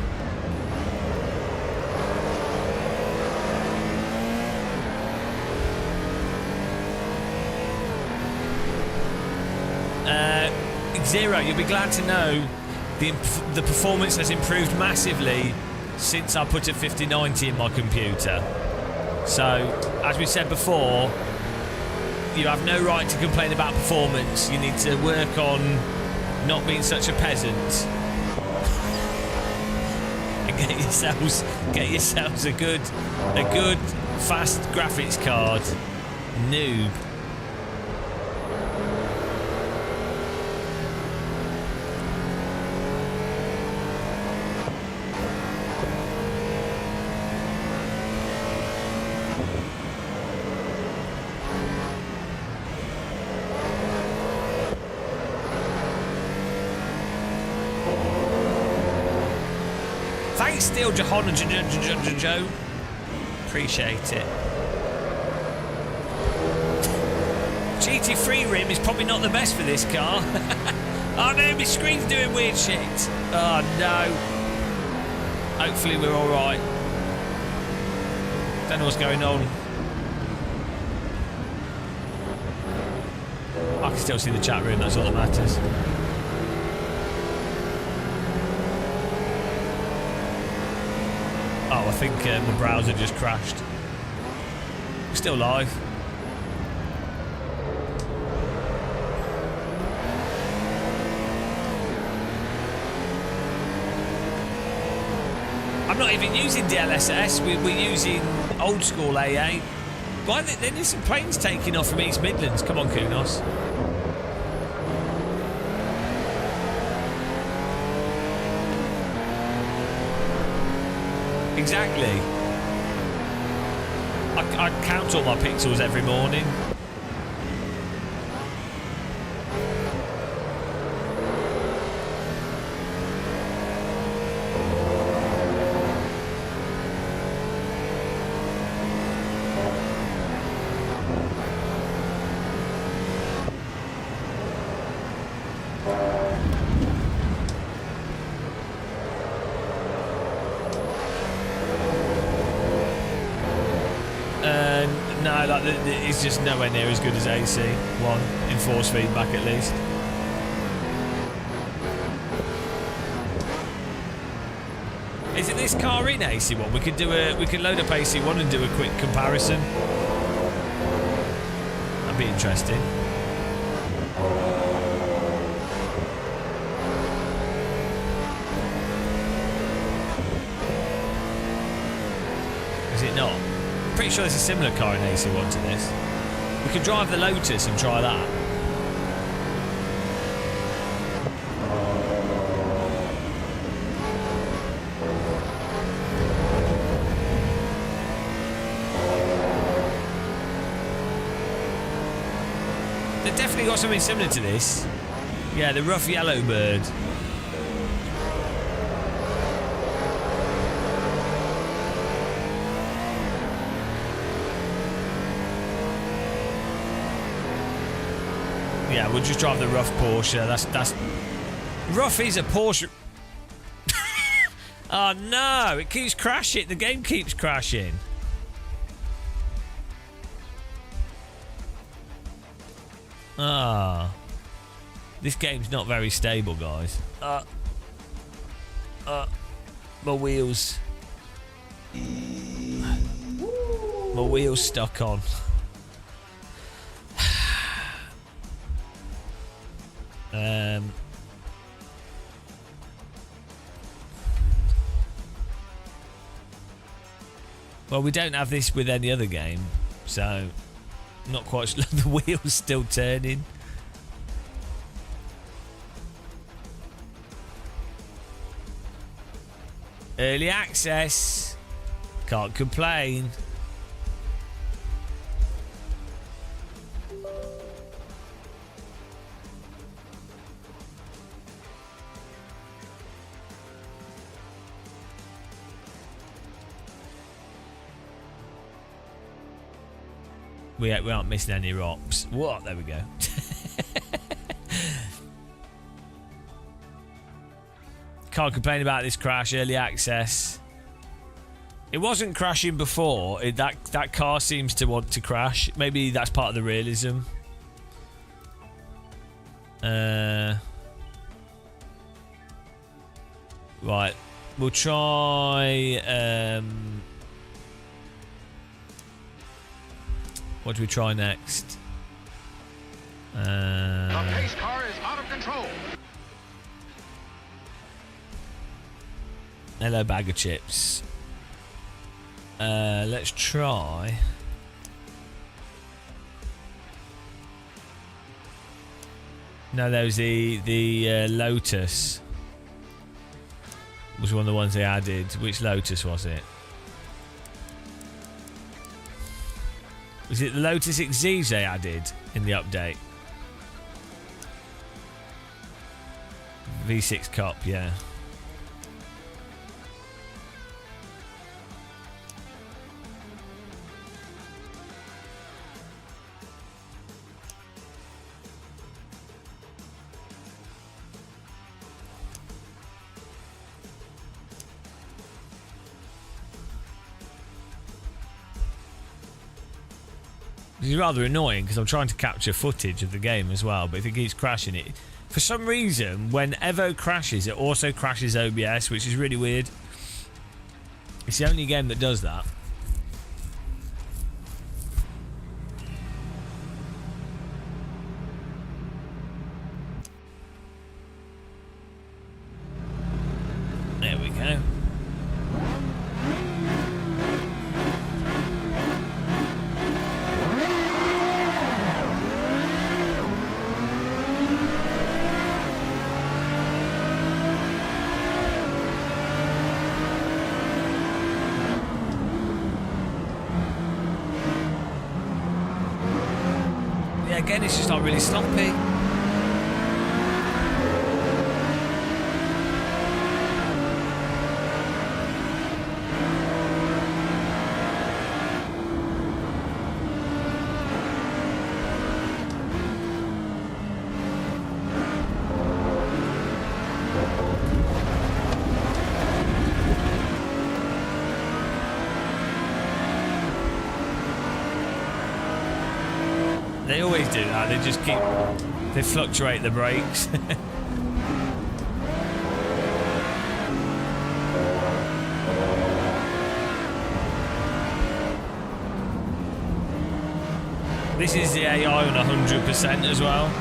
Zero, you'll be glad to know the performance has improved massively since I put a 5090 in my computer. So, as we said before, you have no right to complain about performance. You need to work on not being such a peasant. And get yourselves a good fast graphics card. Noob. Thanks, Steel Jahan and Joe. Appreciate it. GT3 rim is probably not the best for this car. Oh no, my screen's doing weird shit. Oh no. Hopefully we're alright. Don't know what's going on. I can still see the chat room, that's all that matters. Oh, I think my browser just crashed. We're still live. I'm not even using DLSS, we're using old school AA. Why there need some planes taking off from East Midlands? Come on, Kunos. Exactly. I count all my pixels every morning. No, like it's just nowhere near as good as AC1 in force feedback, at least. Isn't this car in AC1? We could load up AC1 and do a quick comparison. That'd be interesting. Is it not? Pretty sure there's a similar car in AC1 to this. We could drive the Lotus and try that. They've definitely got something similar to this. Yeah, the rough yellow bird. Yeah, we'll just drive the rough Porsche. That's rough is a Porsche. Oh no, it keeps crashing. The game keeps crashing. Ah, this game's not very stable, guys. My wheels. My wheels stuck on. Well, we don't have this with any other game, so not quite sure. The wheel's still turning. Early access. Can't complain. We aren't missing any ROPs. What? There we go. Can't complain about this crash. Early access. It wasn't crashing before. That car seems to want to crash. Maybe that's part of the realism. Right. We'll try... what do we try next? The pace car is out of control. Hello, bag of chips. Let's try. No, there was the Lotus. Was one of the ones they added. Which Lotus was it? Was it the Lotus Exige they added in the update? V6 Cup, yeah. It's rather annoying because I'm trying to capture footage of the game as well, but if it keeps crashing it... For some reason, when EVO crashes, it also crashes OBS, which is really weird. It's the only game that does that. There we go. Again, it's just not really sloppy. They always do that. They just keep... They fluctuate the brakes. This is the AI on 100% as well.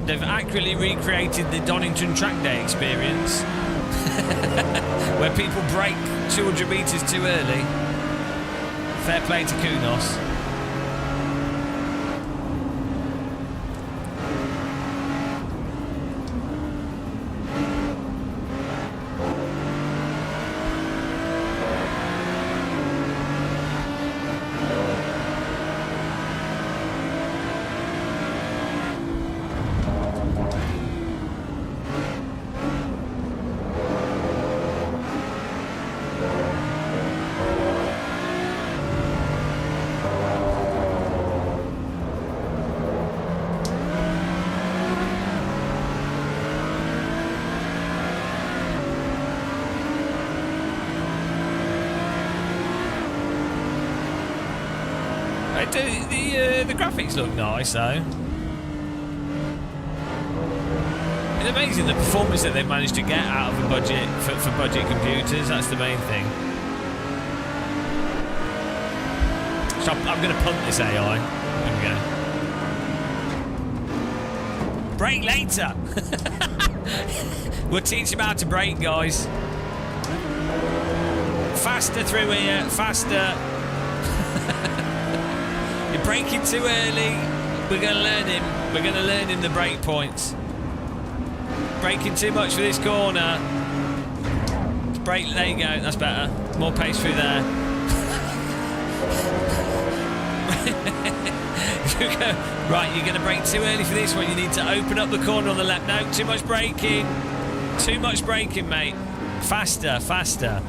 They've accurately recreated the Donington track day experience where people brake 200 metres too early. Fair play to Kunos. The graphics look nice though. It's amazing the performance that they've managed to get out of a budget for budget computers. That's the main thing. So I'm going to punt this AI. There we go. Brake later. We'll teach him how to brake, guys. Faster through here, faster. braking too early. We're going to learn him. We're going to learn him the brake points. Braking too much for this corner. Brake, there you go. That's better. More pace through there. Right, you're going to brake too early for this one. You need to open up the corner on the left. No, too much braking. Too much braking, mate. Faster, faster.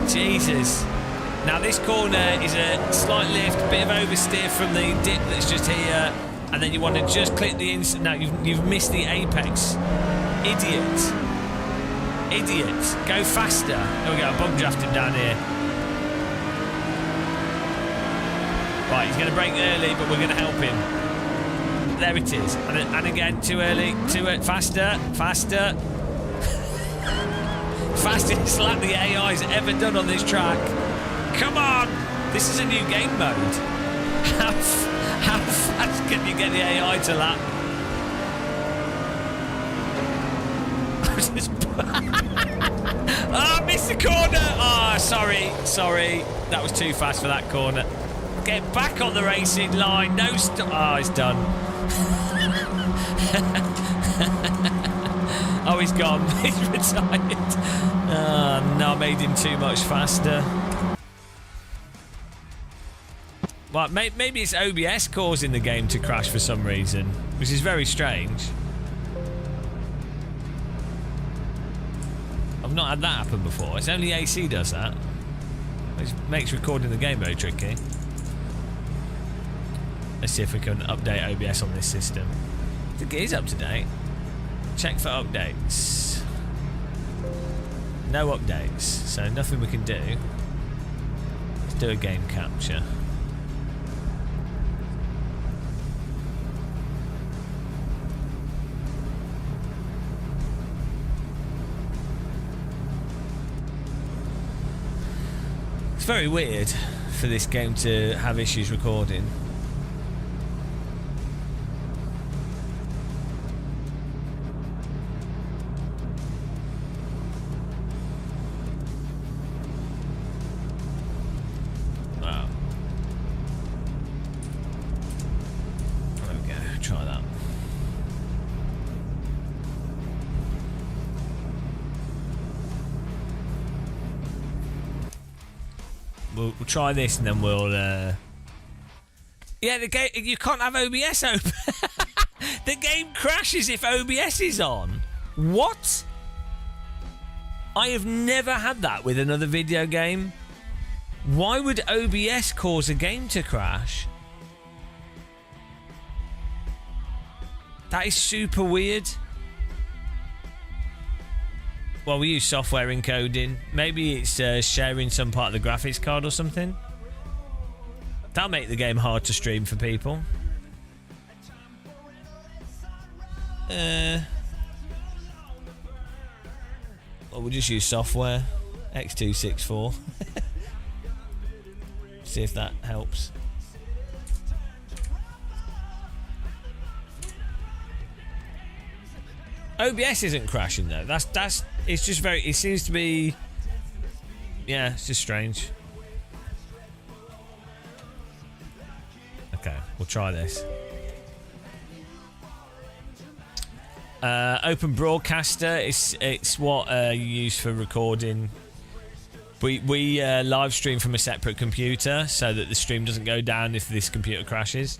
Jesus. Now this corner is a slight lift, bit of oversteer from the dip that's just here, and then you want to just click the instant. No, you've missed the apex. Idiot. Go faster. There we go. Bump draft him down here. Right, he's going to brake early, but we're going to help him. There it is. And again, too early. Faster. Fastest lap the AI's ever done on this track. Come on! This is a new game mode. How fast can you get the AI to lap? Oh, I missed the corner! Oh, sorry. That was too fast for that corner. Get back on the racing line. No stop. Oh, it's done. Oh, he's gone. He's retired. Oh, no, I made him too much faster. Well, maybe it's OBS causing the game to crash for some reason, which is very strange. I've not had that happen before. It's only AC does that. Which makes recording the game very tricky. Let's see if we can update OBS on this system. I think it is up to date. Check for updates. No updates, so nothing we can do. Let's do a game capture. It's very weird for this game to have issues recording. We'll try this and then we'll yeah, the game, you can't have OBS open. The game crashes if OBS is on. What? I have never had that with another video game. Why would OBS cause a game to crash? That is super weird. Well, we use software encoding. Maybe it's sharing some part of the graphics card or something. That'll make the game hard to stream for people. Well, we'll just use software. X264. See if that helps. OBS isn't crashing though. That's it's just very, it seems to be, yeah, it's just strange. Okay, we'll try this. Open Broadcaster, it's what you use for recording. We live stream from a separate computer so that the stream doesn't go down if this computer crashes.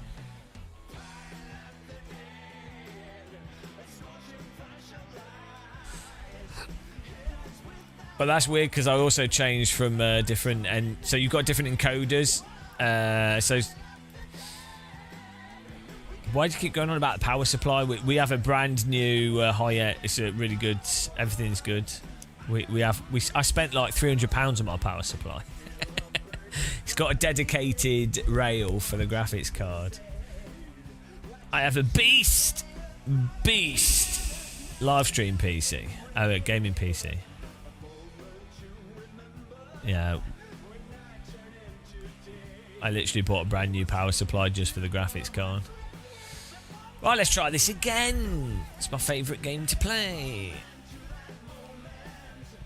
But that's weird because I also changed from different, and so you've got different encoders. So why do you keep going on about the power supply? We have a brand new high-end. It's a really good. Everything's good. I spent like £300 on my power supply. It's got a dedicated rail for the graphics card. I have a beast live stream PC. Oh, a gaming PC. Yeah, I literally bought a brand new power supply just for the graphics card. Right, let's try this again. It's my favourite game to play.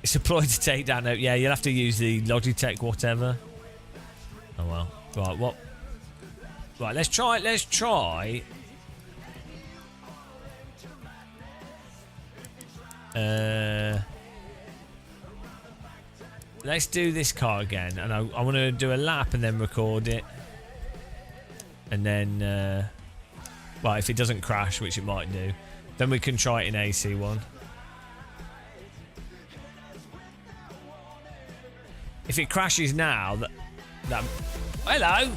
It's deployed to take down. Yeah, you'll have to use the Logitech whatever. Oh well. Right, what? Right, let's try. Let's do this car again, and I want to do a lap and then record it, and then, well, if it doesn't crash, which it might do, then we can try it in AC1. If it crashes now, that hello,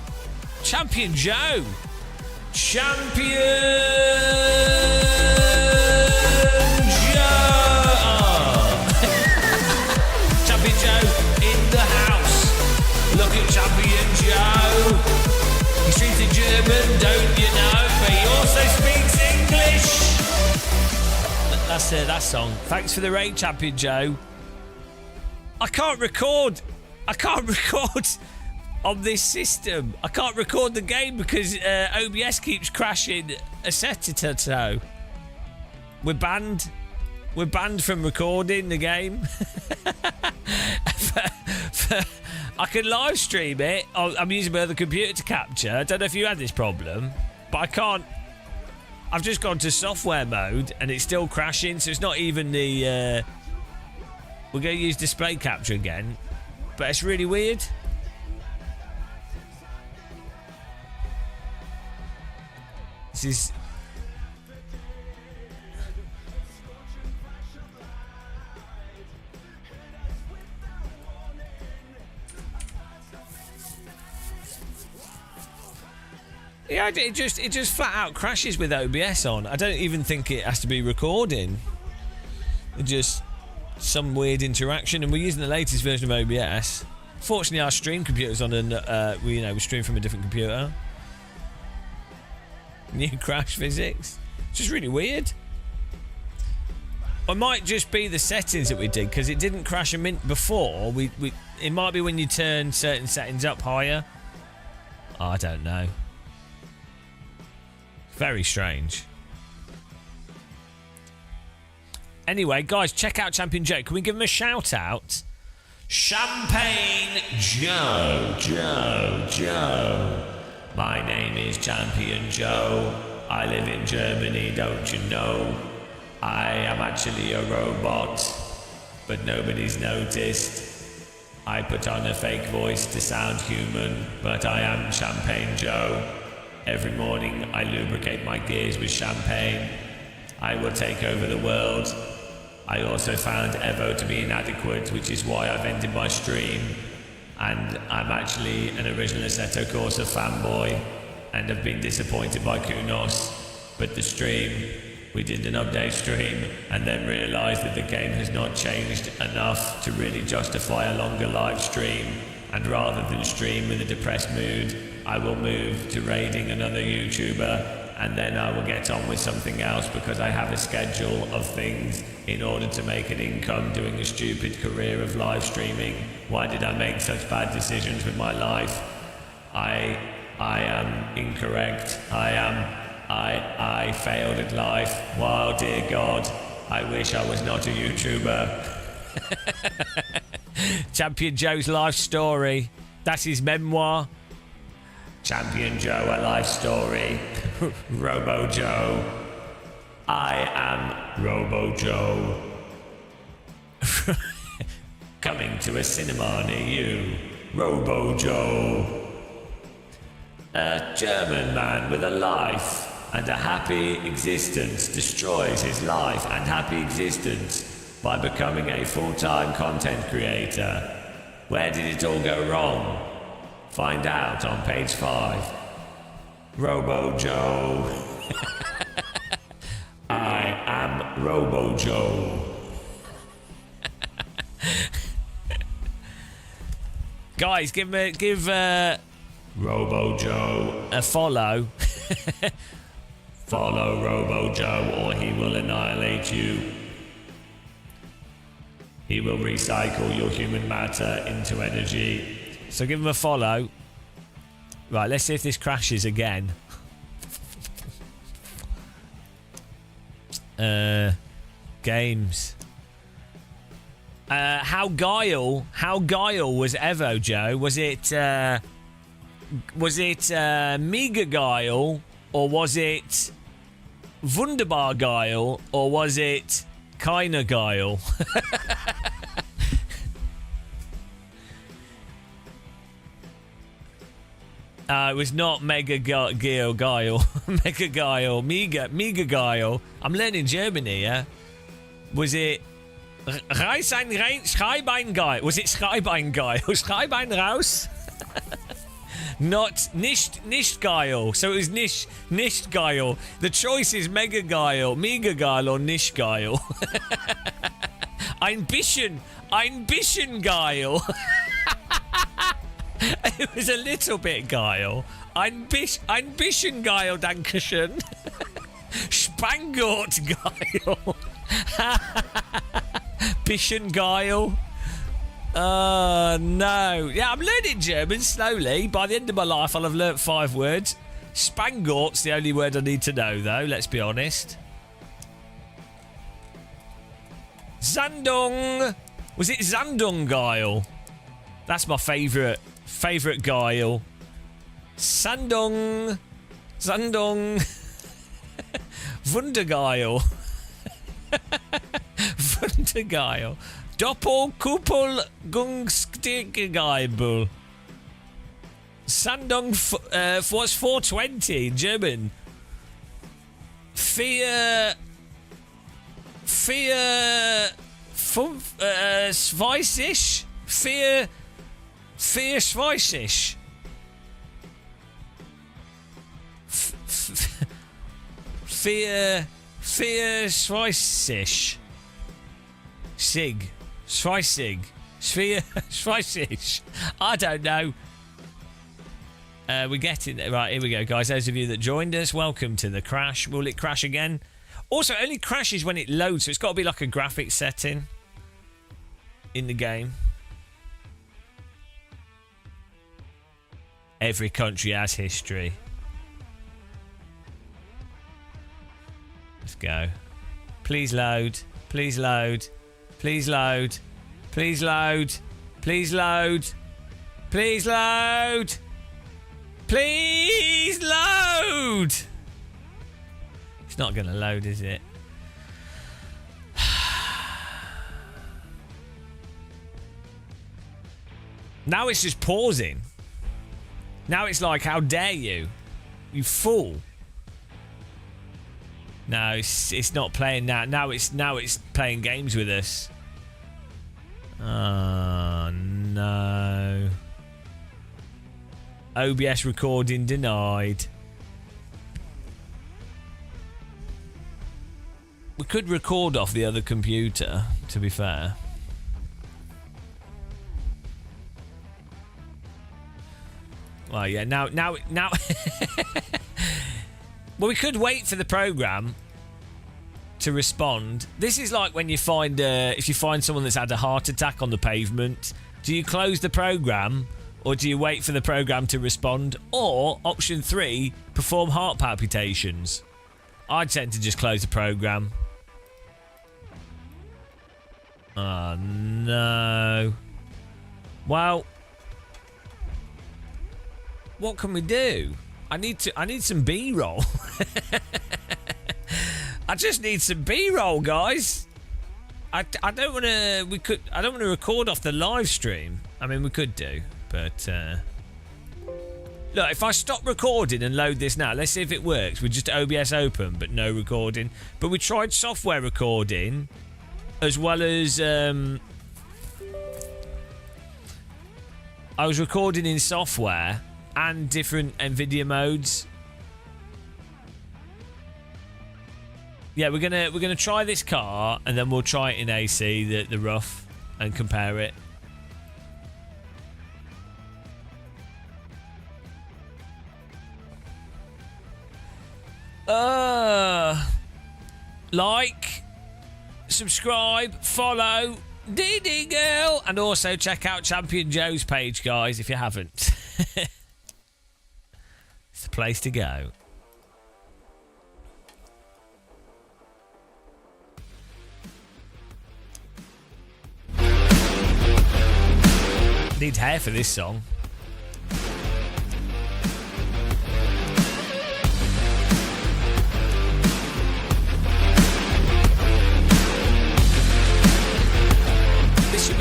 Champion Joe, Champion Joe. Champion Joe in the house. Look at Champion Joe. He speaks in German, don't you know? But he also speaks English. That's that song. Thanks for the raid, Champion Joe. I can't record on this system. I can't record the game because OBS keeps crashing Assetto. We're banned. We're banned from recording the game. I can live stream it. I'm using my other computer to capture. I don't know if you had this problem, but I can't. I've just gone to software mode and it's still crashing, so it's not even the... We're going to use display capture again, but it's really weird. This is... Yeah, it just flat out crashes with OBS on. I don't even think it has to be recording. It just some weird interaction, and we're using the latest version of OBS. Fortunately, our stream computer's on, and we stream from a different computer. New crash physics. It's just really weird. It might just be the settings that we did, because it didn't crash a mint before. It might be when you turn certain settings up higher. Oh, I don't know. Very strange. Anyway, guys, check out Champion Joe. Can we give him a shout out? Champagne Joe. My name is Champion Joe. I live in Germany, don't you know? I am actually a robot, but nobody's noticed. I put on a fake voice to sound human, but I am Champagne Joe. Every morning I lubricate my gears with champagne. I will take over the world. I also found EVO to be inadequate, which is why I've ended my stream. And I'm actually an original Assetto Corsa fanboy and have been disappointed by Kunos. But the stream, we did an update stream and then realised that the game has not changed enough to really justify a longer live stream. And rather than stream with a depressed mood, I will move to raiding another YouTuber, and then I will get on with something else because I have a schedule of things in order to make an income doing a stupid career of live streaming. Why did I make such bad decisions with my life? I am incorrect. I failed at life. Wow, dear God, I wish I was not a YouTuber. Champion Joe's life story. That's his memoir. Champion Joe, a life story. Robo Joe. I am Robo Joe. Coming to a cinema near you. Robo Joe. A German man with a life and a happy existence destroys his life and happy existence by becoming a full-time content creator. Where did it all go wrong? Find out on page 5. Robo Joe. I am Robo Joe. Guys, give Robo Joe a follow. Follow Robo Joe or he will annihilate you. He will recycle your human matter into energy. So give him a follow. Right, let's see if this crashes again. Games. How guile was Evo, Joe? Was it Mega Geil, or was it Wunderbar Geil, or was it Keine Geil? It was not Mega Geil. Mega Geil. Mega Geil. I'm learning German here. Was it Schreibein Geil? Was it Schreibein Geil? Schreibein raus? Nicht geil. So it was nicht geil. The choice is mega geil, or nicht geil. Ein bisschen geil. It was a little bit geil. Ein bisschen geil, dankeschön. Spangort geil. Bisschen geil. No. Yeah, I'm learning German slowly. By the end of my life, I'll have learnt 5 words. Spangort's the only word I need to know, though, let's be honest. Zandung. Was it Zandung Geil? That's my favourite Geil. Zandung. Wundergeil. Wundergeil. Doppelkuppelgungsgeil. Sandung was 420 in German. Schweißisch. Vier Schweißisch. Vier Schweißisch. Schweißig. I don't know. We're getting there. Right, here we go, guys. Those of you that joined us, welcome to the crash. Will it crash again? Also, it only crashes when it loads, so it's got to be like a graphics setting in the game. Every country has history. Let's go. Please load. Please load. Please load. Please load. Please load. Please load. Please load. It's not going to load, is it? Now it's just pausing. Now it's like, how dare you? You fool. No, it's not playing that. Now it's playing games with us. Oh no. OBS recording denied. We could record off the other computer, to be fair. Well, yeah, now well, we could wait for the program to respond. This is like when you find if you find someone that's had a heart attack on the pavement. Do you close the program, or do you wait for the program to respond? Or option 3, perform heart palpitations. I'd tend to just close the program. Oh no. Well, what can we do? I need some B-roll. I just need some B-roll, guys. I don't want to. I don't want to record off the live stream. I mean, we could do, but look. If I stop recording and load this now, let's see if it works. With just OBS open, but no recording. But we tried software recording, as well as I was recording in software and different NVIDIA modes. Yeah, we're gonna try this car, and then we'll try it in AC, the rough, and compare it. Like, subscribe, follow, DD girl, and also check out Champion Joe's page, guys, if you haven't. It's the place to go. Need hair for this song.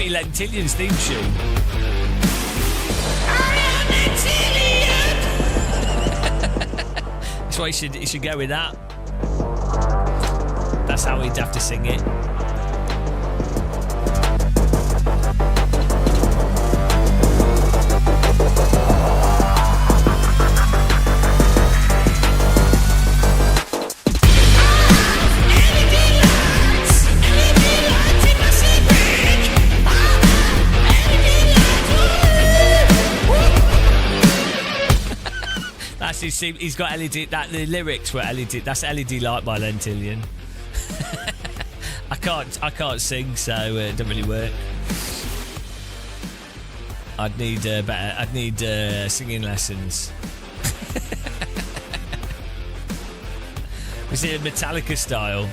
be Lentillion's theme tune. That's why he should go with that. That's how he'd have to sing it. He's got LED. The lyrics were LED. That's LED light by Lentillion. I can't sing, so it doesn't really work. I'd need better. I'd need singing lessons. Was it Metallica style?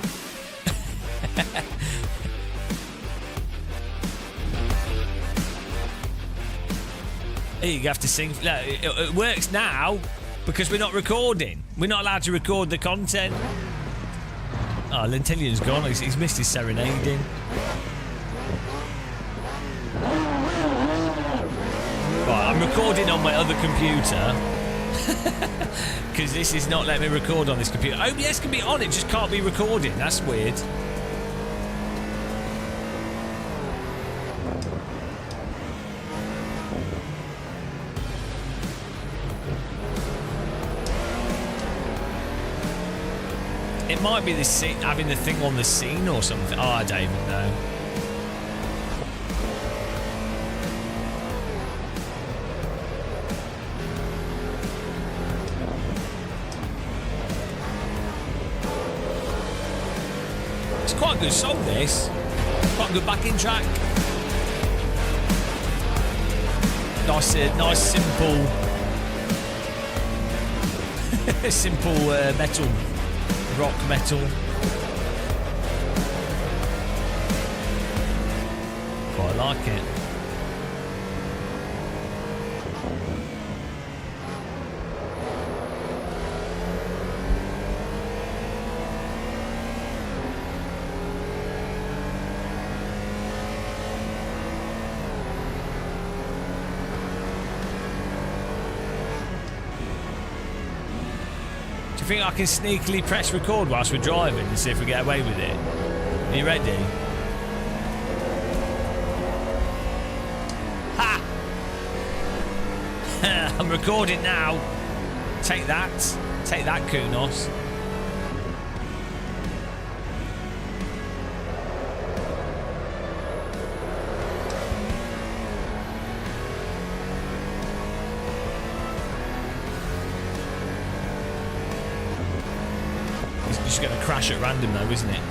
You have to sing. No, it works now. Because we're not recording. We're not allowed to record the content. Oh, Lentillion's gone. He's missed his serenading. Right, I'm recording on my other computer. Because this is not letting me record on this computer. OBS can be on, it just can't be recording. That's weird. It might be the scene, having the thing on the scene or something. Oh, I don't even know. It's quite a good song, this. Quite a good backing track. Nice, simple, simple metal. Rock metal. Quite like it. Do you think I can sneakily press record whilst we're driving and see if we get away with it? Are you ready? Ha! I'm recording now. Take that. Take that, Kunos. It's just going to crash at random though, isn't it?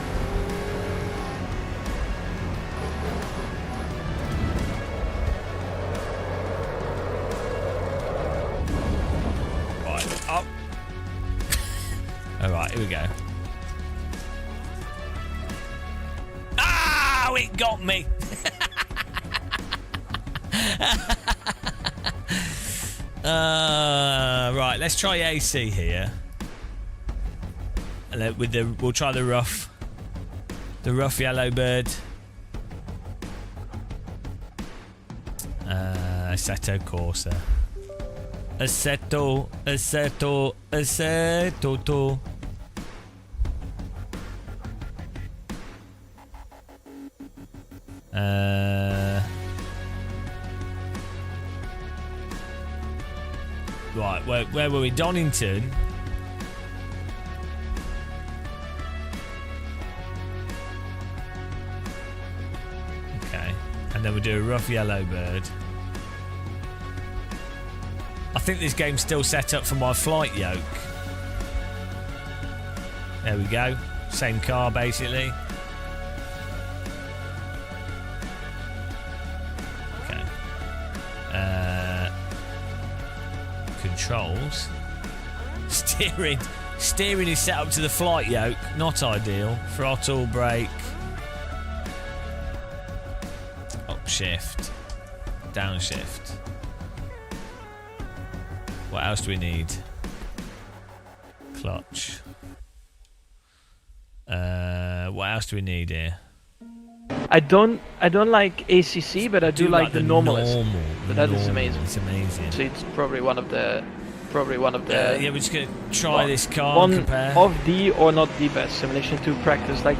Right, up. Alright, here we go. Ah, it got me! Right, let's try AC here. And with we'll try the rough yellow bird. Assetto Corsa. Assetto. Right, where were we? Donington. And then we do a rough yellow bird. I think this game's still set up for my flight yoke. There we go. Same car, basically. Okay. Controls. Steering is set up to the flight yoke. Not ideal. Throttle, brake. Shift, downshift. What else do we need? Clutch. What else do we need here? I don't like ACC, but I do like the normalist. But that is amazing. It's amazing. So it's probably one of the Yeah, we're just gonna try this car one and compare. of the or not the best simulation to practice, like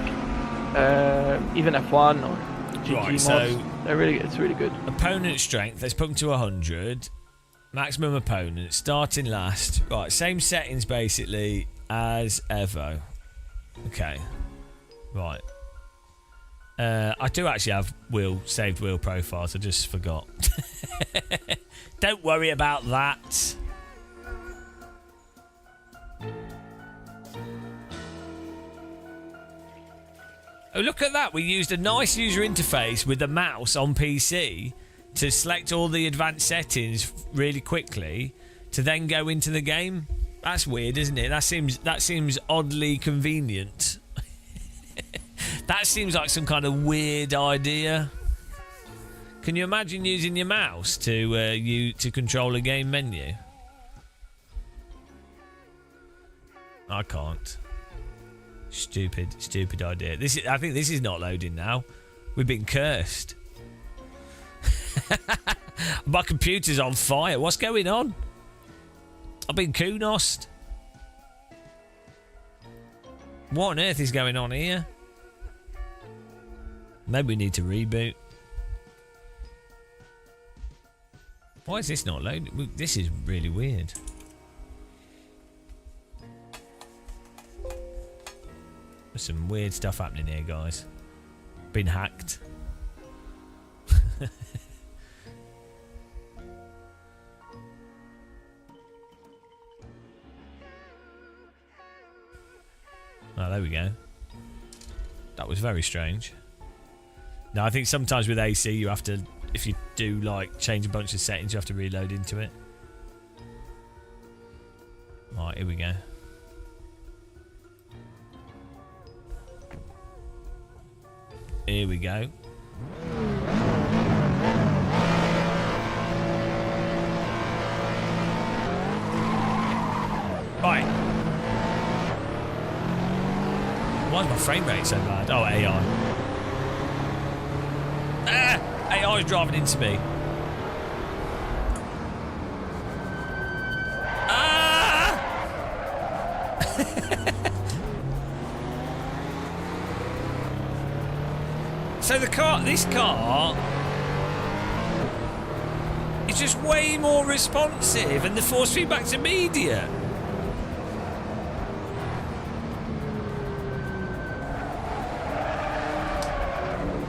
even F1 or GT Right, mods. so It's really good. opponent strength. Let's put them to 100. Maximum opponent starting last. Right, same settings basically as EVO. Okay. Right. I do actually have saved wheel profiles. I just forgot. Don't worry about that. Oh, look at that. We used a nice user interface with the mouse on PC to select all the advanced settings really quickly to then go into the game. That's weird, isn't it? That seems oddly convenient. That seems like some kind of weird idea. Can you imagine using your mouse to control a game menu? I can't. Stupid idea. I think this is not loading now. We've been cursed. My computer's on fire. What's going on? I've been kunosed. What on earth is going on here? Maybe we need to reboot. Why is this not loading? This is really weird. There's some weird stuff happening here, guys. Been hacked. Oh, there we go. That was very strange. Now, I think sometimes with AC, you have to, if you do like change a bunch of settings, you have to reload into it. Right, here we go. Here we go. Right. Why is my frame rate so bad? Oh, AI. AI is driving into me. So this car is just way more responsive and the force feedback's immediate.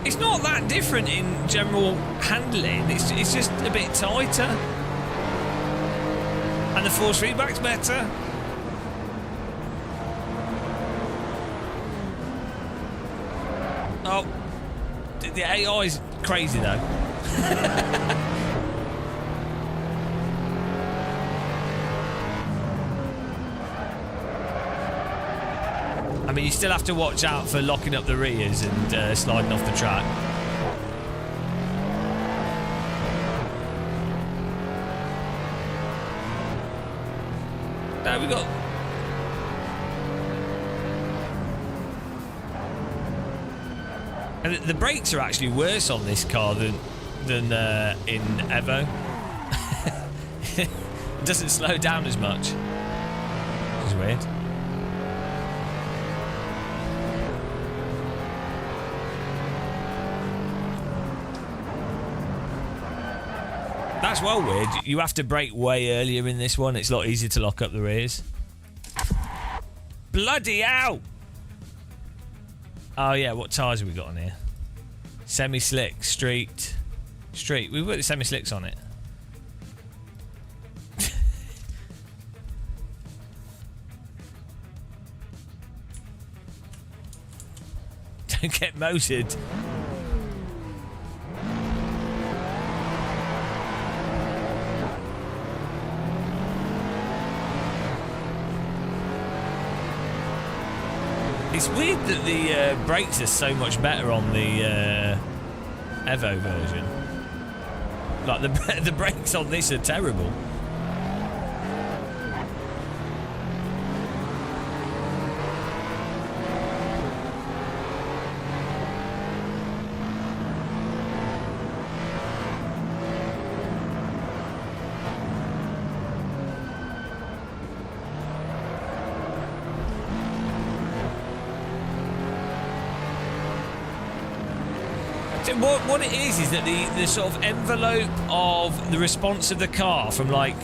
It's not that different in general handling, it's just a bit tighter. And the force feedback's better. Oh, the AI is crazy though. I mean, you still have to watch out for locking up the rears and sliding off the track. Now we got. And the brakes are actually worse on this car than in EVO. It doesn't slow down as much, which is weird. That's well weird. You have to brake way earlier in this one. It's a lot easier to lock up the rears. Bloody hell! Oh yeah, what tyres have we got on here? Semi-slick, street. We've got the semi-slicks on it. Don't get motored. It's weird that the brakes are so much better on the EVO version. Like the brakes on this are terrible. So what it is that the sort of envelope of the response of the car from like,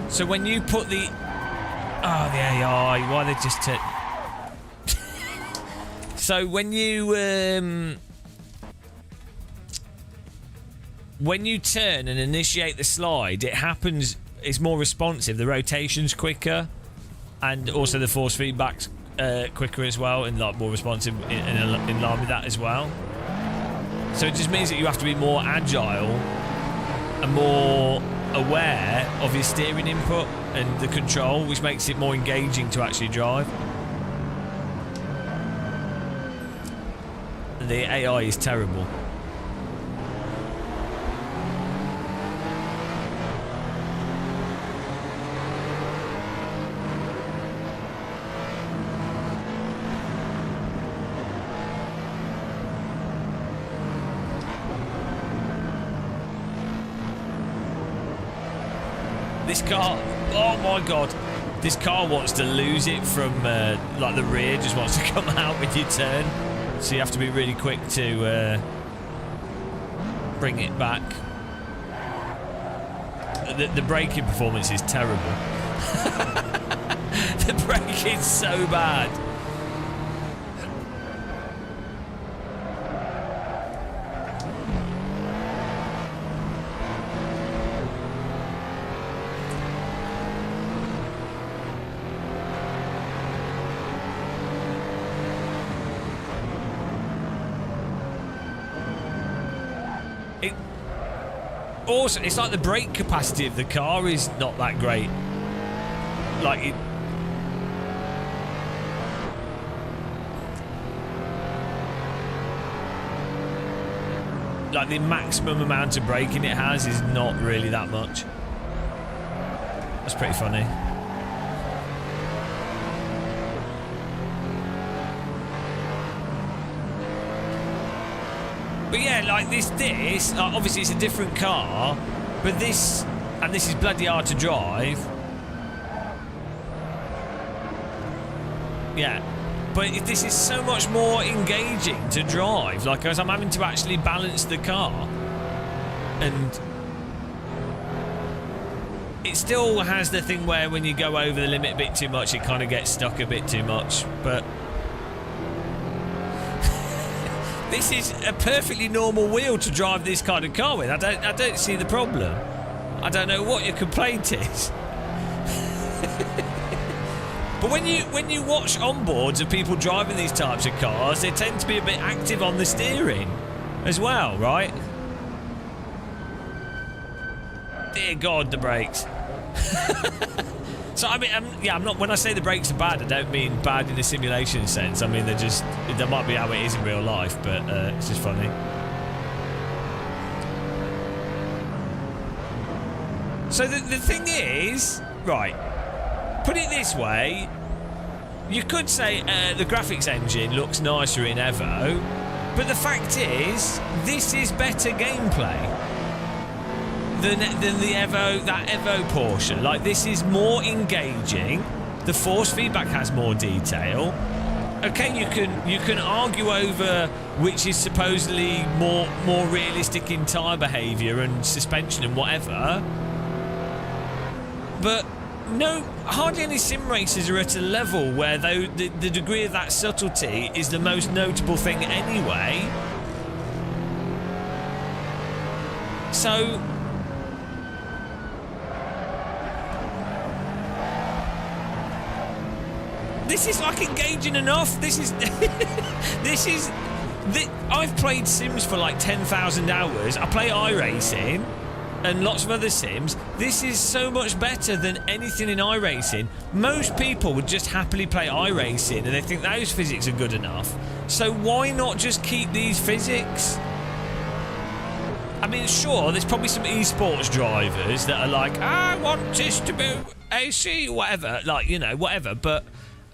so when you put the AI, why they just so when you turn and initiate the slide, it happens. It's more responsive. The rotation's quicker, and also the force feedback's quicker as well, and like more responsive in line with that as well. So it just means that you have to be more agile and more aware of your steering input and the control, which makes it more engaging to actually drive. And the AI is terrible. This car, oh my god, this car wants to lose it from like the rear, just wants to come out when you turn, so you have to be really quick to bring it back. The braking performance is terrible. The braking is so bad. Also, it's like the brake capacity of the car is not that great. Like it. Like the maximum amount of braking it has is not really that much. That's pretty funny. But yeah, like this, obviously it's a different car, but this is bloody hard to drive. Yeah, but this is so much more engaging to drive, like as I'm having to actually balance the car. And it still has the thing where when you go over the limit a bit too much, it kind of gets stuck a bit too much, but this is a perfectly normal wheel to drive this kind of car with. I don't see the problem. I don't know what your complaint is. But when you watch onboards of people driving these types of cars, they tend to be a bit active on the steering as well, right? Dear God, the brakes. So I mean, I'm not. When I say the brakes are bad, I don't mean bad in a simulation sense. I mean they might be how it is in real life, but it's just funny. So the thing is, right? Put it this way, you could say the graphics engine looks nicer in EVO, but the fact is, this is better gameplay than the EVO, that EVO portion. Like, this is more engaging. The force feedback has more detail. Okay, you can argue over which is supposedly more realistic in tyre behaviour and suspension and whatever, but no, hardly any sim races are at a level where the degree of that subtlety is the most notable thing anyway. So this is like engaging enough. I've played Sims for like 10,000 hours. I play iRacing and lots of other sims. This is so much better than anything in iRacing. Most people would just happily play iRacing and they think those physics are good enough. So why not just keep these physics? I mean, sure, there's probably some esports drivers that are like, I want this to be AC, whatever, like, you know, whatever, but...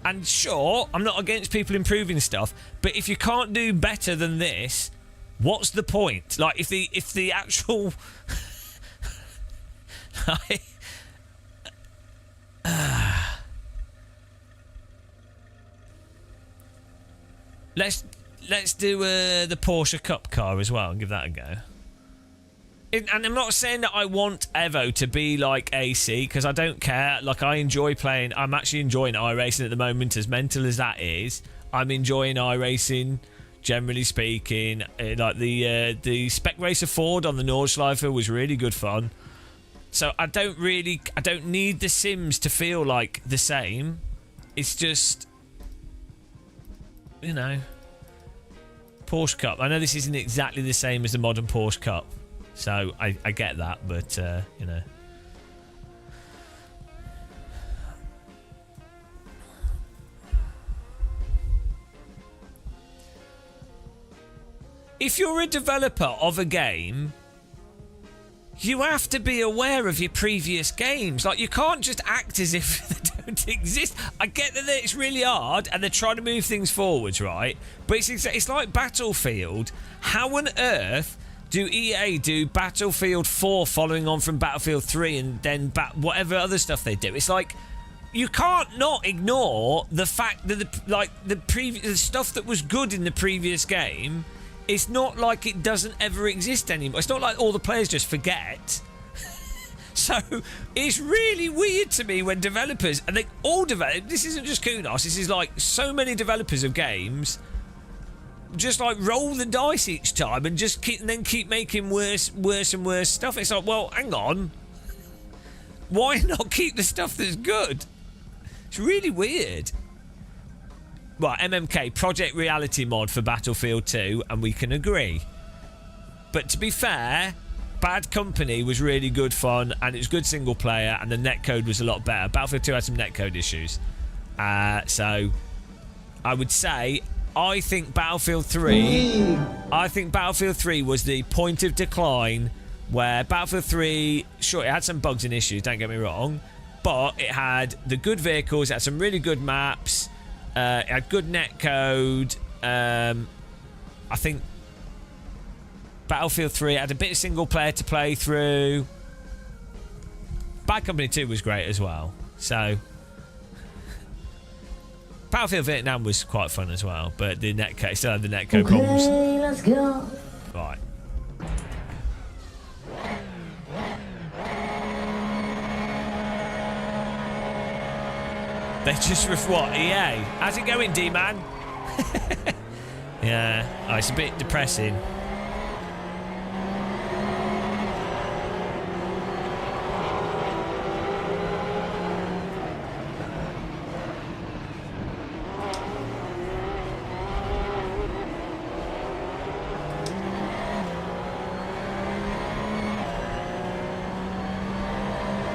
And sure, I'm not against people improving stuff, but if you can't do better than this, what's the point? Like, if the actual... let's do the Porsche Cup car as well and give that a go. And I'm not saying that I want Evo to be like AC, because I don't care. Like, I enjoy playing. I'm actually enjoying iRacing at the moment, as mental as that is. I'm enjoying iRacing, generally speaking. Like the Spec Racer Ford on the Nordschleife was really good fun. So I don't need the Sims to feel like the same. It's just, you know, Porsche Cup. I know this isn't exactly the same as the modern Porsche Cup. So I get that, but you know. If you're a developer of a game, you have to be aware of your previous games. Like, you can't just act as if they don't exist. I get that it's really hard and they're trying to move things forwards, right? But it's like Battlefield. How on earth do EA do Battlefield 4 following on from Battlefield 3 and then whatever other stuff they do? It's like, you can't not ignore the fact that the stuff that was good in the previous game, it's not like it doesn't ever exist anymore. It's not like all the players just forget. So it's really weird to me when developers, and they all develop, this isn't just Kunos, this is like so many developers of games just like roll the dice each time and just keep making worse and worse stuff. It's like, well, hang on, why not keep the stuff that's good? It's really weird. Well, MMK, Project Reality mod for Battlefield 2, and we can agree. But to be fair, Bad Company was really good fun, and it was good single player, and the netcode was a lot better. Battlefield 2 had some netcode issues. So I would say, I think Battlefield 3 was the point of decline, where Battlefield 3, sure, it had some bugs and issues, don't get me wrong, but it had the good vehicles, it had some really good maps, it had good netcode. I think Battlefield 3 had a bit of single player to play through. Bad Company 2 was great as well. So Battlefield Vietnam was quite fun as well, but the netcode still had the netcode problems. Okay, let's go. Right. They just what? EA? How's it going, D-Man? Yeah, oh, it's a bit depressing.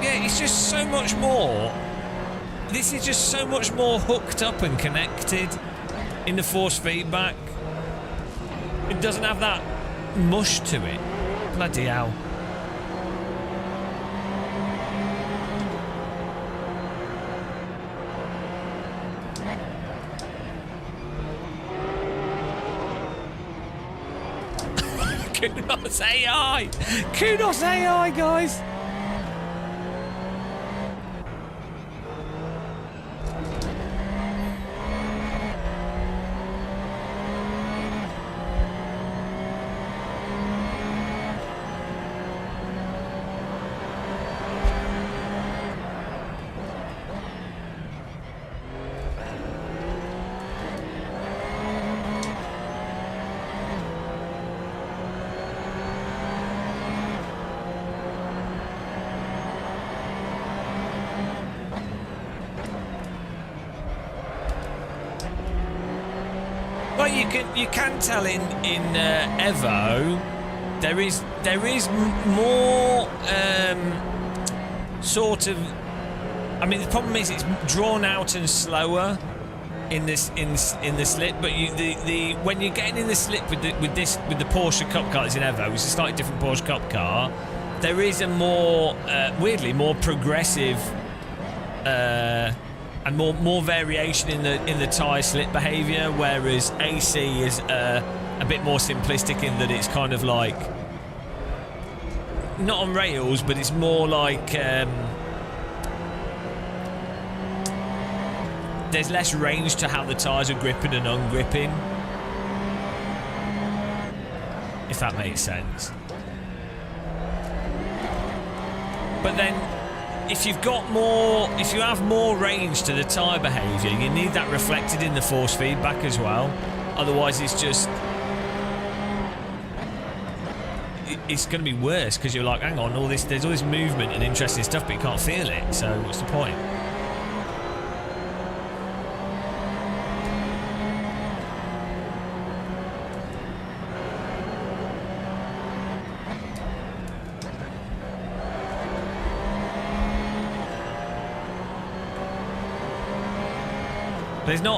Yeah, it's just so much more. This is just so much more hooked up and connected in the force feedback. It doesn't have that mush to it. Bloody hell. Kunos AI! Kunos AI, guys! You can tell in Evo there is more sort of. I mean, the problem is it's drawn out and slower in this in the slip. But when you're getting in the slip with the Porsche Cup car that's in Evo, which is a slightly different Porsche Cup car, there is a more weirdly more progressive. And more variation in the tyre slip behaviour, whereas AC is a bit more simplistic in that it's kind of like not on rails, but it's more like there's less range to how the tyres are gripping and ungripping. if that makes sense. But then, if you have more range to the tyre behaviour, you need that reflected in the force feedback as well. Otherwise, it's just... it's going to be worse, because you're like, hang on, there's all this movement and interesting stuff, but you can't feel it, so what's the point?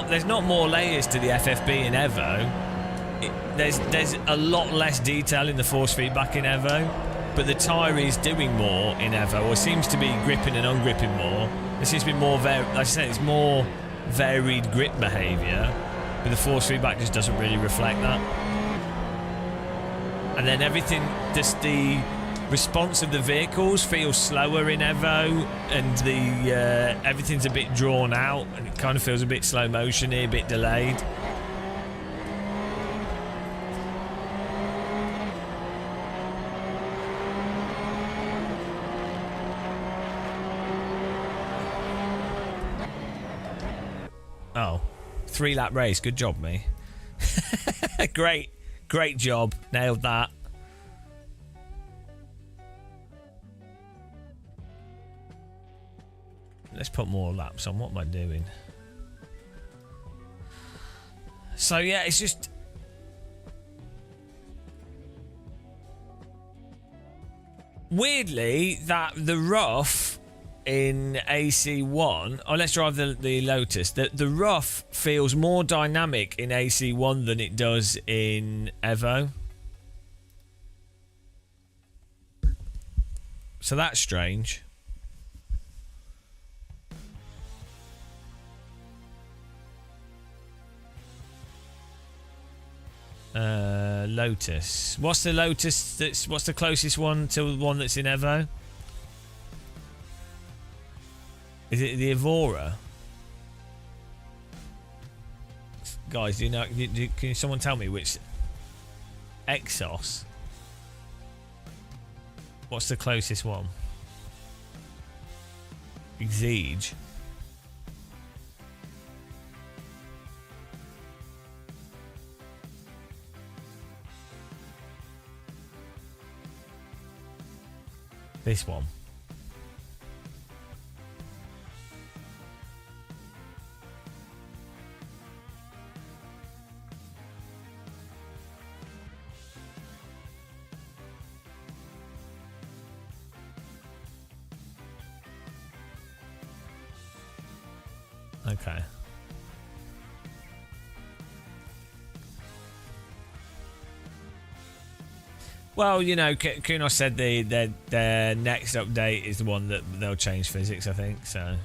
There's not more layers to the FFB in EVO. There's a lot less detail in the force feedback in EVO, but the tyre is doing more in EVO, or seems to be gripping and ungripping more. There seems to be more, like I said, it's more varied grip behaviour, but the force feedback just doesn't really reflect that. And then everything, just the response of the vehicles feels slower in EVO, and the everything's a bit drawn out, and it kind of feels a bit slow motion-y, a bit delayed. Oh, 3-lap race. Good job, me. Great job. Nailed that. Let's put more laps on. What am I doing? So, yeah, it's just... weirdly, that the rough in AC1... oh, let's drive the Lotus. The rough feels more dynamic in AC1 than it does in EVO. So that's strange. Lotus. What's the Lotus? What's the closest one to the one that's in EVO? Is it the Evora? Guys, do you know? Can someone tell me which? Exos. What's the closest one? Exige. This one. Okay. Well, you know, Kunos said their next update is the one that they'll change physics, I think, so...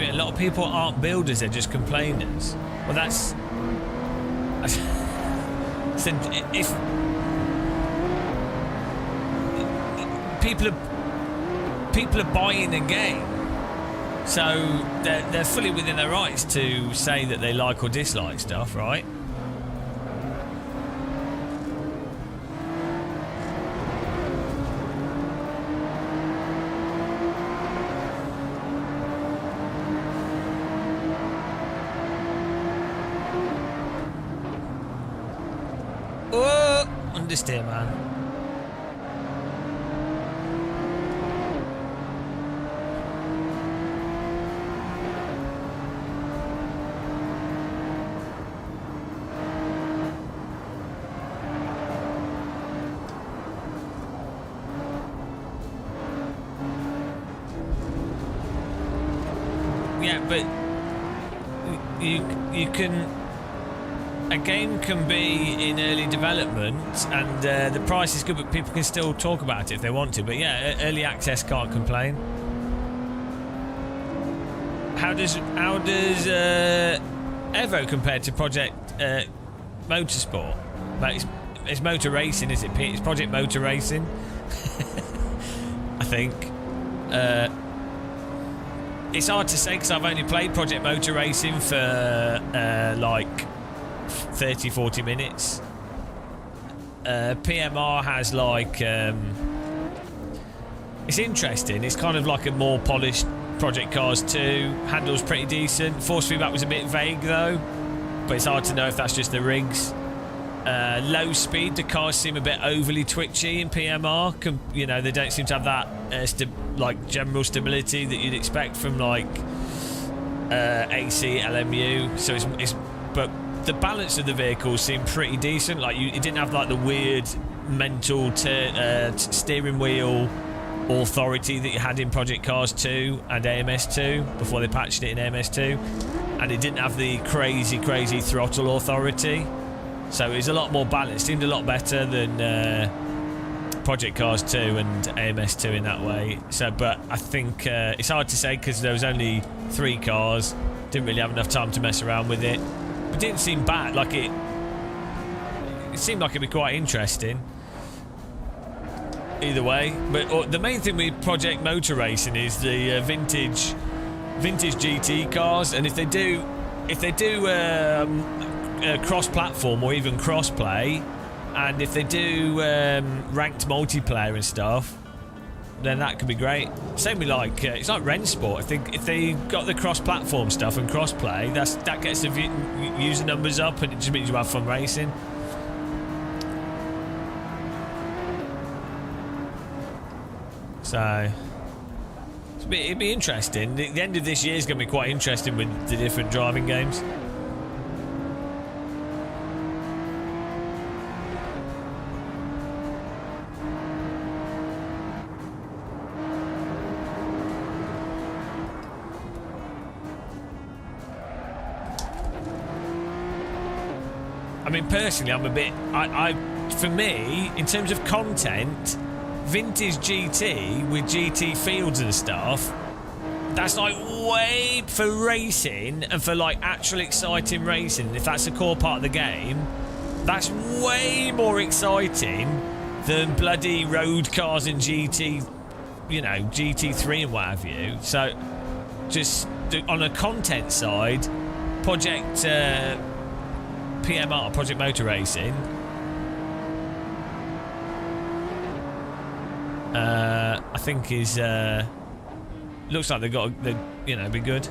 A lot of people aren't builders, they're just complainers. Well, that's... so if... people are buying a game, So they're fully within their rights to say that they like or dislike stuff, right? Oh, understeer, man. Yeah, but you can. A game can be in early development, and the price is good, but people can still talk about it if they want to. But yeah, early access can't complain. How does EVO compare to Project Motorsport? But it's motor racing, is it, Pete? It's Project Motor Racing. I think. It's hard to say because I've only played Project Motor Racing for like 30-40 minutes. PMR has like it's interesting. It's kind of like a more polished Project Cars 2. Handles pretty decent. Force feedback was a bit vague though, but it's hard to know if that's just the rigs. Low speed, the cars seem a bit overly twitchy in PMR. You know, they don't seem to have that like general stability that you'd expect from like AC, LMU. So it's but the balance of the vehicles seemed pretty decent. Like it didn't have like the weird mental steering wheel authority that you had in Project Cars 2 and AMS2 before they patched it in AMS2, and it didn't have the crazy throttle authority. So it was a lot more balanced. Seemed a lot better than Project Cars 2 and AMS2 in that way. So, but I think it's hard to say because there was only 3 cars. Didn't really have enough time to mess around with it. It didn't seem bad. Like it seemed like it'd be quite interesting. Either way, but the main thing with Project Motor Racing is the vintage GT cars, and if they do cross-platform or even cross-play, and if they do ranked multiplayer and stuff, then that could be great. Same with like it's like Rensport. I think if they got the cross-platform stuff and cross-play, that gets the user numbers up, and it just means you have fun racing. So it'd be interesting. The end of this year is going to be quite interesting with the different driving games. I mean, personally, I'm a bit. For me, in terms of content, vintage GT with GT fields and stuff, that's like way for racing and for like actual exciting racing. If that's a core part of the game, that's way more exciting than bloody road cars and GT, you know, GT3 and what have you. So, just on a content side, Project PMR, Project Motor Racing, I think is looks like they be good.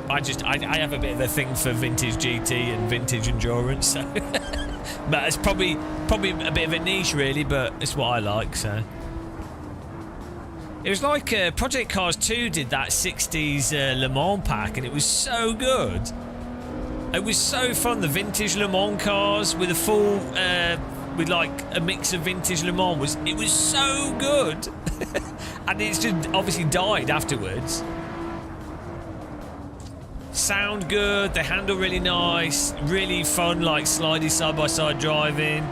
I have a bit of a thing for vintage GT and vintage endurance, so but it's probably a bit of a niche really, but it's what I like. So it was like Project Cars 2 did that 60s Le Mans pack, and it was so good. It was so fun. The vintage Le Mans cars with a full with like a mix of vintage Le Mans it was so good. And it's just obviously died afterwards. Sound good, they handle really nice, really fun, like slidey side-by-side driving.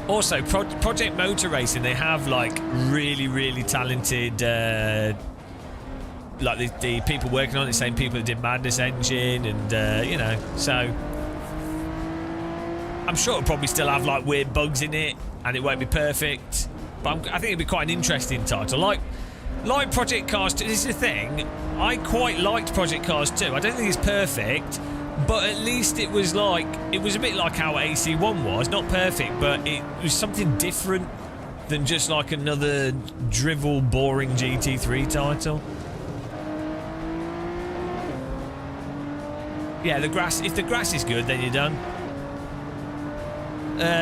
Also, Project Motor Racing, they have like really talented like the people working on it, the same people that did Madness Engine, and you know, so I'm sure it'll probably still have like weird bugs in it, and it won't be perfect, but I think it'd be quite an interesting title. Like Project Cars 2. This is the thing. I quite liked Project Cars 2. I don't think it's perfect, but at least it was a bit like how AC1 was. Not perfect, but it was something different than just like another drivel, boring GT3 title. Yeah, the grass. If the grass is good, then you're done.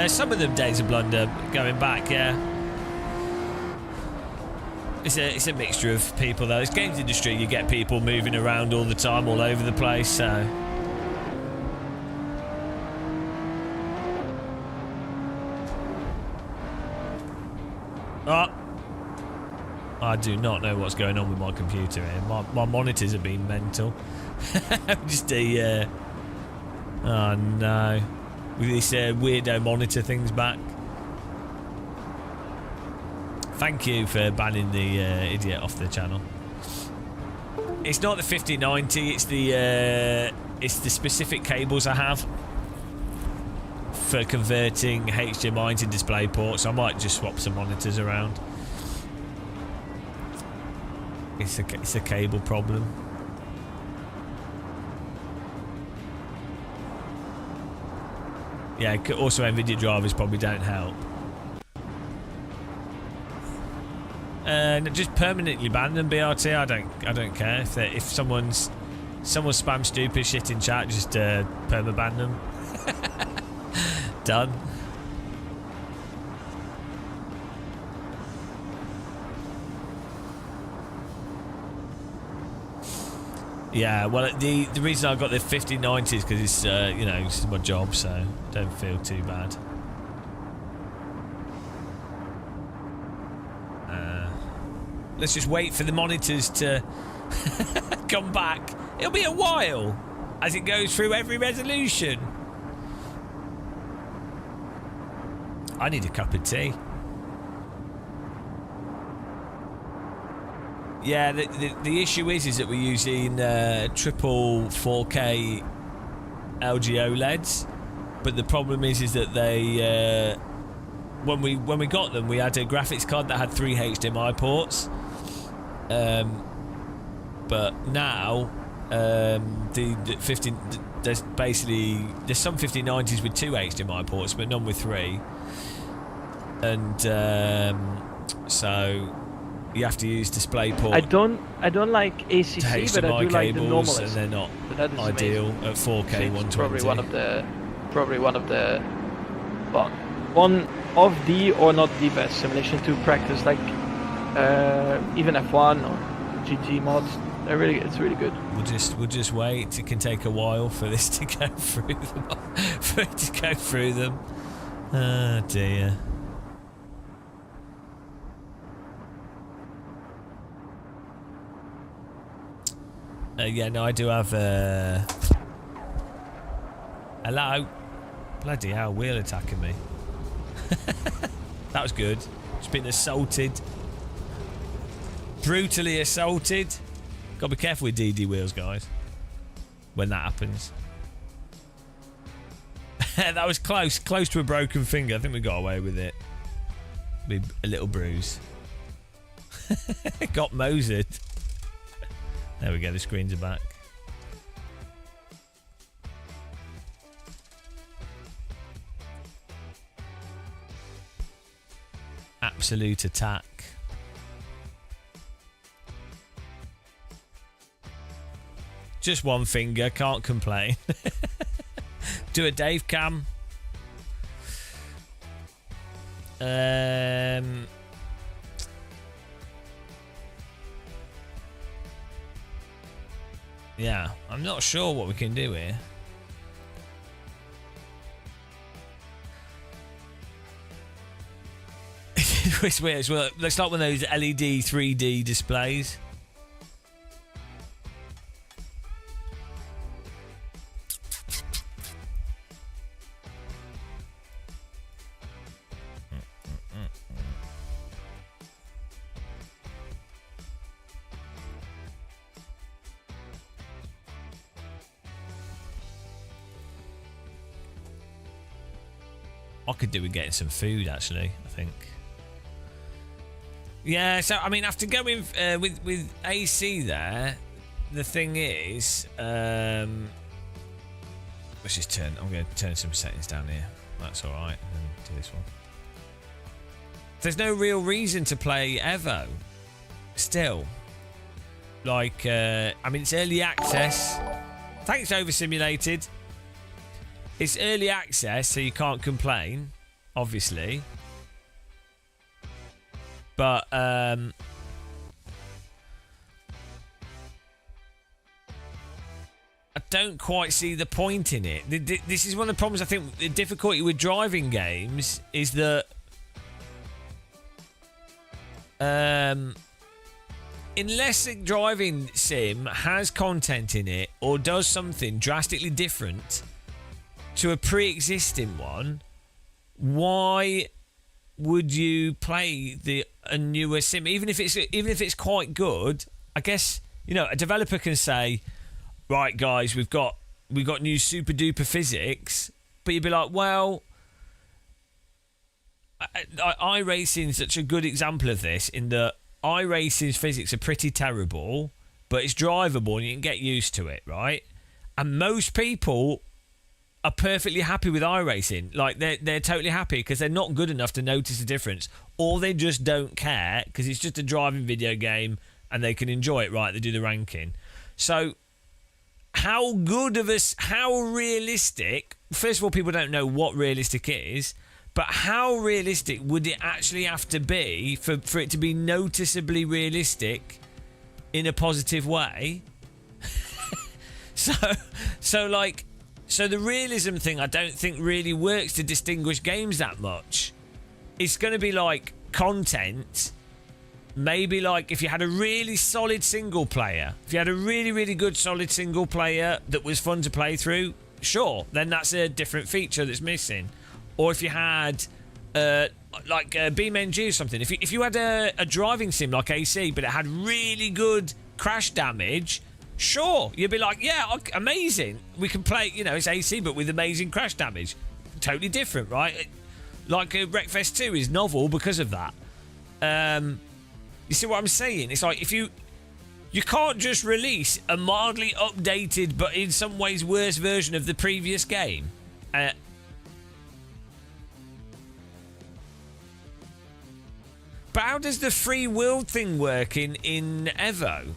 Some of them Days of Blunder going back, yeah. It's a mixture of people though. It's games industry. You get people moving around all the time, all over the place. So. I do not know what's going on with my computer here. My monitors have been mental. Just a... oh no. With this weirdo monitor thing's back. Thank you for banning the idiot off the channel. It's not the 5090, it's the specific cables I have for converting HDMI into display ports. I might just swap some monitors around. It's a cable problem. Yeah, also NVIDIA drivers probably don't help. Just permanently ban them, BRT. I don't care if someone spams stupid shit in chat. Just perma ban them. Done. Yeah, well, the reason I got the 5090 is because it's you know, this is my job, so don't feel too bad. Let's just wait for the monitors to come back. It'll be a while as it goes through every resolution. I need a cup of tea. Yeah, the issue is that we're using triple 4K LGO LEDs, but the problem is that they when we got them, we had a graphics card that had 3 HDMI ports, but now the 50 there's some 5090s with 2 HDMI ports, but none with 3, and so you have to use DisplayPort. I don't like ACC, but I do like the normalist. And they're not that is ideal amazing. at 4K 120. Probably one of the one of the, or not the best simulation to practice, like even F1 or GT mods. It's really good. We'll just wait. It can take a while for this to go through them. Oh dear. Yeah, no, I do have hello. Bloody hell, wheel attacking me. That was good. Just been assaulted. Brutally assaulted. Gotta be careful with DD wheels, guys, when that happens. That was close to a broken finger. I think we got away with it. Be a little bruise. Got mosered. There we go, the screens are back. Absolute attack. Just one finger, can't complain. Do a Dave cam. Yeah, I'm not sure what we can do here. It's weird as well. Looks like one of those LED 3D displays. I could do with getting some food, actually, I think. Yeah, so I mean, after going with AC there, the thing is, let's just turn. I'm going to turn some settings down here. That's all right. And then do this one. There's no real reason to play Evo. Still, like, I mean, it's early access. Thanks, oversimulated. It's early access, so you can't complain, obviously. But I don't quite see the point in it. This is one of the problems. I think the difficulty with driving games is that unless a driving sim has content in it or does something drastically different to a pre-existing one, why would you play a newer sim, even if it's quite good? I guess, you know, a developer can say, right guys, we've got new super duper physics, but you'd be like, well, iRacing is such a good example of this, in that iRacing's physics are pretty terrible, but it's drivable and you can get used to it, right? And most people are perfectly happy with iRacing. Like, they're totally happy because they're not good enough to notice the difference, or they just don't care because it's just a driving video game and they can enjoy it, right? They do the ranking. So how realistic, first of all, people don't know what realistic is, but how realistic would it actually have to be for it to be noticeably realistic in a positive way? So the realism thing, I don't think really works to distinguish games that much. It's going to be like content. Maybe like if you had a really solid single player, if you had a really, really good solid single player that was fun to play through, sure, then that's a different feature that's missing. Or if you had like BeamNG or something, if you had a driving sim like AC, but it had really good crash damage, sure, you'd be like, yeah, okay, amazing. We can play, you know, it's AC, but with amazing crash damage. Totally different, right? Like Wreckfest 2 is novel because of that. You see what I'm saying? It's like, if you can't just release a mildly updated, but in some ways worse version of the previous game. But how does the free world thing work in Evo?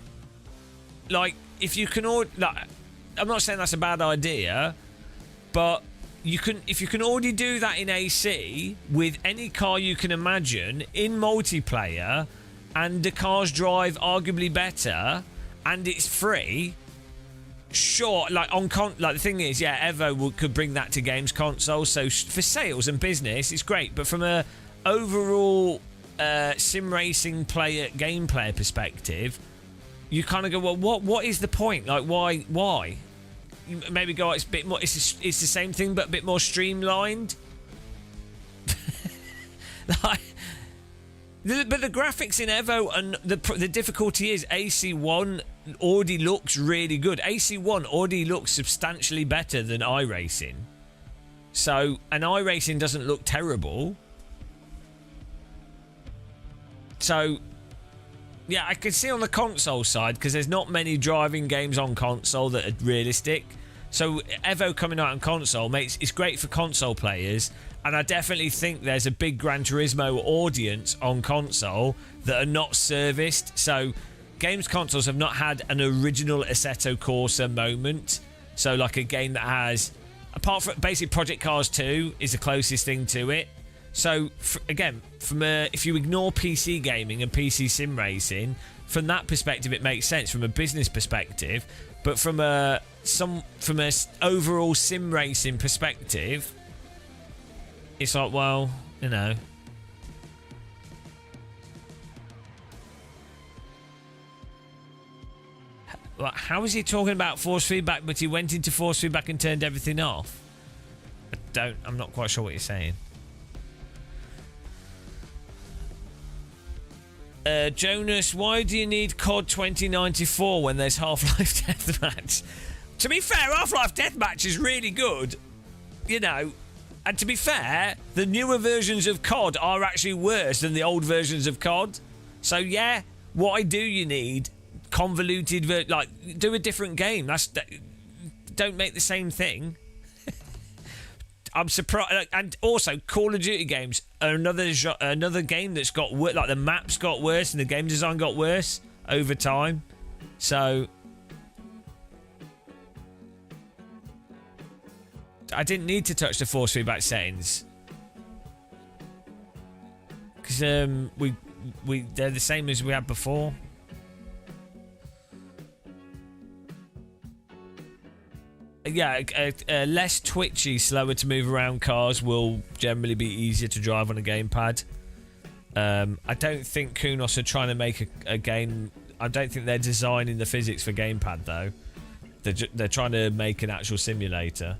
Like, if you can I'm not saying that's a bad idea, but if you can already do that in AC with any car you can imagine in multiplayer, and the cars drive arguably better, and it's free, sure. Like the thing is, yeah, Evo could bring that to games console. So for sales and business, it's great. But from a overall sim racing game player perspective, you kind of go, well, what is the point? Like, why? You maybe go, it's a bit more. It's the same thing, but a bit more streamlined. But the graphics in Evo, and the difficulty is AC1 already looks really good. AC1 already looks substantially better than iRacing. So, and iRacing doesn't look terrible. So, yeah, I can see on the console side, because there's not many driving games on console that are realistic. So Evo coming out on console it's great for console players, and I definitely think there's a big Gran Turismo audience on console that are not serviced. So games consoles have not had an original Assetto Corsa moment. So like a game that has, apart from basically Project Cars 2 is the closest thing to it. So again, if you ignore PC gaming and PC sim racing, from that perspective it makes sense from a business perspective. But from a overall sim racing perspective, it's like, well, you know. How is he talking about force feedback, but he went into force feedback and turned everything off? I'm not quite sure what you're saying. Jonas, why do you need COD 2094 when there's Half-Life Deathmatch? To be fair, Half-Life Deathmatch is really good, you know. And to be fair, the newer versions of COD are actually worse than the old versions of COD. So yeah, why do you need convoluted? Like, do a different game. Don't make the same thing. I'm surprised. And also, Call of Duty games are another game that's got worse. Like, the maps got worse and the game design got worse over time. So I didn't need to touch the force feedback settings because they're the same as we had before. Yeah, less twitchy, slower to move around cars will generally be easier to drive on a gamepad. I don't think Kunos are trying to make a game. I don't think they're designing the physics for gamepad though. They're trying to make an actual simulator.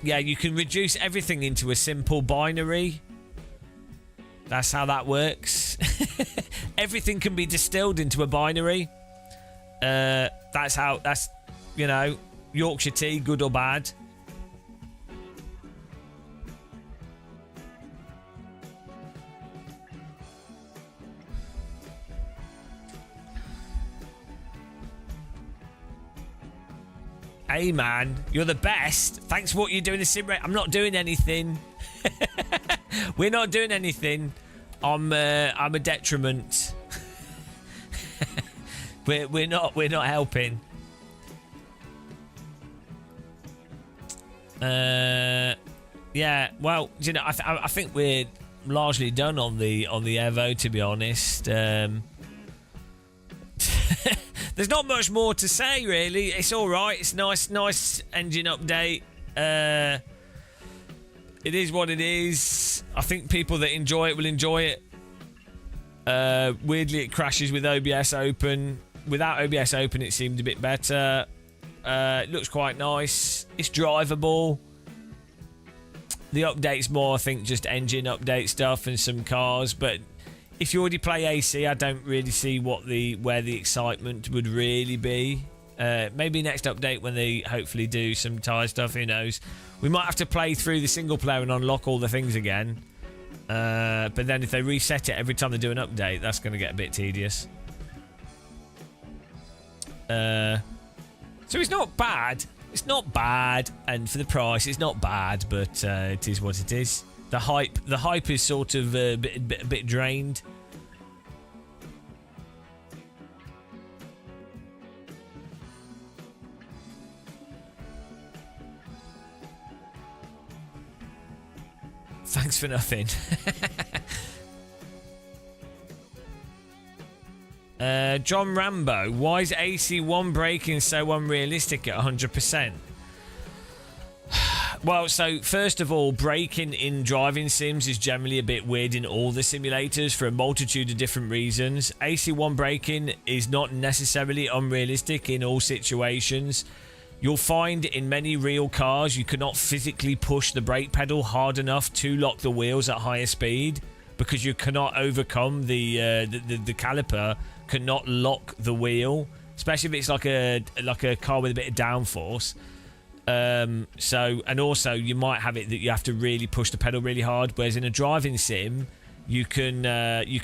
Yeah, you can reduce everything into a simple binary. That's how that works. Everything can be distilled into a binary. That's Yorkshire tea, good or bad. Hey man, you're the best. Thanks for what you do in the sim rate. I'm not doing anything. We're not doing anything. I'm a detriment. We're not helping. Yeah, well, you know, I think we're largely done on the EVO, to be honest. There's not much more to say, really. It's all right. It's nice engine update. It is what it is. I think people that enjoy it will enjoy it. Weirdly, it crashes with OBS open. Without OBS open, it seemed a bit better. It looks quite nice. It's drivable. The update's more, I think, just engine update stuff and some cars. But if you already play AC, I don't really see where the excitement would really be. Maybe next update when they hopefully do some tyre stuff. Who knows? We might have to play through the single player and unlock all the things again. But then if they reset it every time they do an update, that's going to get a bit tedious. So it's not bad. It's not bad, and for the price, it's not bad. But it is what it is. The hype is sort of a bit drained. Thanks for nothing. John Rambo, why is AC1 braking so unrealistic at 100%? Well, so first of all, braking in driving sims is generally a bit weird in all the simulators for a multitude of different reasons. AC1 braking is not necessarily unrealistic in all situations. You'll find in many real cars you cannot physically push the brake pedal hard enough to lock the wheels at higher speed because you cannot overcome the caliper cannot lock the wheel, especially if it's like a car with a bit of downforce. So, and also you might have it that you have to really push the pedal really hard, whereas in a driving sim you can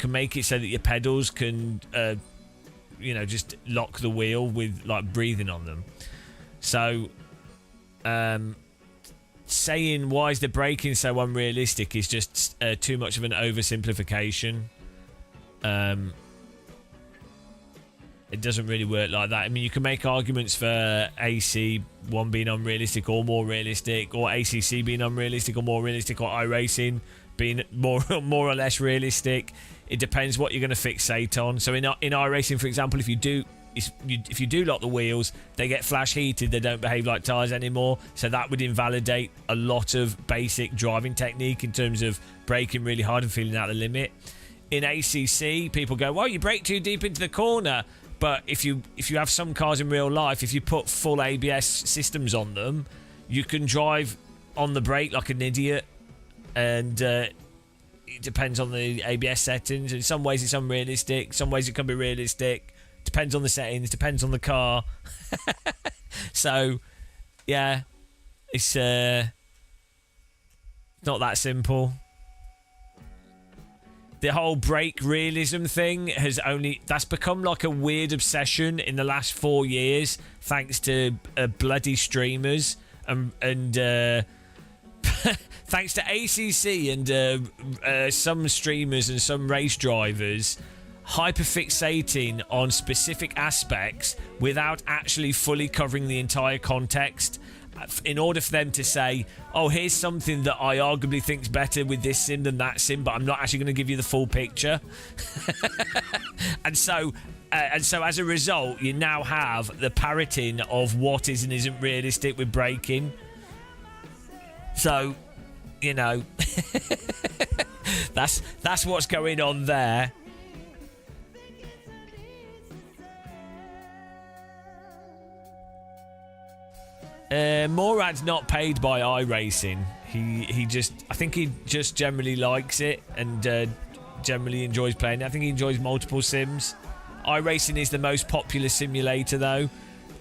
make it so that your pedals can just lock the wheel with like breathing on them. So saying why is the braking so unrealistic is just too much of an oversimplification. It doesn't really work like that. I mean, you can make arguments for AC1 being unrealistic or more realistic, or ACC being unrealistic or more realistic, or iRacing being more or less realistic. It depends what you're going to fixate on. So in iRacing, for example, if you do lock the wheels, they get flash heated, they don't behave like tyres anymore. So that would invalidate a lot of basic driving technique in terms of braking really hard and feeling out the limit. In ACC, people go, well, you brake too deep into the corner. But if you have some cars in real life, if you put full ABS systems on them, you can drive on the brake like an idiot. And it depends on the ABS settings. In some ways it's unrealistic. Some ways it can be realistic. Depends on the settings. Depends on the car. So, yeah. It's not that simple. the whole brake realism thing that's become like a weird obsession in the last 4 years, thanks to bloody streamers and thanks to ACC and some streamers and some race drivers hyperfixating on specific aspects without actually fully covering the entire context, in order for them to say, oh, here's something that I arguably think's better with this sim than that sim, but I'm not actually going to give you the full picture. and so as a result, you now have the parroting of what is and isn't realistic with braking. So, you know, that's what's going on there. Morad's not paid by iRacing. I think he just generally likes it and generally enjoys playing it. I think he enjoys multiple sims. iRacing is the most popular simulator though.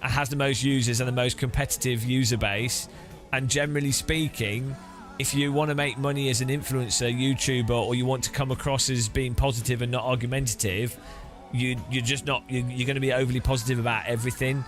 It has the most users and the most competitive user base. And generally speaking, if you want to make money as an influencer, YouTuber, or you want to come across as being positive and not argumentative, you're going to be overly positive about everything.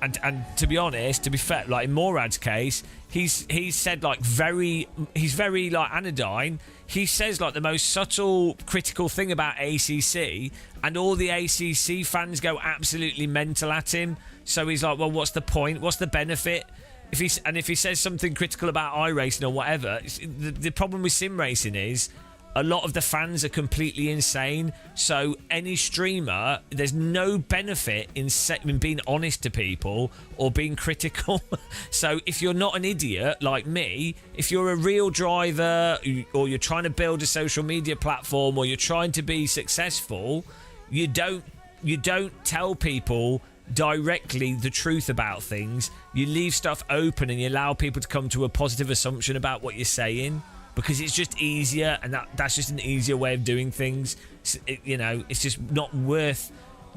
And to be honest, to be fair, like in Morad's case, he's said like he's very like anodyne. He says like the most subtle critical thing about ACC, and all the ACC fans go absolutely mental at him. So he's like, well, what's the point? What's the benefit? If he says something critical about iRacing or whatever, the problem with sim racing is a lot of the fans are completely insane. So any streamer, there's no benefit in being honest to people or being critical. So if you're not an idiot like me, if you're a real driver or you're trying to build a social media platform or you're trying to be successful, you don't tell people directly the truth about things. You leave stuff open and you allow people to come to a positive assumption about what you're saying, because it's just easier, and that's just an easier way of doing things. It's just not worth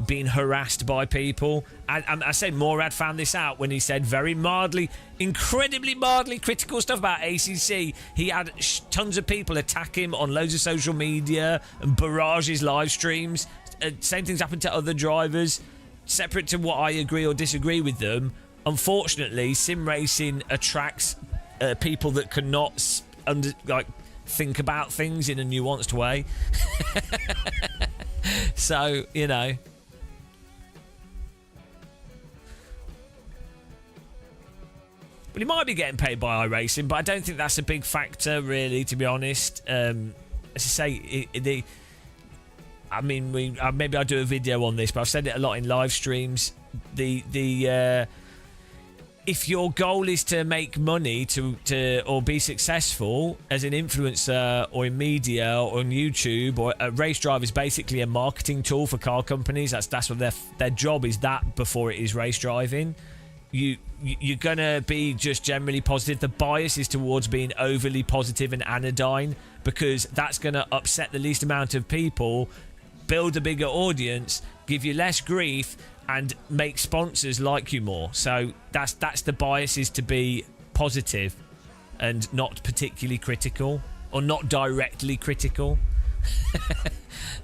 being harassed by people. I said Morad found this out when he said very mildly, incredibly mildly critical stuff about ACC. He had tons of people attack him on loads of social media and barrage his live streams. Same things happen to other drivers. Separate to what I agree or disagree with them, unfortunately, sim racing attracts people that cannot think about things in a nuanced way. So, you know. But he might be getting paid by iRacing, but I don't think that's a big factor, really, to be honest. As I say, maybe I'll do a video on this, but I've said it a lot in live streams. If your goal is to make money or be successful as an influencer or in media or on YouTube, or a race drive is basically a marketing tool for car companies. That's what their job is, that before it is race driving. You're gonna be just generally positive. The bias is towards being overly positive and anodyne, because that's gonna upset the least amount of people, build a bigger audience, give you less grief, and make sponsors like you more. So that's the bias, is to be positive and not particularly critical, or not directly critical.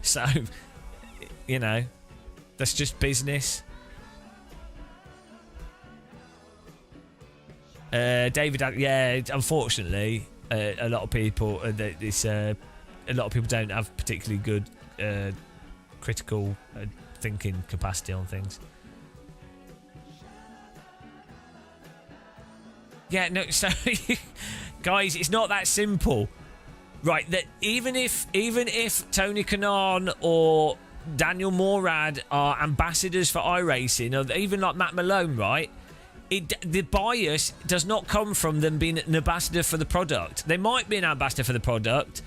So, you know, that's just business. David, yeah, unfortunately, a lot of people don't have particularly good critical thinking capacity on things. Yeah, no, so guys, it's not that simple, right? That even if Tony Kanaan or Daniel Morad are ambassadors for iRacing, or even like Matt Malone, right? The bias does not come from them being an ambassador for the product. They might be an ambassador for the product.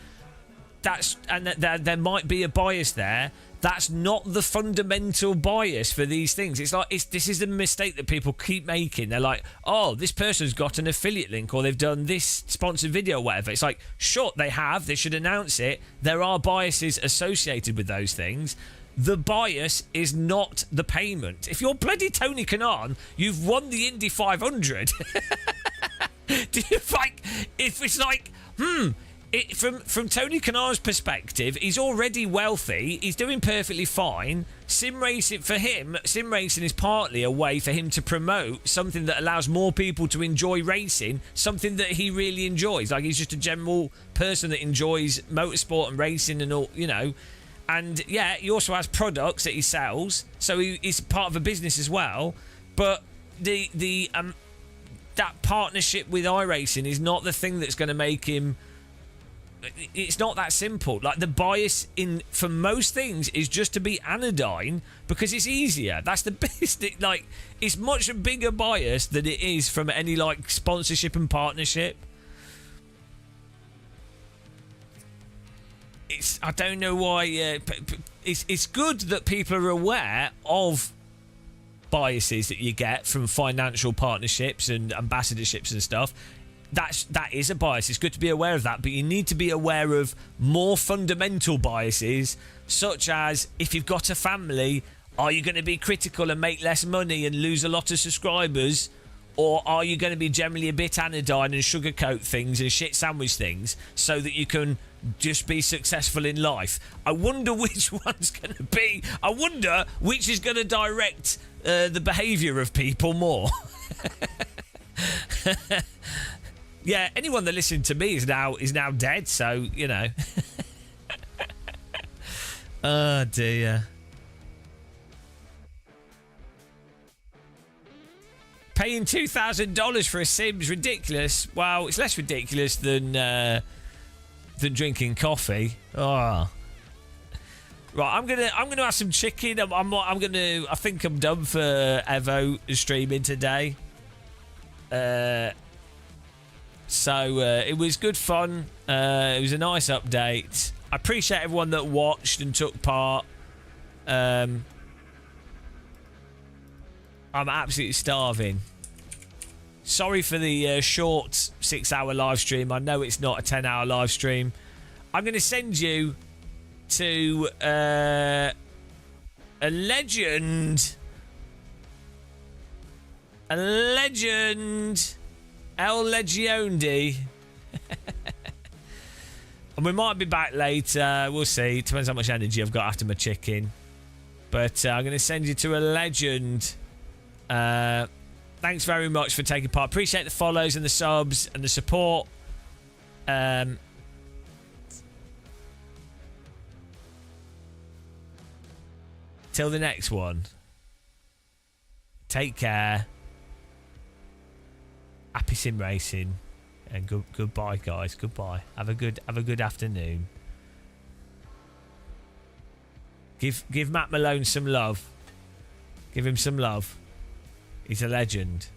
There might be a bias there. That's not the fundamental bias for these things. This is the mistake that people keep making. They're like, oh, this person's got an affiliate link, or they've done this sponsored video or whatever. It's like, sure, they have. They should announce it. There are biases associated with those things. The bias is not the payment. If you're bloody Tony Kanaan, you've won the Indy 500. Do you like? If it's like, from Tony Kanan's perspective, he's already wealthy. He's doing perfectly fine. Sim racing is partly a way for him to promote something that allows more people to enjoy racing, something that he really enjoys. Like, he's just a general person that enjoys motorsport and racing and all, you know. And yeah, he also has products that he sells, so he's part of a business as well. But that partnership with iRacing is not the thing that's going to make him. It's not that simple. Like, the bias for most things is just to be anodyne because it's easier. That's the best. Like, it's much a bigger bias than it is from any like sponsorship and partnership. I don't know why. It's good that people are aware of biases that you get from financial partnerships and ambassadorships and stuff. That is a bias. It's good to be aware of that, but you need to be aware of more fundamental biases, such as if you've got a family, are you going to be critical and make less money and lose a lot of subscribers, or are you going to be generally a bit anodyne and sugarcoat things and shit sandwich things so that you can just be successful in life? I wonder which one's going to be. I wonder which is going to direct the behaviour of people more. Yeah, anyone that listened to me is now dead, so, you know. Oh, dear. Paying $2,000 for a sim's ridiculous. Well, it's less ridiculous than drinking coffee. Oh. Right, I'm gonna have some chicken. I think I'm done for Evo streaming today. So it was good fun. It was a nice update. I appreciate everyone that watched and took part. I'm absolutely starving. Sorry for the short 6-hour live stream. I know it's not a 10-hour live stream. I'm going to send you to a legend. A legend. El Legiondi. And we might be back later. We'll see. It depends how much energy I've got after my chicken. But I'm going to send you to a legend. Thanks very much for taking part. Appreciate the follows and the subs and the support. Till the next one. Take care. Happy sim racing. And goodbye, guys. Goodbye. Have a good afternoon. Give Matt Malone some love. Give him some love. He's a legend.